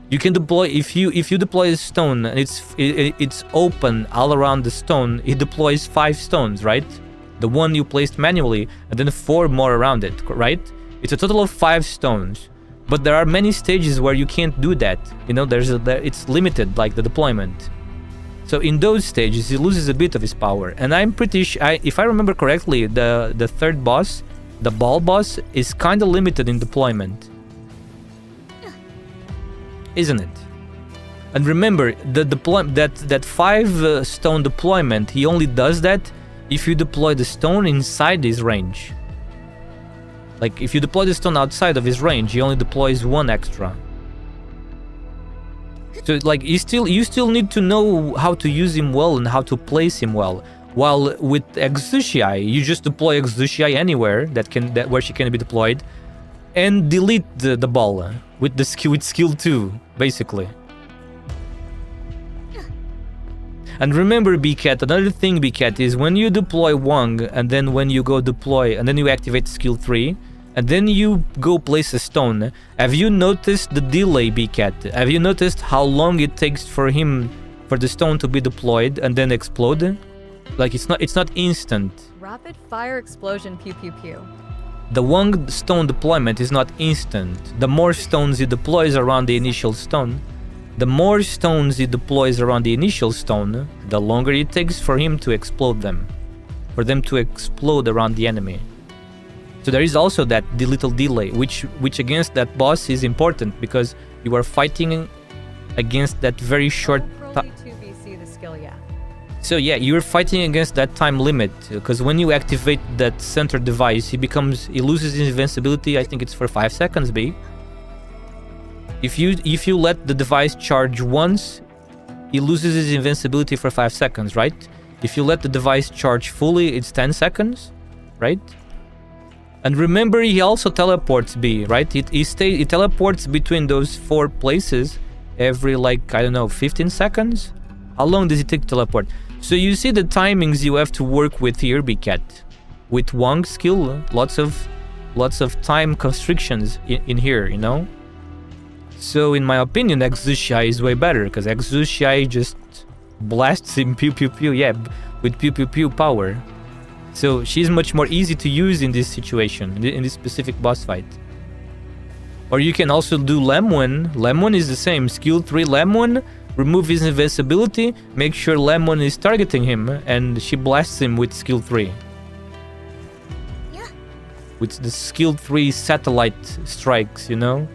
You can deploy, if you deploy a stone and it's open all around the stone, it deploys 5 stones, right? The one you placed manually, and then 4 more around it, right? It's a total of 5 stones. But there are many stages where you can't do that. You know, it's limited, like the deployment. So in those stages, he loses a bit of his power. And I'm pretty sure, if I remember correctly, the third boss, the ball boss, is kind of limited in deployment. Isn't it? And remember, that 5 stone deployment, he only does that if you deploy the stone inside his range. Like, if you deploy the stone outside of his range, he only deploys 1 extra. So, like, you still need to know how to use him well and how to place him well. While with Exushii, you just deploy Exushii anywhere where she can be deployed, and delete the ball with skill 2, basically. And remember, BCat, another thing, BCat, is when you deploy Wong, and then when you go deploy, and then you activate skill 3, and then you go place a stone, have you noticed the delay, BCat? Have you noticed how long it takes for the stone to be deployed and then explode? Like, it's not instant. Rapid fire explosion pew pew pew. The Wong stone deployment is not instant. The more stones you deploy around the initial stone, The more stones he deploys around the initial stone, the longer it takes for him to explode them. For them to explode around the enemy. So there is also the little delay, which against that boss is important because you are fighting against that very short time. the skill, yeah. So yeah, you're fighting against that time limit because when you activate that center device, he loses his invincibility. I think it's for 5 seconds, B. If you let the device charge once, he loses his invincibility for 5 seconds, right? If you let the device charge fully, it's 10 seconds, right? And remember, he also teleports, B, right? He teleports between those 4 places every, like, I don't know, 15 seconds? How long does it take to teleport? So you see the timings you have to work with here, B-Cat. With Wang's skill, lots of time constrictions in here, you know? So in my opinion, Exushai is way better, because Exushai just blasts him pew pew pew, yeah, with pew pew pew power. So she's much more easy to use in this situation, in this specific boss fight. Or you can also do Lemon. Lemon is the same. Skill 3 Lemon, remove his invincibility, make sure Lemon is targeting him, and she blasts him with skill 3. Yeah. With the skill 3 satellite strikes, you know?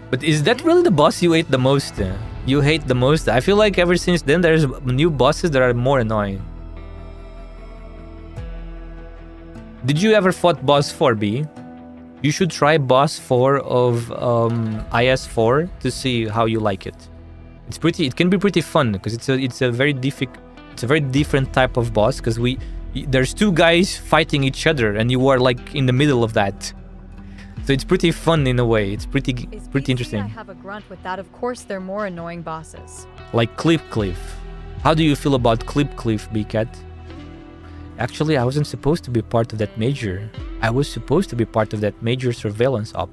But is that really the boss you hate the most? You hate the most? I feel like ever since then there's new bosses that are more annoying. Did you ever fought boss 4B? You should try boss 4 of IS4 to see how you like it. It can be pretty fun because it's a very different type of boss because there's 2 guys fighting each other and you are like in the middle of that. So it's pretty fun in a way. It's pretty interesting. I have a grunt with that. Of course, they're more annoying bosses. Like Cliff. How do you feel about Cliff, B-Cat? Actually, I wasn't supposed to be part of that major. I was supposed to be part of that major surveillance op.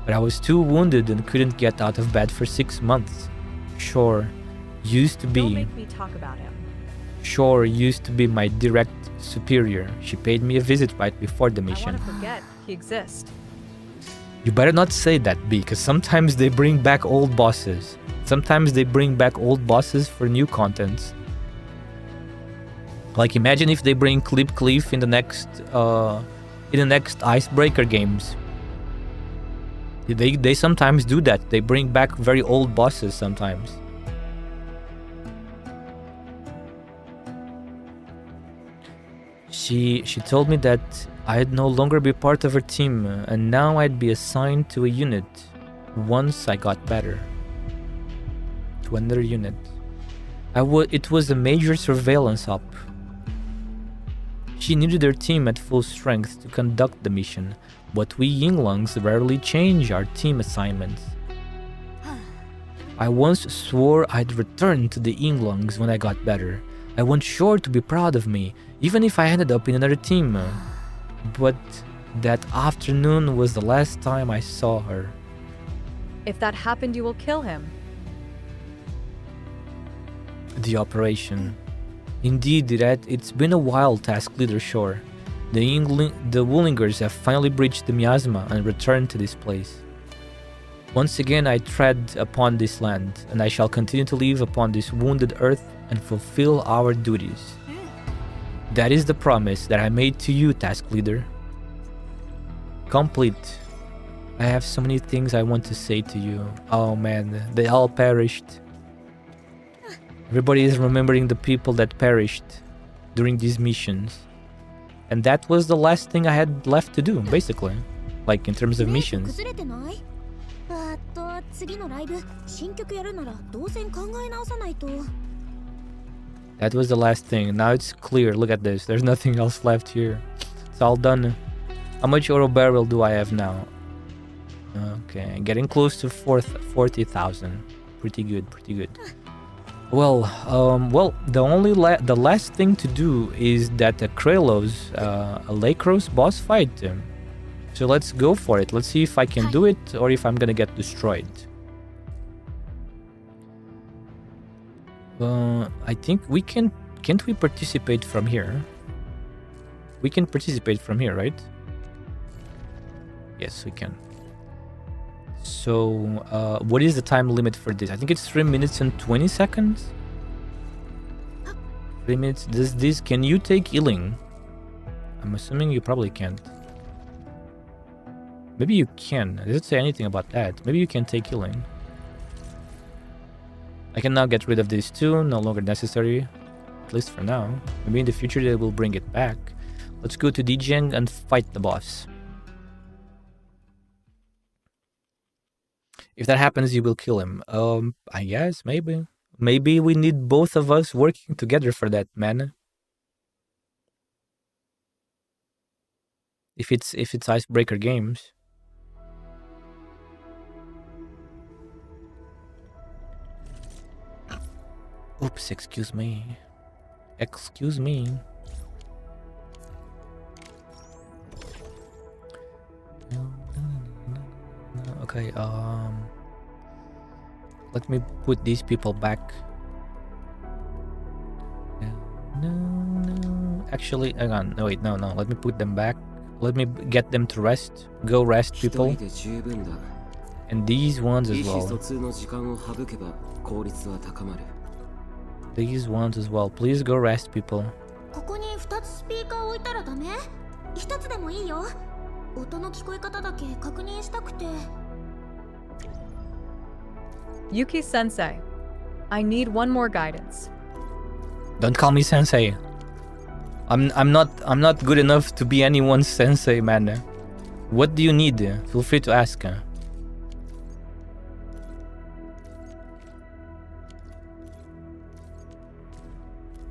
But I was too wounded and couldn't get out of bed for 6 months. Shore used to Don't be... make me talk about him. Shore used to be my direct superior. She paid me a visit right before the mission. I want to forget he exists. You better not say that, B, because sometimes they bring back old bosses. Sometimes they bring back old bosses for new contents. Like imagine if they bring Cliff in the next Icebreaker games. They sometimes do that. They bring back very old bosses sometimes. She told me that I'd no longer be part of her team, and now I'd be assigned to a unit once I got better. To another unit. It was a major surveillance op. She needed her team at full strength to conduct the mission, but we Yinglungs rarely change our team assignments. I once swore I'd return to the Yinglungs when I got better. I want Shore to be proud of me, even if I ended up in another team. But that afternoon was the last time I saw her. If that happened, you will kill him. The operation. Indeed, it's been a while, Task Leader Shore. The Woolingers have finally breached the miasma and returned to this place. Once again I tread upon this land, and I shall continue to live upon this wounded earth and fulfill our duties. That is the promise that I made to you, Task Leader. Complete. I have so many things I want to say to you. Oh man, they all perished. Everybody is remembering the people that perished during these missions. And that was the last thing I had left to do, basically. Like, in terms of missions. That was the last thing. Now it's clear. Look at this. There's nothing else left here. It's all done. How much oro barrel do I have now? Okay, getting close to 40,000. Pretty good, pretty good. Well, the last thing to do is that Kralos, a Lakros boss fight. So let's go for it. Let's see if I can do it or if I'm gonna get destroyed. I think we can't we participate from here? We can participate from here, right? Yes, we can. So, what is the time limit for this? I think it's 3 minutes and 20 seconds. 3 minutes. Can you take healing? I'm assuming you probably can't. Maybe you can. It doesn't say anything about that. Maybe you can take healing. I can now get rid of these two. No longer necessary. At least for now. Maybe in the future they will bring it back. Let's go to Dijeng and fight the boss. If that happens, you will kill him. I guess, maybe. Maybe we need both of us working together for that, man. If it's icebreaker games. Oops, excuse me. Excuse me. Okay, let me put these people back. No. Actually, hang on. No, wait, no. Let me put them back. Let me get them to rest. Go rest, people. And these ones as well. These ones as well. Please go rest, people. ここに2つスピーカー置いたらダメ？1つでもいいよ。音の聞こえ方だけ確認したくて。Yuki Sensei, I need one more guidance. Don't call me sensei. I'm not good enough to be anyone's sensei, man. What do you need? Feel free to ask.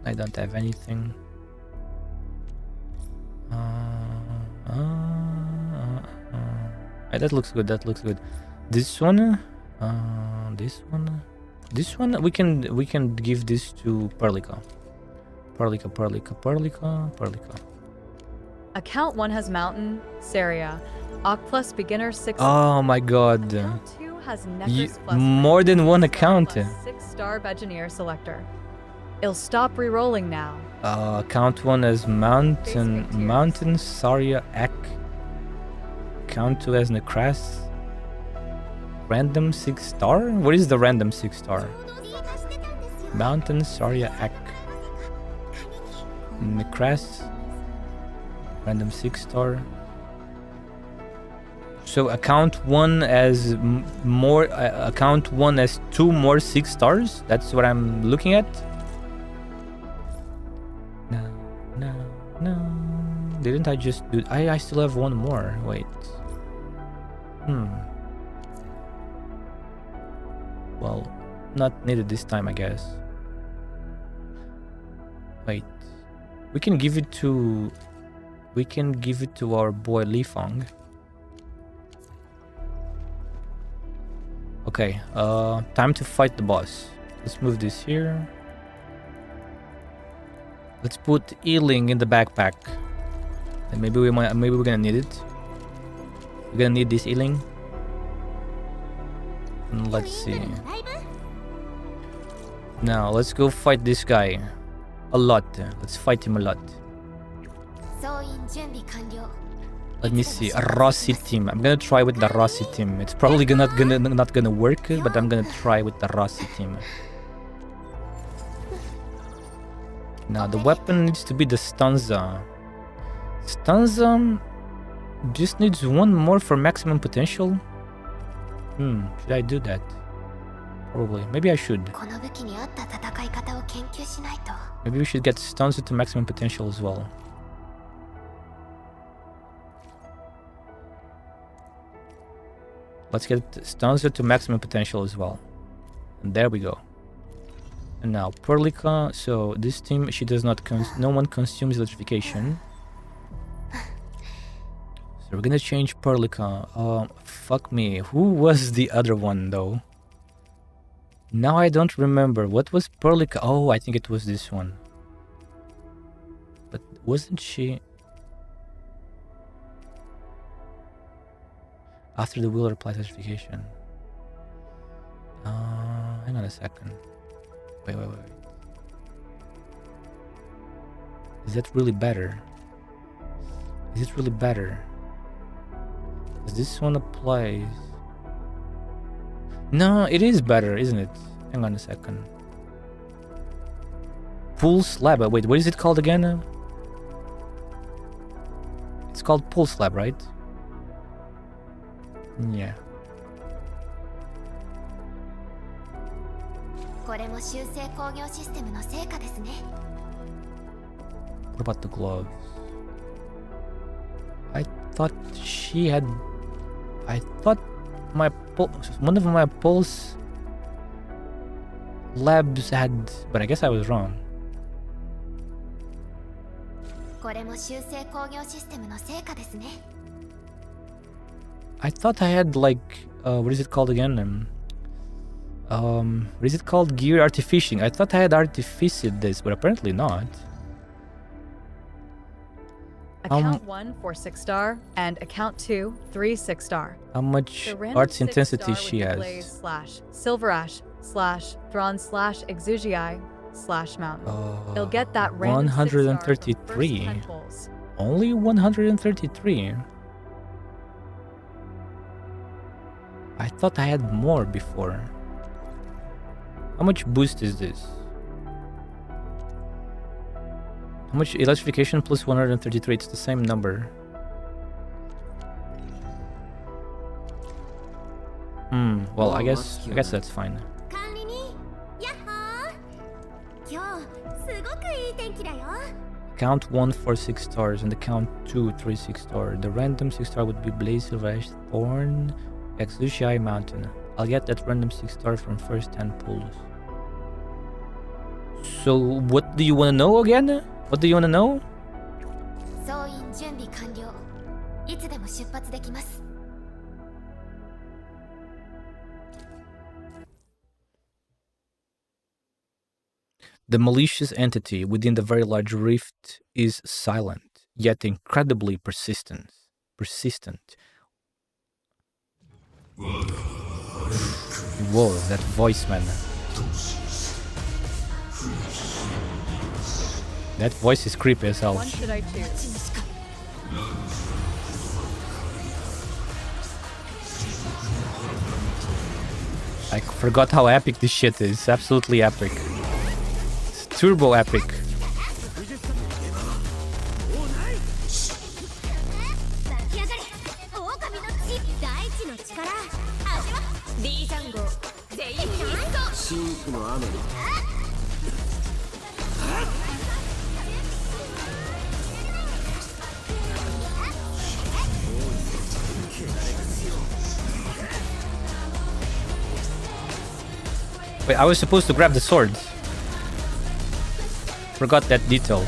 I don't have anything. That looks good. That looks good. This one. This one we can give this to Perlica. Account 1 has Mountain, Saria, Ak plus Beginner 6. Oh my god. Account 2 has Neckers plus more than one account. 6-star Engineer Selector. It'll stop re-rolling now. Account 1 has Mountain, Saria, Ek. Account 2 has Necras. Random 6-star? What is the random 6-star? Mountain, Saria, Ek. Necras. Random 6-star. So account 1 has more. Account 1 has 2 more 6-stars. That's what I'm looking at. No. Didn't I just do? I still have one more. Wait. Well, not needed this time, I guess. Wait. We can give it to our boy Li Feng. Okay, time to fight the boss. Let's move this here. Let's put healing in the backpack. And maybe we're gonna need it. We're gonna need this healing. And let's see. Now let's go fight this guy. A lot. Let's fight him a lot. Let me see. A Rossi team. I'm gonna try with the Rossi team. It's probably not gonna work, but I'm gonna try with the Rossi team. Now the weapon needs to be the Stanza. Stanza just needs one more for maximum potential. Should I do that? Probably. Maybe I should. Maybe we should get Stanza to maximum potential as well. Let's get Stanza to maximum potential as well. And there we go. And now Perlica. So this team, she does not no one consumes electrification. So we're gonna change Perlica. Fuck me. Who was the other one though? Now I don't remember. What was Perlica? Oh, I think it was this one. But wasn't she? After the wheel applies electrification. Hang on a second. Wait. Is that really better? Is it really better? Because this one applies. No, it is better, isn't it? Hang on a second. Pool slab. Wait, what is it called again? It's called pool slab, right? Yeah. これも修正工業システムの成果ですね。 What about the gloves? I thought she had. I thought one of my pulse labs had, but I guess I was wrong. これも修正工業システムの成果ですね。 I thought I had like what is it called again? What is it called? Gear artificing. I thought I had artificed this, but apparently not. Account 1 for 6-star and account 2 3 6-star. How much The random arts intensity 6-star she would be has? blaze slash silver ash slash drawn slash exugii slash mountain. They'll get that random 6-star from first 133. 10 pulls. Only 133. I thought I had more before. How much boost is this? How much electrification plus 133? It's the same number. Well, I guess that's fine. 管理人、やっほー。今日すごくいい天気だよ。 Count 1 for 6 stars and the count 2 3 6 star. The random 6 star would be Blaze Silverash Thorn Exushai Mountain. I'll get that random 6 star from first 10 pulls. So what do you want to know again? What do you want to know? 総員準備完了。いつでも出発できます。 The malicious entity within the very large rift is silent, yet incredibly persistent. Whoa, that voice, man. That voice is creepy as hell. One should I choose? I forgot how epic this shit is. Absolutely epic. It's turbo epic. 湧き上がれ。狼の血、大地の力。味わ。D ジャンゴ、全員必須。真紅の雨に Wait, I was supposed to grab the sword. Forgot that detail.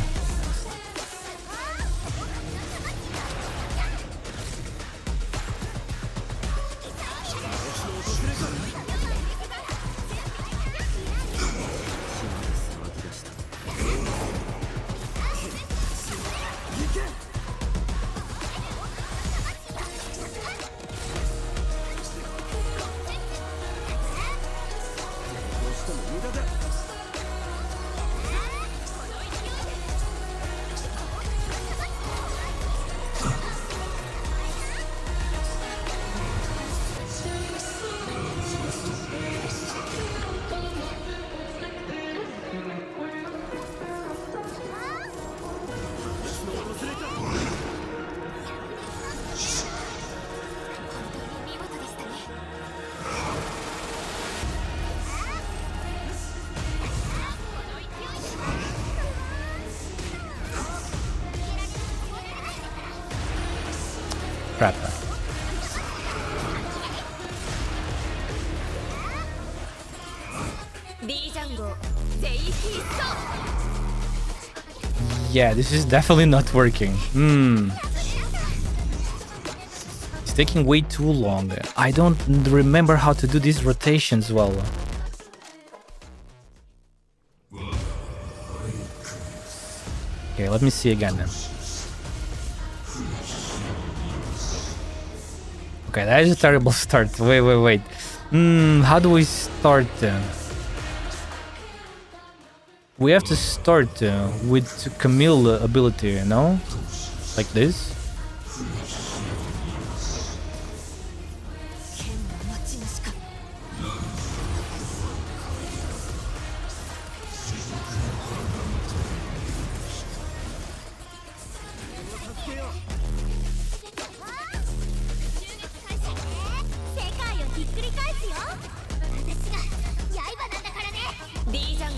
Crap. D ジャンゴ、全員必須。 Yeah, this is definitely not working. It's taking way too long. I don't remember how to do these rotations well. Okay, let me see again. Okay, that is a terrible start. Wait. How do we start? We have to start with Camille ability, you know? Like this.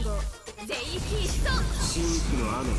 号ゼイキースト真紅の雨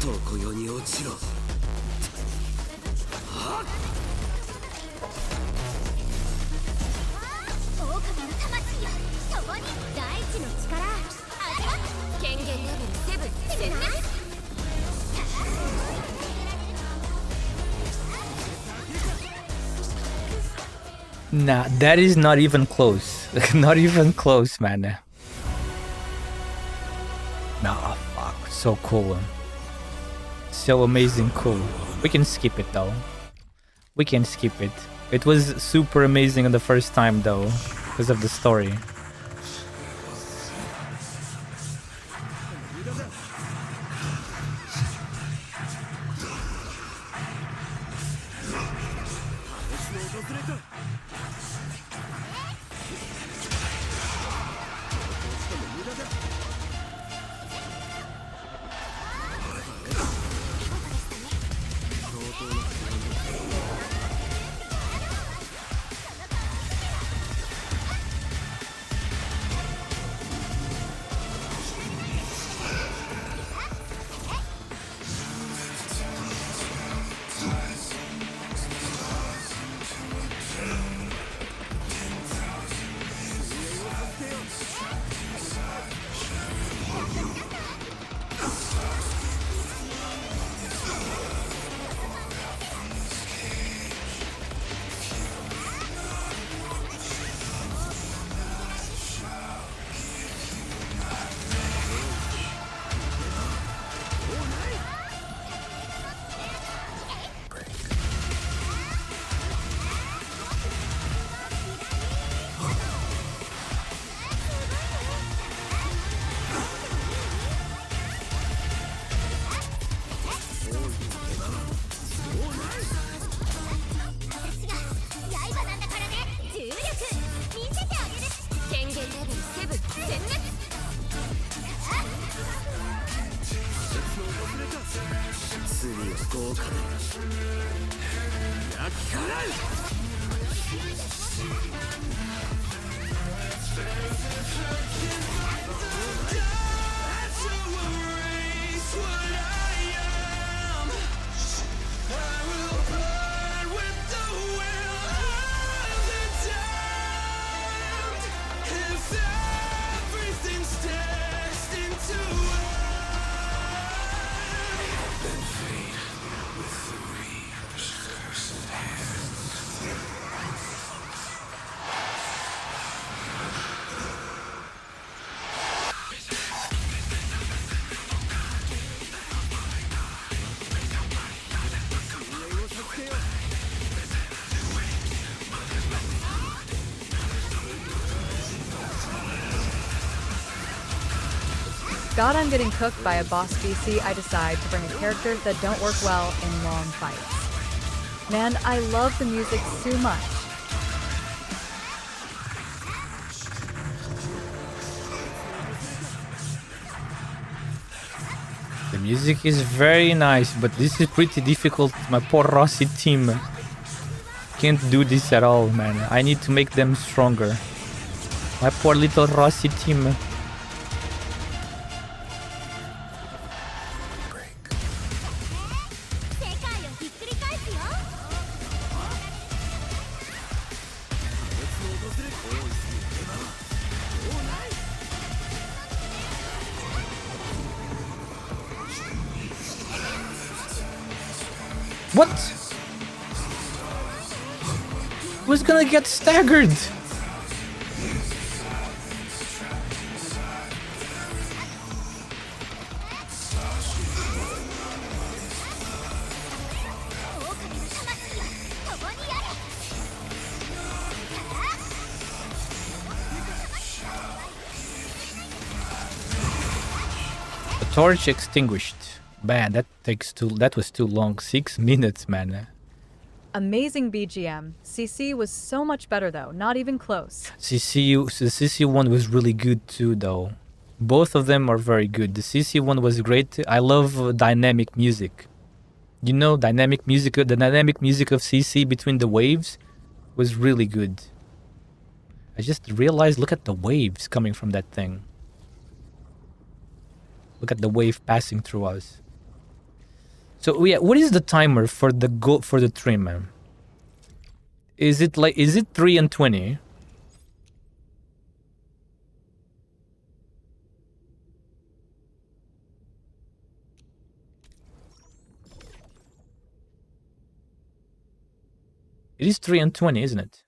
床世に落ちろ。狼の魂よ共に大地の力味わっ権限レベル7全滅 Nah, that is not even close. Not even close, man. Nah, fuck. So cool. So amazing cool. We can skip it though. We can skip it. It was super amazing on the first time though, because of the story. God, I'm getting cooked by a boss VC. I decide to bring a character that don't work well in long fights. Man, I love the music so much. The music is very nice, but this is pretty difficult. My poor Rossi team can't do this at all, man. I need to make them stronger. My poor little Rossi team. What? Who's gonna get staggered? The torch extinguished. Man, that was too long. 6 minutes, man. Amazing BGM. CC was so much better though, not even close. The CC one was really good too, though. Both of them are very good. The CC one was great. I love dynamic music. You know, dynamic music. The dynamic music of CC between the waves was really good. I just realized, look at the waves coming from that thing. Look at the wave passing through us. So yeah, what is the timer for the trim? Is it 3 and 20? It is 3 and 20, isn't it?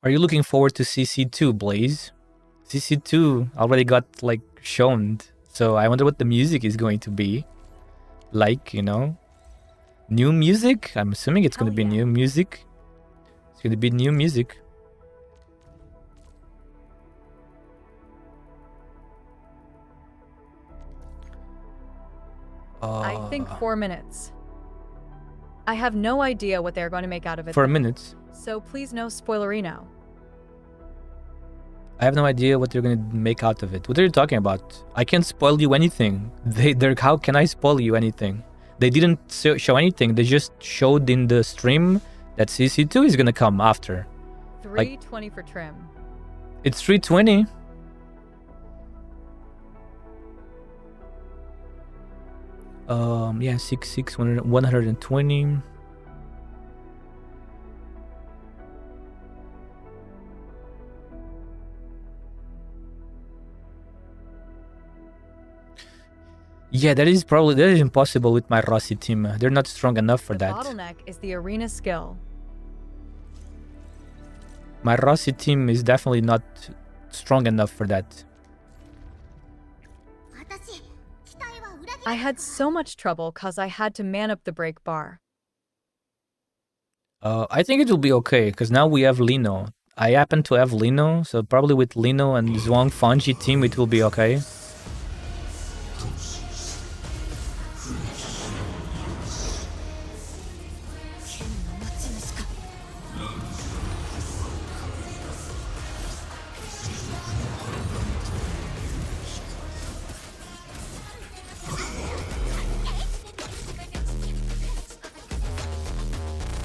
Are you looking forward to CC2, Blaze? CC2 already got like shown, so I wonder what the music is going to be. Like, you know, new music? I'm assuming it's going to be new music. It's going to be new music. I think 4 minutes. I have no idea what they're going to make out of it. 4 minutes. So please no spoilerino. I have no idea what they're gonna make out of it. What are you talking about? I can't spoil you anything. How can I spoil you anything? They didn't show anything. They just showed in the stream that CC2 is gonna come after. 320 for trim. It's 320. Yeah, 120. Yeah, that is impossible with my Rossi team. They're not strong enough for that. The bottleneck is the arena skill. My Rossi team is definitely not strong enough for that. I had so much trouble cause I had to man up the break bar. I think it will be okay, because now we have Lino. I happen to have Lino, so probably with Lino and Zhuang Fanji team it will be okay.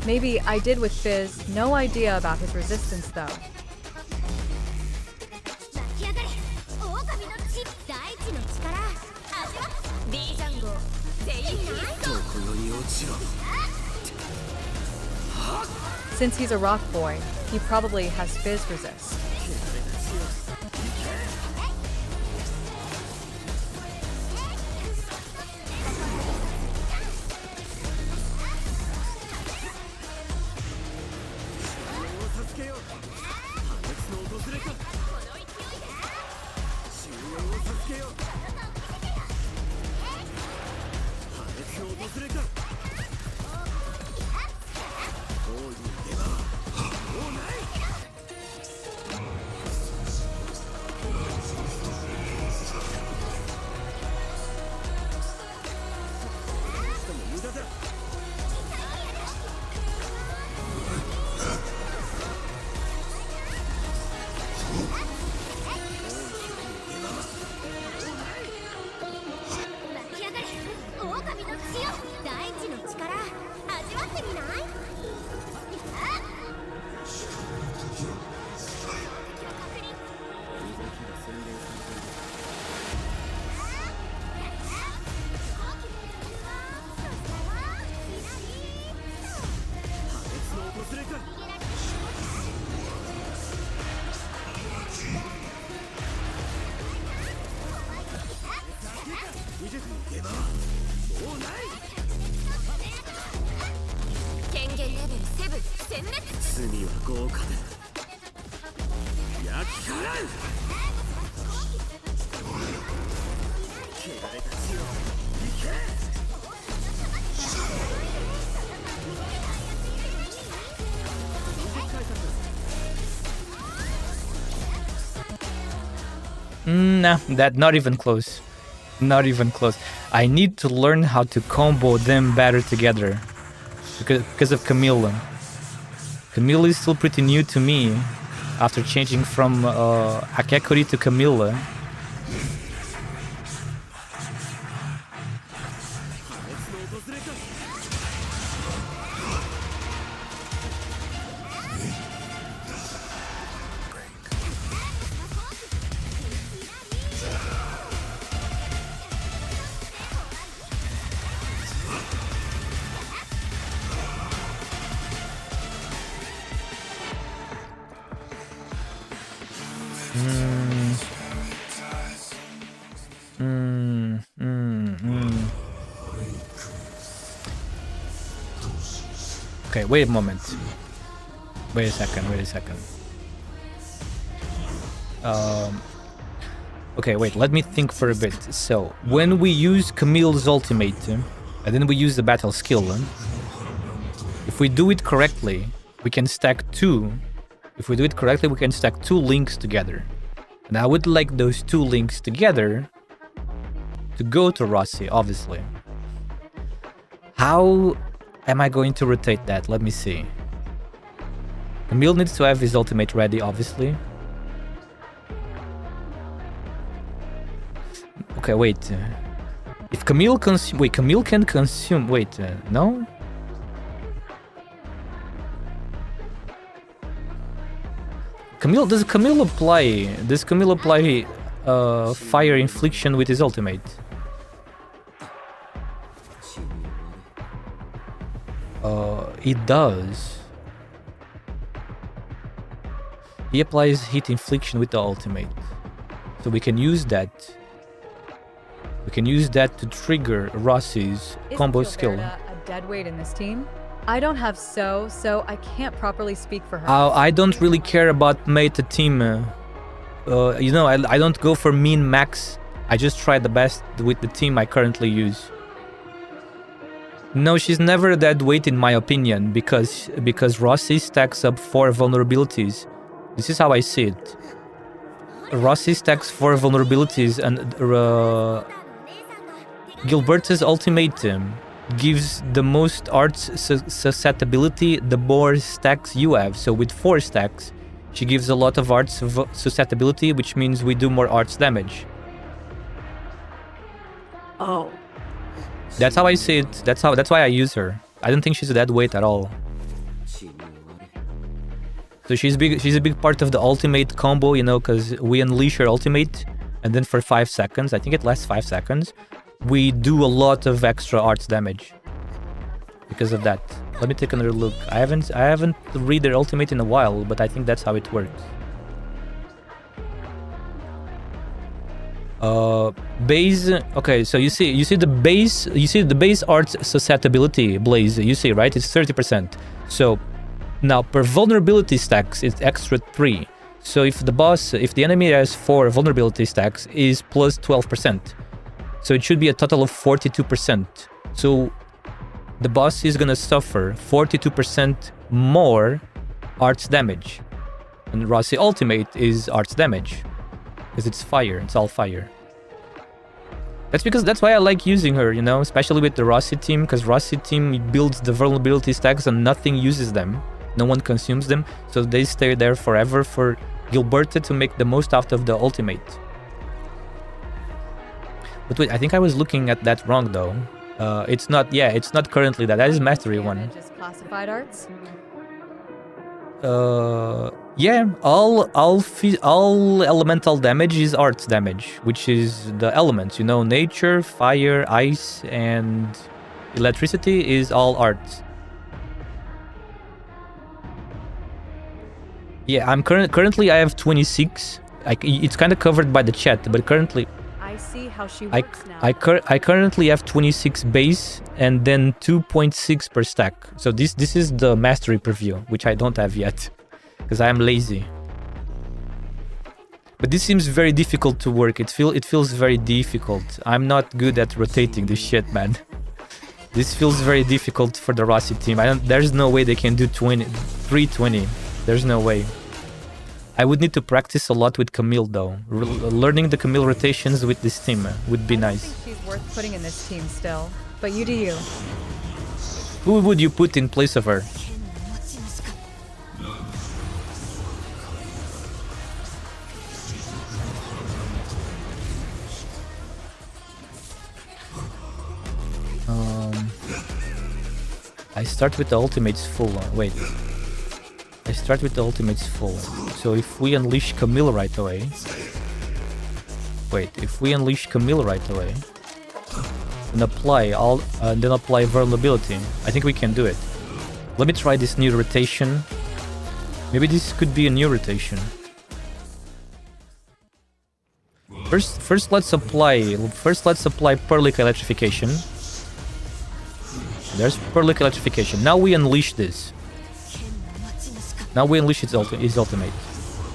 Maybe I did with Fizz, no idea about his resistance though. Since he's a rock boy, he probably has Fizz resist. 罪は豪華で焼き払う汚れた血を行け Nah, that not even close. Not even close. I need to learn how to combo them better together. Because of Camille. Camille is still pretty new to me after changing from Akekuri to Camille. Okay, wait a moment. Wait a second. Okay, wait, let me think for a bit. So, when we use Camille's ultimate, and then we use the battle skill, if we do it correctly, we can stack two. If we do it correctly, we can stack two links together. And I would like those two links together to go to Rossi, obviously. How am I going to rotate that? Let me see. Camille needs to have his ultimate ready, obviously. Okay, wait. If Camille consume... Wait, Camille can consume... Wait, no? Camille... Does Camille apply fire infliction with his ultimate? It does. He applies heat infliction with the ultimate. So we can use that. We can use that to trigger Rossi's combo skill. Is a dead weight in this team? I don't have so I can't properly speak for her. I don't really care about meta team. You know, I don't go for mean max. I just try the best with the team I currently use. No, she's never a dead weight in my opinion, because Rossi stacks up 4 vulnerabilities. This is how I see it. Rossi stacks 4 vulnerabilities, and Gilberta's ultimate gives the most arts susceptibility the more stacks you have. So with 4 stacks, she gives a lot of arts susceptibility, which means we do more arts damage. Oh. That's how I see it. That's why I use her. I don't think she's a dead weight at all. So she's a big part of the ultimate combo, you know, because we unleash her ultimate, and then for 5 seconds, I think it lasts 5 seconds, we do a lot of extra arts damage. Because of that. Let me take another look. I haven't read their ultimate in a while, but I think that's how it works. Base. Okay, so you see the base arts susceptibility, Blaze. You see, right? It's 30%. So now per vulnerability stacks, it's extra 3. So if the enemy has 4 vulnerability stacks, is plus 12%. So it should be a total of 42%. So the boss is gonna suffer 42% more arts damage, and Rossi ultimate is arts damage because it's fire. It's all fire. That's why I like using her, you know, especially with the Rossi team, because Rossi team builds the vulnerability stacks and nothing uses them. No one consumes them, so they stay there forever for Gilberta to make the most out of the ultimate. But wait, I think I was looking at that wrong though. It's not currently that. That is mastery one. Just classified arts? Yeah, all elemental damage is arts damage, which is the elements, you know, nature, fire, ice, and electricity is all arts. Yeah, I'm currently I have 26. It's kind of covered by the chat, but currently I I see how she I, works now. I currently have 26 base and then 2.6 per stack. So this is the mastery preview, which I don't have yet because I am lazy. But this seems very difficult to work. It feels very difficult. I'm not good at rotating this shit, man. This feels very difficult for the Rossi team. There's no way they can do 320. There's no way. I would need to practice a lot with Camille though. Learning the Camille rotations with this team would be nice. I think she's worth putting in this team still, but you do you. Who would you put in place of her? I start with the ultimates full. Wait. I start with the ultimates full. So if we unleash Camille right away... Wait, if we unleash Camille right away... And apply vulnerability, I think we can do it. Let me try this new rotation. Maybe this could be a new rotation. First let's apply Perlic Electrification. There's Perlic Electrification. Now we unleash this. Now we unleash its ultimate.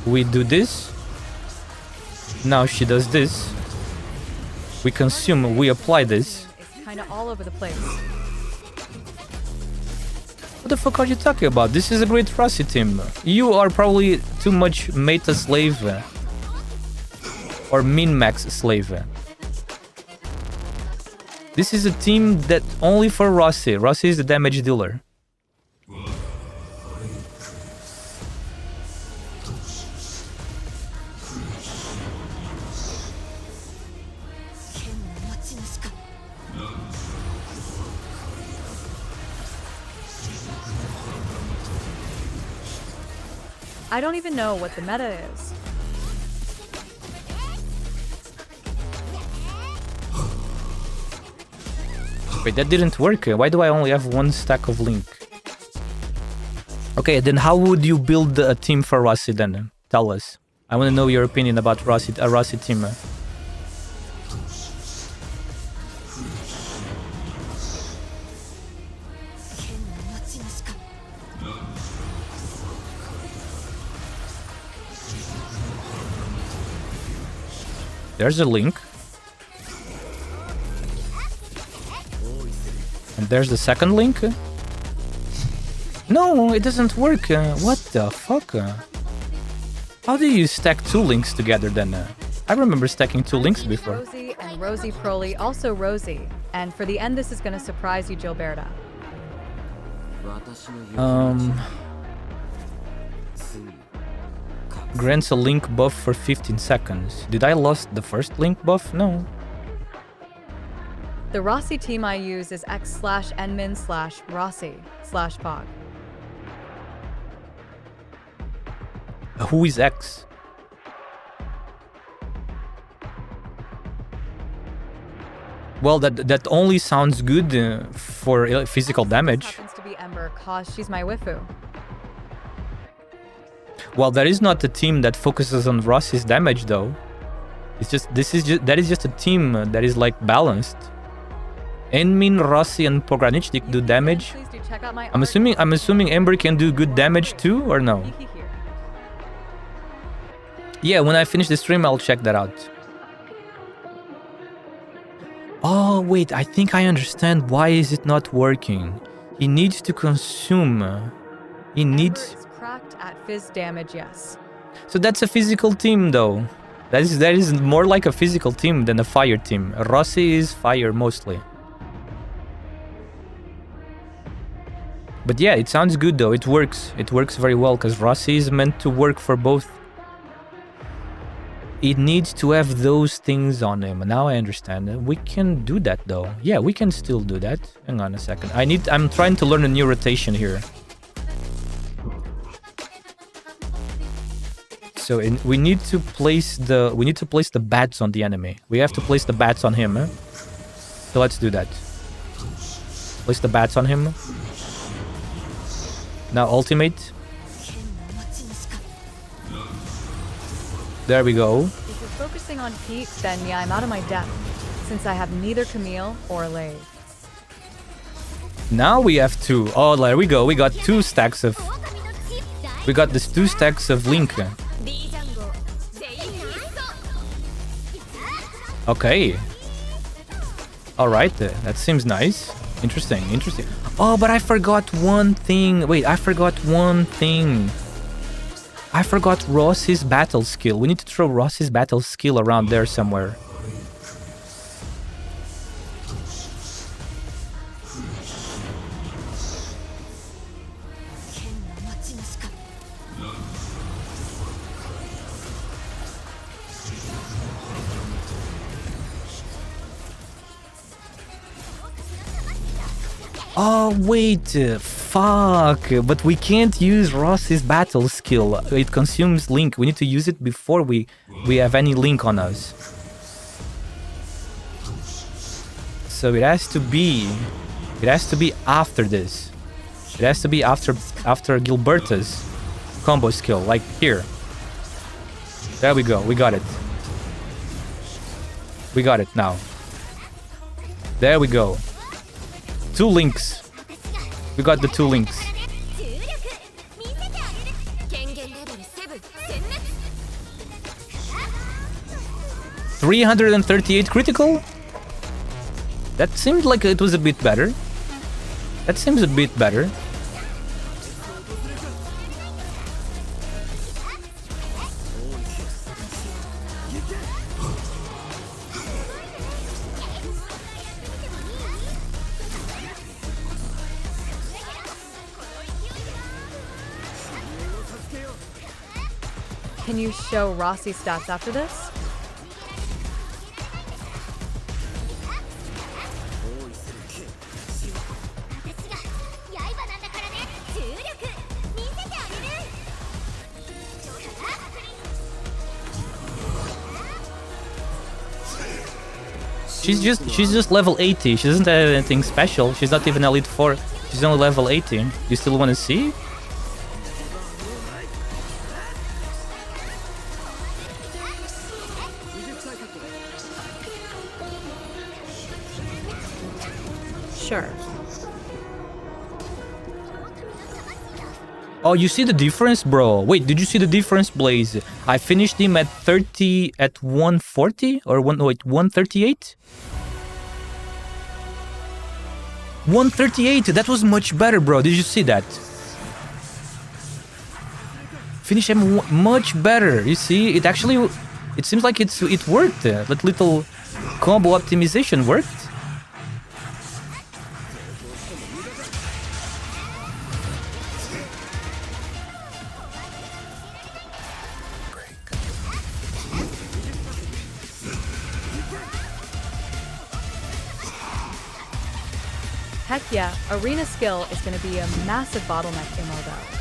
We do this. Now she does this. We consume, we apply this. It's kind of all over the place. What the fuck are you talking about? This is a great Rossi team. You are probably too much meta slave. Or min-max slave. This is a team that only for Rossi. Rossi is the damage dealer. I don't even know what the meta is. Wait, that didn't work. Why do I only have one stack of Link? Okay, then how would you build a team for Rossi then? Tell us. I want to know your opinion about Rossi, a Rossi team. There's a Link. And there's the second Link. No, it doesn't work. What the fuck? How do you stack two Links together then? I remember stacking two Links before. Rosie and Rosie Proly, also Rosie. And for the end, this is going to surprise you, Gilberta. Grants a Link buff for 15 seconds. Did I lost the first Link buff? No. The Rossi team I use is x/nmin/Rossi/Fog. Who is X? Well, that only sounds good for physical damage. Happens to be Ember, cause she's my waifu. Well, that is not a team that focuses on Rossi's damage, though. It's just that is just a team that is like balanced. Enmin, Rossi, and Pogranichnik do damage. Please do check out my I'm assuming Ember can do good damage too, or no? Yeah, when I finish the stream, I'll check that out. Oh, wait, I think I understand why is it not working. He needs to consume. He needs... It's cracked at fizz damage, yes. So that's a physical team, though. That is more like a physical team than a fire team. Rossi is fire, mostly. But yeah, it sounds good, though. It works. It works very well, because Rossi is meant to work for both. It needs to have those things on him. Now I understand. We can do that though. Yeah, we can still do that. Hang on a second. I'm trying to learn a new rotation here. So we need to place the bats on the enemy. We have to place the bats on him. So let's do that. Place the bats on him. Now ultimate. There we go. This is focusing on Pete, then yeah, I'm out of my depth, since I have neither Camille or Lave. Now we have 2. Oh, there we go. We got 2 stacks of... We got this 2 stacks of Link. Okay. Alright, that seems nice. Interesting, interesting. Oh, but I forgot one thing. Wait, I forgot one thing. I forgot Ross's battle skill. We need to throw Ross's battle skill around there somewhere. Oh, wait, fuck, but we can't use Ross's battle skill. It consumes Link. We need to use it before we have any Link on us. So it has to be after this. It has to be after Gilberta's combo skill, like here. There we go, we got it. We got it now. There we go. 2 links. We got the 2 links. 338 critical? That seemed like it was a bit better. That seems a bit better. Can you show Rossi stats after this? She's just level 80. She doesn't have anything special. She's not even Elite 4. She's only level 80. You still want to see? Sure. Oh, you see the difference, bro? Wait, did you see the difference, Blaze? I finished him at 140 or 138? 138, that was much better, bro. Did you see that? Finish him much better. You see, it seems like it worked. That little combo optimization worked. Heck yeah, arena skill is going to be a massive bottleneck in MOBO.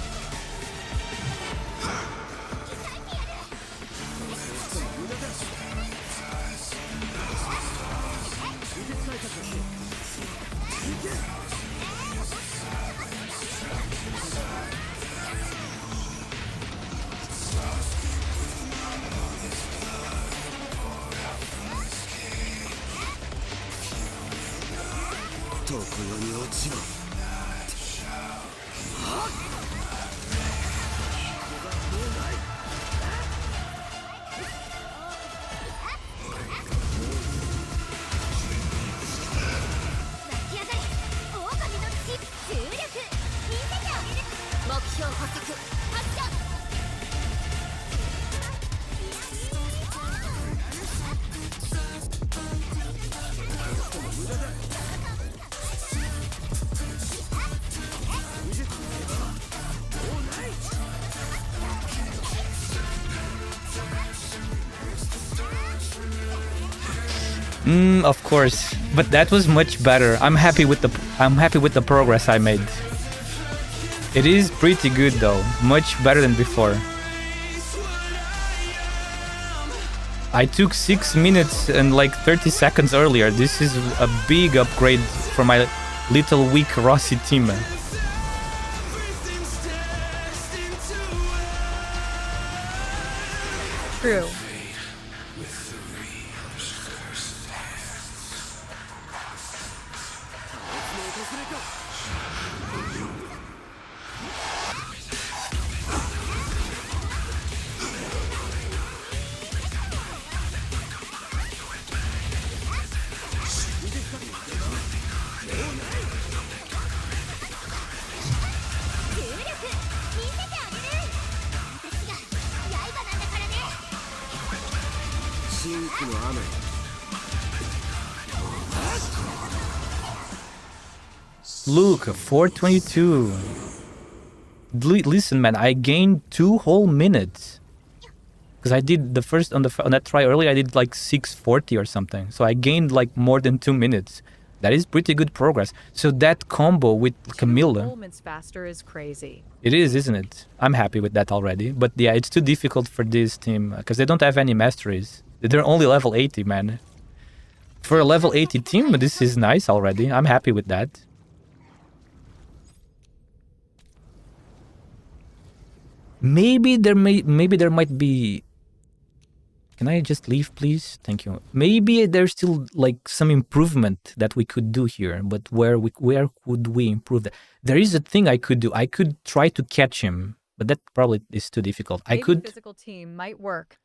Of course, but that was much better. I'm happy with the progress I made. It is pretty good though, much better than before. I took 6 minutes and like 30 seconds earlier. This is a big upgrade for my little weak Rossi team. True. Look, 422. Listen, man, I gained 2 whole minutes. Because I did the first on that try earlier, I did like 640 or something. So I gained like more than 2 minutes. That is pretty good progress. So that combo with Camilla. 2 moments faster is crazy. It is, isn't it? I'm happy with that already. But yeah, it's too difficult for this team because they don't have any masteries. They're only level 80, man. For a level 80 team, this is nice already. I'm happy with that. Maybe there might be. Can I just leave, please? Thank you. Maybe there's still like some improvement that we could do here, but where could we improve that? There is a thing I could do. I could try to catch him, but that probably is too difficult. Maybe I could. Physical team might work.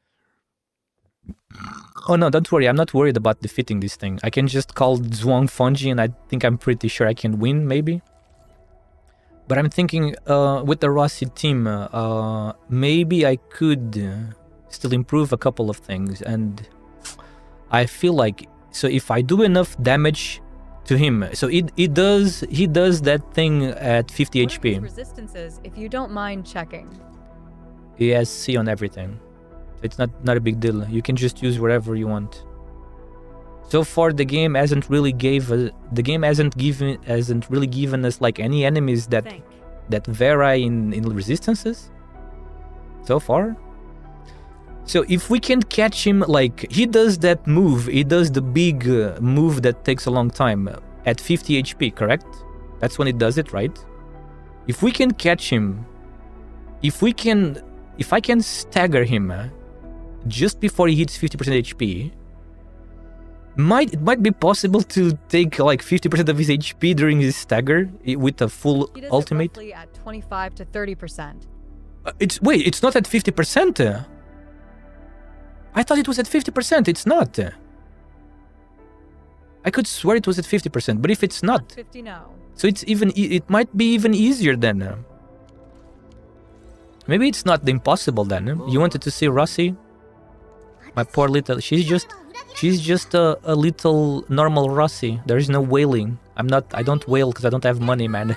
Oh no, don't worry. I'm not worried about defeating this thing. I can just call Zhuang Fengji, and I think I'm pretty sure I can win. Maybe. But I'm thinking with the Rossi team, maybe I could still improve a couple of things. And I feel like, so if I do enough damage to him, so he does that thing at 50 What are his HP. resistances, if you don't mind checking? He has C on everything. So it's not a big deal. You can just use whatever you want. So far, the game hasn't really given us like any enemies that vary in resistances. So far. So if we can catch him, like he does that move, he does the big move that takes a long time at 50 HP, correct? That's when it does it, right? If we can catch him, if I can stagger him just before he hits 50% HP. It might be possible to take like 50% of his HP during his stagger with a full He does ultimate. it roughly at 25 to 30%. It's not at 50%. I thought it was at 50%. It's not. I could swear it was at 50%, but if it's not, 50 now. so it might be even easier then. Maybe it's not impossible then. You wanted to see Rossi? My poor little, she's just a little normal Rossi. There is no wailing. I don't wail because I don't have money, man.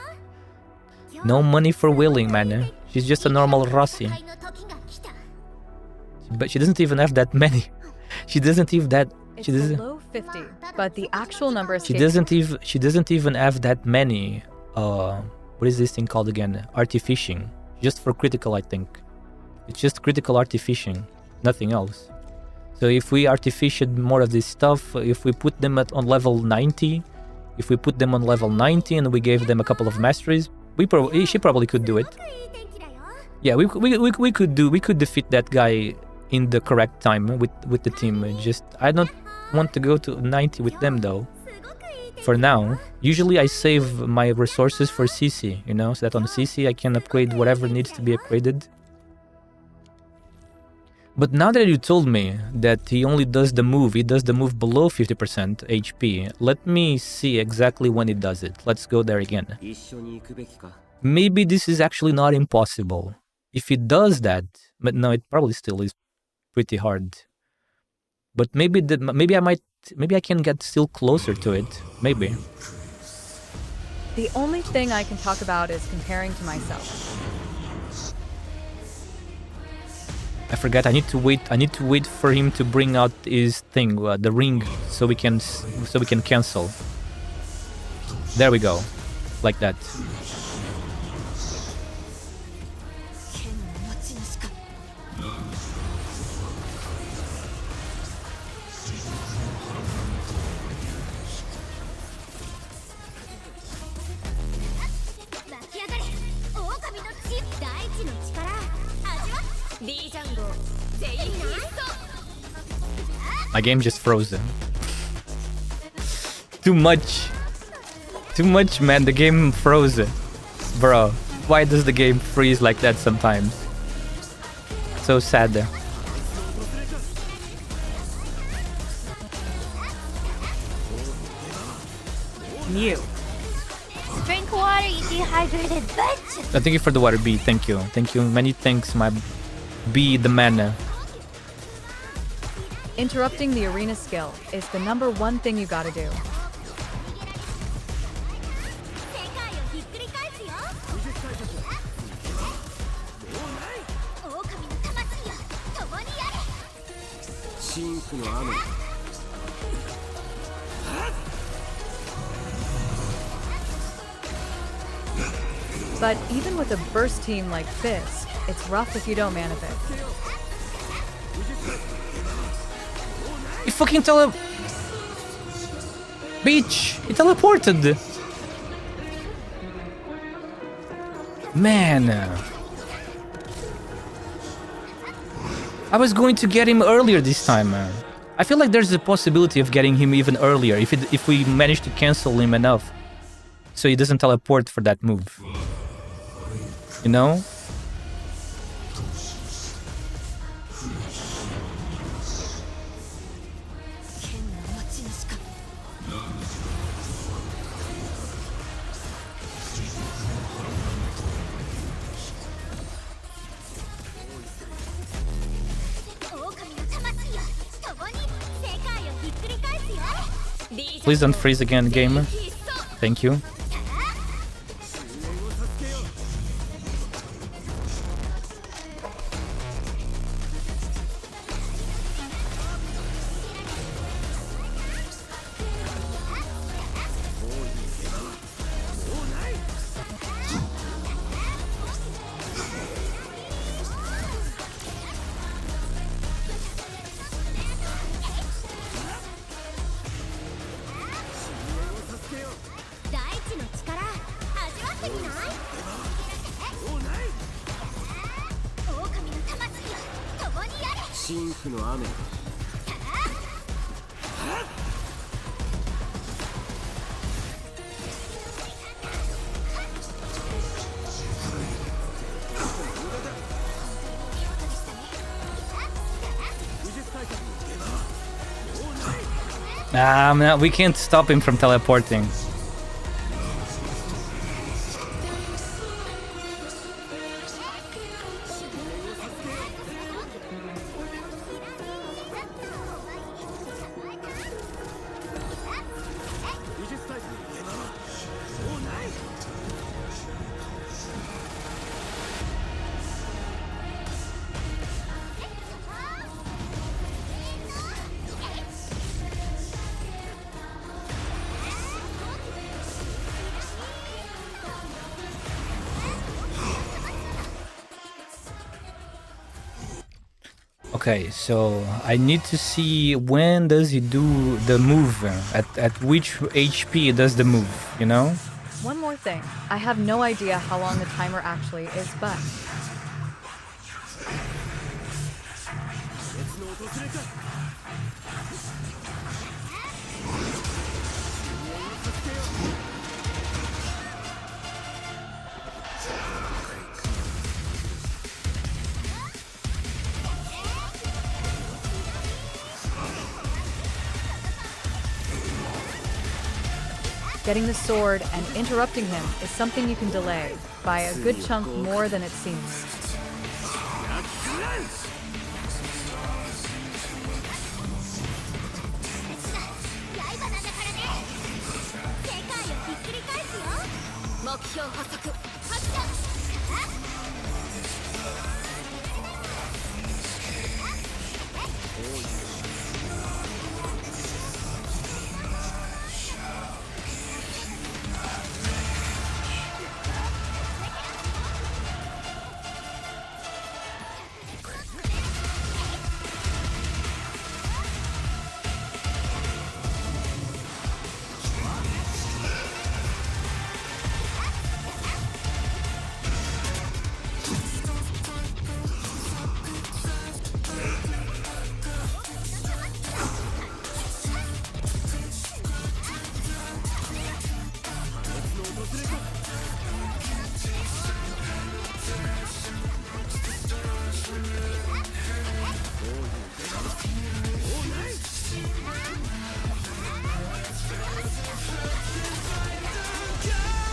No money for wailing, man. She's just a normal Rossi. But she doesn't even have that many. She doesn't even that. It's below 50, but the actual number is. She doesn't even have that many. What is this thing called again? Artifishing. Just for critical, I think. It's just critical artifishing, nothing else. So if we artificiate more of this stuff, if we put them on level 90, and we gave them a couple of masteries, she probably could do it. Yeah, we could defeat that guy in the correct time with the team. Just I don't want to go to 90 with them though. For now, usually I save my resources for CC, you know, so that on CC I can upgrade whatever needs to be upgraded. But now that you told me that he only does the move, he does the move below 50% HP, let me see exactly when he does it. Let's go there again. Maybe this is actually not impossible. If he does that, but no, it probably still is pretty hard. But maybe I can get still closer to it. Maybe. The only thing I can talk about is comparing to myself. I forgot. I need to wait for him to bring out his thing, the ring, so we can cancel. There we go, like that. My game just frozen. Too much, man. The game froze, bro. Why does the game freeze like that sometimes? So sad. Mew. Drink water, you dehydrated bitch! Thank you for the water, B. Thank you. Many thanks, my B, the man. Interrupting the arena skill is the #1 thing you gotta do. 世界をひっくり返すよ。狼の魂よ、共にやれ。真紅の雨。 But even with a burst team like Fisk, it's rough if you don't manage it. He fucking Bitch! He teleported! Man! I was going to get him earlier this time. I feel like there's a possibility of getting him even earlier if we manage to cancel him enough. So he doesn't teleport for that move. You know? Please don't freeze again, gamer. Thank you. No, we can't stop him from teleporting. Okay, so I need to see when does he do the move, at which HP does the move, you know? One more thing, I have no idea how long the timer actually is, but... Getting the sword and interrupting him is something you can delay by a good chunk more than it seems.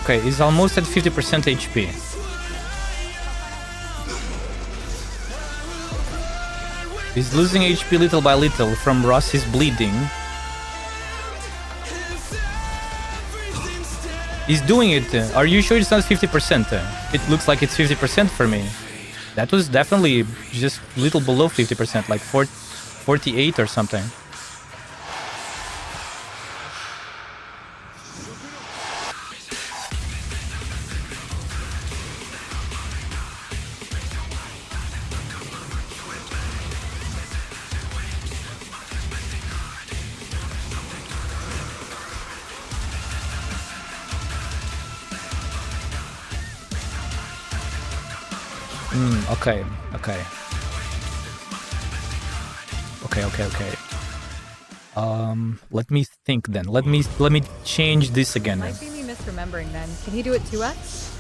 Okay, he's almost at 50% HP. He's losing HP little by little from Ross's bleeding. He's doing it. Are you sure it's not 50%? It looks like it's 50% for me. That was definitely just a little below 50%, like 48 or something. Okay. Let me think then. Let me change this again. Might be me misremembering then. Can he do it 2x?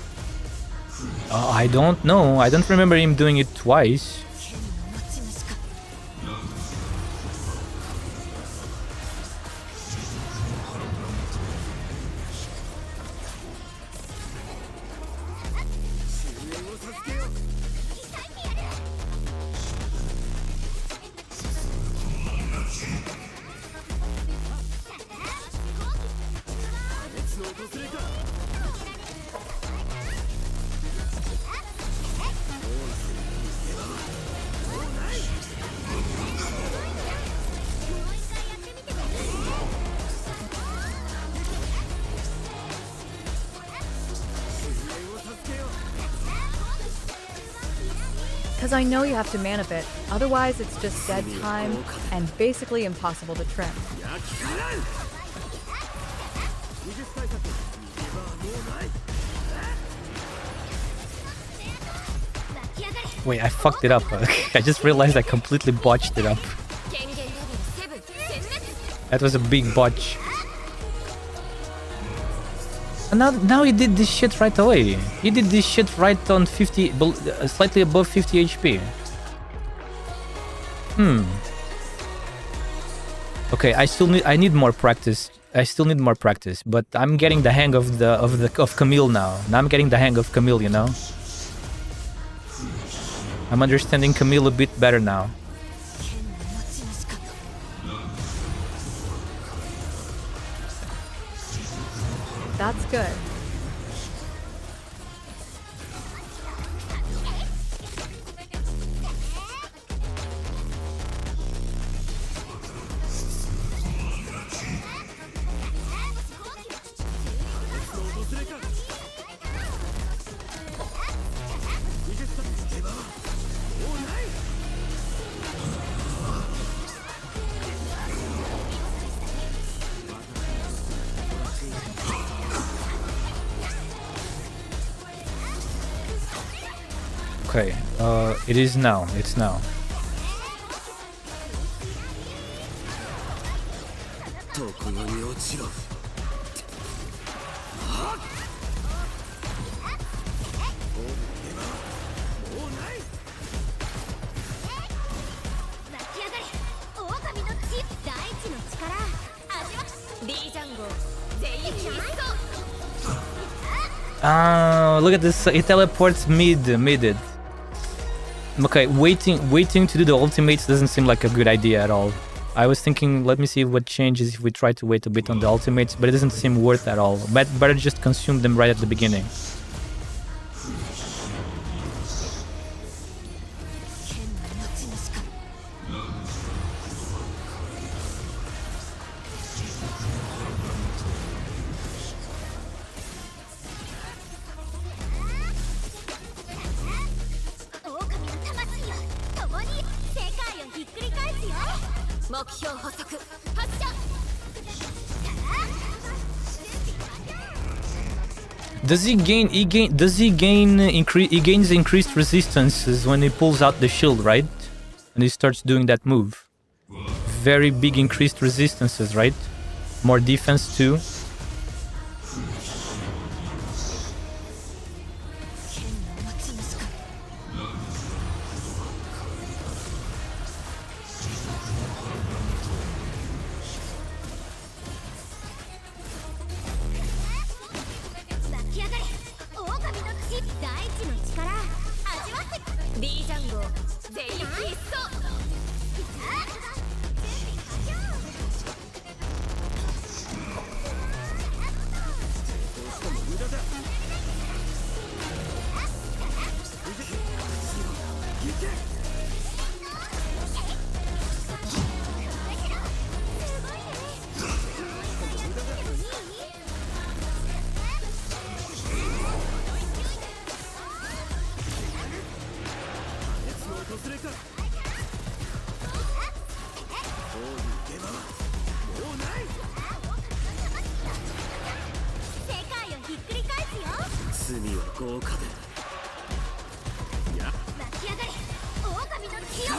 I don't know. I don't remember him doing it twice. Because I know you have to mana bit, otherwise it's just dead time and basically impossible to trim. Wait, I fucked it up. I just realized I completely botched it up. That was a big botch. And now he did this shit right away. He did this shit right on 50, slightly above 50 HP. Okay, I need more practice. I still need more practice, but I'm getting the hang of Camille now. Now I'm getting the hang of Camille, you know. I'm understanding Camille a bit better now. That's good. Okay, it is now. It's now. Look at this. It teleports mid it. Okay, waiting to do the ultimates doesn't seem like a good idea at all. I was thinking, let me see what changes if we try to wait a bit on the ultimates, but it doesn't seem worth at all. Better just consume them right at the beginning. Does he gains increased resistances when he pulls out the shield, right? And he starts doing that move. Very big increased resistances, right? More defense too. 罪は豪華で湧き上がれ狼の血を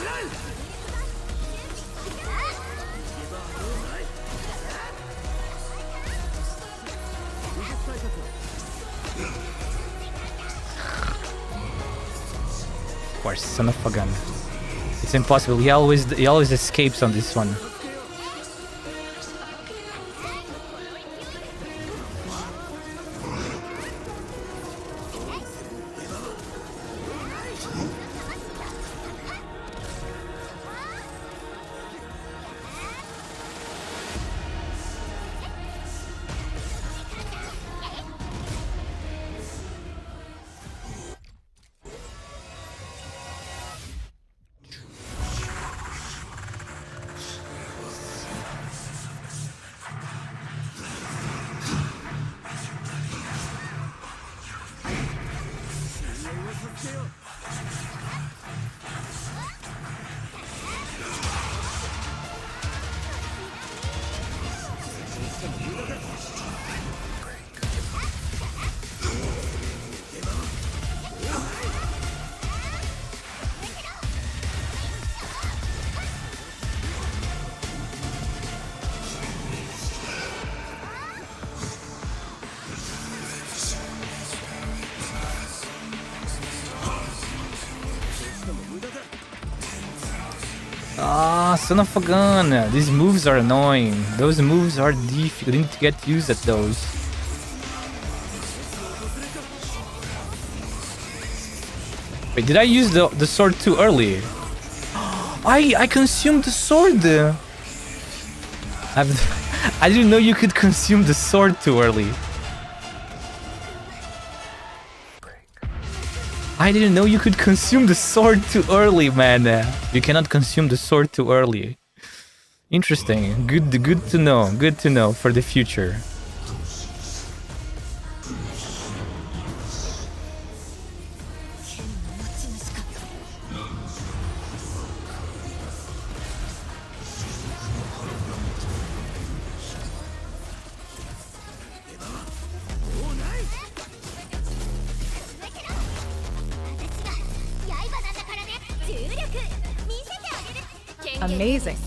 Of course, son of a gun. It's impossible. He always escapes on this one. Ah, son of a gun. These moves are annoying. Those moves are deep. You didn't get used at those. Wait, did I use the sword too early? I consumed the sword. I didn't know you could consume the sword too early. I didn't know you could consume the sword too early, man. You cannot consume the sword too early. Interesting. Good to know. Good to know for the future. Amazing.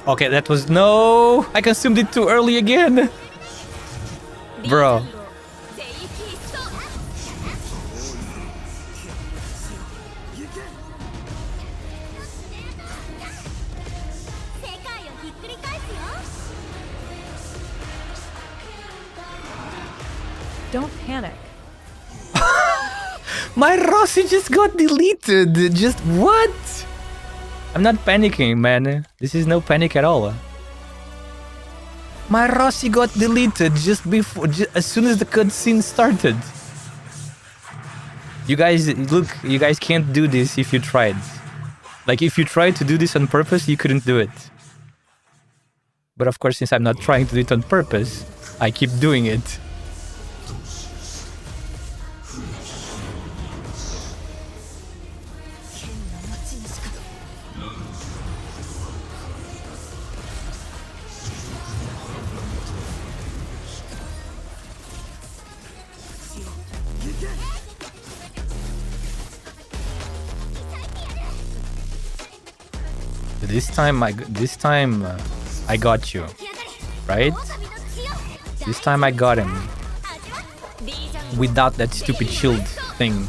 Okay, that was no. I consumed it too early again. Bro. Don't panic. My Rossi just got deleted. Just what? I'm not panicking, man. This is no panic at all. My Rossi got deleted just before, as soon as the cutscene started. You guys, look, you guys can't do this if you tried. Like, if you tried to do this on purpose, you couldn't do it. But of course, since I'm not trying to do it on purpose, I keep doing it. This time I got you, right? This time I got him without that stupid shield thing.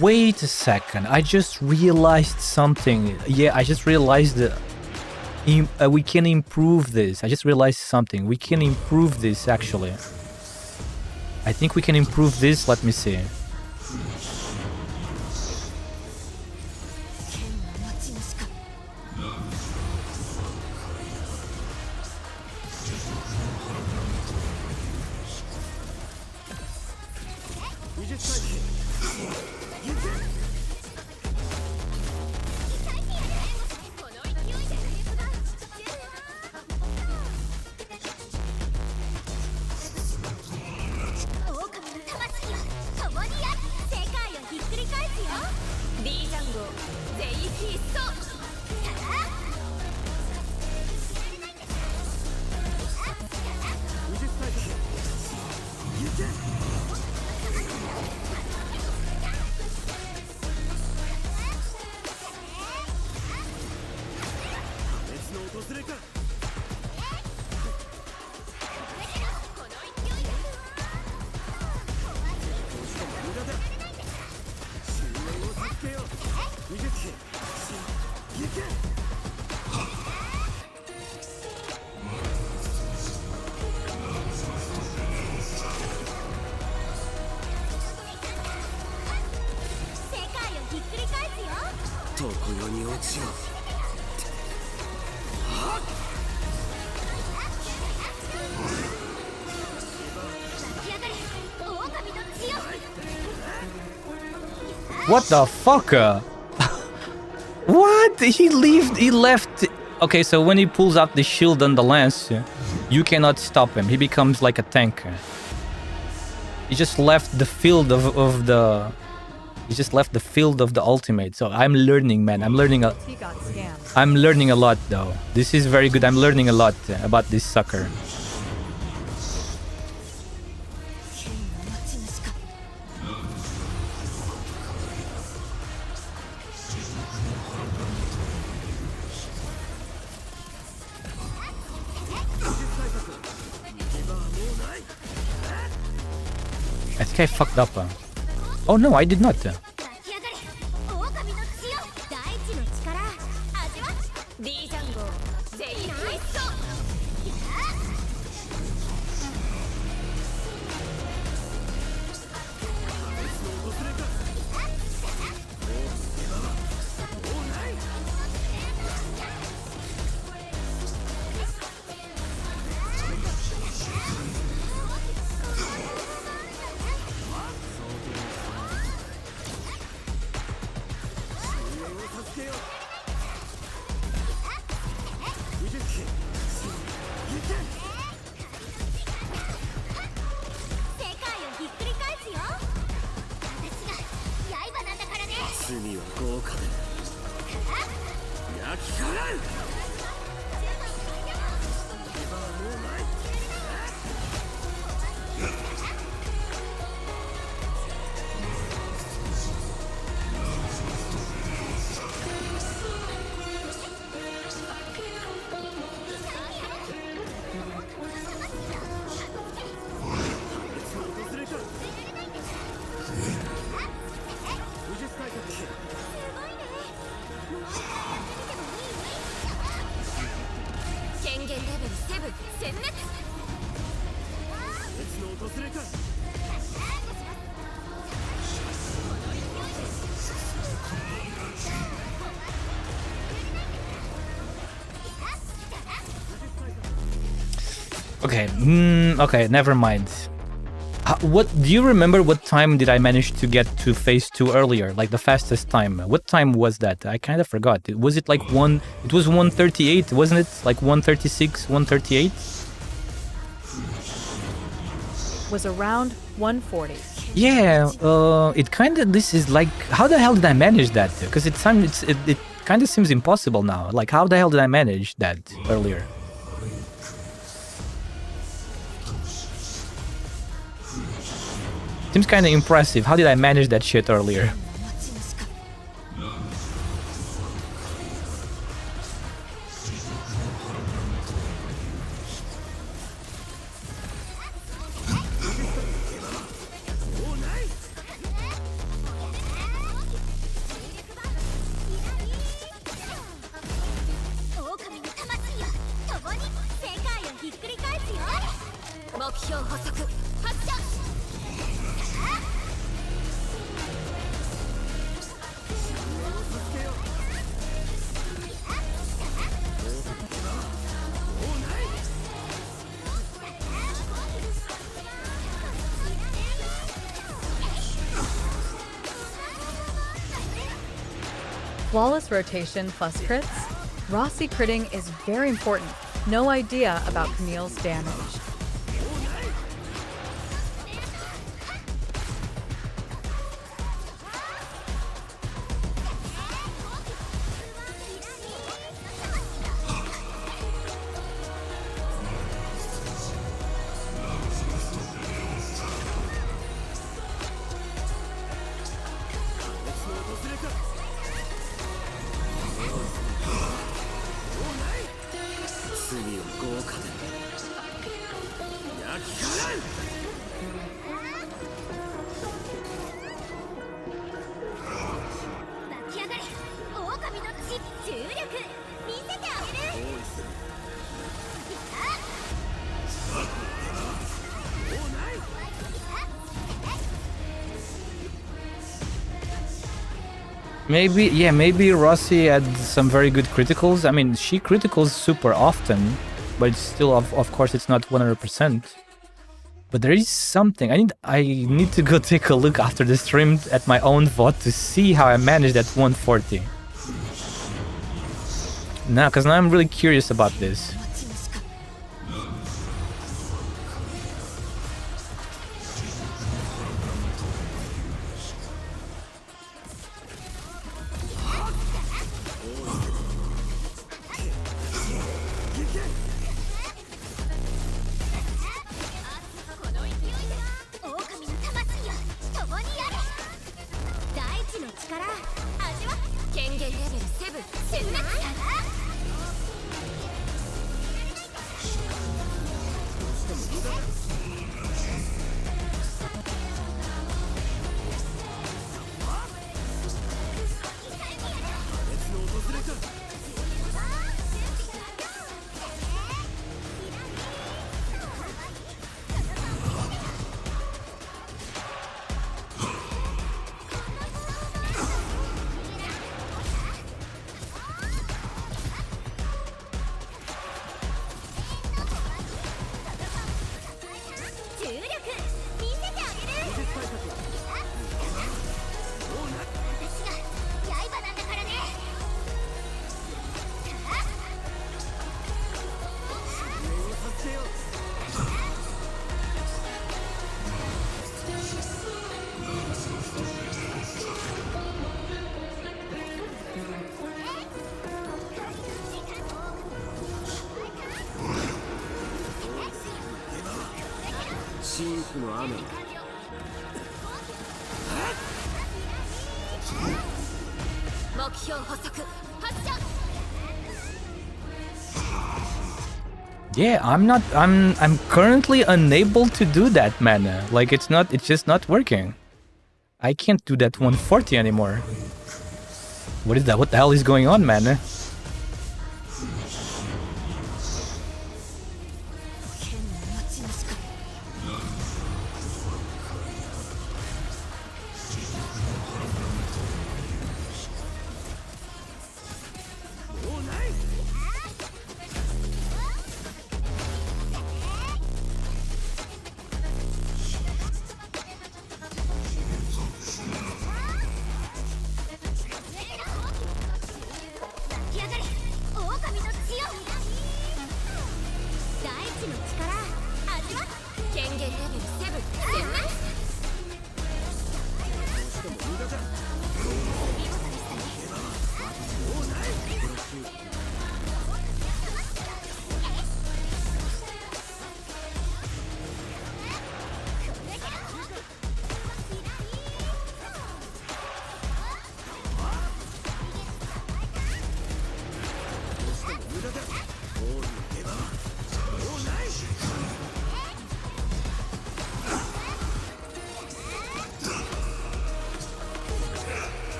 Wait a second, I just realized something. Yeah, I just realized that we can improve this. I just realized something. We can improve this actually. I think we can improve this. Let me see. What the fuck? What? He left. Okay, so when he pulls out the shield and the lance, you cannot stop him. He becomes like a tank. He just left the field of the... He just left the field of the ultimate. So I'm learning, man. I'm learning a lot, though. This is very good. I'm learning a lot about this sucker. I think I fucked up. Oh no, I did not. Okay, okay, never mind. What do you remember? What time did I manage to get to phase 2 earlier? Like the fastest time. What time was that? I kind of forgot. Was it like one? It was 1:38, wasn't it? Like 1:36, 1:38. Was around 1:40. Yeah. It kind of. This is like. How the hell did I manage that? Because it kind of seems impossible now. Like how the hell did I manage that earlier? Seems kind of impressive. How did I manage that shit earlier? Flawless rotation plus crits. Rossi critting is very important. No idea about Camille's damage. Maybe, yeah, maybe Rossi had some very good criticals. I mean, she criticals super often, but it's still, of course, it's not 100%. But there is something. I need to go take a look after the stream at my own VOD to see how I managed that 140. Now, because now I'm really curious about this. Yeah, I'm currently unable to do that, man. Like it's just not working. I can't do that 140 anymore. What is that? What the hell is going on, man?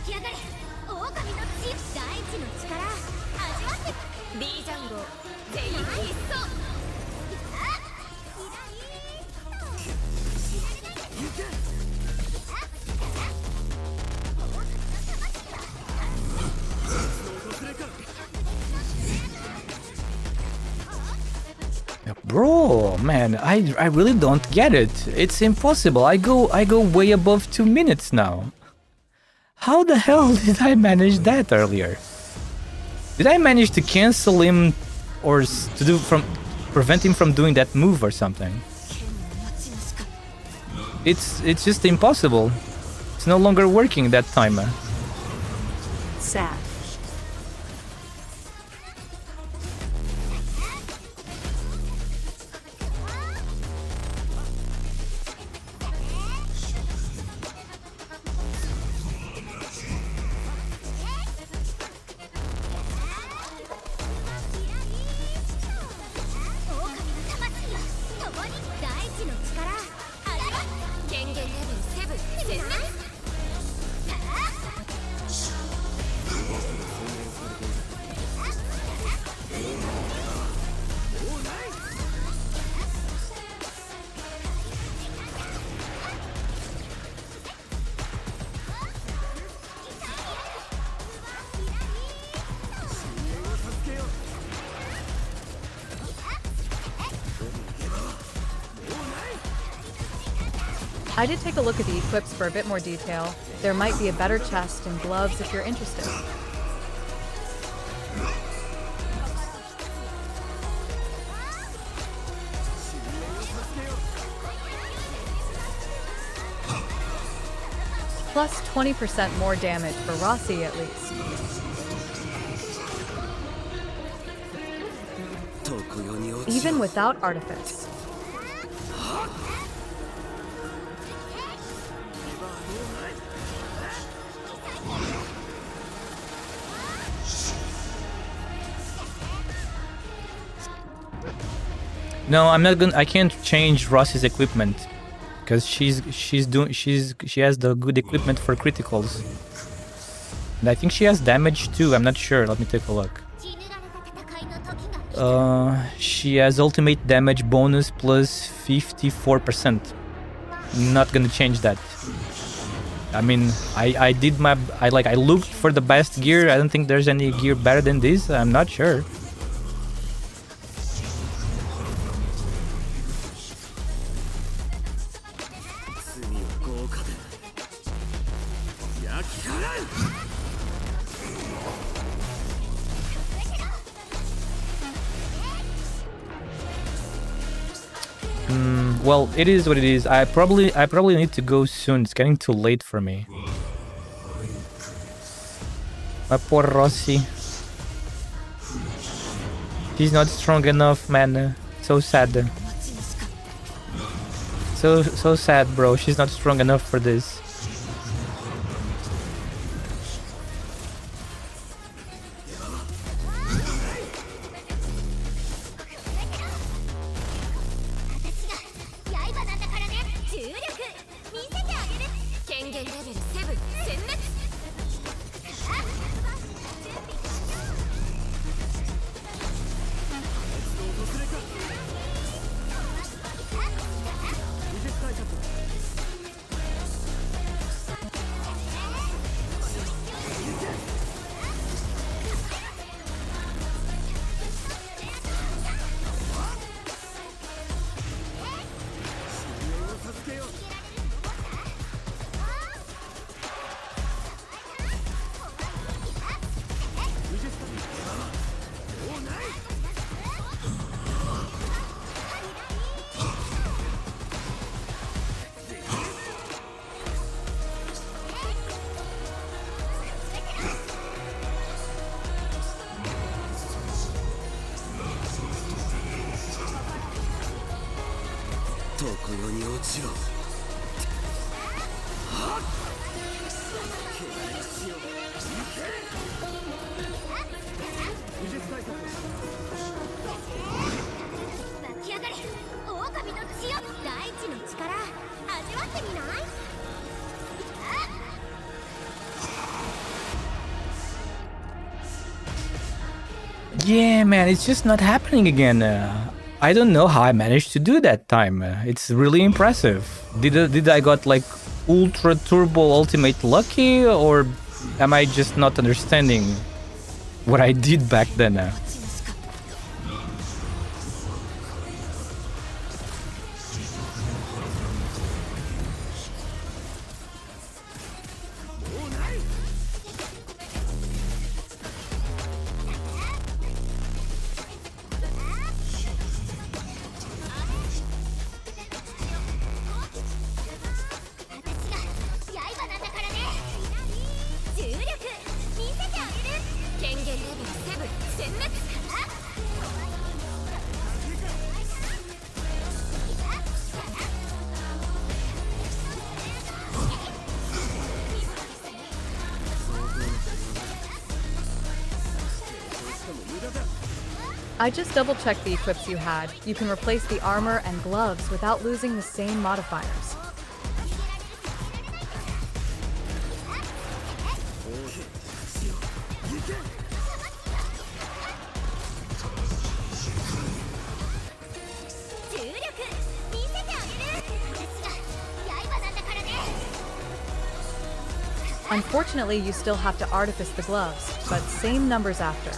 き上がれ狼の血大地の力味わって B ジャンゴ全員必須Bro, man, I really don't get it. It's impossible. I go way above 2 minutes now. How the hell did I manage that earlier? Did I manage to cancel him or prevent him from doing that move or something? It's just impossible. It's no longer working that time. Sad. I did take a look at the equips for a bit more detail. There might be a better chest and gloves if you're interested. Plus 20% more damage for Rossi at least. Even without Artifice. No, I'm not gonna. I can't change Rossi's equipment because she has the good equipment for criticals, and I think she has damage too. I'm not sure. Let me take a look. She has ultimate damage bonus plus 54%. Not gonna change that. I mean, I looked for the best gear. I don't think there's any gear better than this. I'm not sure. Well, it is what it is. I probably need to go soon. It's getting too late for me. My poor Rossi. She's not strong enough, man. So sad. So sad, bro. She's not strong enough for this. Yeah, man, it's just not happening again. I don't know how I managed to do that time. It's really impressive. Did I got like ultra turbo ultimate lucky, or am I just not understanding what I did back then? I just double-checked the equips you had. You can replace the armor and gloves without losing the same modifiers. Unfortunately, you still have to artifice the gloves, but same numbers after.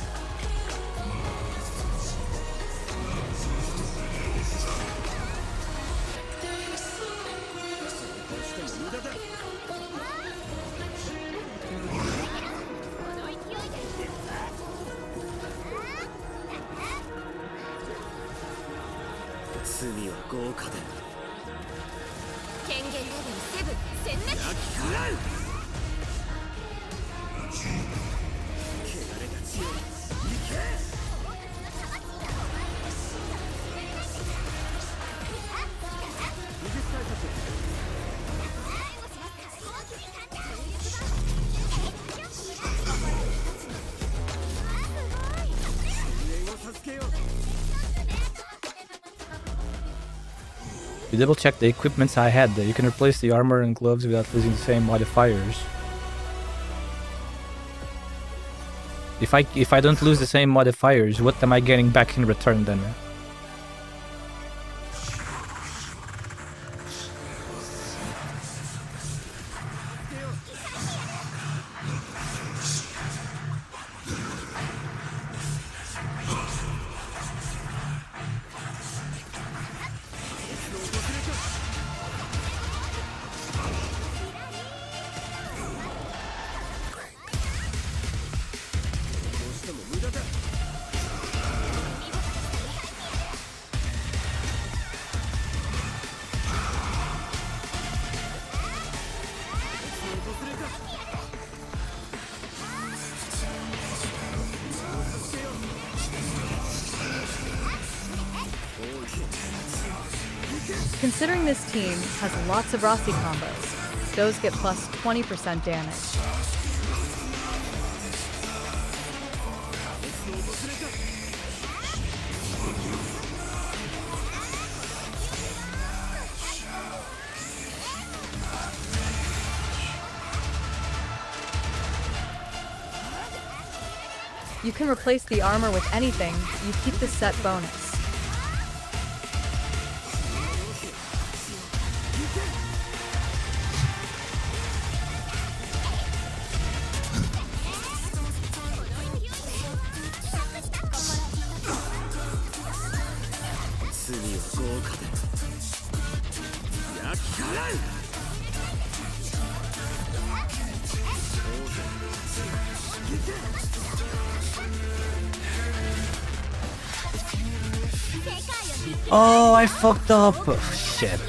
You double check the equipments I had. You can replace the armor and gloves without losing the same modifiers. If I don't lose the same modifiers, what am I getting back in return then? Considering this team has lots of Rossi combos, those get plus 20% damage. You can replace the armor with anything, you keep the set bonus. Oh, I fucked up. Oh, shit.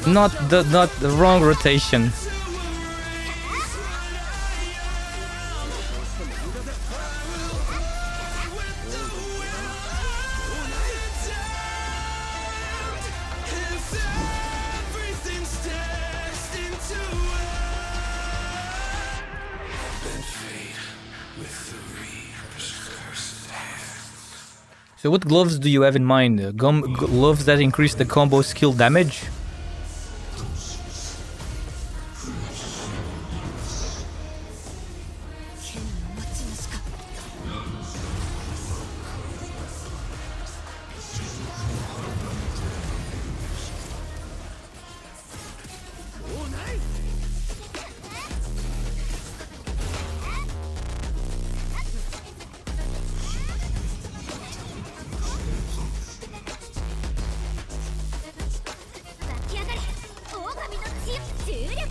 Not the wrong rotation. So what gloves do you have in mind? Gloves that increase the combo skill damage?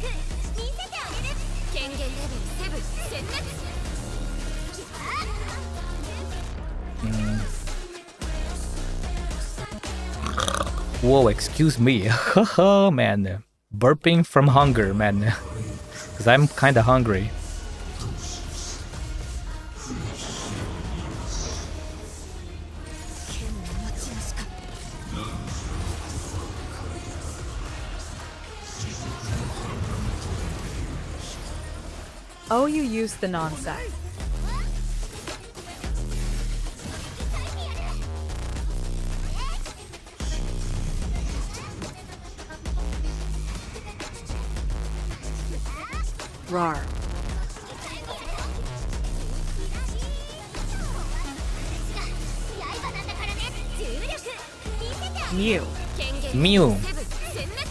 見せてあげる。権限レベル7殲滅。 Whoa, excuse me. Haha, man. Burping from hunger, man. Because I'm kind of hungry. Oh, you used the non-set. Rar. Mew. Mew.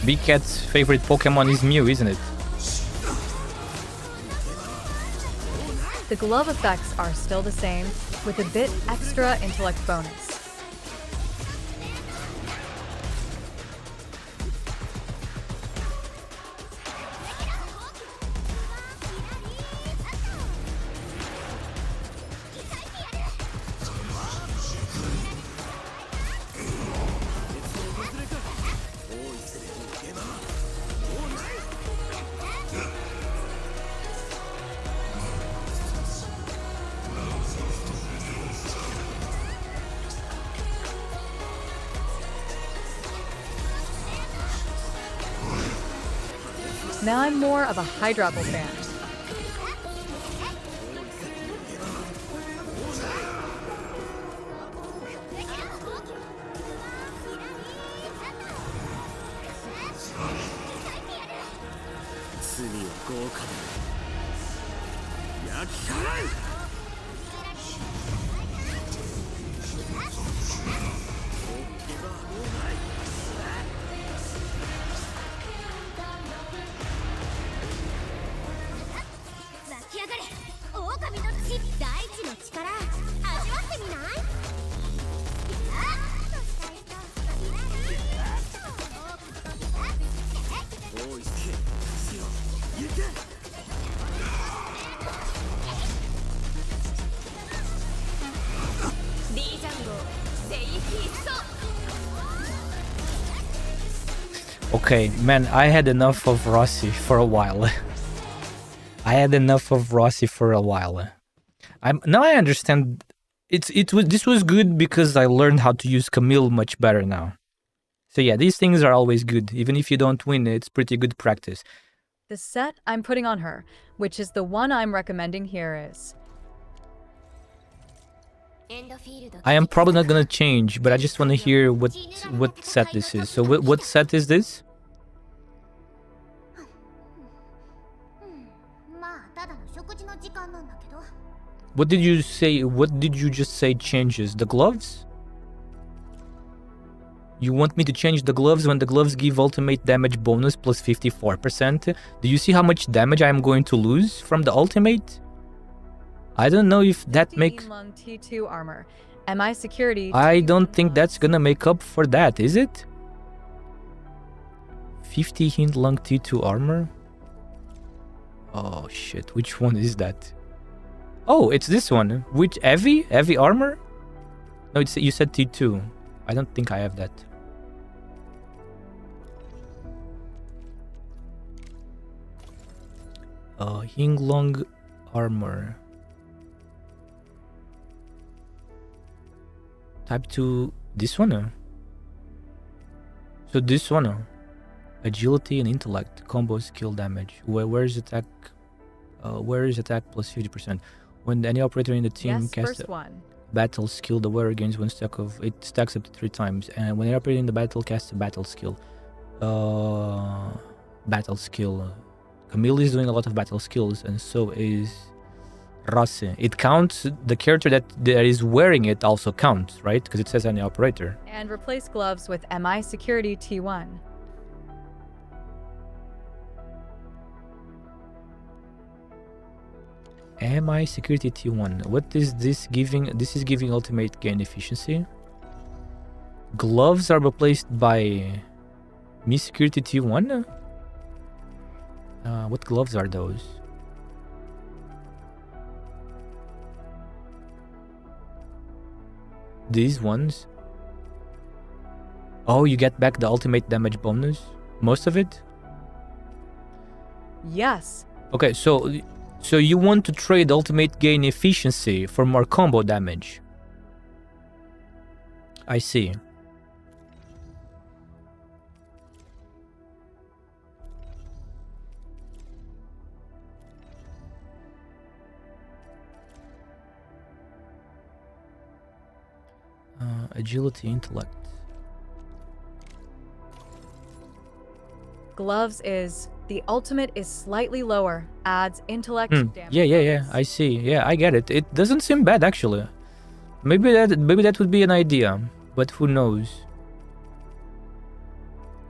Big Cat's favorite Pokemon is Mew, isn't it? The glove effects are still the same, with a bit extra intellect bonus. Now I'm more of a Hydropple fan. Okay, man, I had enough of Rossi for a while. I had enough of Rossi for a while. Now I understand. This was good because I learned how to use Camille much better now. So yeah, these things are always good. Even if you don't win, it's pretty good practice. The set I'm putting on her, which is the one I'm recommending here, is... I am probably not gonna change, but I just want to hear what set this is. So what set is this? What did you say? What did you just say changes? The gloves? You want me to change the gloves when the gloves give ultimate damage bonus plus 54%? Do you see how much damage I am going to lose from the ultimate? I don't know if that makes... T2 armor. MI security... I don't think that's gonna make up for that, is it? 50 hint lung T2 armor? Oh shit, which one is that? Oh, it's this one. Which heavy? Heavy armor? No, it's you said T2. I don't think I have that. Hinglong armor. Type 2, this one? So this one? Agility and intellect, combo skill damage. Where is attack? Where is attack plus 50%? When any operator in the team casts a battle skill, the wearer gains one stack of it. Stacks up to 3 times. And when any operator in the battle casts a battle skill, Camille is doing a lot of battle skills, and so is Rossi. It counts, the character that is wearing it also counts, right? Because it says any operator. And replace gloves with MI security T1. MI security T1. What is this giving? This is giving ultimate gain efficiency. Gloves are replaced by me security T1. What gloves are those? These ones? Oh, you get back the ultimate damage bonus? Most of it? Yes. Okay, so you want to trade ultimate gain efficiency for more combo damage. I see. Agility, intellect. Gloves is the ultimate is slightly lower, adds intellect damage. Yeah. bonus. I see. Yeah, I get it. It doesn't seem bad actually. Maybe that would be an idea, but who knows?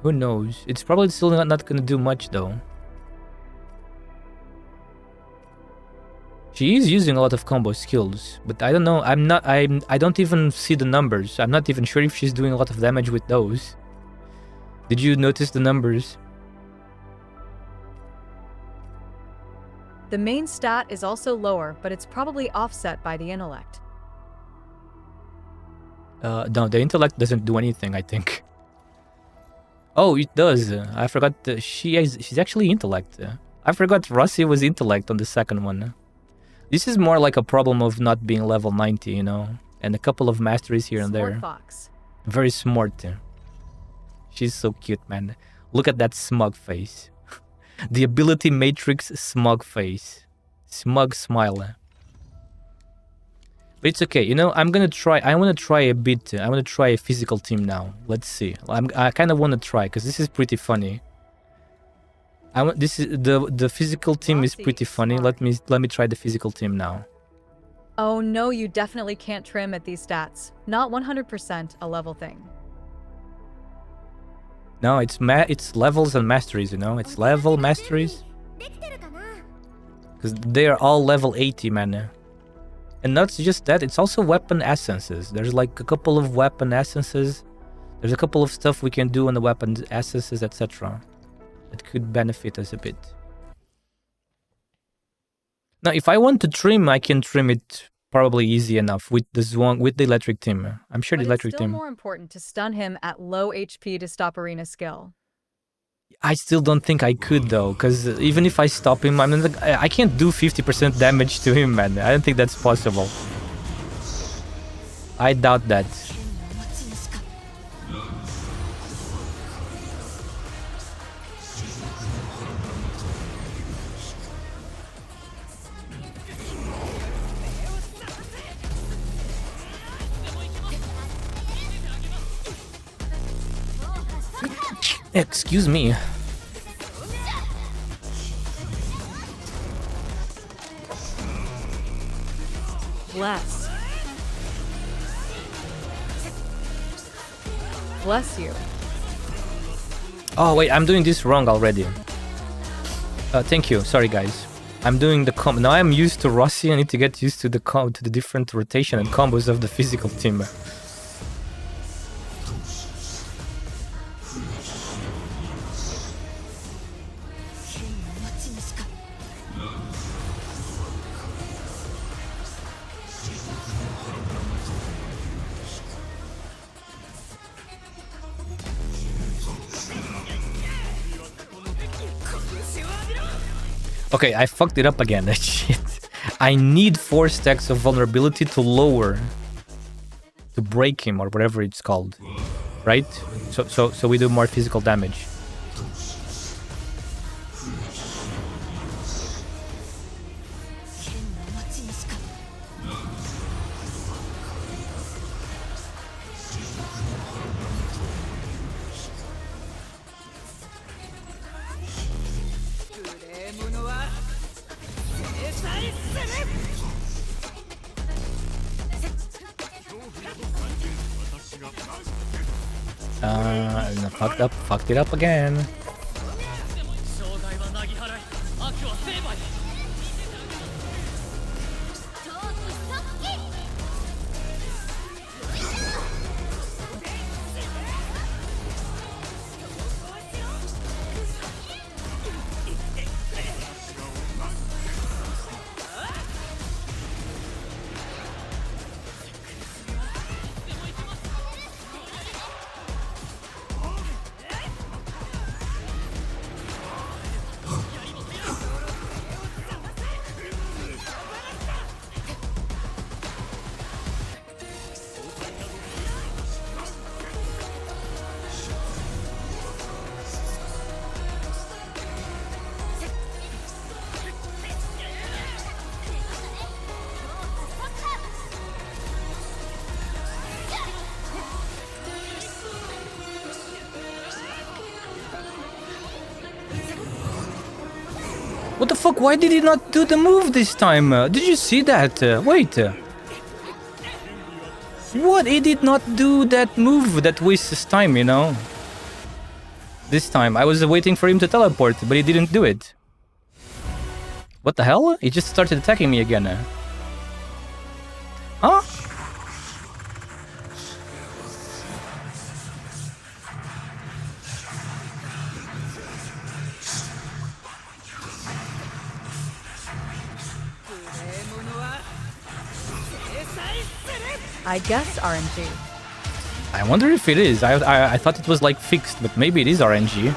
Who knows? It's probably still not gonna do much though. She is using a lot of combo skills, but I don't know. I don't even see the numbers. I'm not even sure if she's doing a lot of damage with those. Did you notice the numbers? The main stat is also lower, but it's probably offset by the intellect. No, the intellect doesn't do anything, I think. Oh, it does. I forgot she's actually intellect. I forgot Rossi was intellect on the second one. This is more like a problem of not being level 90, you know, and a couple of masteries here and Smart there. fox. Very smart. She's so cute, man. Look at that smug face. The ability matrix smug face. Smug smile. But it's okay, you know, I want to try a bit. I want to try a physical team now. Let's see. I kind of want to try because this is pretty funny. The physical team is pretty funny. Let me try the physical team now. Oh no, you definitely can't trim at these stats. Not 100% a level thing. No, it's levels and masteries, you know. It's level masteries. Because they are all level 80, man. And not just that, it's also weapon essences. There's like a couple of weapon essences. There's a couple of stuff we can do on the weapon essences, etc. That could benefit us a bit. Now, if I want to trim, I can trim it probably easy enough with the electric team. I'm sure the electric it's still team. more important to stun him at low HP to stop arena skill. I still don't think I could though, because even if I stop him, I can't do 50% damage to him, man. I don't think that's possible. I doubt that. Excuse me. Bless. Bless you. Oh wait, I'm doing this wrong already. Thank you. Sorry guys. I'm doing the combo. Now I'm used to Rossi. I need to get used to the different rotation and combos of the physical team. Okay, I fucked it up again. Shit. I need 4 stacks of vulnerability to break him or whatever it's called, right? So we do more physical damage. Fucked it up again. What the fuck? Why did he not do the move this time? Did you see that? Wait. What? He did not do that move that wastes time, you know? This time. I was waiting for him to teleport, but he didn't do it. What the hell? He just started attacking me again. Huh? I guess RNG. I wonder if it is. I thought it was like fixed, but maybe it is RNG.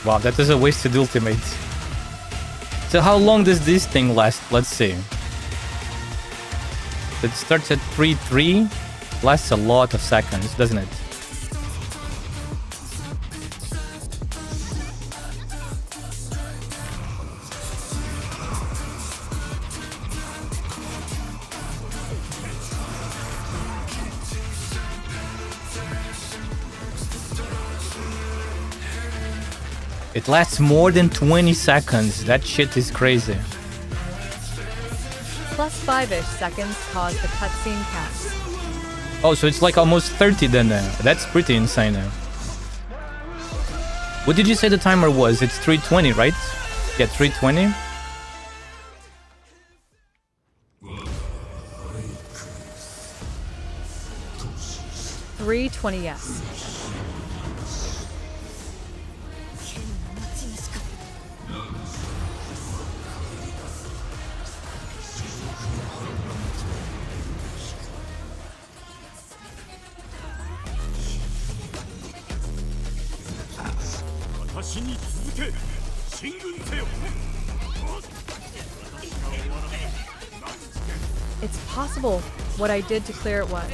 Wow, that is a wasted ultimate. So how long does this thing last? Let's see. It starts at 3-3. Lasts a lot of seconds, doesn't it? It lasts more than 20 seconds. That shit is crazy. Plus 5-ish seconds cause the cutscene counts. Oh, so it's like almost 30 then. That's pretty insane. What did you say the timer was? It's 3:20, right? Yeah, 3:20. $3.20, yes. It's possible what I did to clear it was.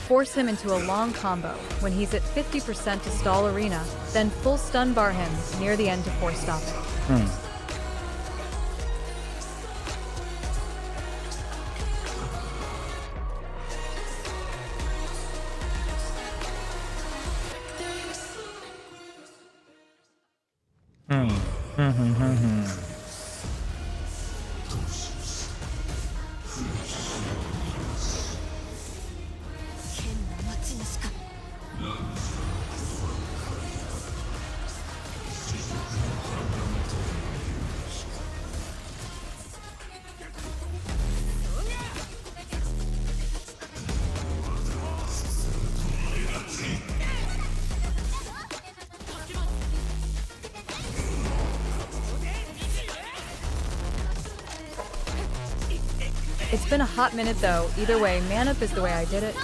Force him into a long combo when he's at 50% to stall arena, then full stun bar him near the end to force stop it. It's been a hot minute though. Either way, man up is the way I did it.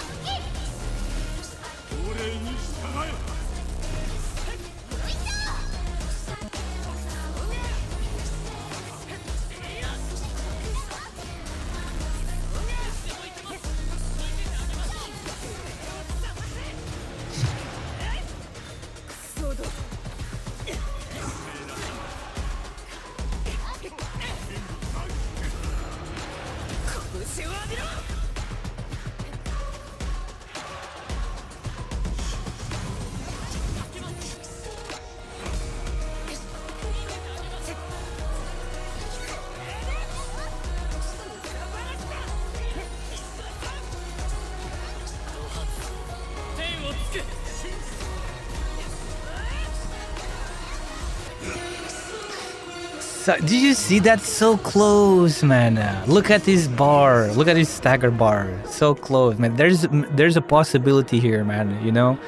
So, did you see that? So close, man. Look at his bar. Look at his stagger bar. So close, man. There's a possibility here, man. You know,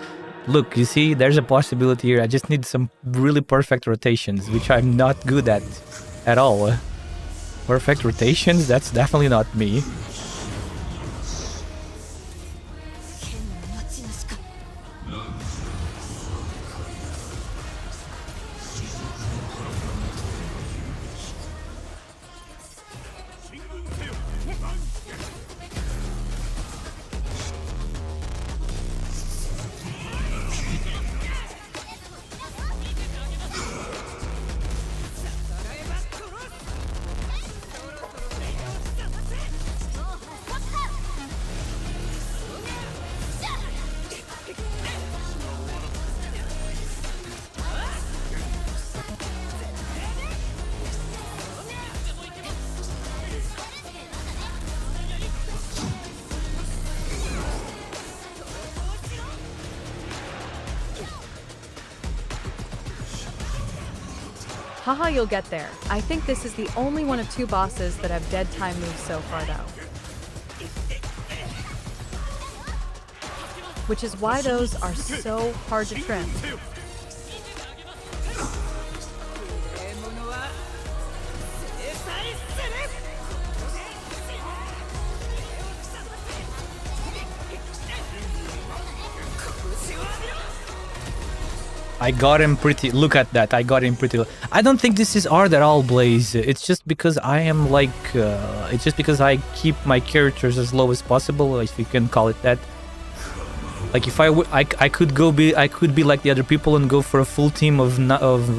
look, you see, there's a possibility here. I just need some really perfect rotations, which I'm not good at all. Perfect rotations? That's definitely not me. Haha, you'll get there. I think this is the only one of 2 bosses that have dead time moves so far though. Which is why those are so hard to trim. I got him pretty... Look at that. I got him pretty... I don't think this is hard at all, Blaze. It's just because I am like... it's just because I keep my characters as low as possible, if you can call it that. Like if I could be like the other people and go for a full team of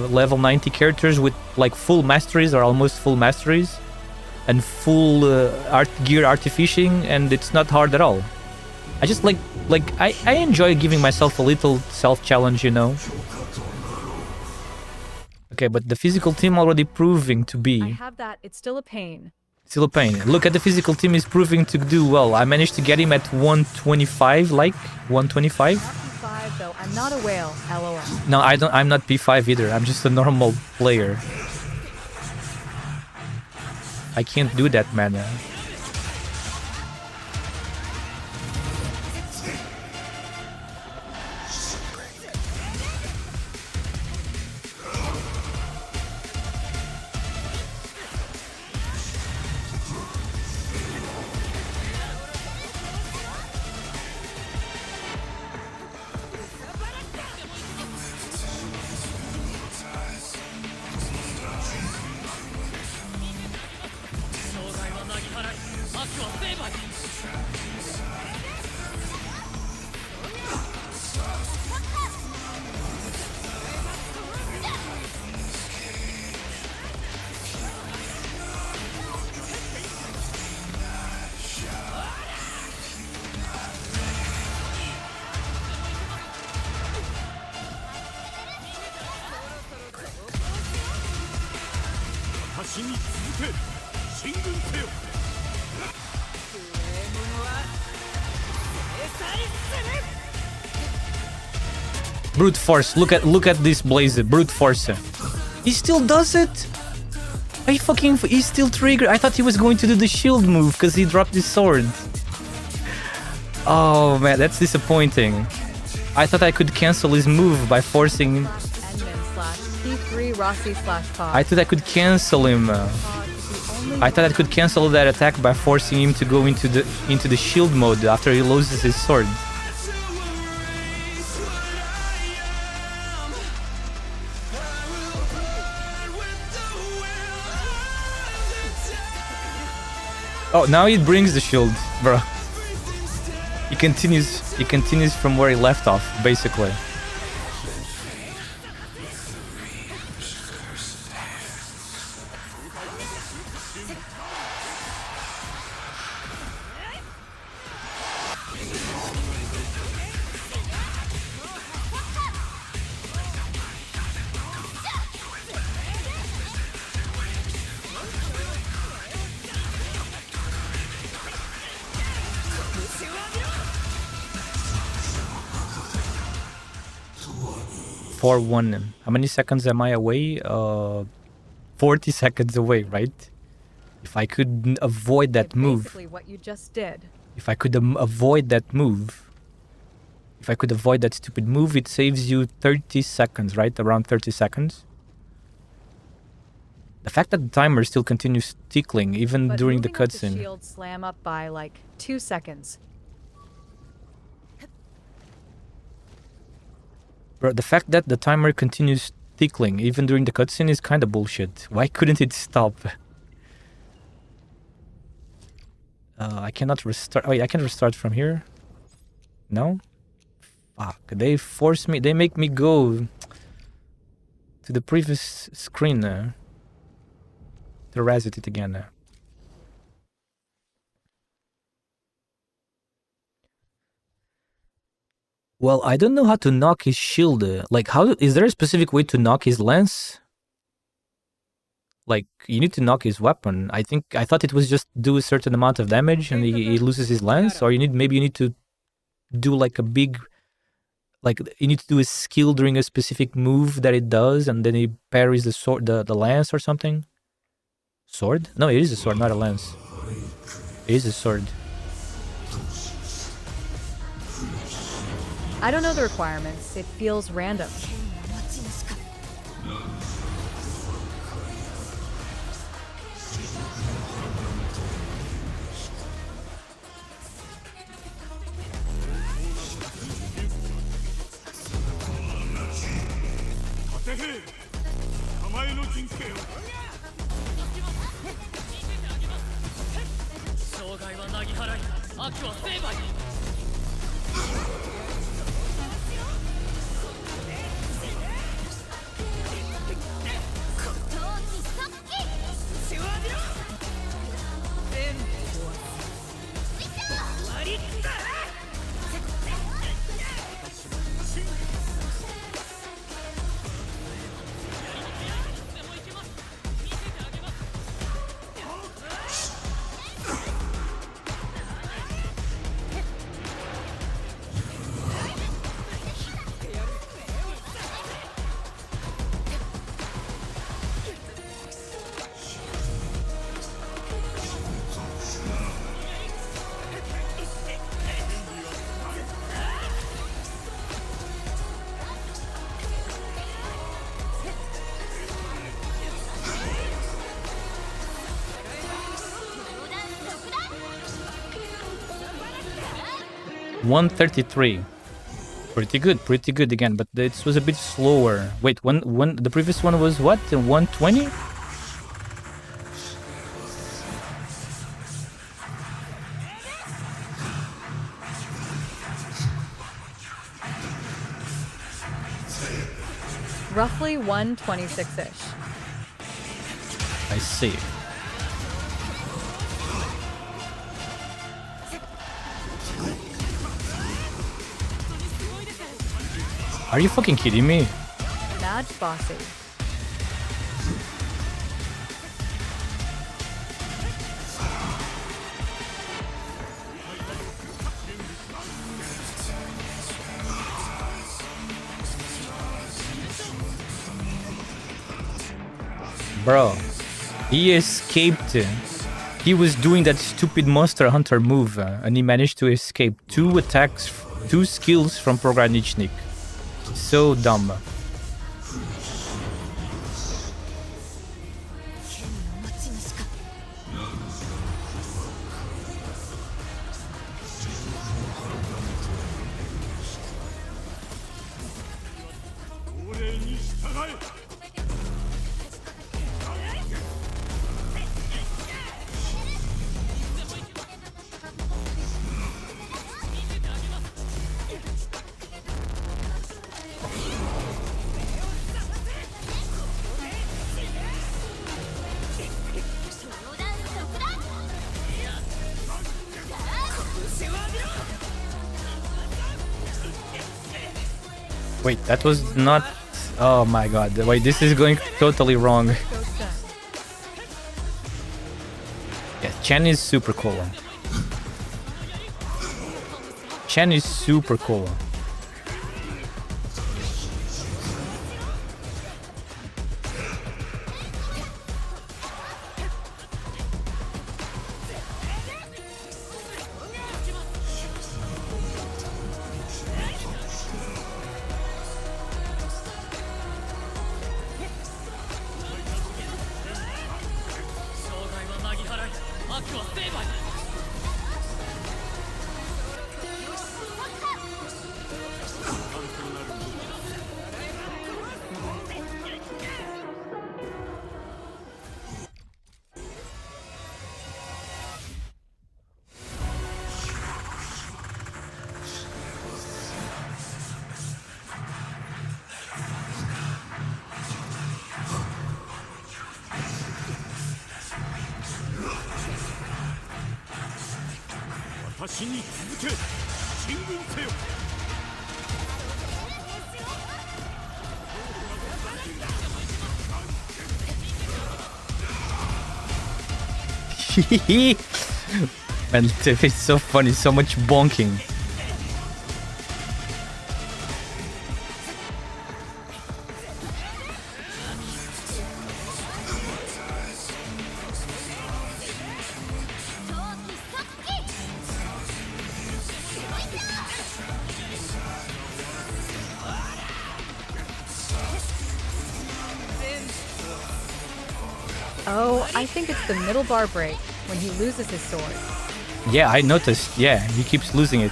level 90 characters with like full masteries or almost full masteries and full gear artificing, and it's not hard at all. I just like I enjoy giving myself a little self-challenge, you know. Okay, but the physical team already proving to be... I have that. It's still a pain. Still a pain. Look at the physical team is proving to do well. I managed to get him at 125, like 125. Not P5 though. I'm not a whale. LOL. No, I'm not P5 either. I'm just a normal player. I can't do that, man. Brute force. Look at this Blaze. Brute force. He still does it. He's still triggered. I thought he was going to do the shield move because he dropped his sword. Oh man, that's disappointing. I thought I could cancel his move by forcing. I thought I could cancel him. I thought I could cancel that attack by forcing him to go into the shield mode after he loses his sword. Oh, now he brings the shield, bro. He continues from where he left off, basically. For 1. How many seconds am I away? 4 40 seconds away, right? If I could avoid that move. Basically what you just did. If I could avoid that move. If I could avoid that stupid move, it saves you 30 seconds, right? Around 30 seconds. The fact that the timer still continues tickling even But during the moving up the cutscene. shield slam up by like 2 seconds. Bro, the fact that the timer continues tickling even during the cutscene is kind of bullshit. Why couldn't it stop? I cannot restart. Wait, I can restart from here? No? Fuck, they force me, they make me go to the previous screen to reset it again. Well, I don't know how to knock his shield. Like, how is there a specific way to knock his lance? Like, you need to knock his weapon. I thought it was just do a certain amount of damage and he loses his lance, or maybe you need to do like a big, like you need to do a skill during a specific move that it does, and then he parries the sword, the lance or something. Sword? No, it is a sword, not a lance. It is a sword. I don't know the requirements. It feels random. $133. Pretty good again, but this was a bit slower. Wait, when the previous one was what? 120? Roughly 126-ish. I see. Are you fucking kidding me? Mad bossy. Bro, he escaped. He was doing that stupid Monster Hunter move, and he managed to escape 2 attacks, 2 skills from Pogranicznik. So dumb. Wait, that was not... Oh my god, wait, this is going totally wrong. Yeah, Chen is super cool. Chen is super cool. 私に続け、進軍せよ。Man, it's so funny, so much bonking. Oh, I think it's the middle bar break when he loses his sword. Yeah, I noticed. Yeah, he keeps losing it.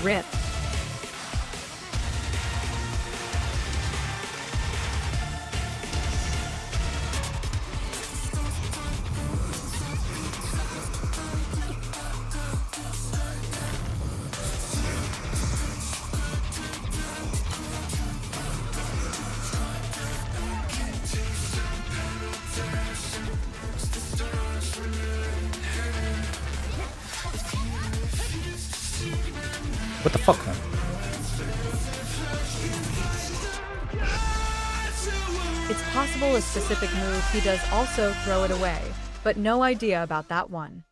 Rip. What the fuck, man? It's possible a specific move he does also throw it away, but no idea about that one.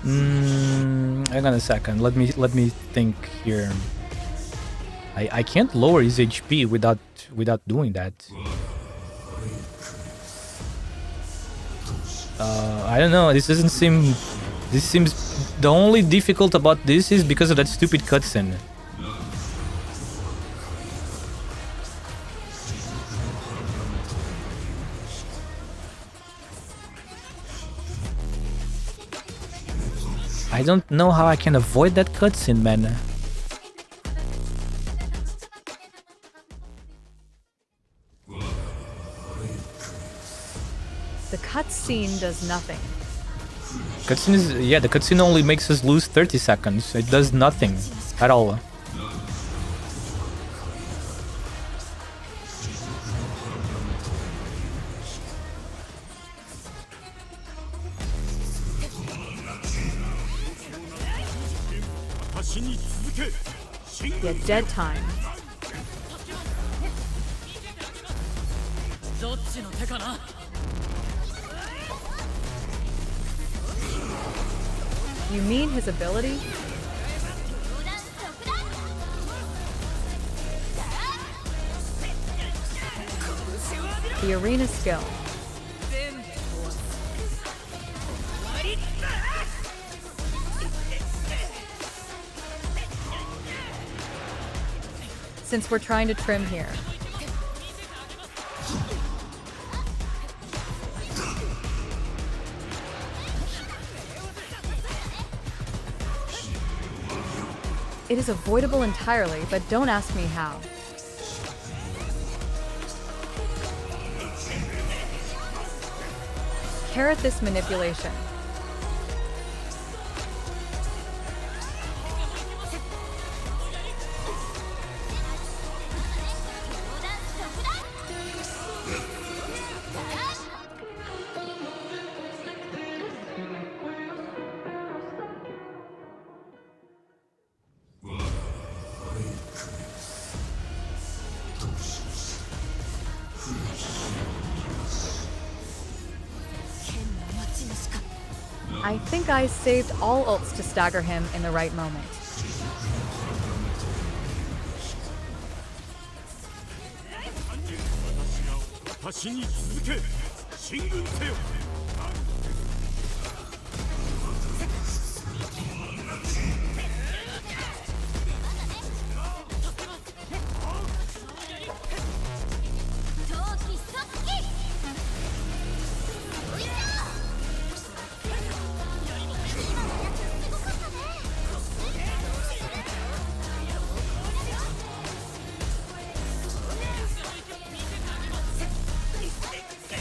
Hang on a second. Let me think here. I can't lower his HP without doing that. I don't know. This doesn't seem. This seems. The only difficult about this is because of that stupid cutscene. I don't know how I can avoid that cutscene, man. The cutscene does nothing. Cutscene is, yeah, the cutscene only makes us lose 30 seconds. It does nothing at all. Yeah, dead time. You mean his ability? The arena skill. Since we're trying to trim here. It is avoidable entirely, but don't ask me how. Carrot this manipulation. I think I saved all ults to stagger him in the right moment.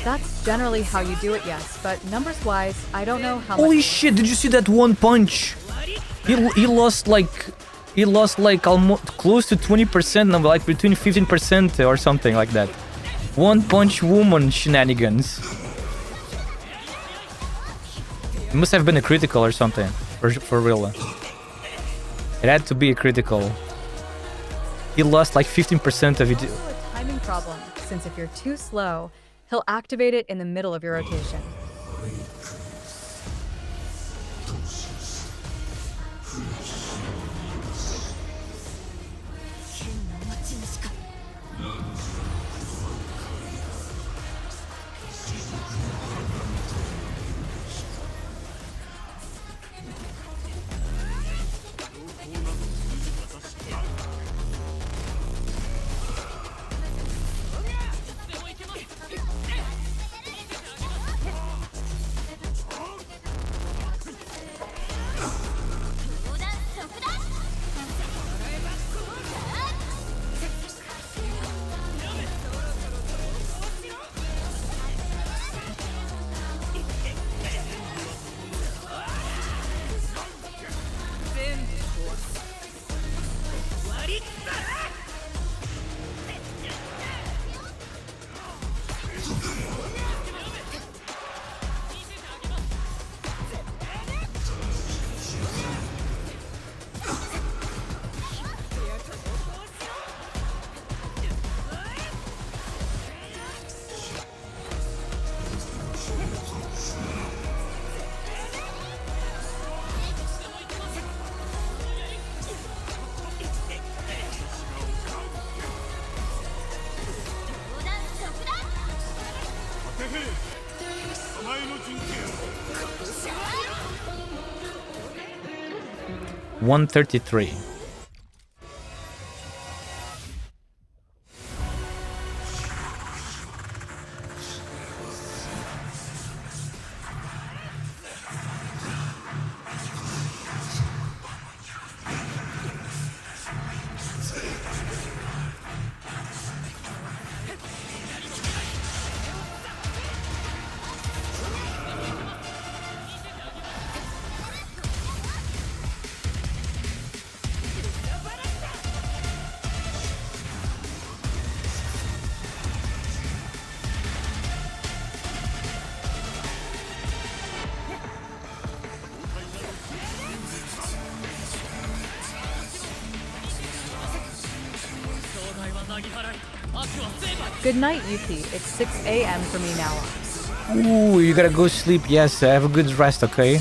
That's generally how you do it, yes, but numbers-wise, I don't know how Holy much... shit, did you see that one punch? He lost like almost close to 20% number, like between 15% or something like that. One punch woman shenanigans. It must have been a critical or something, for real. It had to be a critical. He lost like 15% of it. Also a timing problem, since if you're too slow, he'll activate it in the middle of your rotation. $133. Good night, Yuki. It's 6 a.m. for me now. Ooh, you gotta go sleep. Yes, have a good rest, okay?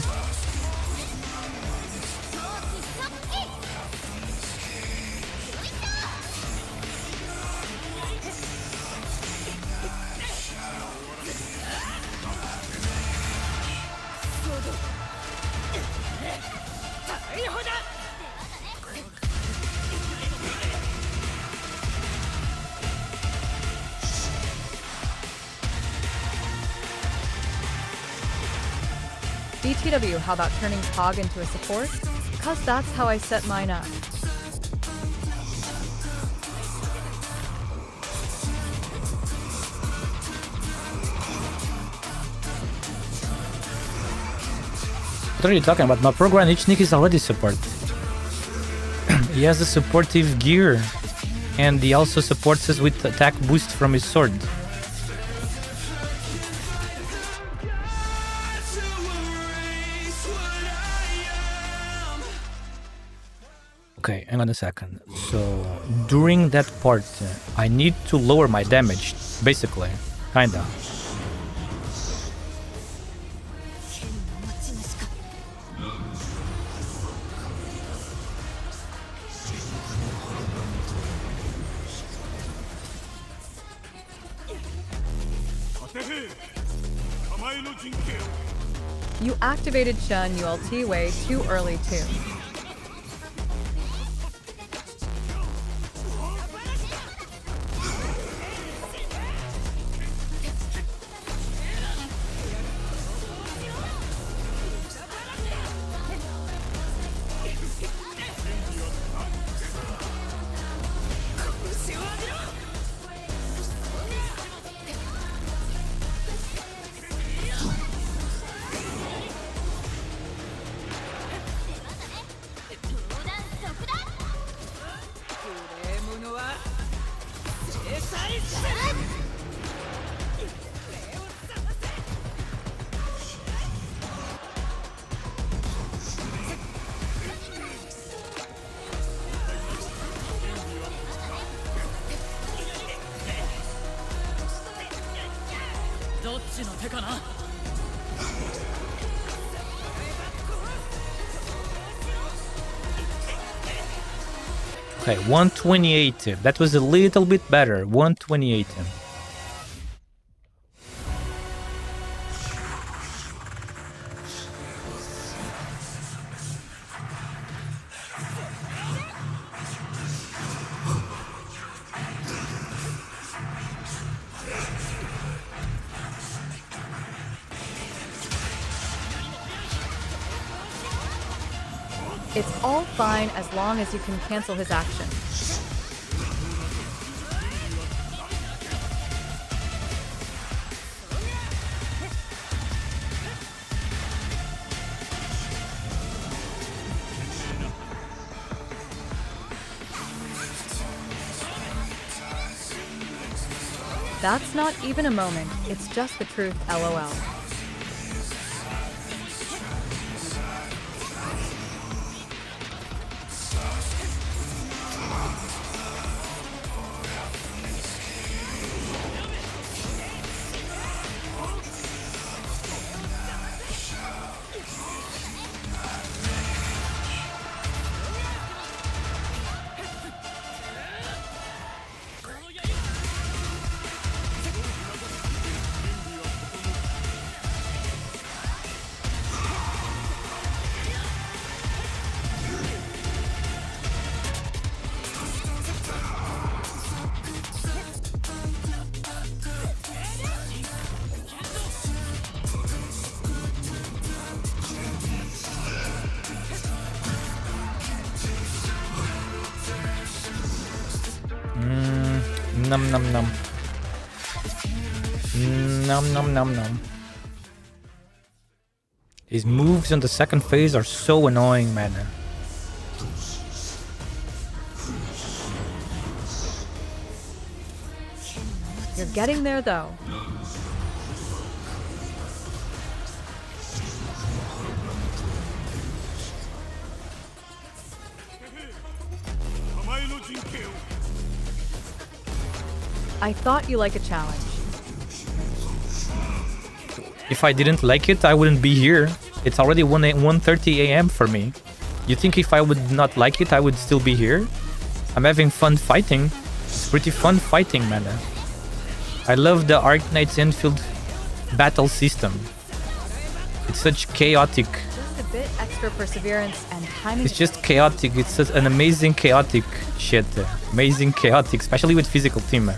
BTW, how about turning Cog into a support? Cause that's how I set mine up. What are you talking about? My program Ichnik is already support. He has the supportive gear. And he also supports us with attack boost from his sword. Okay, hang on a second. So, during that part, I need to lower my damage, basically. Kinda. You activated Chun ULT way too early too. Okay, 128. That was a little bit better. 128. It's all fine as long as you can cancel his action. That's not even a moment, it's just the truth, LOL. Num num num. Num num num num. His moves on the second phase are so annoying, man. You're getting there though. I thought you like a challenge. If I didn't like it, I wouldn't be here. It's already 1:30 a.m. for me. You think if I would not like it, I would still be here? I'm having fun fighting. It's pretty fun fighting, man. I love the ARKNIGHTS ENDFIELD battle system. It's such chaotic. Just a bit extra perseverance and timing. It's just chaotic. It's such an amazing chaotic shit. Amazing chaotic, especially with physical team.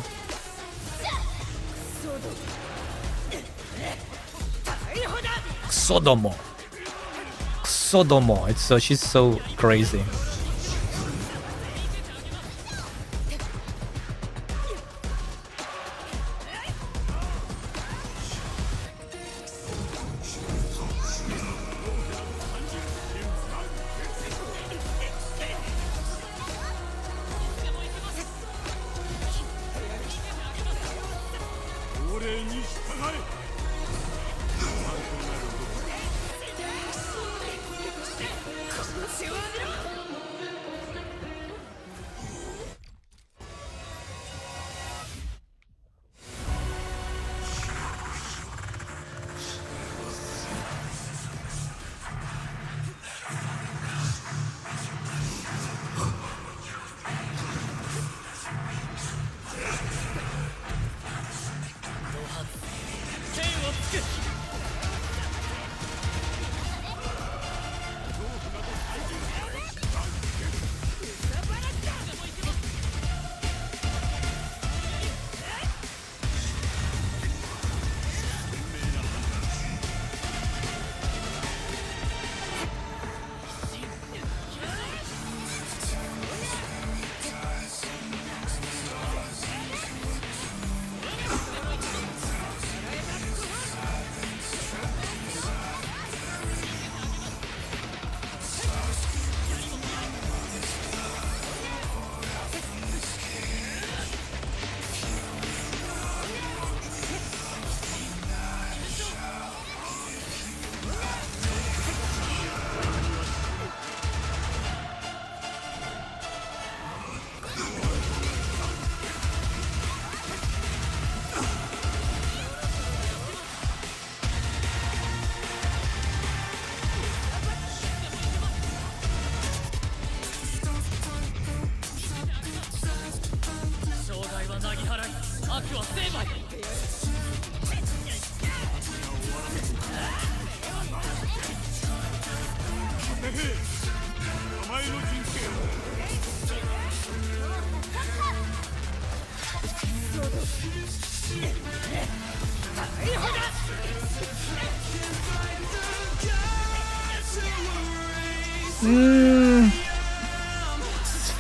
Sodomo. Sodomo. It's so she's so crazy.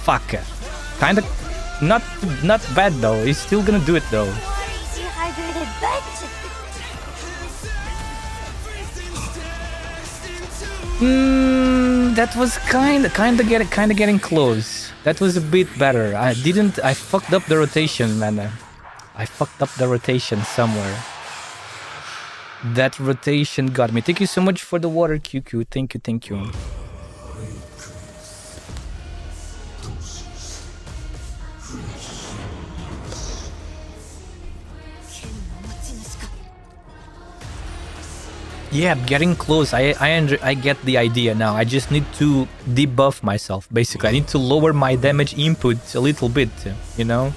Fuck. Kinda not bad though. He's still gonna do it though. That was kinda getting close. That was a bit better. I fucked up the rotation, man. I fucked up the rotation somewhere. That rotation got me. Thank you so much for the water, QQ. Thank you. Yeah, getting close. I get the idea now. I just need to debuff myself, basically. I need to lower my damage input a little bit, you know?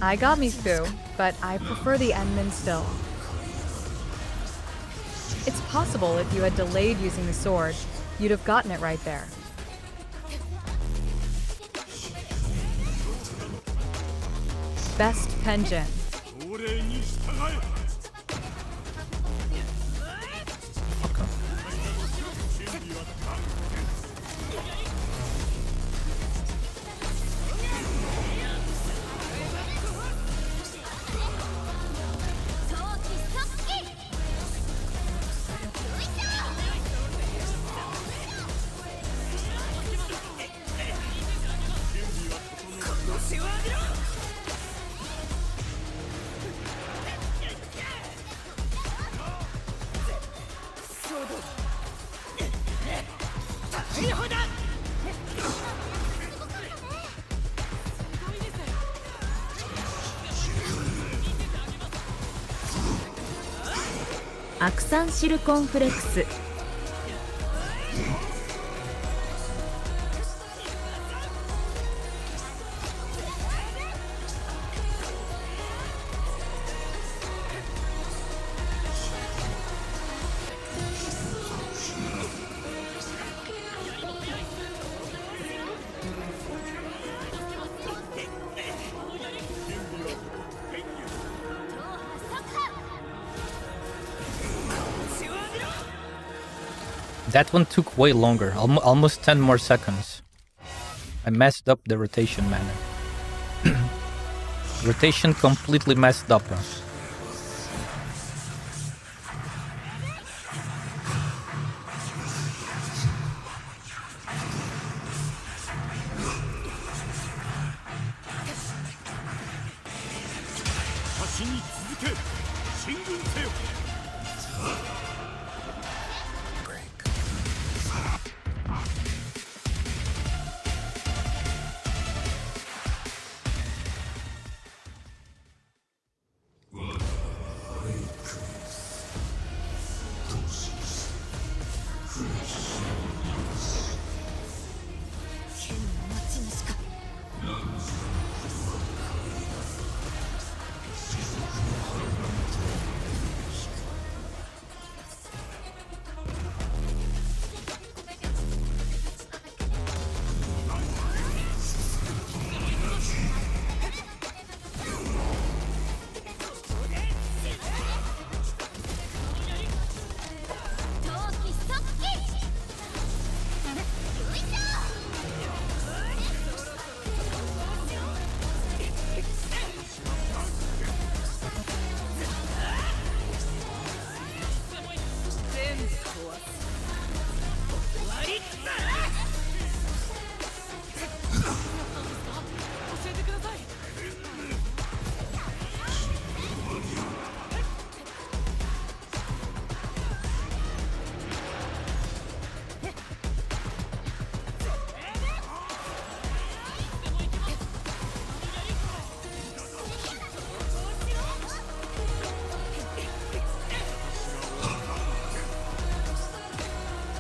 I got Mifu, but I prefer the Enman still. It's possible if you had delayed using the sword, you'd have gotten it right there. Best Penjin.アクサンシルコンフレックス。That one took way longer, almost 10 more seconds. I messed up the rotation, man. Rotation completely messed up.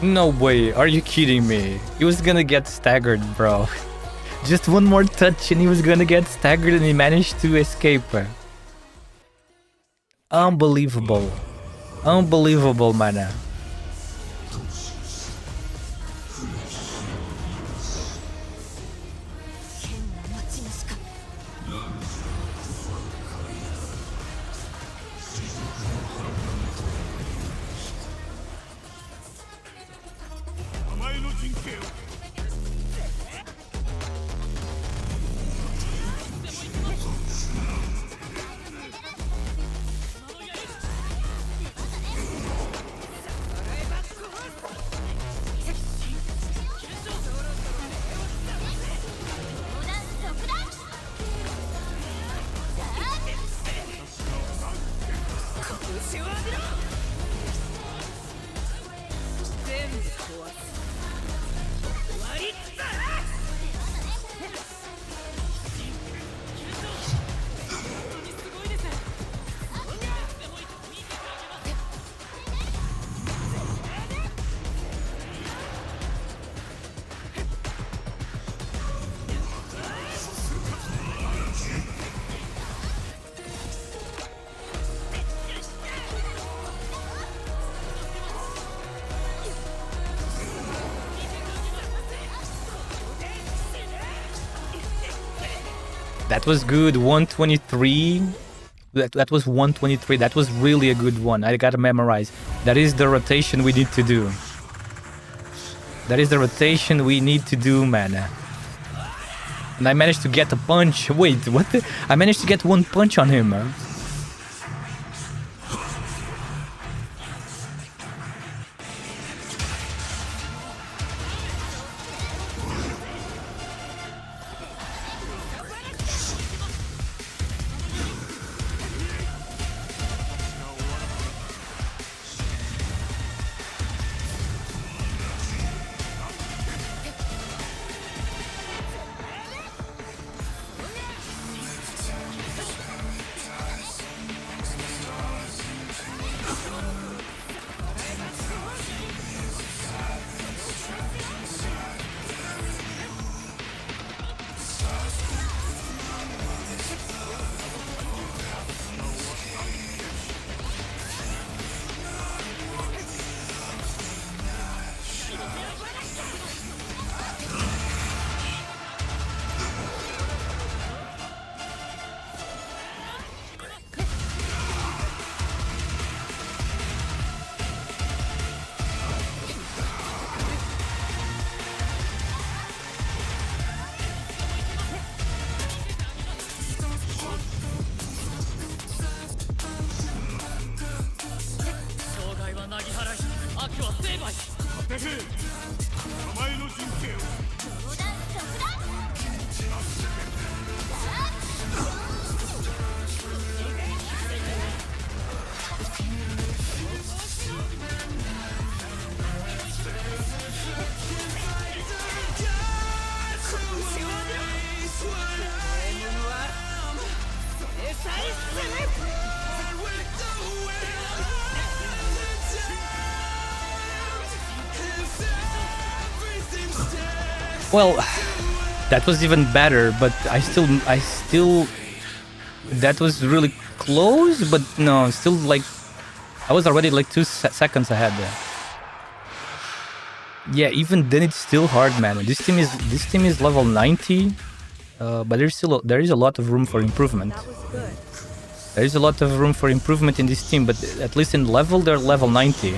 No way, are you kidding me? He was gonna get staggered, bro. Just one more touch and he was gonna get staggered and he managed to escape. Unbelievable. Unbelievable, man. That was good. 123. That was 123. That was really a good one. I gotta memorize. That is the rotation we need to do. That is the rotation we need to do, man. And I managed to get a punch. Wait, what the? I managed to get one punch on him. Well, that was even better, but I still, that was really close, but no, still like, I was already like 2 seconds ahead there. Yeah, even then it's still hard, man. This team is level 90, but there is a lot of room for improvement. That was good. There is a lot of room for improvement in this team, but at least in level, they're level 90.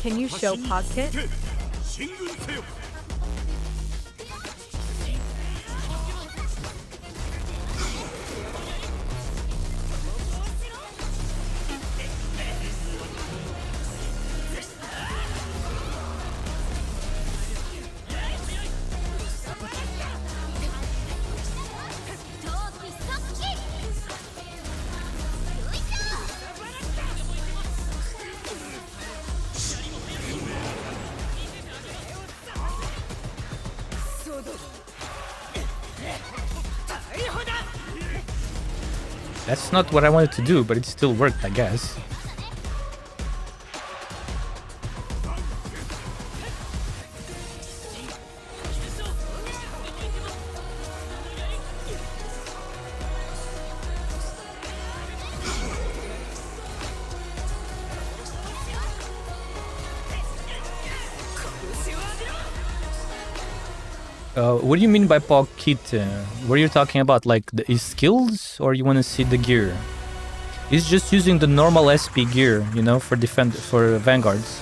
Can you show Podkit? That's not what I wanted to do, but it still worked, I guess. What do you mean by Kit? What are you talking about? Like his skills, or you want to see the gear? He's just using the normal SP gear, you know, for vanguards.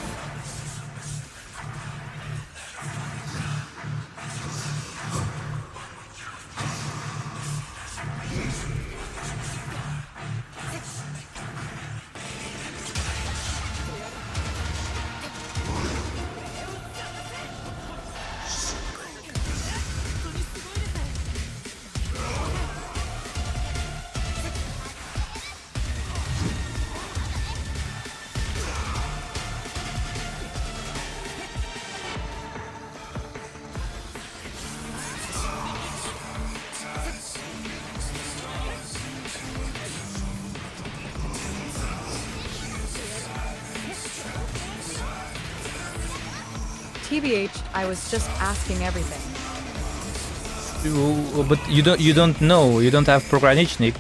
TBH, I was just asking everything. But you don't know. You don't have Pogranicznik.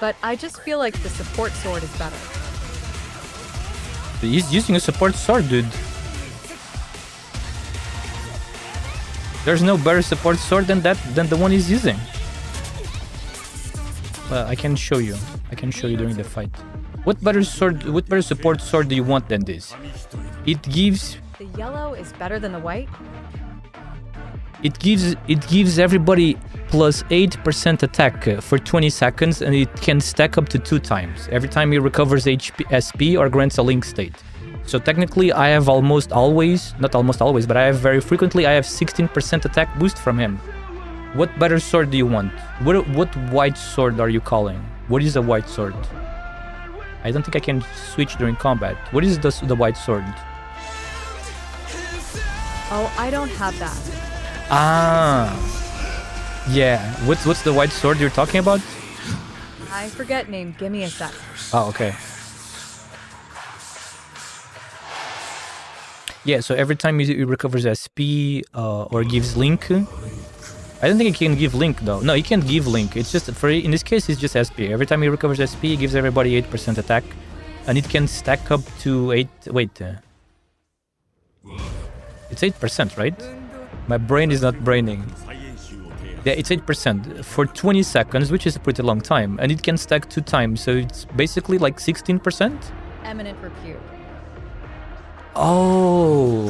But I just feel like the support sword is better. He's using a support sword, dude. There's no better support sword than the one he's using. I can show you. I can show you during the fight. What better support sword do you want than this? It gives. The yellow is better than the white? It gives everybody plus 8% attack for 20 seconds, and it can stack up to 2 times every time he recovers SP or grants a link state. So technically, I have almost always, not almost always, but I have very frequently, I have 16% attack boost from him. What better sword do you want? What white sword are you calling? What is a white sword? I don't think I can switch during combat. What is the white sword? Oh, I don't have that. Ah, yeah. What's the white sword you're talking about? I forget name. Give me a sec. Oh, okay. Yeah, so every time he recovers SP or gives link. I don't think he can give link though. No, he can't give link. It's just in this case, it's just SP. Every time he recovers SP, he gives everybody 8% attack, and it can stack up to 8. Wait, it's 8%, right? My brain is not braining. Yeah, it's 8% for 20 seconds, which is a pretty long time, and it can stack 2 times, so it's basically like 16%. Eminent repute. Oh,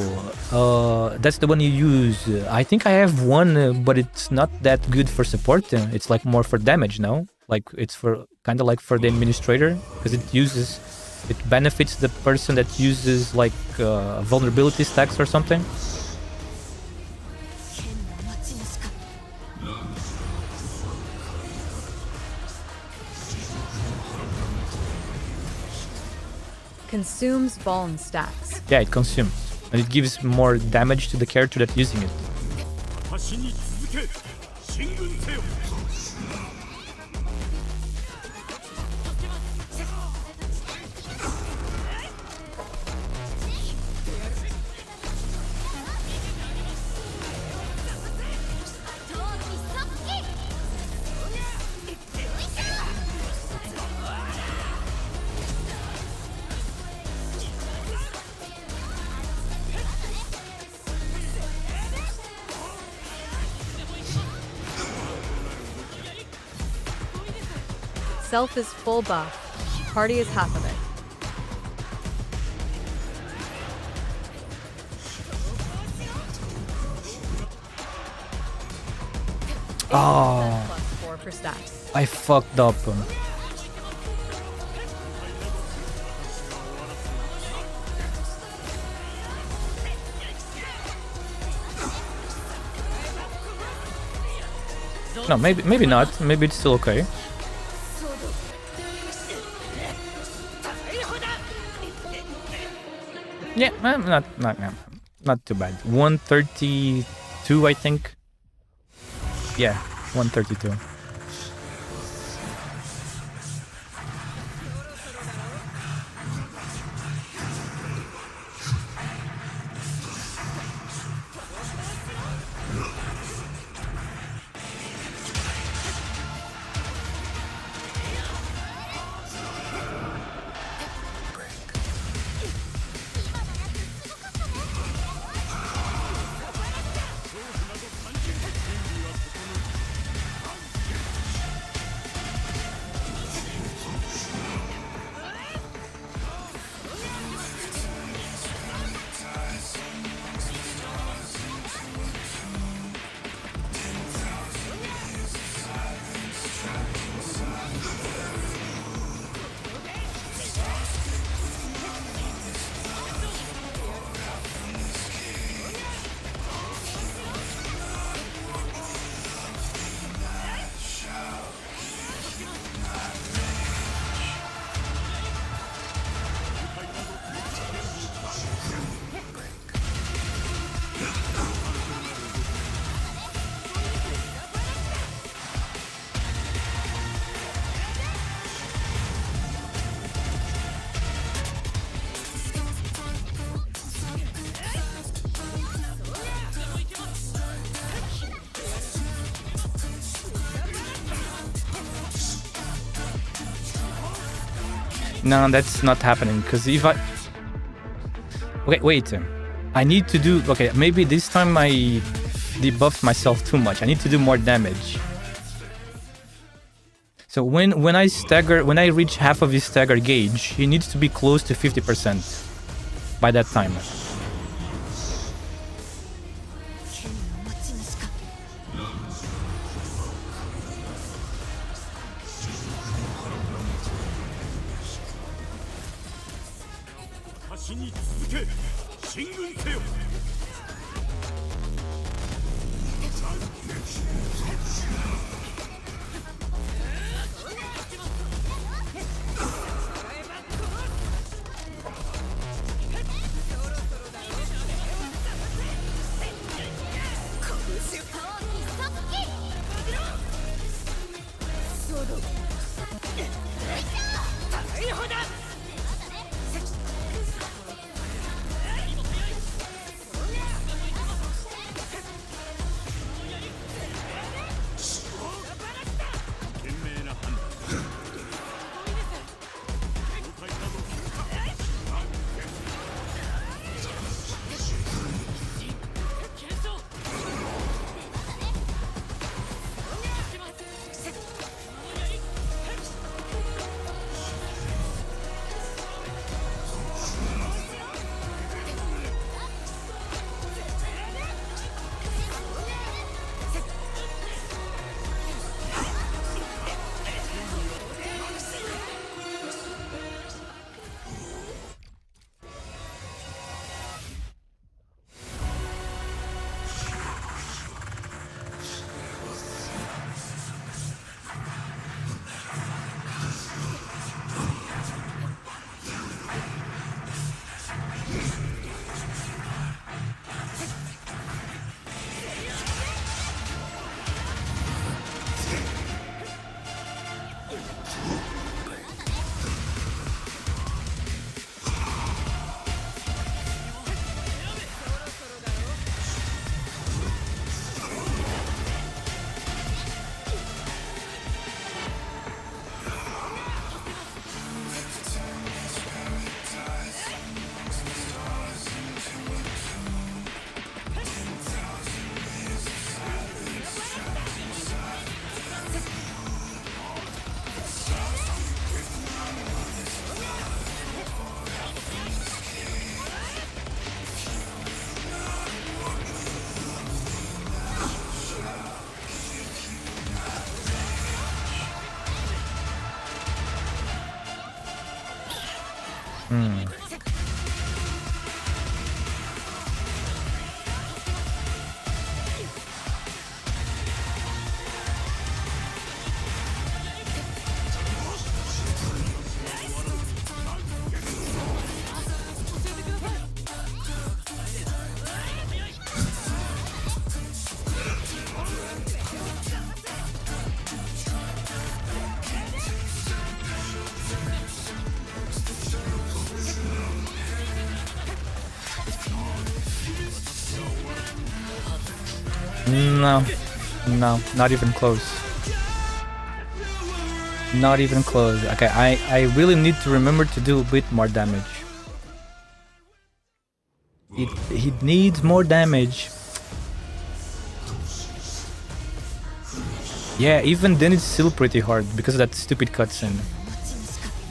that's the one you use. I think I have one, but it's not that good for support. It's like more for damage now. Like it's for kind of like for the administrator, because it benefits the person that uses like vulnerability stacks or something. Consumes Vuln stacks. Yeah, it consumes. And it gives more damage to the character that's using it. Self is full buff. Party is half of it. Oh, +4 for stats. I fucked up. No, maybe not. Maybe it's still okay. Yeah, not too bad. 132, I think. Yeah, 132. No, that's not happening, because if I... Okay, wait. I need to do... Okay, maybe this time I debuffed myself too much. I need to do more damage. So when I stagger... When I reach half of his stagger gauge, he needs to be close to 50% by that time. No. No, not even close. Not even close. Okay, I really need to remember to do a bit more damage. He needs more damage. Yeah, even then it's still pretty hard because of that stupid cutscene.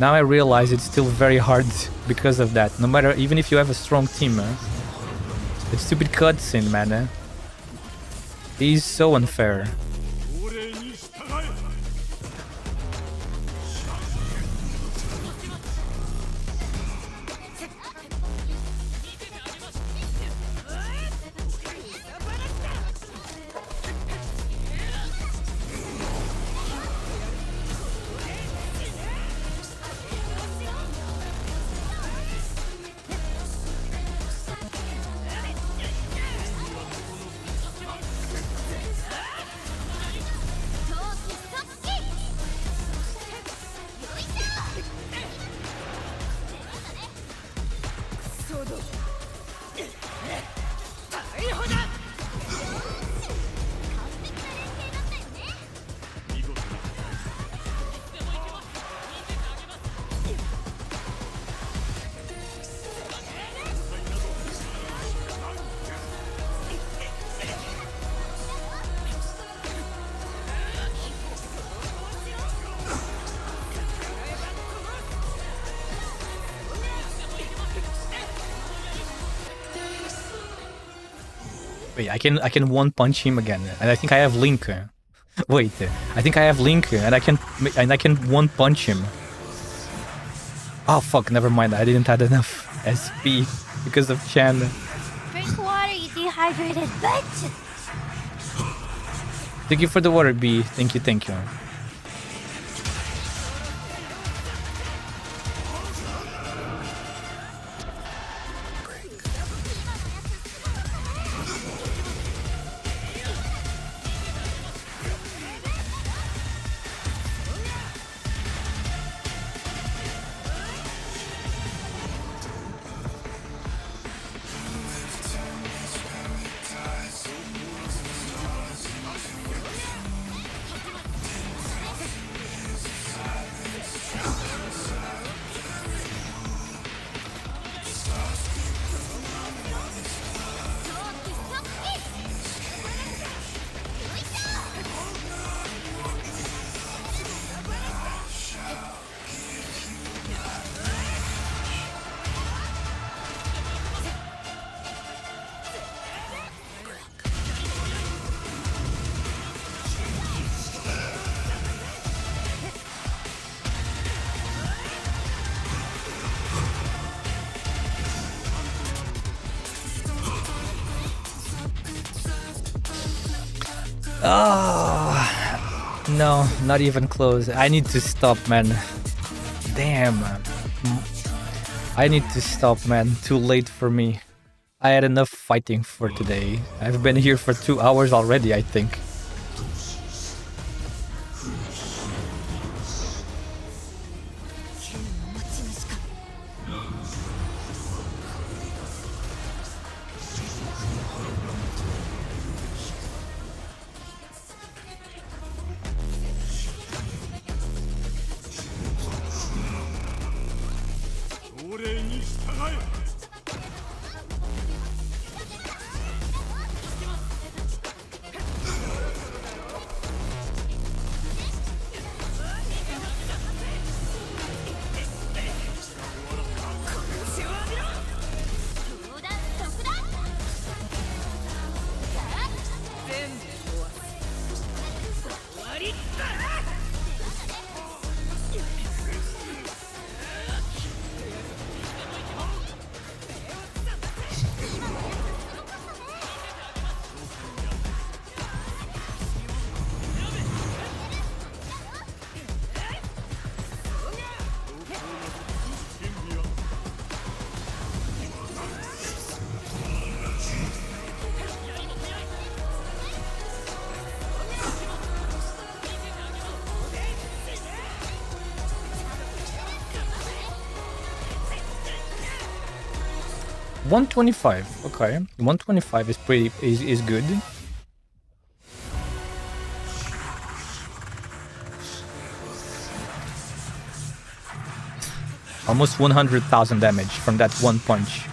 Now I realize it's still very hard because of that. No matter, even if you have a strong team, the stupid cutscene, man. He's so unfair. Wait, I can one punch him again, and I think I have Link. Wait, I think I have Link, and I can one punch him. Oh fuck! Never mind. I didn't have enough SP because of Chan. Drink water, you dehydrated bitch! Thank you for the water, B. Thank you, thank you. Oh, no, not even close. I need to stop, man. Damn. I need to stop, man. Too late for me. I had enough fighting for today. I've been here for 2 hours already, I think. $125. Okay, 125 is pretty is good. Almost 100,000 damage from that one punch.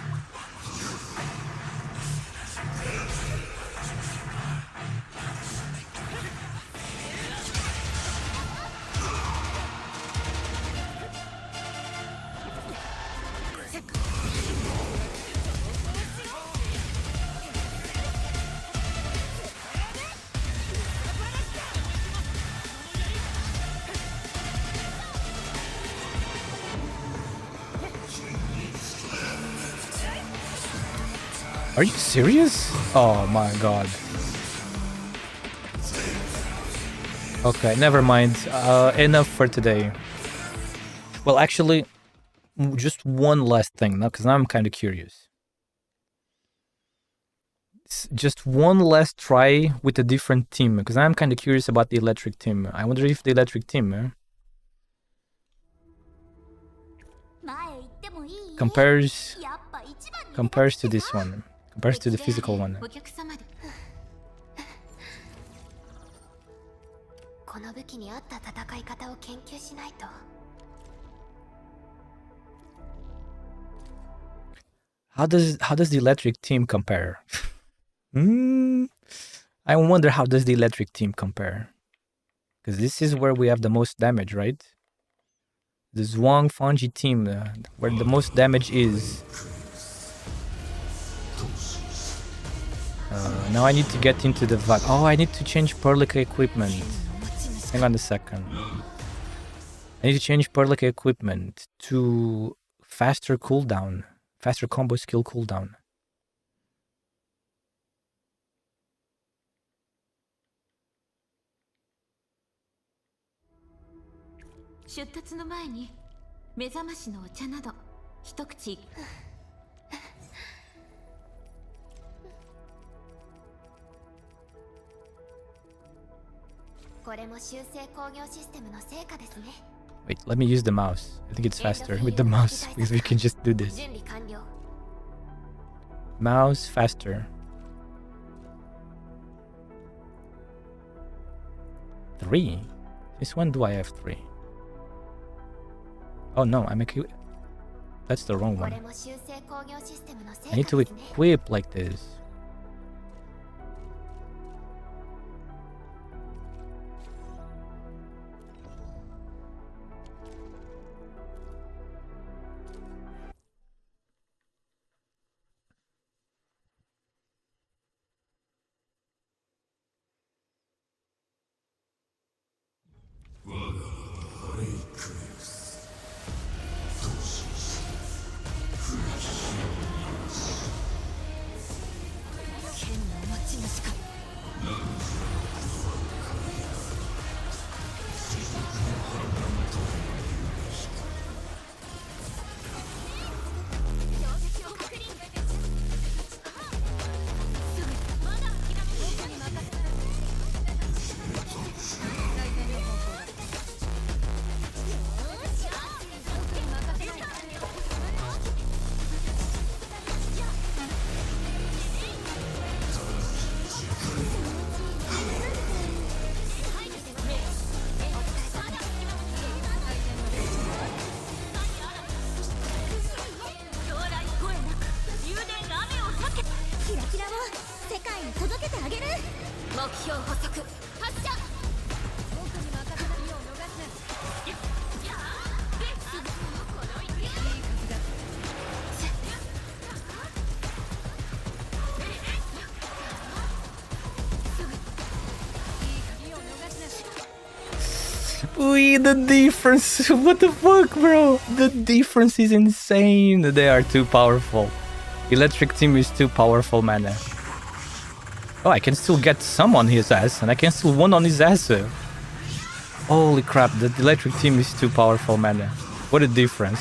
Are you serious? Oh my god. Okay, never mind. Enough for today. Well, actually, just one last thing, now, because now I'm kind of curious. Just one last try with a different team, because I'm kind of curious about the electric team. I wonder if the electric team compares to this one. Compares to the physical one. How does the electric team compare? I wonder how does the electric team compare? Because this is where we have the most damage, right? The Zhuang Fanji team, where the most damage is. Now I need to get into the VAC. Oh, I need to change Perlica equipment. Hang on a second. I need to change Perlica equipment to faster cooldown. Faster combo skill cooldown. Wait, let me use the mouse. I think it's faster with the mouse because we can just do this. Mouse faster. 3? This one, do I have 3? Oh no, I'm equipped. That's the wrong one. I need to equip like this. Wee, the difference. What the fuck, bro? The difference is insane. They are too powerful. Electric team is too powerful, man. Oh, I can still get some on his ass, and I can still one on his ass. Holy crap, the electric team is too powerful, man. What a difference.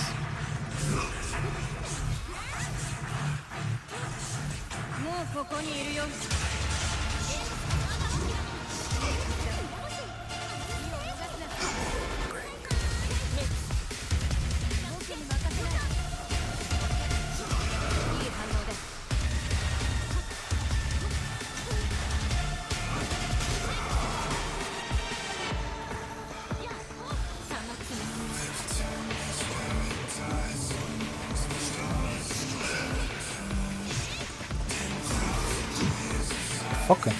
fuck?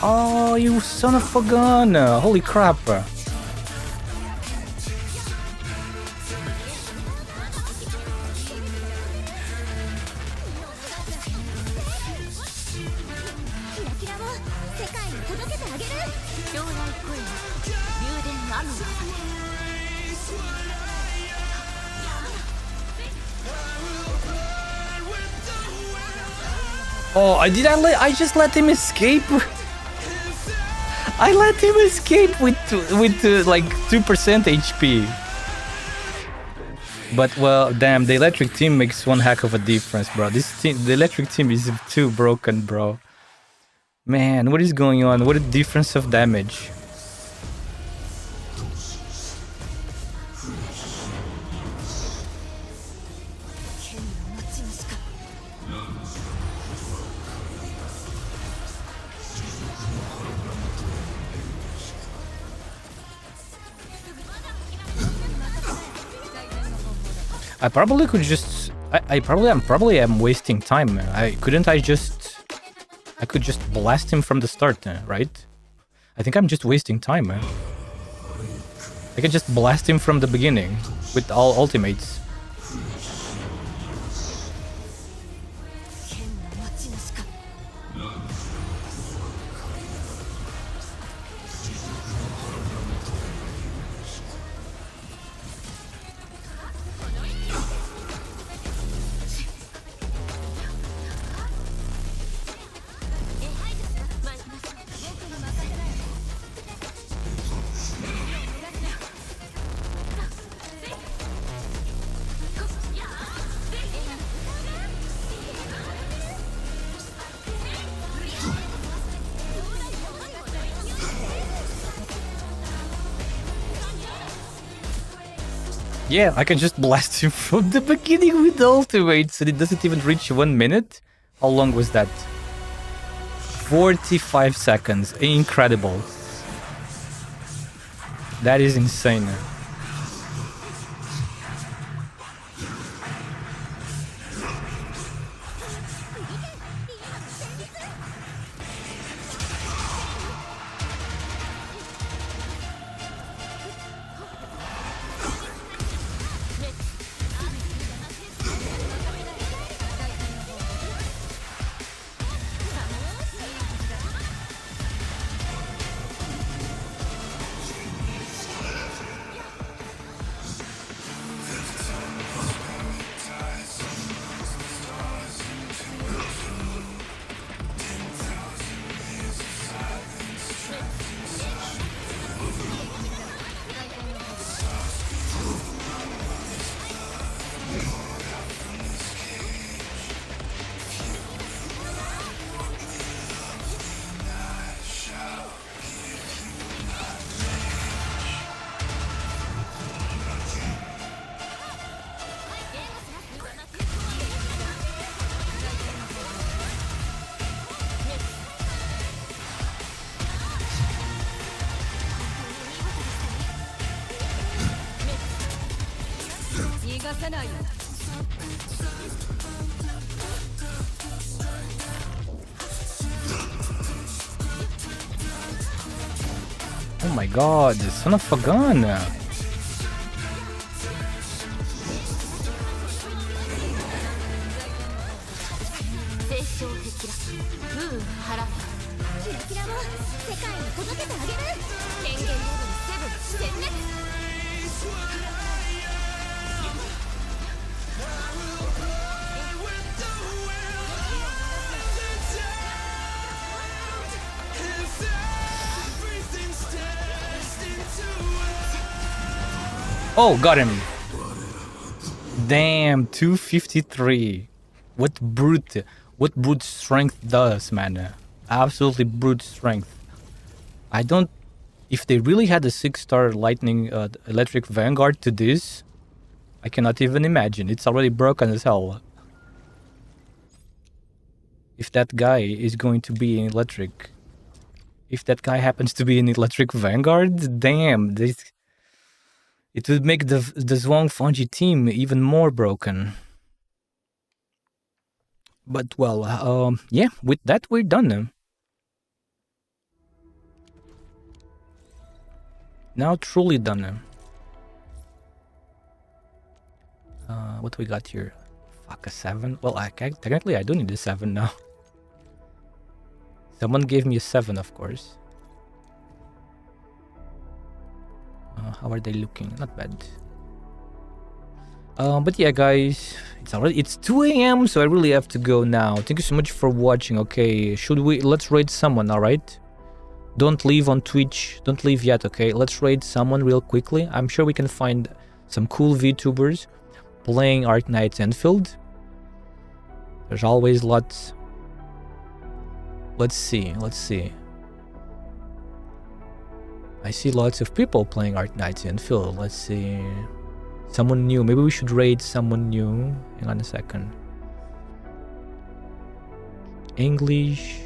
Oh, you son of a gun! Holy crap! Oh, I just let him escape. I let him escape with like 2% HP. But well, damn, the electric team makes one heck of a difference, bro. The electric team is too broken, bro. Man, what is going on? What a difference of damage. I probably could just. I probably am wasting time. I could just blast him from the start, right? I think I'm just wasting time. I can just blast him from the beginning with all ultimates. Yeah, I can just blast him from the beginning with the ultimates and it doesn't even reach 1 minute. How long was that? 45 seconds. Incredible. That is insane. Oh my god, son of a gun! Oh, got him. Damn, 253. What brute strength does, man. Absolutely brute strength. I don't... If they really had a 6-star lightning electric vanguard to this, I cannot even imagine. It's already broken as hell. If that guy is going to be in electric... If that guy happens to be in electric vanguard, damn, this... It would make the Zhuang Fangji team even more broken. But, well, yeah, with that, we're done. Now, truly done. What we got here? Fuck, a 7? Well, technically, I do need a 7 now. Someone gave me a 7, of course. How are they looking? Not bad. But yeah, guys, it's 2 a.m, so I really have to go now. Thank you so much for watching. Okay, let's raid someone, all right? Don't leave on Twitch. Don't leave yet, okay? Let's raid someone real quickly. I'm sure we can find some cool VTubers playing ARKNIGHTS ENDFIELD. There's always lots. Let's see. I see lots of people playing ARKNIGHTS ENDFIELD. Let's see. Someone new. Maybe we should raid someone new. Hang on a second. English.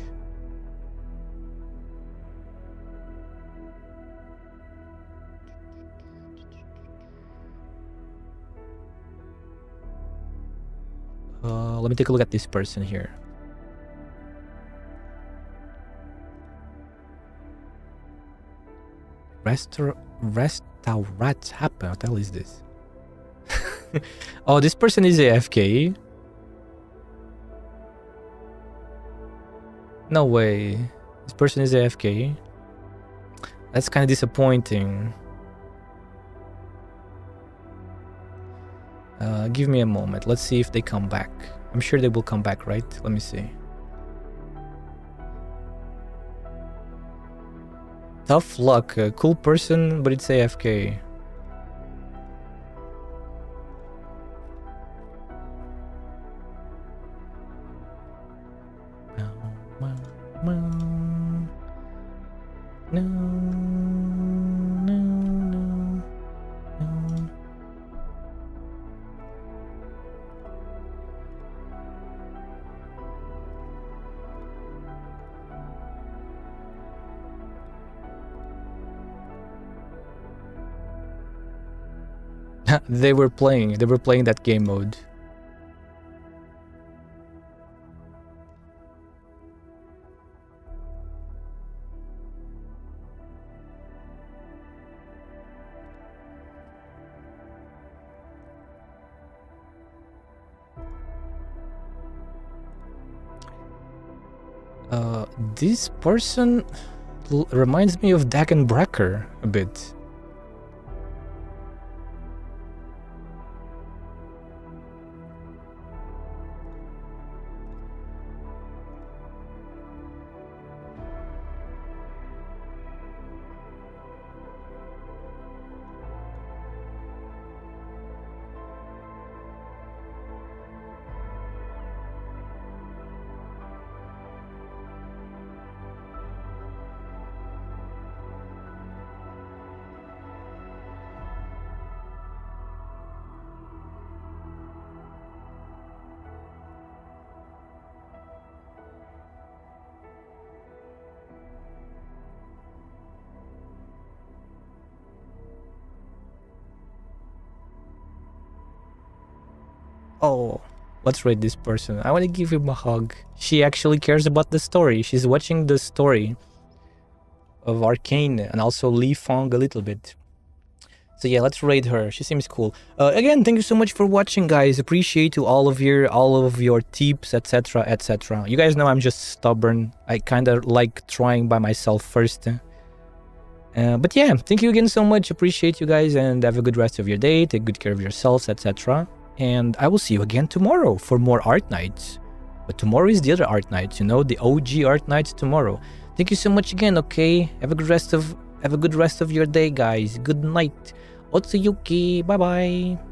Let me take a look at this person here. Restaurat happen. What the hell is this? Oh, this person is AFK. No way. This person is AFK. That's kind of disappointing. Give me a moment. Let's see if they come back. I'm sure they will come back, right? Let me see. Tough luck. A cool person, but it's AFK. They were playing that game mode. This person reminds me of Dagon Brecker a bit. Oh, let's rate this person. I want to give him a hug. She actually cares about the story. She's watching the story of Arcane and also Li Fong a little bit. So yeah, let's raid her. She seems cool. Again, thank you so much for watching, guys. Appreciate to all of your tips, etc, etc. You guys know I'm just stubborn. I kind of like trying by myself first. But yeah, thank you again so much. Appreciate you guys and have a good rest of your day. Take good care of yourselves, etc. And I will see you again tomorrow for more ARKNIGHTS. But tomorrow is the other ARKNIGHTS, you know, the OG ARKNIGHTS tomorrow. Thank you so much again, okay? Have a good rest of your day, guys. Good night. Otsuyuki. Bye bye.